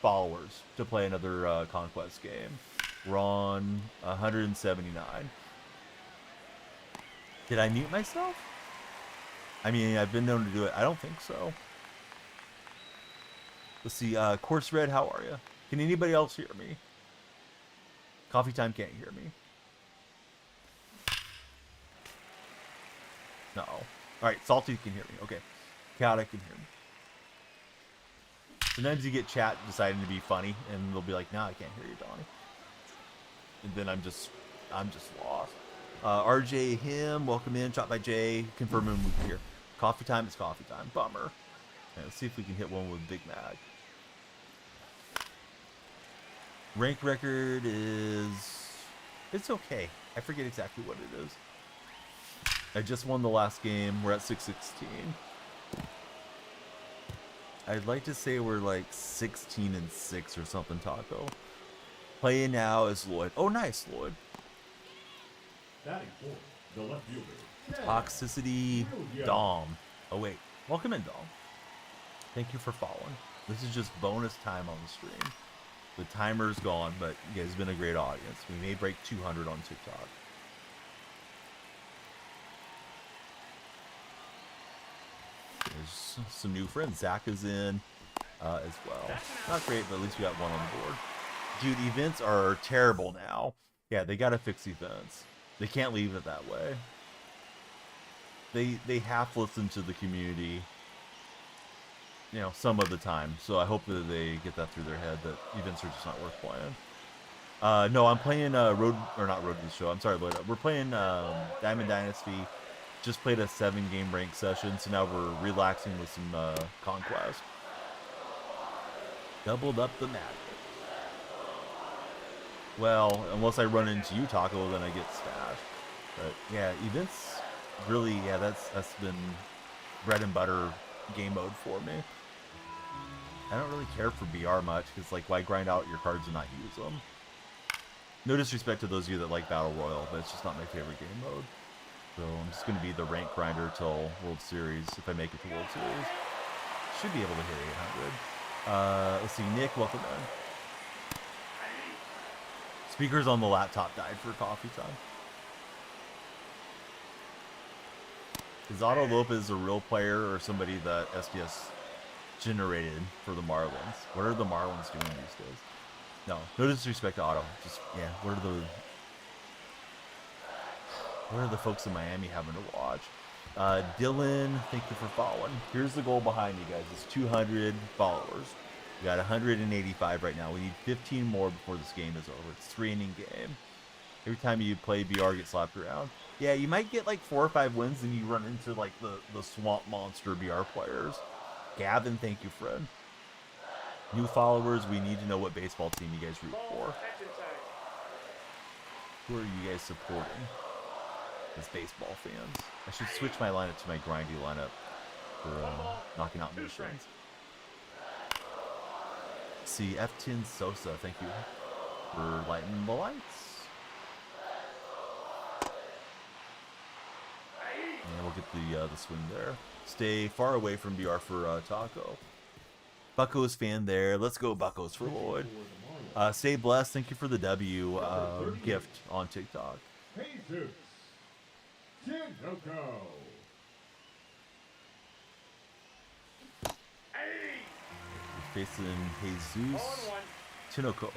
followers to play another Conquest game. We're on 179. Did I mute myself? I mean, I've been known to do it. I don't think so. Let's see. Course Red, how are you? Can anybody else hear me? Coffee Time can't hear me. No. All right, Salty can hear me. Okay. Chaotic can hear me. Sometimes you get chat deciding to be funny, and they'll be like, "Nah, I can't hear you, Donnie." And then I'm just lost. RJ, him, welcome in. Shot by Jay, confirming move here. Coffee time is coffee time. Bummer. Okay, let's see if we can hit one with Big Mag. Rank record is... it's okay. I forget exactly what it is. I just won the last game. We're at 616. I'd like to say we're like 16-6 or something, Taco. Playing now is Lloyd. Oh, nice, Lloyd. Batting fourth, the left fielder. Toxicity Dom. Oh, wait. Welcome in, Dom. Thank you for following. This is just bonus time on the stream. The timer's gone, but you guys have been a great audience. We may break 200 on TikTok. There's some new friends. Zach is in as well. Not great, but at least we got one on the board. Dude, events are terrible now. Yeah, they got to fix events. They can't leave it that way. They half listen to the community, you know, some of the time. So I hope that they get that through their head that events are just not worth playing. No, I'm playing not Road to the Show. I'm sorry, Lloyd. We're playing Diamond Dynasty. Just played a 7-game rank session, so now we're relaxing with some Conquest. Doubled up the magic. Well, unless I run into you, Taco, then I get stashed. But yeah, events really, yeah, that's been bread and butter game mode for me. I don't really care for BR much, because like, why grind out your cards and not use them? No disrespect to those of you that like Battle Royal, but it's just not my favorite game mode. So I'm just going to be the rank grinder till World Series, if I make it to World Series. Should be able to hit 800. Let's see, Nick, welcome in. Speakers on the laptop died for coffee time. Is Otto Lopez a real player or somebody that SDS generated for the Marlins? What are the Marlins doing these days? No disrespect to Otto. Just, yeah, what are the folks in Miami having to watch? Dylan, thank you for following. Here's the goal behind you guys. It's 200 followers. We got 185 right now. We need 15 more before this game is over. It's a 3-inning game. Every time you play, BR gets slapped around. Yeah, you might get like 4 or 5 wins, and you run into like the swamp monster BR players. Gavin, thank you, friend. New followers, we need to know what baseball team you guys root for. Who are you guys supporting as baseball fans? I should switch my lineup to my grindy lineup for knocking out missions. See, F10 Sosa, thank you for lighting the lights. And we'll get the swing there. Stay far away from BR for Taco. Bucko's fan there. Let's go Bucko's for Lloyd. Stay blessed. Thank you for the W gift on TikTok. Jesus. Tinoco. We're facing Jesus Tinoco.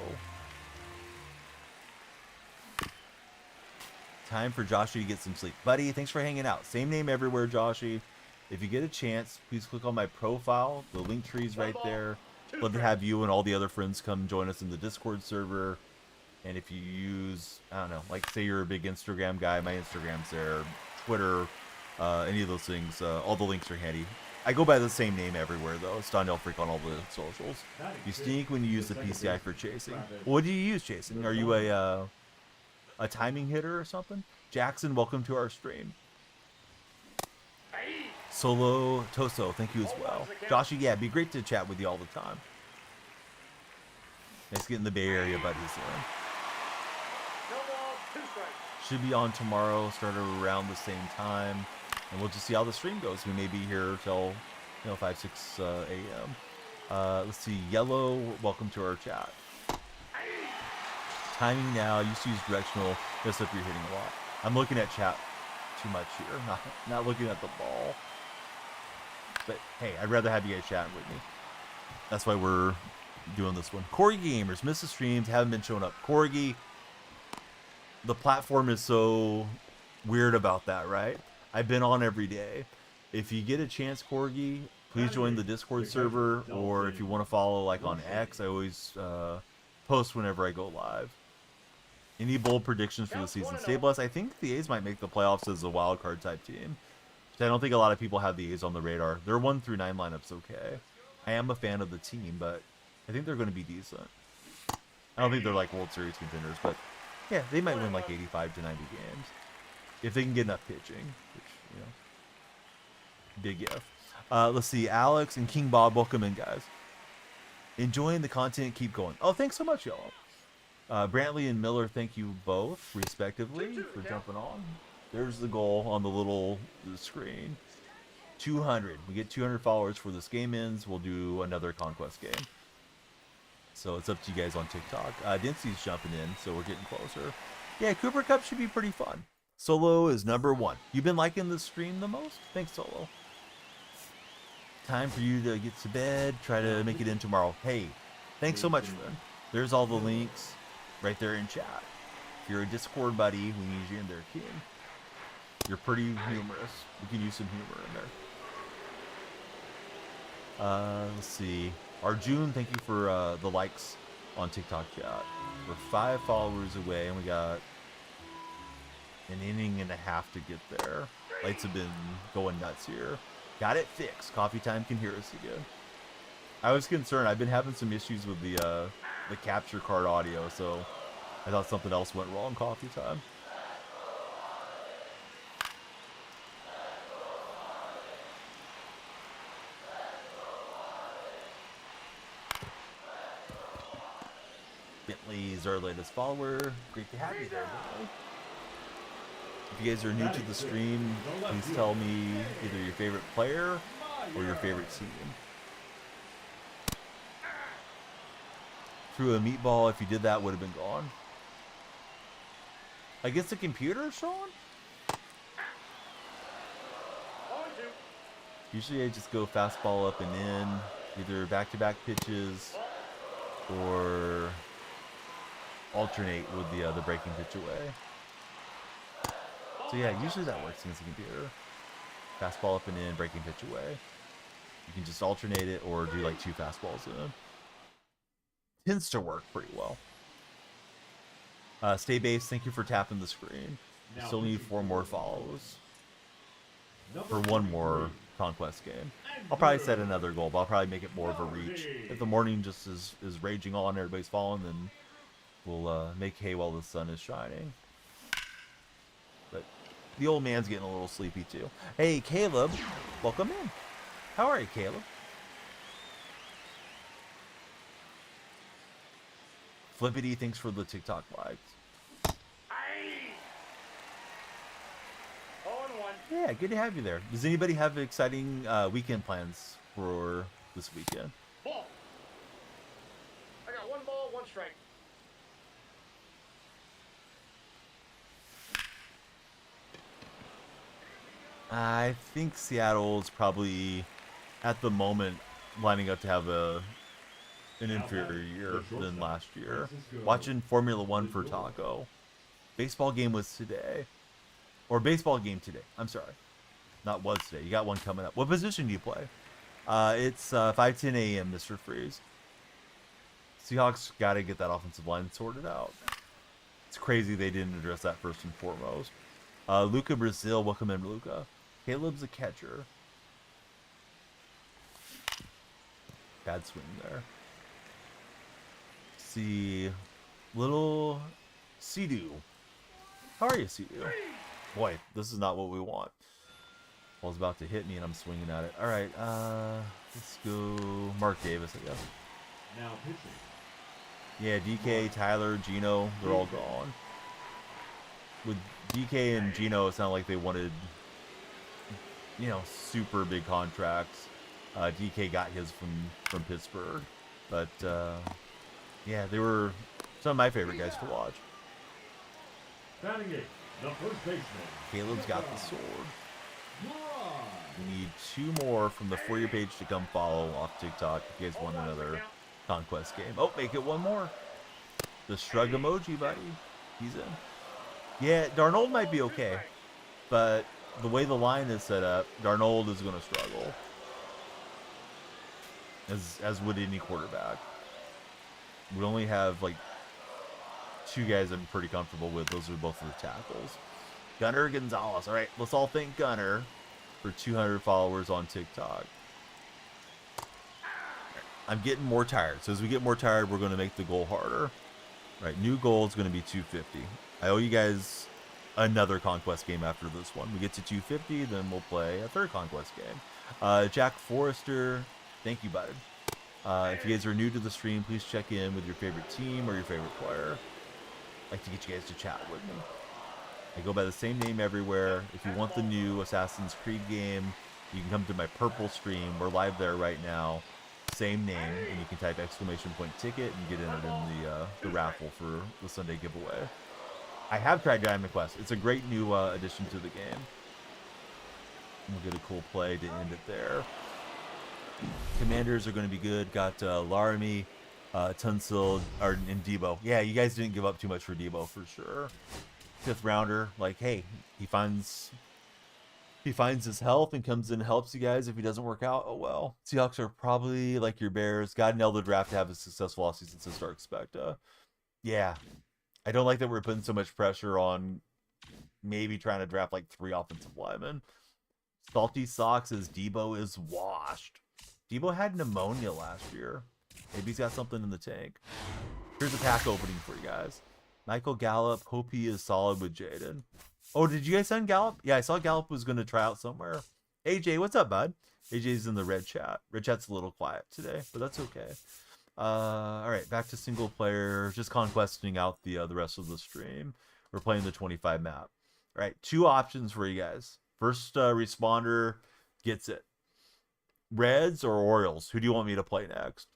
Time for Joshy to get some sleep. Buddy, thanks for hanging out. Same name everywhere, Joshy. If you get a chance, please click on my profile. The link tree's right there. Love to have you and all the other friends come join us in the Discord server. And if you use, I don't know, like say you're a big Instagram guy, my Instagram's there, Twitter, any of those things, all the links are handy. I go by the same name everywhere though, Stondale Freak on all the socials. You sneak when you use the PCI for chasing. What do you use, Jason? Are you a timing hitter or something? Jackson, welcome to our stream. Solo Toso, thank you as well. Joshy, yeah, it'd be great to chat with you all the time. Nice getting the Bay Area buddies in. Should be on tomorrow, start around the same time. and we'll just see how the stream goes. We may be here till 5, 6 a.m. Let's see. Yellow, welcome to our chat. Timing now. Used to use directional. Just if you're hitting a lot. I'm looking at chat too much here. Not looking at the ball. But hey, I'd rather have you guys chatting with me. That's why we're doing this one. Corgi Gamers, miss the streams, haven't been showing up. Corgi, the platform is so weird about that, right? I've been on every day. If you get a chance, Corgi, please join the Discord server, or if you want to follow like on X, I always post whenever I go live. Any bold predictions for the season? Stay blessed. I think the A's might make the playoffs as a wild card type team. I don't think a lot of people have the A's on the radar. Their 1 through 9 lineup's okay. I am a fan of the team, but I think they're going to be decent. I don't think they're like World Series contenders, but yeah, they might win like 85 to 90 games if they can get enough pitching, which, big if. Let's see, Alex and King Bob, welcome in, guys. Enjoying the content, keep going. Oh, thanks so much, y'all. Brantley and Miller, thank you both, respectively, for jumping on. There's the goal on the little screen. 200. We get 200 followers for this game ends. We'll do another Conquest game. So it's up to you guys on TikTok. Dincy's jumping in, so we're getting closer. Yeah, Cooper Cup should be pretty fun. Solo is number 1. You've been liking the stream the most? Thanks, Solo. Time for you to get to bed. Try to make it in tomorrow. Hey, thanks so much, friend. There's all the links right there in chat. If you're a Discord buddy, we need you in there, King. You're pretty humorous. We can use some humor in there. Let's see. Arjun, thank you for the likes on TikTok chat. We're 5 followers away, and we got an inning and a half to get there. Lights have been going nuts here. Got it fixed. Coffee Time can hear us again. I was concerned. I've been having some issues with the capture card audio, so I thought something else went wrong. Coffee Time. Bentley's our latest follower. Great to have you there, Bentley. If you guys are new to the stream, please tell me either your favorite player or your favorite team. Threw a meatball. If you did that, would have been gone. Against the computer, Sean? Usually I just go fastball up and in, either back-to-back pitches or alternate with the breaking pitch away. So yeah, usually that works against the computer. Fastball up and in, breaking pitch away. You can just alternate it or do like 2 fastballs in. Tends to work pretty well. Stay base, thank you for tapping the screen. We still need 4 more follows for 1 more Conquest game. I'll probably set another goal, but I'll probably make it more of a reach. If the morning just is raging on, everybody's falling, then we'll make hay while the sun is shining. But the old man's getting a little sleepy too. Hey, Caleb, welcome in. How are you, Caleb? Flippity, thanks for the TikTok likes. Yeah, good to have you there. Does anybody have exciting weekend plans for this weekend? Ball. I got 1 ball, 1 strike. I think Seattle's probably, at the moment, lining up to have an inferior year than last year. Watching Formula 1 for Taco. Baseball game was today. Or baseball game today. I'm sorry. Not was today. You got one coming up. What position do you play? It's 5:10 a.m., Mr. Freeze. Seahawks got to get that offensive line sorted out. It's crazy they didn't address that first and foremost. Luca Brazil, welcome in, Luca. Caleb's a catcher. Bad swing there. See, little Sea-Doo. How are you, Sea-Doo? Boy, this is not what we want. Ball's about to hit me and I'm swinging at it. All right, let's go Mark Davis, I guess. Now pitching. Yeah, DK, Tyler, Gino, they're all gone. With DK and Gino, it sounded like they wanted you know, super big contracts. DK got his from Pittsburgh, but yeah, they were some of my favorite guys to watch. Batting it, the first baseman. Caleb's got the sword. We need 2 more from the For You page to come follow off TikTok if you guys want another Conquest game. Oh, make it 1 more. The shrug emoji, buddy. He's in. Yeah, Darnold might be okay, but the way the line is set up, Darnold is going to struggle, as would any quarterback. We only have like 2 guys I'm pretty comfortable with. Those are both of the tackles. Gunnar Gonzalez. All right, let's all thank Gunnar for 200 followers on TikTok. I'm getting more tired. So as we get more tired, we're going to make the goal harder. All right, new goal is going to be 250. I owe you guys another Conquest game after this one. We get to 250, then we'll play a 3rd Conquest game. Jack Forrester, thank you, bud. If you guys are new to the stream, please check in with your favorite team or your favorite player. I'd like to get you guys to chat with me. I go by the same name everywhere. If you want the new Assassin's Creed game, you can come to my purple stream. We're live there right now. Same name, and you can type !ticket and get entered in the raffle for the Sunday giveaway. I have tried Diamond Quest. It's a great new addition to the game. We'll get a cool play to end it there. Commanders are going to be good. Got Laramie, Tunsil, and Debo. Yeah, you guys didn't give up too much for Debo for sure. 5th rounder, like, hey, he finds his health and comes in and helps you guys. If he doesn't work out, oh well. Seahawks are probably like your Bears. God nailed the draft to have a successful offseason since start expect. Yeah, I don't like that we're putting so much pressure on maybe trying to draft like 3 offensive linemen. Salty Socks says Debo is washed. Debo had pneumonia last year. Maybe he's got something in the tank. Here's a pack opening for you guys. Michael Gallup, hope he is solid with Jaden. Oh, did you guys send Gallup? Yeah, I saw Gallup was going to try out somewhere. AJ, what's up, bud? AJ's in the red chat. Red chat's a little quiet today, but that's okay. All right, back to single player. Just conquesting out the rest of the stream. We're playing the 25 map. All right, 2 options for you guys. First responder gets it. Reds or Orioles? Who do you want me to play next?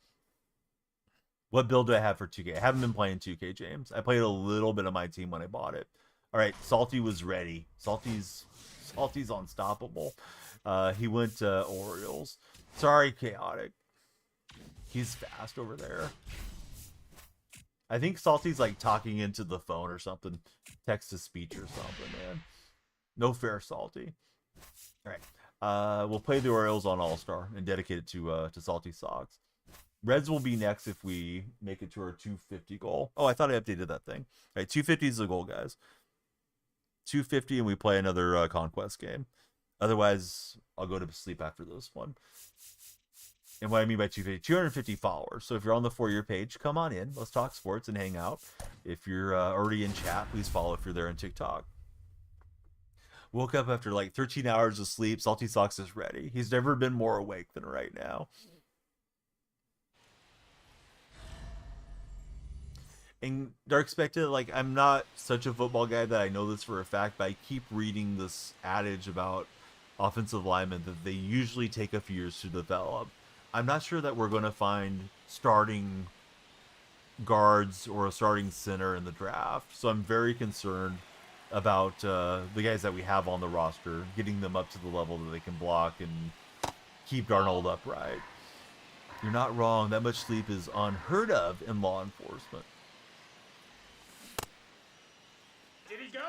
What build do I have for 2K? I haven't been playing 2K, James. I played a little bit of my team when I bought it. All right, Salty was ready. Salty's unstoppable. He went to Orioles. Sorry, Chaotic. He's fast over there. I think Salty's like talking into the phone or something. Text to speech or something, man. No fair, Salty. All right. We'll play the Orioles on All-Star and dedicate it to Salty Socks. Reds will be next if we make it to our 250 goal. Oh, I thought I updated that thing. All right, 250 is the goal, guys. 250 and we play another Conquest game. Otherwise, I'll go to sleep after this one. And what I mean by 250, 250 followers. So if you're on the For You page, come on in. Let's talk sports and hang out. If you're already in chat, please follow if you're there on TikTok. Woke up after like 13 hours of sleep. Salty Socks is ready. He's never been more awake than right now. And Dark Spectre, like, I'm not such a football guy that I know this for a fact, but I keep reading this adage about offensive linemen that they usually take a few years to develop. I'm not sure that we're going to find starting guards or a starting center in the draft. So I'm very concerned about the guys that we have on the roster, getting them up to the level that they can block and keep Darnold upright. You're not wrong. That much sleep is unheard of in law enforcement. Did he go?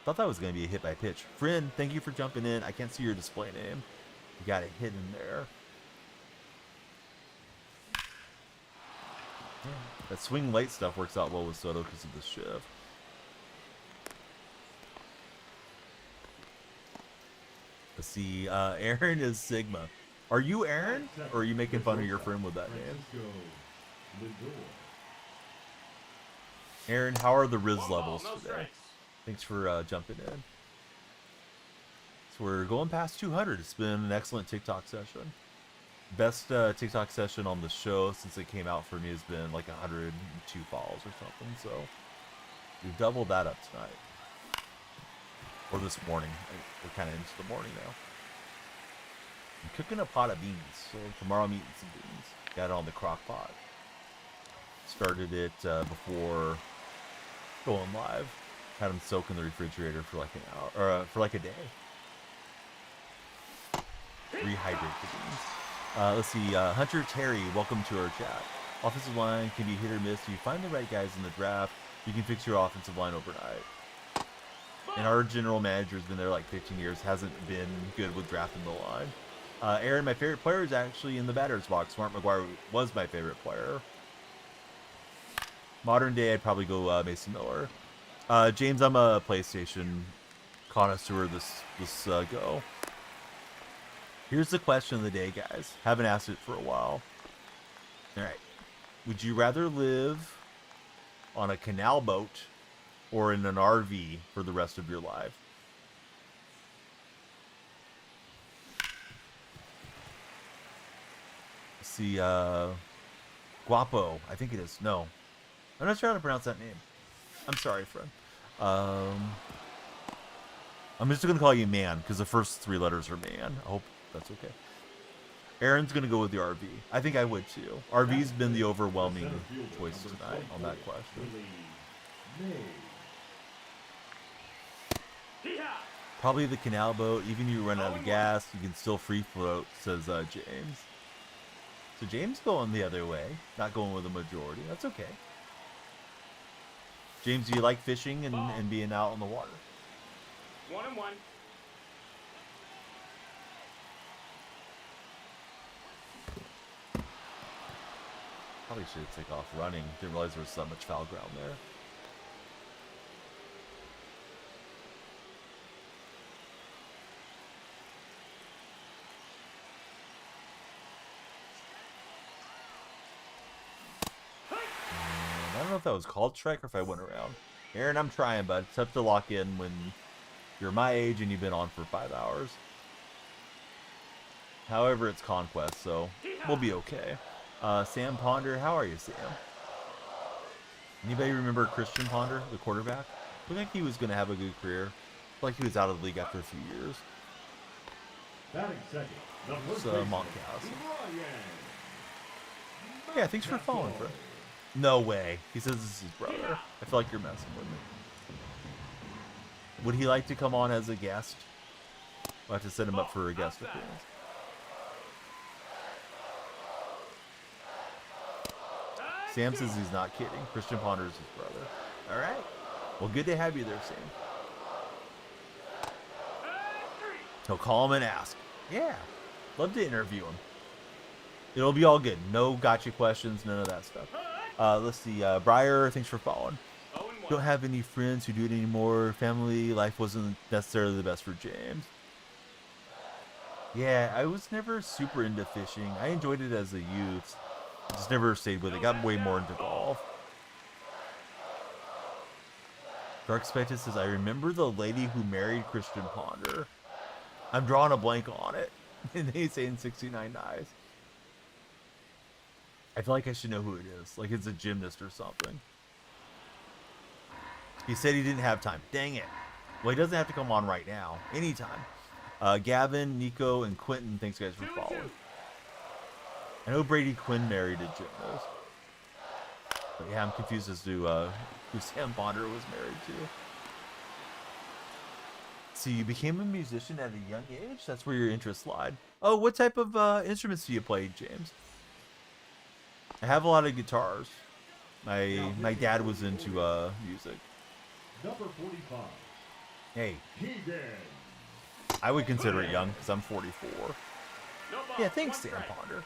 Thought that was going to be a hit by pitch. Friend, thank you for jumping in. I can't see your display name. You got it hidden there. Yeah, that swing late stuff works out well with Soto because of the shift. Let's see. Aaron is Sigma. Are you Aaron? Or are you making fun of your friend with that name? Aaron, how are the Riz levels today? Thanks for jumping in. So we're going past 200. It's been an excellent TikTok session. Best TikTok session on the show since it came out for me has been like 102 follows or something. So we've doubled that up tonight. Or this morning. We're kind of into the morning now. I'm cooking a pot of beans, so tomorrow I'm eating some beans. Got it on the crock pot. Started it before going live. Had them soak in the refrigerator for like an hour, or for like a day. Rehydrate the beans. Let's see, Hunter Terry, welcome to our chat. Offensive line can be hit or miss. If you find the right guys in the draft, you can fix your offensive line overnight. And our general manager has been there like 15 years, hasn't been good with drafting the line. Aaron, my favorite player is actually in the batter's box. Smart McGuire was my favorite player. Modern day, I'd probably go Mason Miller. James, I'm a PlayStation connoisseur this go. Here's the question of the day, guys. Haven't asked it for a while. All right. Would you rather live on a canal boat or in an RV for the rest of your life? Let's see, Guapo, I think it is. No. I'm not sure how to pronounce that name. I'm sorry, friend. I'm just going to call you Man, because the first 3 letters are Man. I hope that's okay. Aaron's going to go with the RV. I think I would, too. RV's been the overwhelming choice tonight on that question. Probably the canal boat. Even if you run out of gas, you can still free float, says James. So James going the other way, not going with the majority. That's okay. James, do you like fishing and being out on the water? 1-1. Probably should take off running. Didn't realize there was so much foul ground there. I don't know if that was called strike or if I went around. Aaron, I'm trying, but it's tough to lock in when you're my age and you've been on for 5 hours. However, it's Conquest, so we'll be okay. Sam Ponder, how are you, Sam? Anybody remember Christian Ponder, the quarterback? Looked like he was going to have a good career. Looked like he was out of the league after a few years. It's Montcalm. Yeah, thanks for following, friend. No way. He says this is his brother. I feel like you're messing with me. Would he like to come on as a guest? We'll have to set him up for a guest appearance. Sam says he's not kidding. Christian Ponder is his brother. All right. Well, good to have you there, Sam. He'll call him and ask. Yeah. Love to interview him. It'll be all good. No gotcha questions, none of that stuff. Let's see. Briar, thanks for following. Don't have any friends who do it anymore. Family life wasn't necessarily the best for James. Yeah, I was never super into fishing. I enjoyed it as a youth. Just never stayed with it. Got way more into golf. Dark Spectre says, I remember the lady who married Christian Ponder. I'm drawing a blank on it. And they say in 69 Eyes. I feel like I should know who it is. Like it's a gymnast or something. He said he didn't have time. Dang it. Well, he doesn't have to come on right now. Anytime. Gavin, Nico, and Quentin, thanks guys for following. I know Brady Quinn married a gymnast. But yeah, I'm confused as to who Sam Ponder was married to. So you became a musician at a young age? That's where your interests lied. Oh, what type of instruments do you play, James? I have a lot of guitars. My dad was into music. Number 45. Hey, Keegan. I would consider it young because I'm 44. Yeah, thanks, Sam Ponder.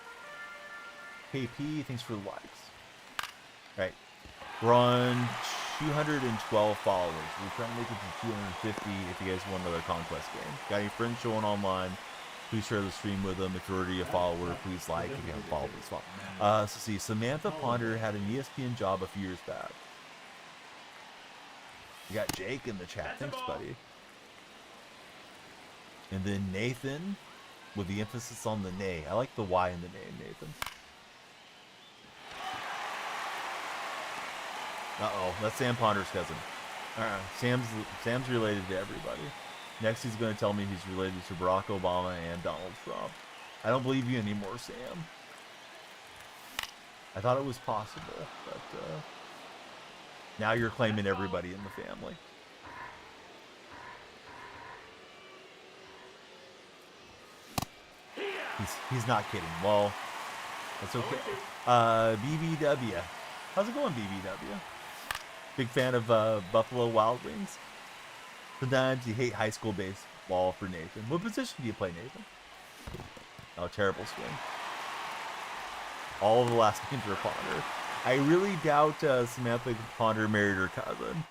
KP, thanks for the likes. Alright, we're on 212 followers. We're trying to make it to 250 if you guys want another Conquest game. Got any friends showing online? Please share the stream with them. If you're already a follower, please like. If you haven't followed, please follow. So see, Samantha Ponder had an ESPN job a few years back. You got Jake in the chat. Thanks, buddy. And then Nathan, with the emphasis on the nay. I like the Y in the name, Nathan. Uh-oh, that's Sam Ponder's cousin. Sam's related to everybody. Next, he's going to tell me he's related to Barack Obama and Donald Trump. I don't believe you anymore, Sam. I thought it was possible, but now you're claiming everybody in the family. He's not kidding. Well, that's okay. BBW. How's it going, BBW? Big fan of Buffalo Wild Wings. Sometimes you hate high school baseball for Nathan. What position do you play, Nathan? Oh, terrible swing. All of the last names are Ponder. I really doubt Samantha Ponder married her cousin.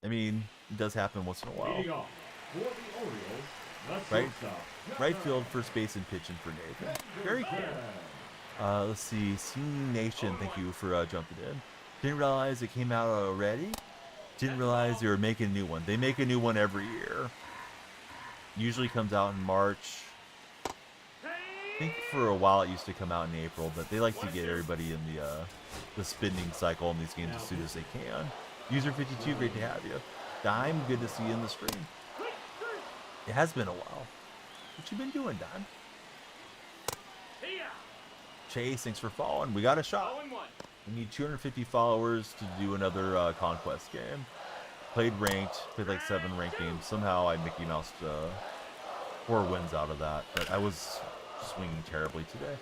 I mean, it does happen once in a while. Right field, first base, and pitching for Nathan. Very cool. Let's see. Singing Nation, thank you for jumping in. Didn't realize it came out already. Didn't realize they were making a new one. They make a new one every year. Usually comes out in March. I think for a while it used to come out in April, but they like to get everybody in the spending cycle in these games as soon as they can. User 52, great to have you. Dime, good to see you in the stream. It has been a while. What you been doing, Dime? Chase, thanks for following. We got a shot. We need 250 followers to do another Conquest game. Played ranked, played like 7 ranked games. Somehow I Mickey Moused 4 wins out of that, but I was swinging terribly today.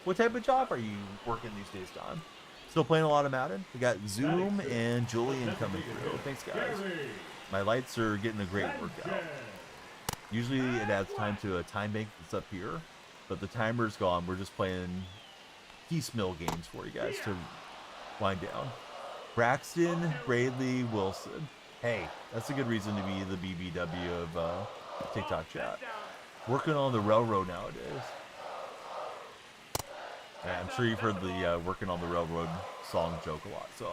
What type of job are you working these days, Don? Still playing a lot of Madden? We got Zoom and Julian coming through. Thanks, guys. My lights are getting a great workout. Usually it adds time to a time bank that's up here, but the timer's gone. We're just playing piecemeal games for you guys to wind down. Braxton, Bradley, Wilson. Hey, that's a good reason to be the BBW of TikTok chat. Working on the railroad nowadays. I'm sure you've heard the working on the railroad song joke a lot. So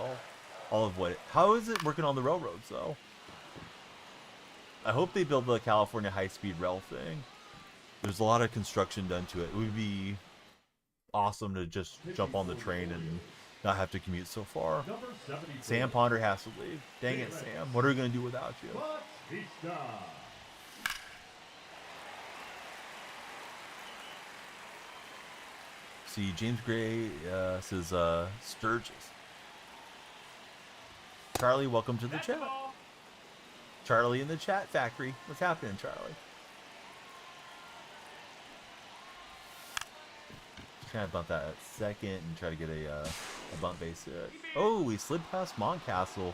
all of what, how is it working on the railroads though? I hope they build the California high-speed rail thing. There's a lot of construction done to it. It would be awesome to just jump on the train and not have to commute so far. Sam Ponder has to leave. Dang it, Sam. What are we going to do without you? See, James Gray says Sturgis. Charlie, welcome to the chat. Charlie in the chat factory. What's happening, Charlie? Trying to bump that at second and try to get a bump base hit. Oh, we slid past Montcastle,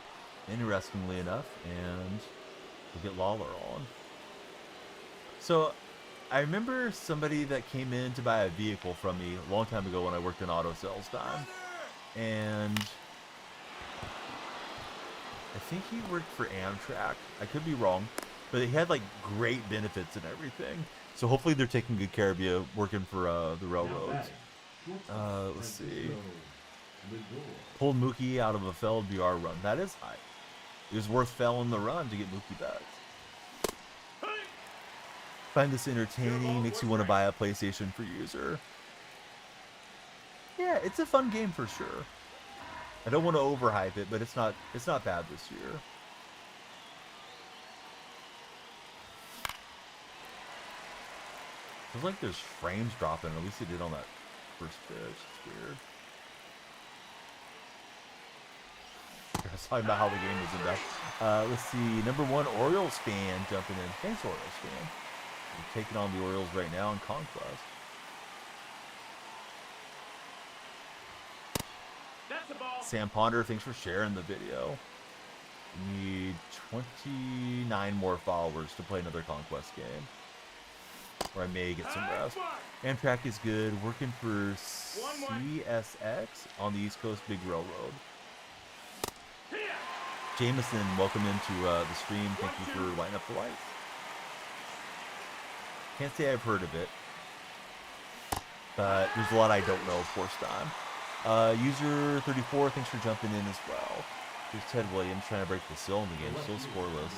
interestingly enough, and we'll get Lawler on. So, I remember somebody that came in to buy a vehicle from me a long time ago when I worked in auto sales time, and I think he worked for Amtrak. I could be wrong, but he had like great benefits and everything. So hopefully they're taking good care of you working for the railroads. Let's see. Pulled Mookie out of a failed VR run. That is high. It was worth failing the run to get Mookie back. Find this entertaining. Makes you want to buy a PlayStation for user. Yeah, it's a fun game for sure. I don't want to overhype it, but it's not bad this year. Feels like there's frames dropping. At least it did on that first pitch. It's weird. I was talking about how the game was in depth. Let's see. Number 1 Orioles fan jumping in. Thanks, Orioles fan. We're taking on the Orioles right now in Conquest. Sam Ponder, thanks for sharing the video. We need 29 more followers to play another Conquest game. Or I may get some rest. Amtrak is good. Working for CSX on the East Coast Big Railroad. Jameson, welcome into the stream. Thank you for lighting up the lights. Can't say I've heard of it, but there's a lot I don't know, of course, Don. User 34, thanks for jumping in as well. Here's Ted Williams trying to break the seal in the game, still scoreless.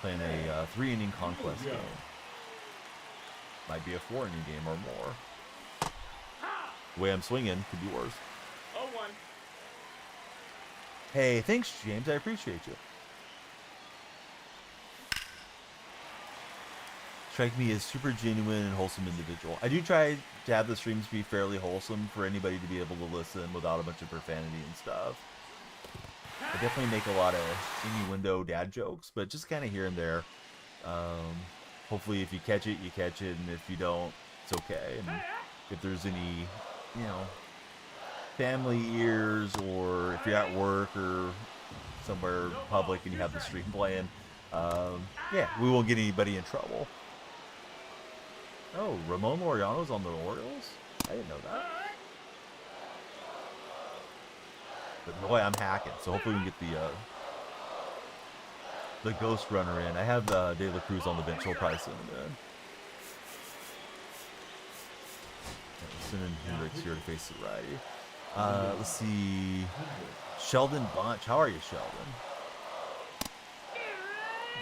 Playing a 3-inning Conquest game. Might be a 4-inning game or more. The way I'm swinging could be worse. Hey, thanks, James. I appreciate you. strike me as super genuine and wholesome individual. I do try to have the streams be fairly wholesome for anybody to be able to listen without a bunch of profanity and stuff. I definitely make a lot of innuendo dad jokes, but just kind of here and there. Hopefully if you catch it, you catch it, and if you don't, it's okay. And if there's any, you know, family ears, or if you're at work or somewhere public and you have the stream playing, yeah, we won't get anybody in trouble. Oh, Ramon Laureano's on the Orioles? I didn't know that. But boy, I'm hacking, so hopefully we can get the ghost runner in. I have De La Cruz on the bench. He'll probably send him in. Sending Hendricks here to face the righty. Let's see. Sheldon Bunch. How are you, Sheldon?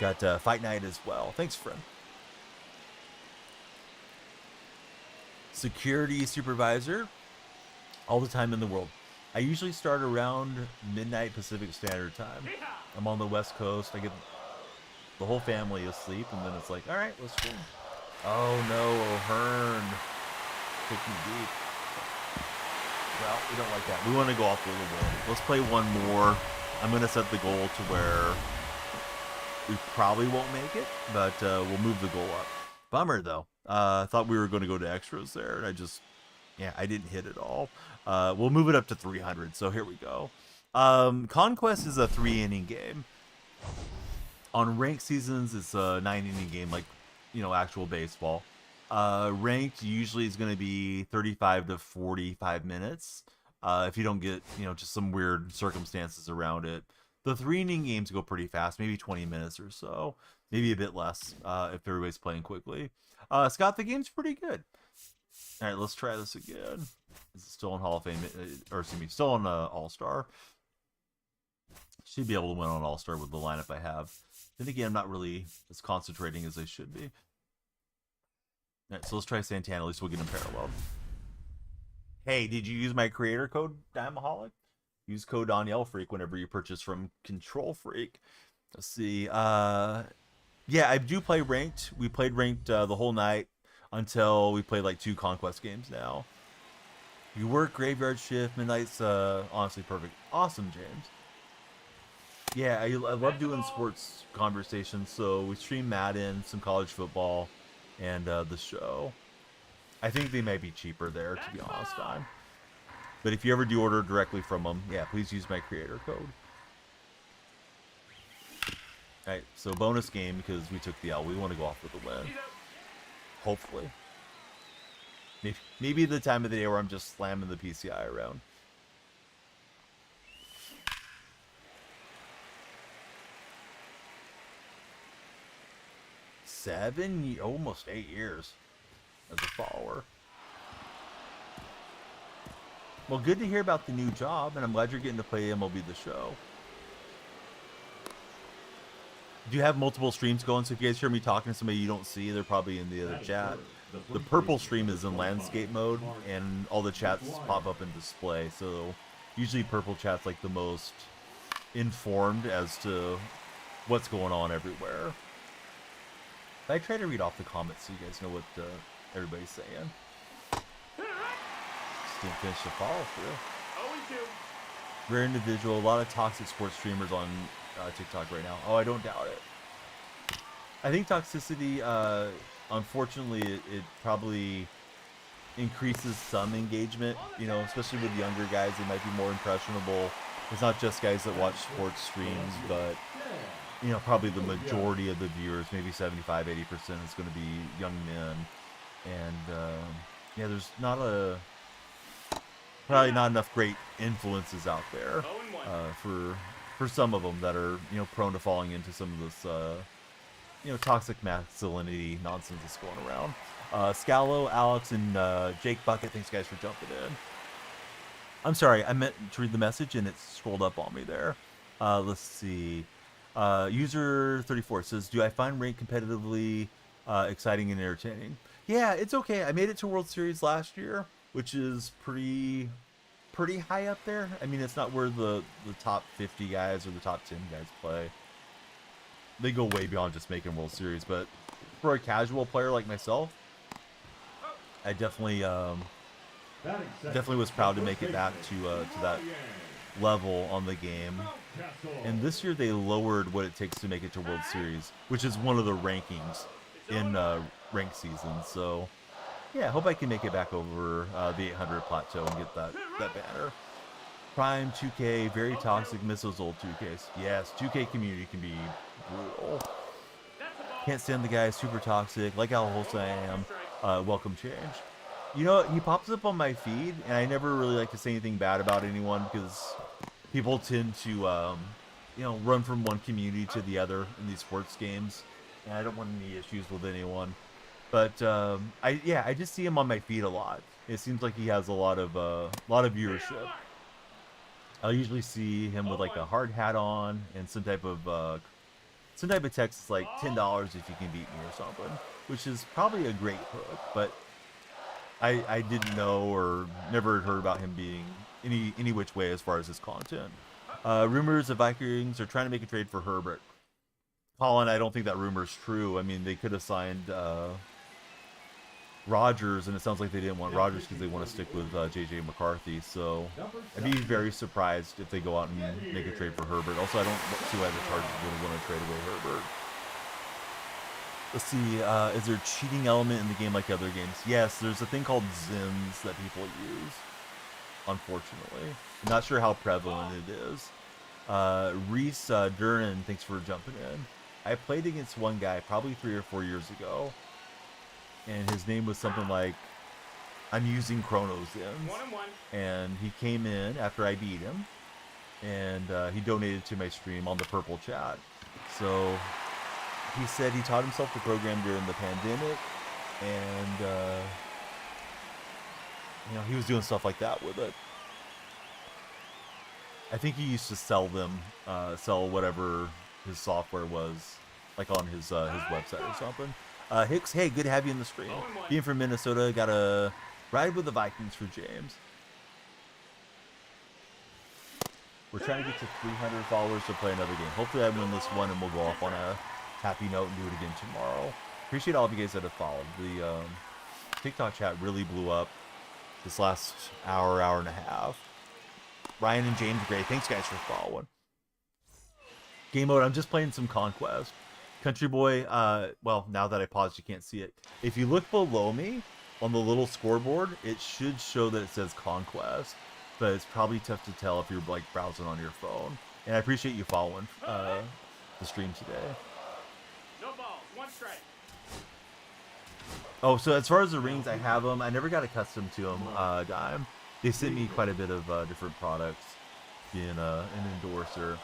Got Fight Night as well. Thanks, friend. Security supervisor. All the time in the world. I usually start around midnight Pacific Standard Time. I'm on the West Coast. I get the whole family asleep, and then it's like, all right, let's stream. Oh no, O'Hearn. Kick me deep. Well, we don't like that. We want to go off a little bit. Let's play one more. I'm going to set the goal to where we probably won't make it, but we'll move the goal up. Bummer, though. I thought we were going to go to extras there, and I didn't hit it all. We'll move it up to 300, so here we go. Conquest is a 3-inning game. On ranked seasons, it's a 9-inning game, like, you know, actual baseball. Ranked usually is going to be 35 to 45 minutes. If you don't get, you know, just some weird circumstances around it. The 3-inning games go pretty fast, maybe 20 minutes or so. Maybe a bit less if everybody's playing quickly. Scott, the game's pretty good. All right, let's try this again. Is it still in Hall of Fame? Or excuse me, still on All-Star. Should be able to win on All-Star with the lineup I have. Then again, I'm not really as concentrating as I should be. All right, so let's try Santana. At least we'll get him paralleled. Hey, did you use my creator code, Diamaholic? Use code DanielleFreak whenever you purchase from Control Freak. Let's see. Yeah, I do play ranked. We played ranked the whole night until we played like 2 Conquest games now. You work graveyard shift. Midnight's honestly perfect. Awesome, James. Yeah, I love doing sports conversations. So we stream Madden, some college football, and the show. I think they might be cheaper there, to be honest, Don. But if you ever do order directly from them, yeah, please use my creator code. Alright, so bonus game because we took the L. We want to go off with a win. Hopefully. Maybe the time of the day where I'm just slamming the PCI around. Almost 8 years as a follower. Well, good to hear about the new job, and I'm glad you're getting to play MLB The Show. Do you have multiple streams going? So if you guys hear me talking to somebody you don't see, they're probably in the other chat. The purple stream is in landscape mode, and all the chats pop up in display. So usually purple chat's like the most informed as to what's going on everywhere. I try to read off the comments so you guys know what everybody's saying. Just didn't finish the follow through. Rare individual, a lot of toxic sports streamers on TikTok right now. Oh, I don't doubt it. I think toxicity, unfortunately, it probably increases some engagement, you know, especially with younger guys. They might be more impressionable. It's not just guys that watch sports streams, but, you know, probably the majority of the viewers, maybe 75-80% is going to be young men. And, yeah, there's probably not enough great influences out there for some of them that are, you know, prone to falling into some of this, you know, toxic masculinity nonsense that's going around. Scallo, Alex, and Jake Bucket, thanks guys for jumping in. I'm sorry, I meant to read the message and it scrolled up on me there. Let's see. User 34 says, do I find rank competitively exciting and entertaining? Yeah, it's okay. I made it to World Series last year, which is pretty high up there. I mean, it's not where the top 50 guys or the top 10 guys play. They go way beyond just making World Series, but for a casual player like myself, I definitely was proud to make it back to that level on the game. And this year they lowered what it takes to make it to World Series, which is one of the rankings in ranked seasons. So yeah, I hope I can make it back over the 800 plateau and get that banner. Prime 2K, very toxic, miss those old 2Ks. Yes, 2K community can be brutal. Can't stand the guy, super toxic, like how wholesome I am. Welcome change. You know, he pops up on my feed, and I never really like to say anything bad about anyone because people tend to, you know, run from one community to the other in these sports games, and I don't want any issues with anyone. But I just see him on my feed a lot. It seems like he has a lot of viewership. I'll usually see him with like a hard hat on and some type of text like $10 if you can beat me or something, which is probably a great hook, but I didn't know or never heard about him being any which way as far as his content. Rumors the Vikings are trying to make a trade for Herbert. Colin, I don't think that rumor is true. I mean, they could have signed Rodgers, and it sounds like they didn't want Rodgers because they want to stick with JJ McCarthy. So I'd be very surprised if they go out and make a trade for Herbert. Also, I don't see why the Chargers would want to trade away Herbert. Let's see, is there a cheating element in the game like other games? Yes, there's a thing called Zins that people use, unfortunately. I'm not sure how prevalent it is. Reese Duran, thanks for jumping in. I played against one guy probably 3 or 4 years ago, and his name was something like, I'm using Chrono Zins. And he came in after I beat him, and he donated to my stream on the purple chat. So he said he taught himself to program during the pandemic, and you know, he was doing stuff like that with it. I think he used to sell them, sell whatever his software was, like on his website or something. Hicks, hey, good to have you in the stream. Being from Minnesota, got a ride with the Vikings for James. We're trying to get to 300 followers to play another game. Hopefully I win this one and we'll go off on a happy note and do it again tomorrow. Appreciate all of you guys that have followed. The TikTok chat really blew up this last hour and a half. Ryan and James Gray, thanks guys for following. Game mode, I'm just playing some Conquest. Country Boy, well, now that I paused, you can't see it. If you look below me on the little scoreboard, it should show that it says Conquest, but it's probably tough to tell if you're like browsing on your phone. And I appreciate you following the stream today. No balls, one strike. Oh, so as far as the rings, I have them. I never got accustomed to them, Dime. They sent me quite a bit of different products, being an endorser.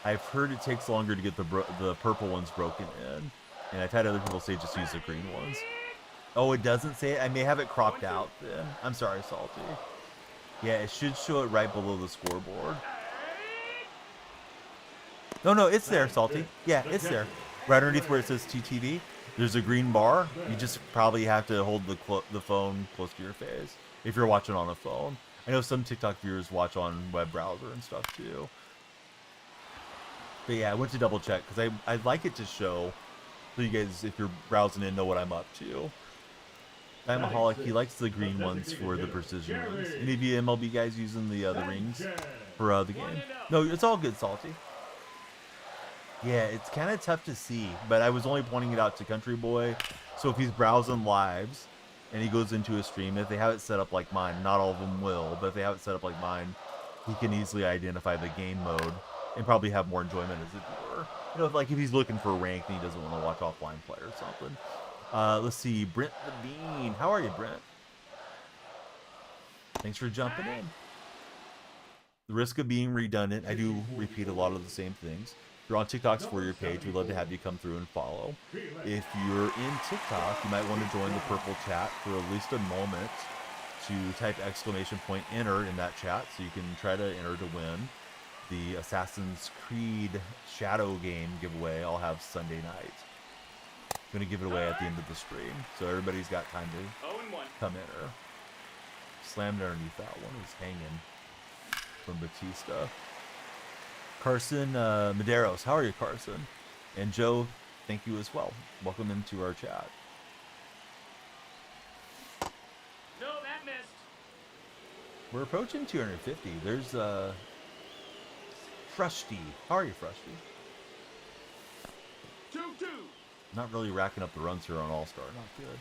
I've heard it takes longer to get the purple ones broken in, and I've had other people say just use the green ones. Oh, it doesn't say it? I may have it cropped out then. I'm sorry, Salty. Yeah, it should show it right below the scoreboard. No, it's there, Salty. Yeah, it's there. Right underneath where it says TTV, there's a green bar. You just probably have to hold the phone close to your face if you're watching on a phone. I know some TikTok viewers watch on web browser and stuff too. But yeah, I went to double check because I'd like it to show so you guys, if you're browsing in, know what I'm up to. Dimaholic, he likes the green ones for the precision rings. Any of you MLB guys using the rings for the game? No, it's all good, Salty. Yeah, it's kind of tough to see, but I was only pointing it out to Country Boy. So if he's browsing lives and he goes into a stream, if they have it set up like mine, not all of them will, but if they have it set up like mine, he can easily identify the game mode and probably have more enjoyment as a viewer. You know, like if he's looking for rank and he doesn't want to watch offline play or something. Let's see, Brent the Bean. How are you, Brent? Thanks for jumping in. The risk of being redundant, I do repeat a lot of the same things. If you're on TikTok's For Your page, we'd love to have you come through and follow. If you're in TikTok, you might want to join the purple chat for at least a moment to type !enter in that chat so you can try to enter to win the Assassin's Creed Shadow game giveaway I'll have Sunday night. I'm going to give it away at the end of the stream, so everybody's got time to come enter. Slammed underneath that one. Is hanging from Batista. Carson Medeiros, how are you, Carson? And Joe, thank you as well. Welcome into our chat. No, that missed. We're approaching 250. There's Frusty. How are you, Frusty? 2-2. Not really racking up the runs here on All-Star. Not good.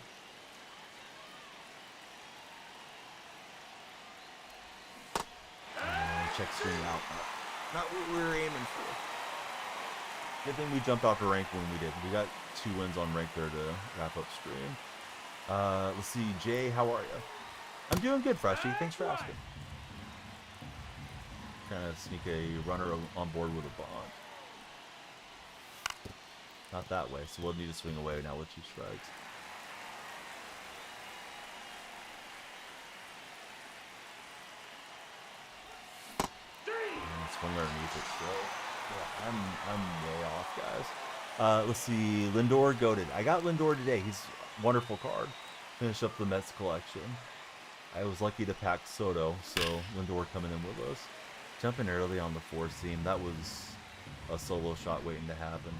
Check swing out. Not what we were aiming for. Good thing we jumped off a rank when we did. We got 2 wins on rank there to wrap up stream. Let's see. Jay, how are you? I'm doing good, Frusty. Thanks for asking. Trying to sneak a runner on board with a bond. Not that way, so we'll need to swing away now with 2 strikes. Swing underneath it, so yeah, I'm way off, guys. Let's see, Lindor goated. I got Lindor today. He's a wonderful card. Finish up the Mets collection. I was lucky to pack Soto, so Lindor coming in with us. Jumping early on the 4 seam. That was a solo shot waiting to happen.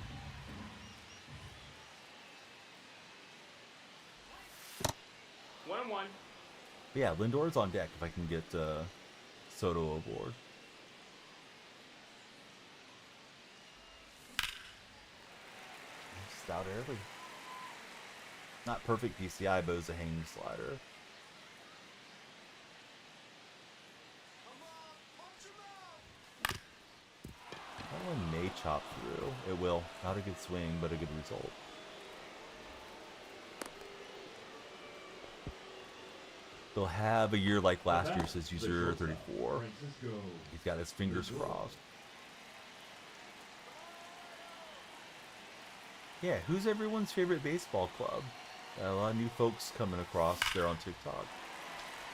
One. Yeah, Lindor's on deck if I can get Soto aboard. Just out early. Not perfect PCI, but it was a hanging slider. That one may chop through. It will. Not a good swing, but a good result. They'll have a year like last year, says user 34. He's got his fingers crossed. Yeah, who's everyone's favorite baseball club? A lot of new folks coming across there on TikTok.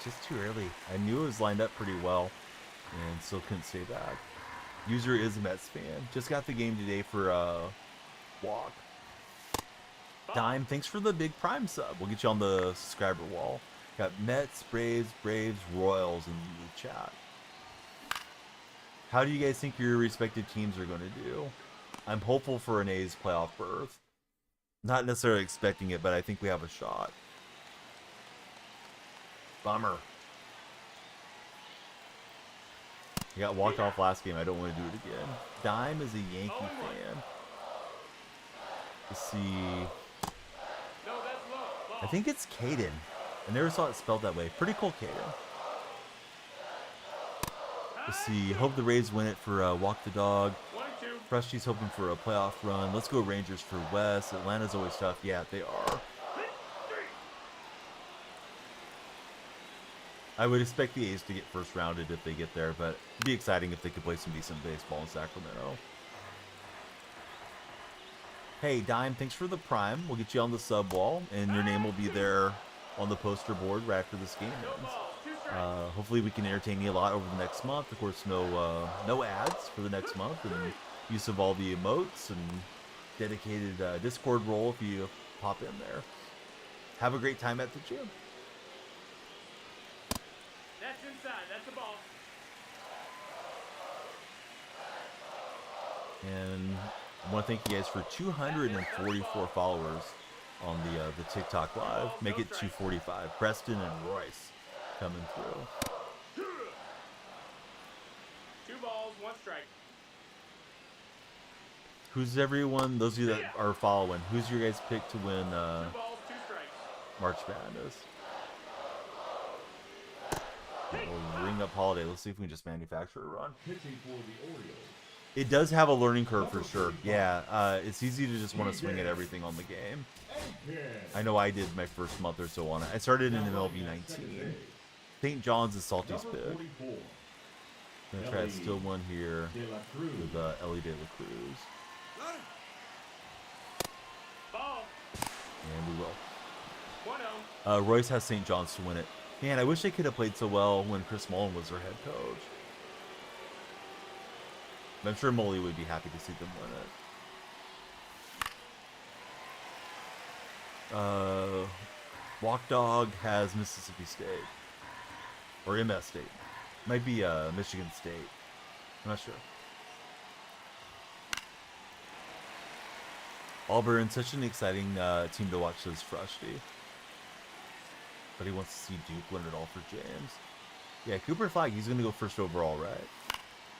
Just too early. I knew it was lined up pretty well, and still couldn't say that. User is a Mets fan. Just got the game today for walk. Dime, thanks for the big Prime sub. We'll get you on the subscriber wall. Got Mets, Braves, Royals in the chat. How do you guys think your respective teams are going to do? I'm hopeful for an A's playoff berth. Not necessarily expecting it, but I think we have a shot. Bummer. He got walked off last game. I don't want to do it again. Dime is a Yankee fan. Let's see. I think it's Caden. I never saw it spelled that way. Pretty cool, Caden. Let's see. Hope the Rays win it for Walk the Dog. Freshy's hoping for a playoff run. Let's go Rangers for Wes. Atlanta's always tough. Yeah, they are. I would expect the A's to get first rounded if they get there, but it'd be exciting if they could play some decent baseball in Sacramento. Hey, Dime, thanks for the Prime. We'll get you on the sub wall, and your name will be there on the poster board right after this game ends. Hopefully we can entertain you a lot over the next month. Of course, no ads for the next month, and use of all the emotes and dedicated Discord role if you pop in there. Have a great time at the gym. That's inside. That's the ball. And I want to thank you guys for 244 followers on the TikTok live. Make it 245. Preston and Royce coming through. 2 balls, 1 strike. Who's everyone? Those of you that are following, who's your guys' pick to win 2 balls, 2 strikes. March Madness? We'll ring up Holiday. Let's see if we can just manufacture a run. It does have a learning curve for sure. Yeah, it's easy to just want to swing at everything on the game. I know I did my first month or so on it. I started in MLB 19. St. John's is Salty's pick. I'm gonna try to steal one here with Ellie De La Cruz. Ball. And we will. 1-0. Royce has St. John's to win it. Man, I wish they could have played so well when Chris Mullen was their head coach. But I'm sure Molly would be happy to see them win it. Walk Dog has Mississippi State. Or MS State. Might be Michigan State. I'm not sure. Auburn, such an exciting team to watch, says Frusty. But he wants to see Duke win it all for James. Yeah, Cooper Flag, he's going to go first overall, right?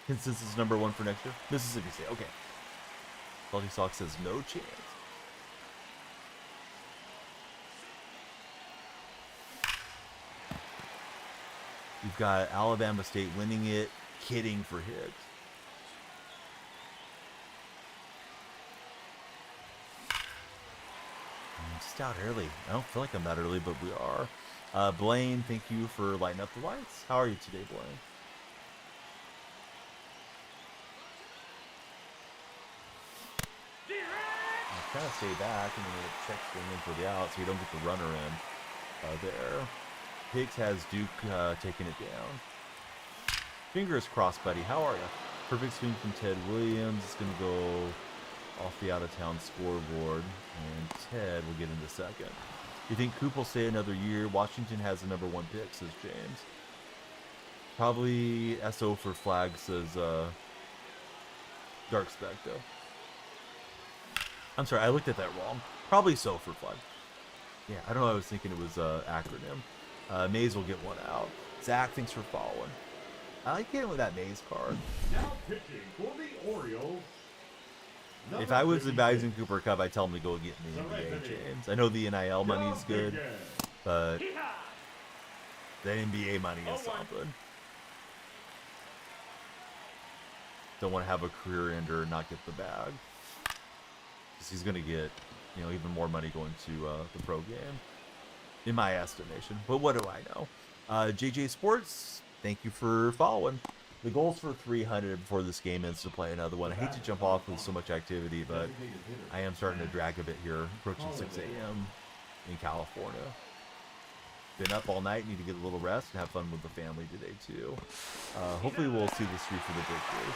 Consensus #1 for next year? Mississippi State, okay. Salty Sox says no chance. You've got Alabama State winning it, kidding for Hicks. I'm just out early. I don't feel like I'm that early, but we are. Blaine, thank you for lighting up the lights. How are you today, Blaine? I'm trying to stay back and then we'll check swinging for the out so you don't get the runner in there. Hicks has Duke taking it down. Fingers crossed, buddy. How are you? Perfect swing from Ted Williams. It's going to go off the out-of-town scoreboard, and Ted will get into second. You think Coop will stay another year? Washington has the #1 pick, says James. Probably SO for Flag, says Dark Specto. I'm sorry, I looked at that wrong. Probably so for Flag. Yeah, I don't know. I was thinking it was acronym. Mays will get one out. Zach, thanks for following. I like getting with that Mays card. Now pitching for the Orioles. If I was advising Cooper Cup, I'd tell him to go get me NBA, James. I know the NIL money's good, but the NBA money is something. Don't want to have a career ender and not get the bag. Because he's going to get, even more money going to the pro game, in my estimation. But what do I know? JJ Sports, thank you for following. The goal's for 300 before this game ends to play another one. I hate to jump off with so much activity, but I am starting to drag a bit here, approaching 6 a.m. in California. Been up all night, need to get a little rest and have fun with the family today, too. Hopefully we'll see the streak for the victory.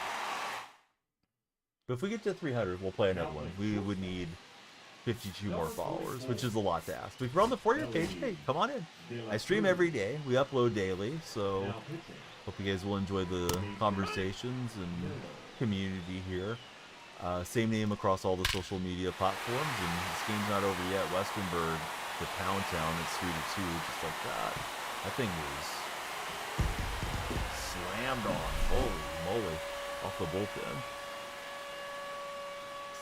But if we get to 300, we'll play another one. We would need 52 more followers, which is a lot to ask. But if you're on the For You page, hey, come on in. I stream every day. We upload daily, so hope you guys will enjoy the conversations and community here. Same name across all the social media platforms, and this game's not over yet. Westernburg to Pound Town, it's 3-2, just like that. That thing was slammed on. Holy moly, off the bullpen.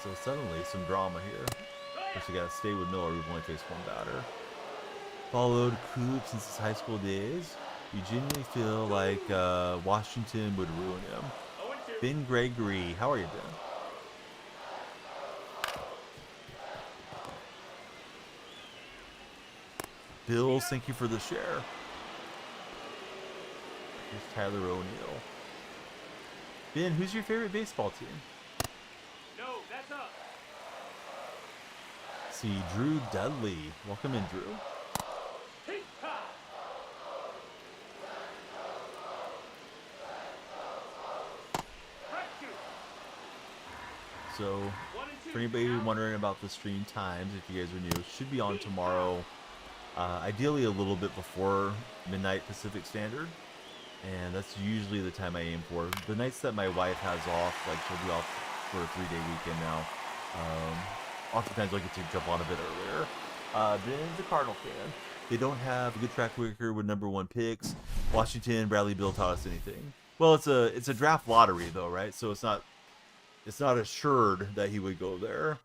So suddenly, some drama here. Guess we gotta stay with Miller, who only faced one batter. Followed Coop since his high school days. You genuinely feel like Washington would ruin him. Ben Gregory, how are you, Ben? Bills, thank you for the share. Here's Tyler O'Neill. Ben, who's your favorite baseball team? No, that's up. See, Drew Dudley. Welcome in, Drew. So, for anybody wondering about the stream times, if you guys are new, it should be on tomorrow. Ideally a little bit before midnight Pacific Standard. And that's usually the time I aim for. The nights that my wife has off, like she'll be off for a 3-day weekend now. Oftentimes I get to jump on a bit earlier. Ben's a Cardinal fan. They don't have a good track record with #1 picks. Washington, Bradley Beal taught us anything. Well, it's a draft lottery though, right? So it's not assured that he would go there.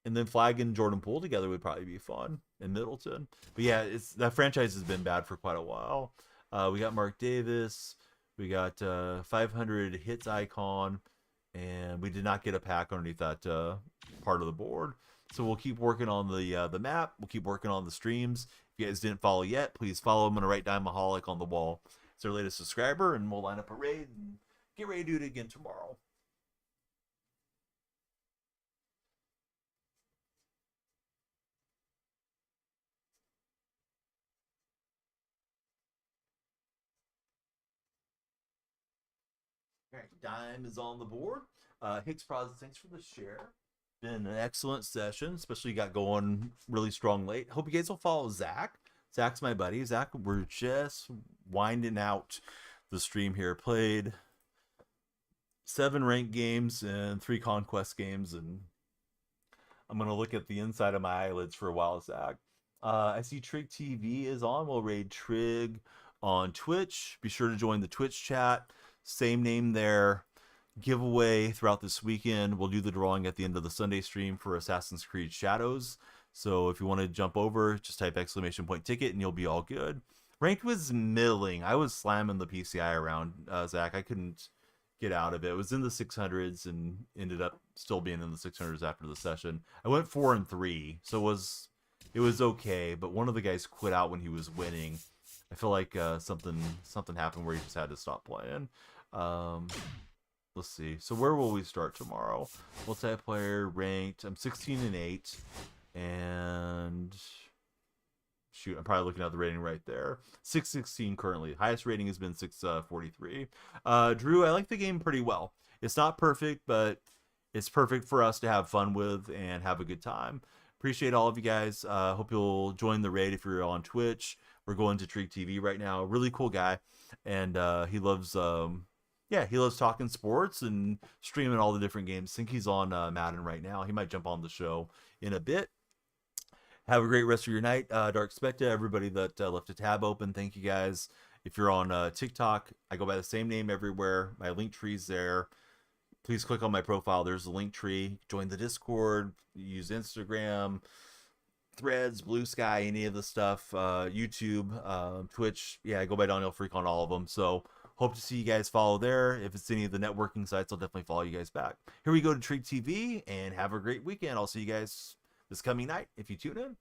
And then Flag and Jordan Poole together would probably be fun in Middleton. But yeah, that franchise has been bad for quite a while. We got Mark Davis. We got 500 hits icon. And we did not get a pack underneath that part of the board. So we'll keep working on the map. We'll keep working on the streams. If you guys didn't follow yet, please follow. I'm going to write Dimaholic on the wall. It's our latest subscriber. And we'll line up a raid and get ready to do it again tomorrow. All right, Dime is on the board. Hicks Pros, thanks for the share. Been an excellent session, especially got going really strong late. Hope you guys will follow Zach. Zach's my buddy. Zach, we're just winding out the stream here. Played 7 ranked games and 3 conquest games, and I'm gonna look at the inside of my eyelids for a while, Zach. I see Trig TV is on. We'll raid Trig on Twitch. Be sure to join the Twitch chat. Same name there. Giveaway throughout this weekend. We'll do the drawing at the end of the Sunday stream for Assassin's Creed Shadows. So if you want to jump over, just type !ticket and you'll be all good. Ranked was middling. I was slamming the PCI around, Zach. I couldn't get out of it. It was in the 600s and ended up still being in the 600s after the session. I went 4-3, so it was okay. But one of the guys quit out when he was winning. I feel like something happened where he just had to stop playing. Let's see. So where will we start tomorrow? Multiplayer ranked. I'm 16-8, and shoot, I'm probably looking at the rating right there. 616 currently. Highest rating has been 643. Drew, I like the game pretty well. It's not perfect, but it's perfect for us to have fun with and have a good time. Appreciate all of you guys. Hope you'll join the raid if you're on Twitch. We're going to Trig TV right now. Really cool guy, and he loves he loves talking sports and streaming all the different games. I think he's on Madden right now. He might jump on the show in a bit. Have a great rest of your night. Dark Specta, everybody that left a tab open, thank you guys. If you're on TikTok, I go by the same name everywhere. My link tree's there. Please click on my profile. There's the link tree. Join the Discord. Use Instagram, Threads, Blue Sky, any of the stuff. YouTube, Twitch. Yeah, I go by Daniel Freak on all of them. So hope to see you guys follow there. If it's any of the networking sites, I'll definitely follow you guys back. Here we go to Trig TV, and have a great weekend. I'll see you guys this coming night if you tune in.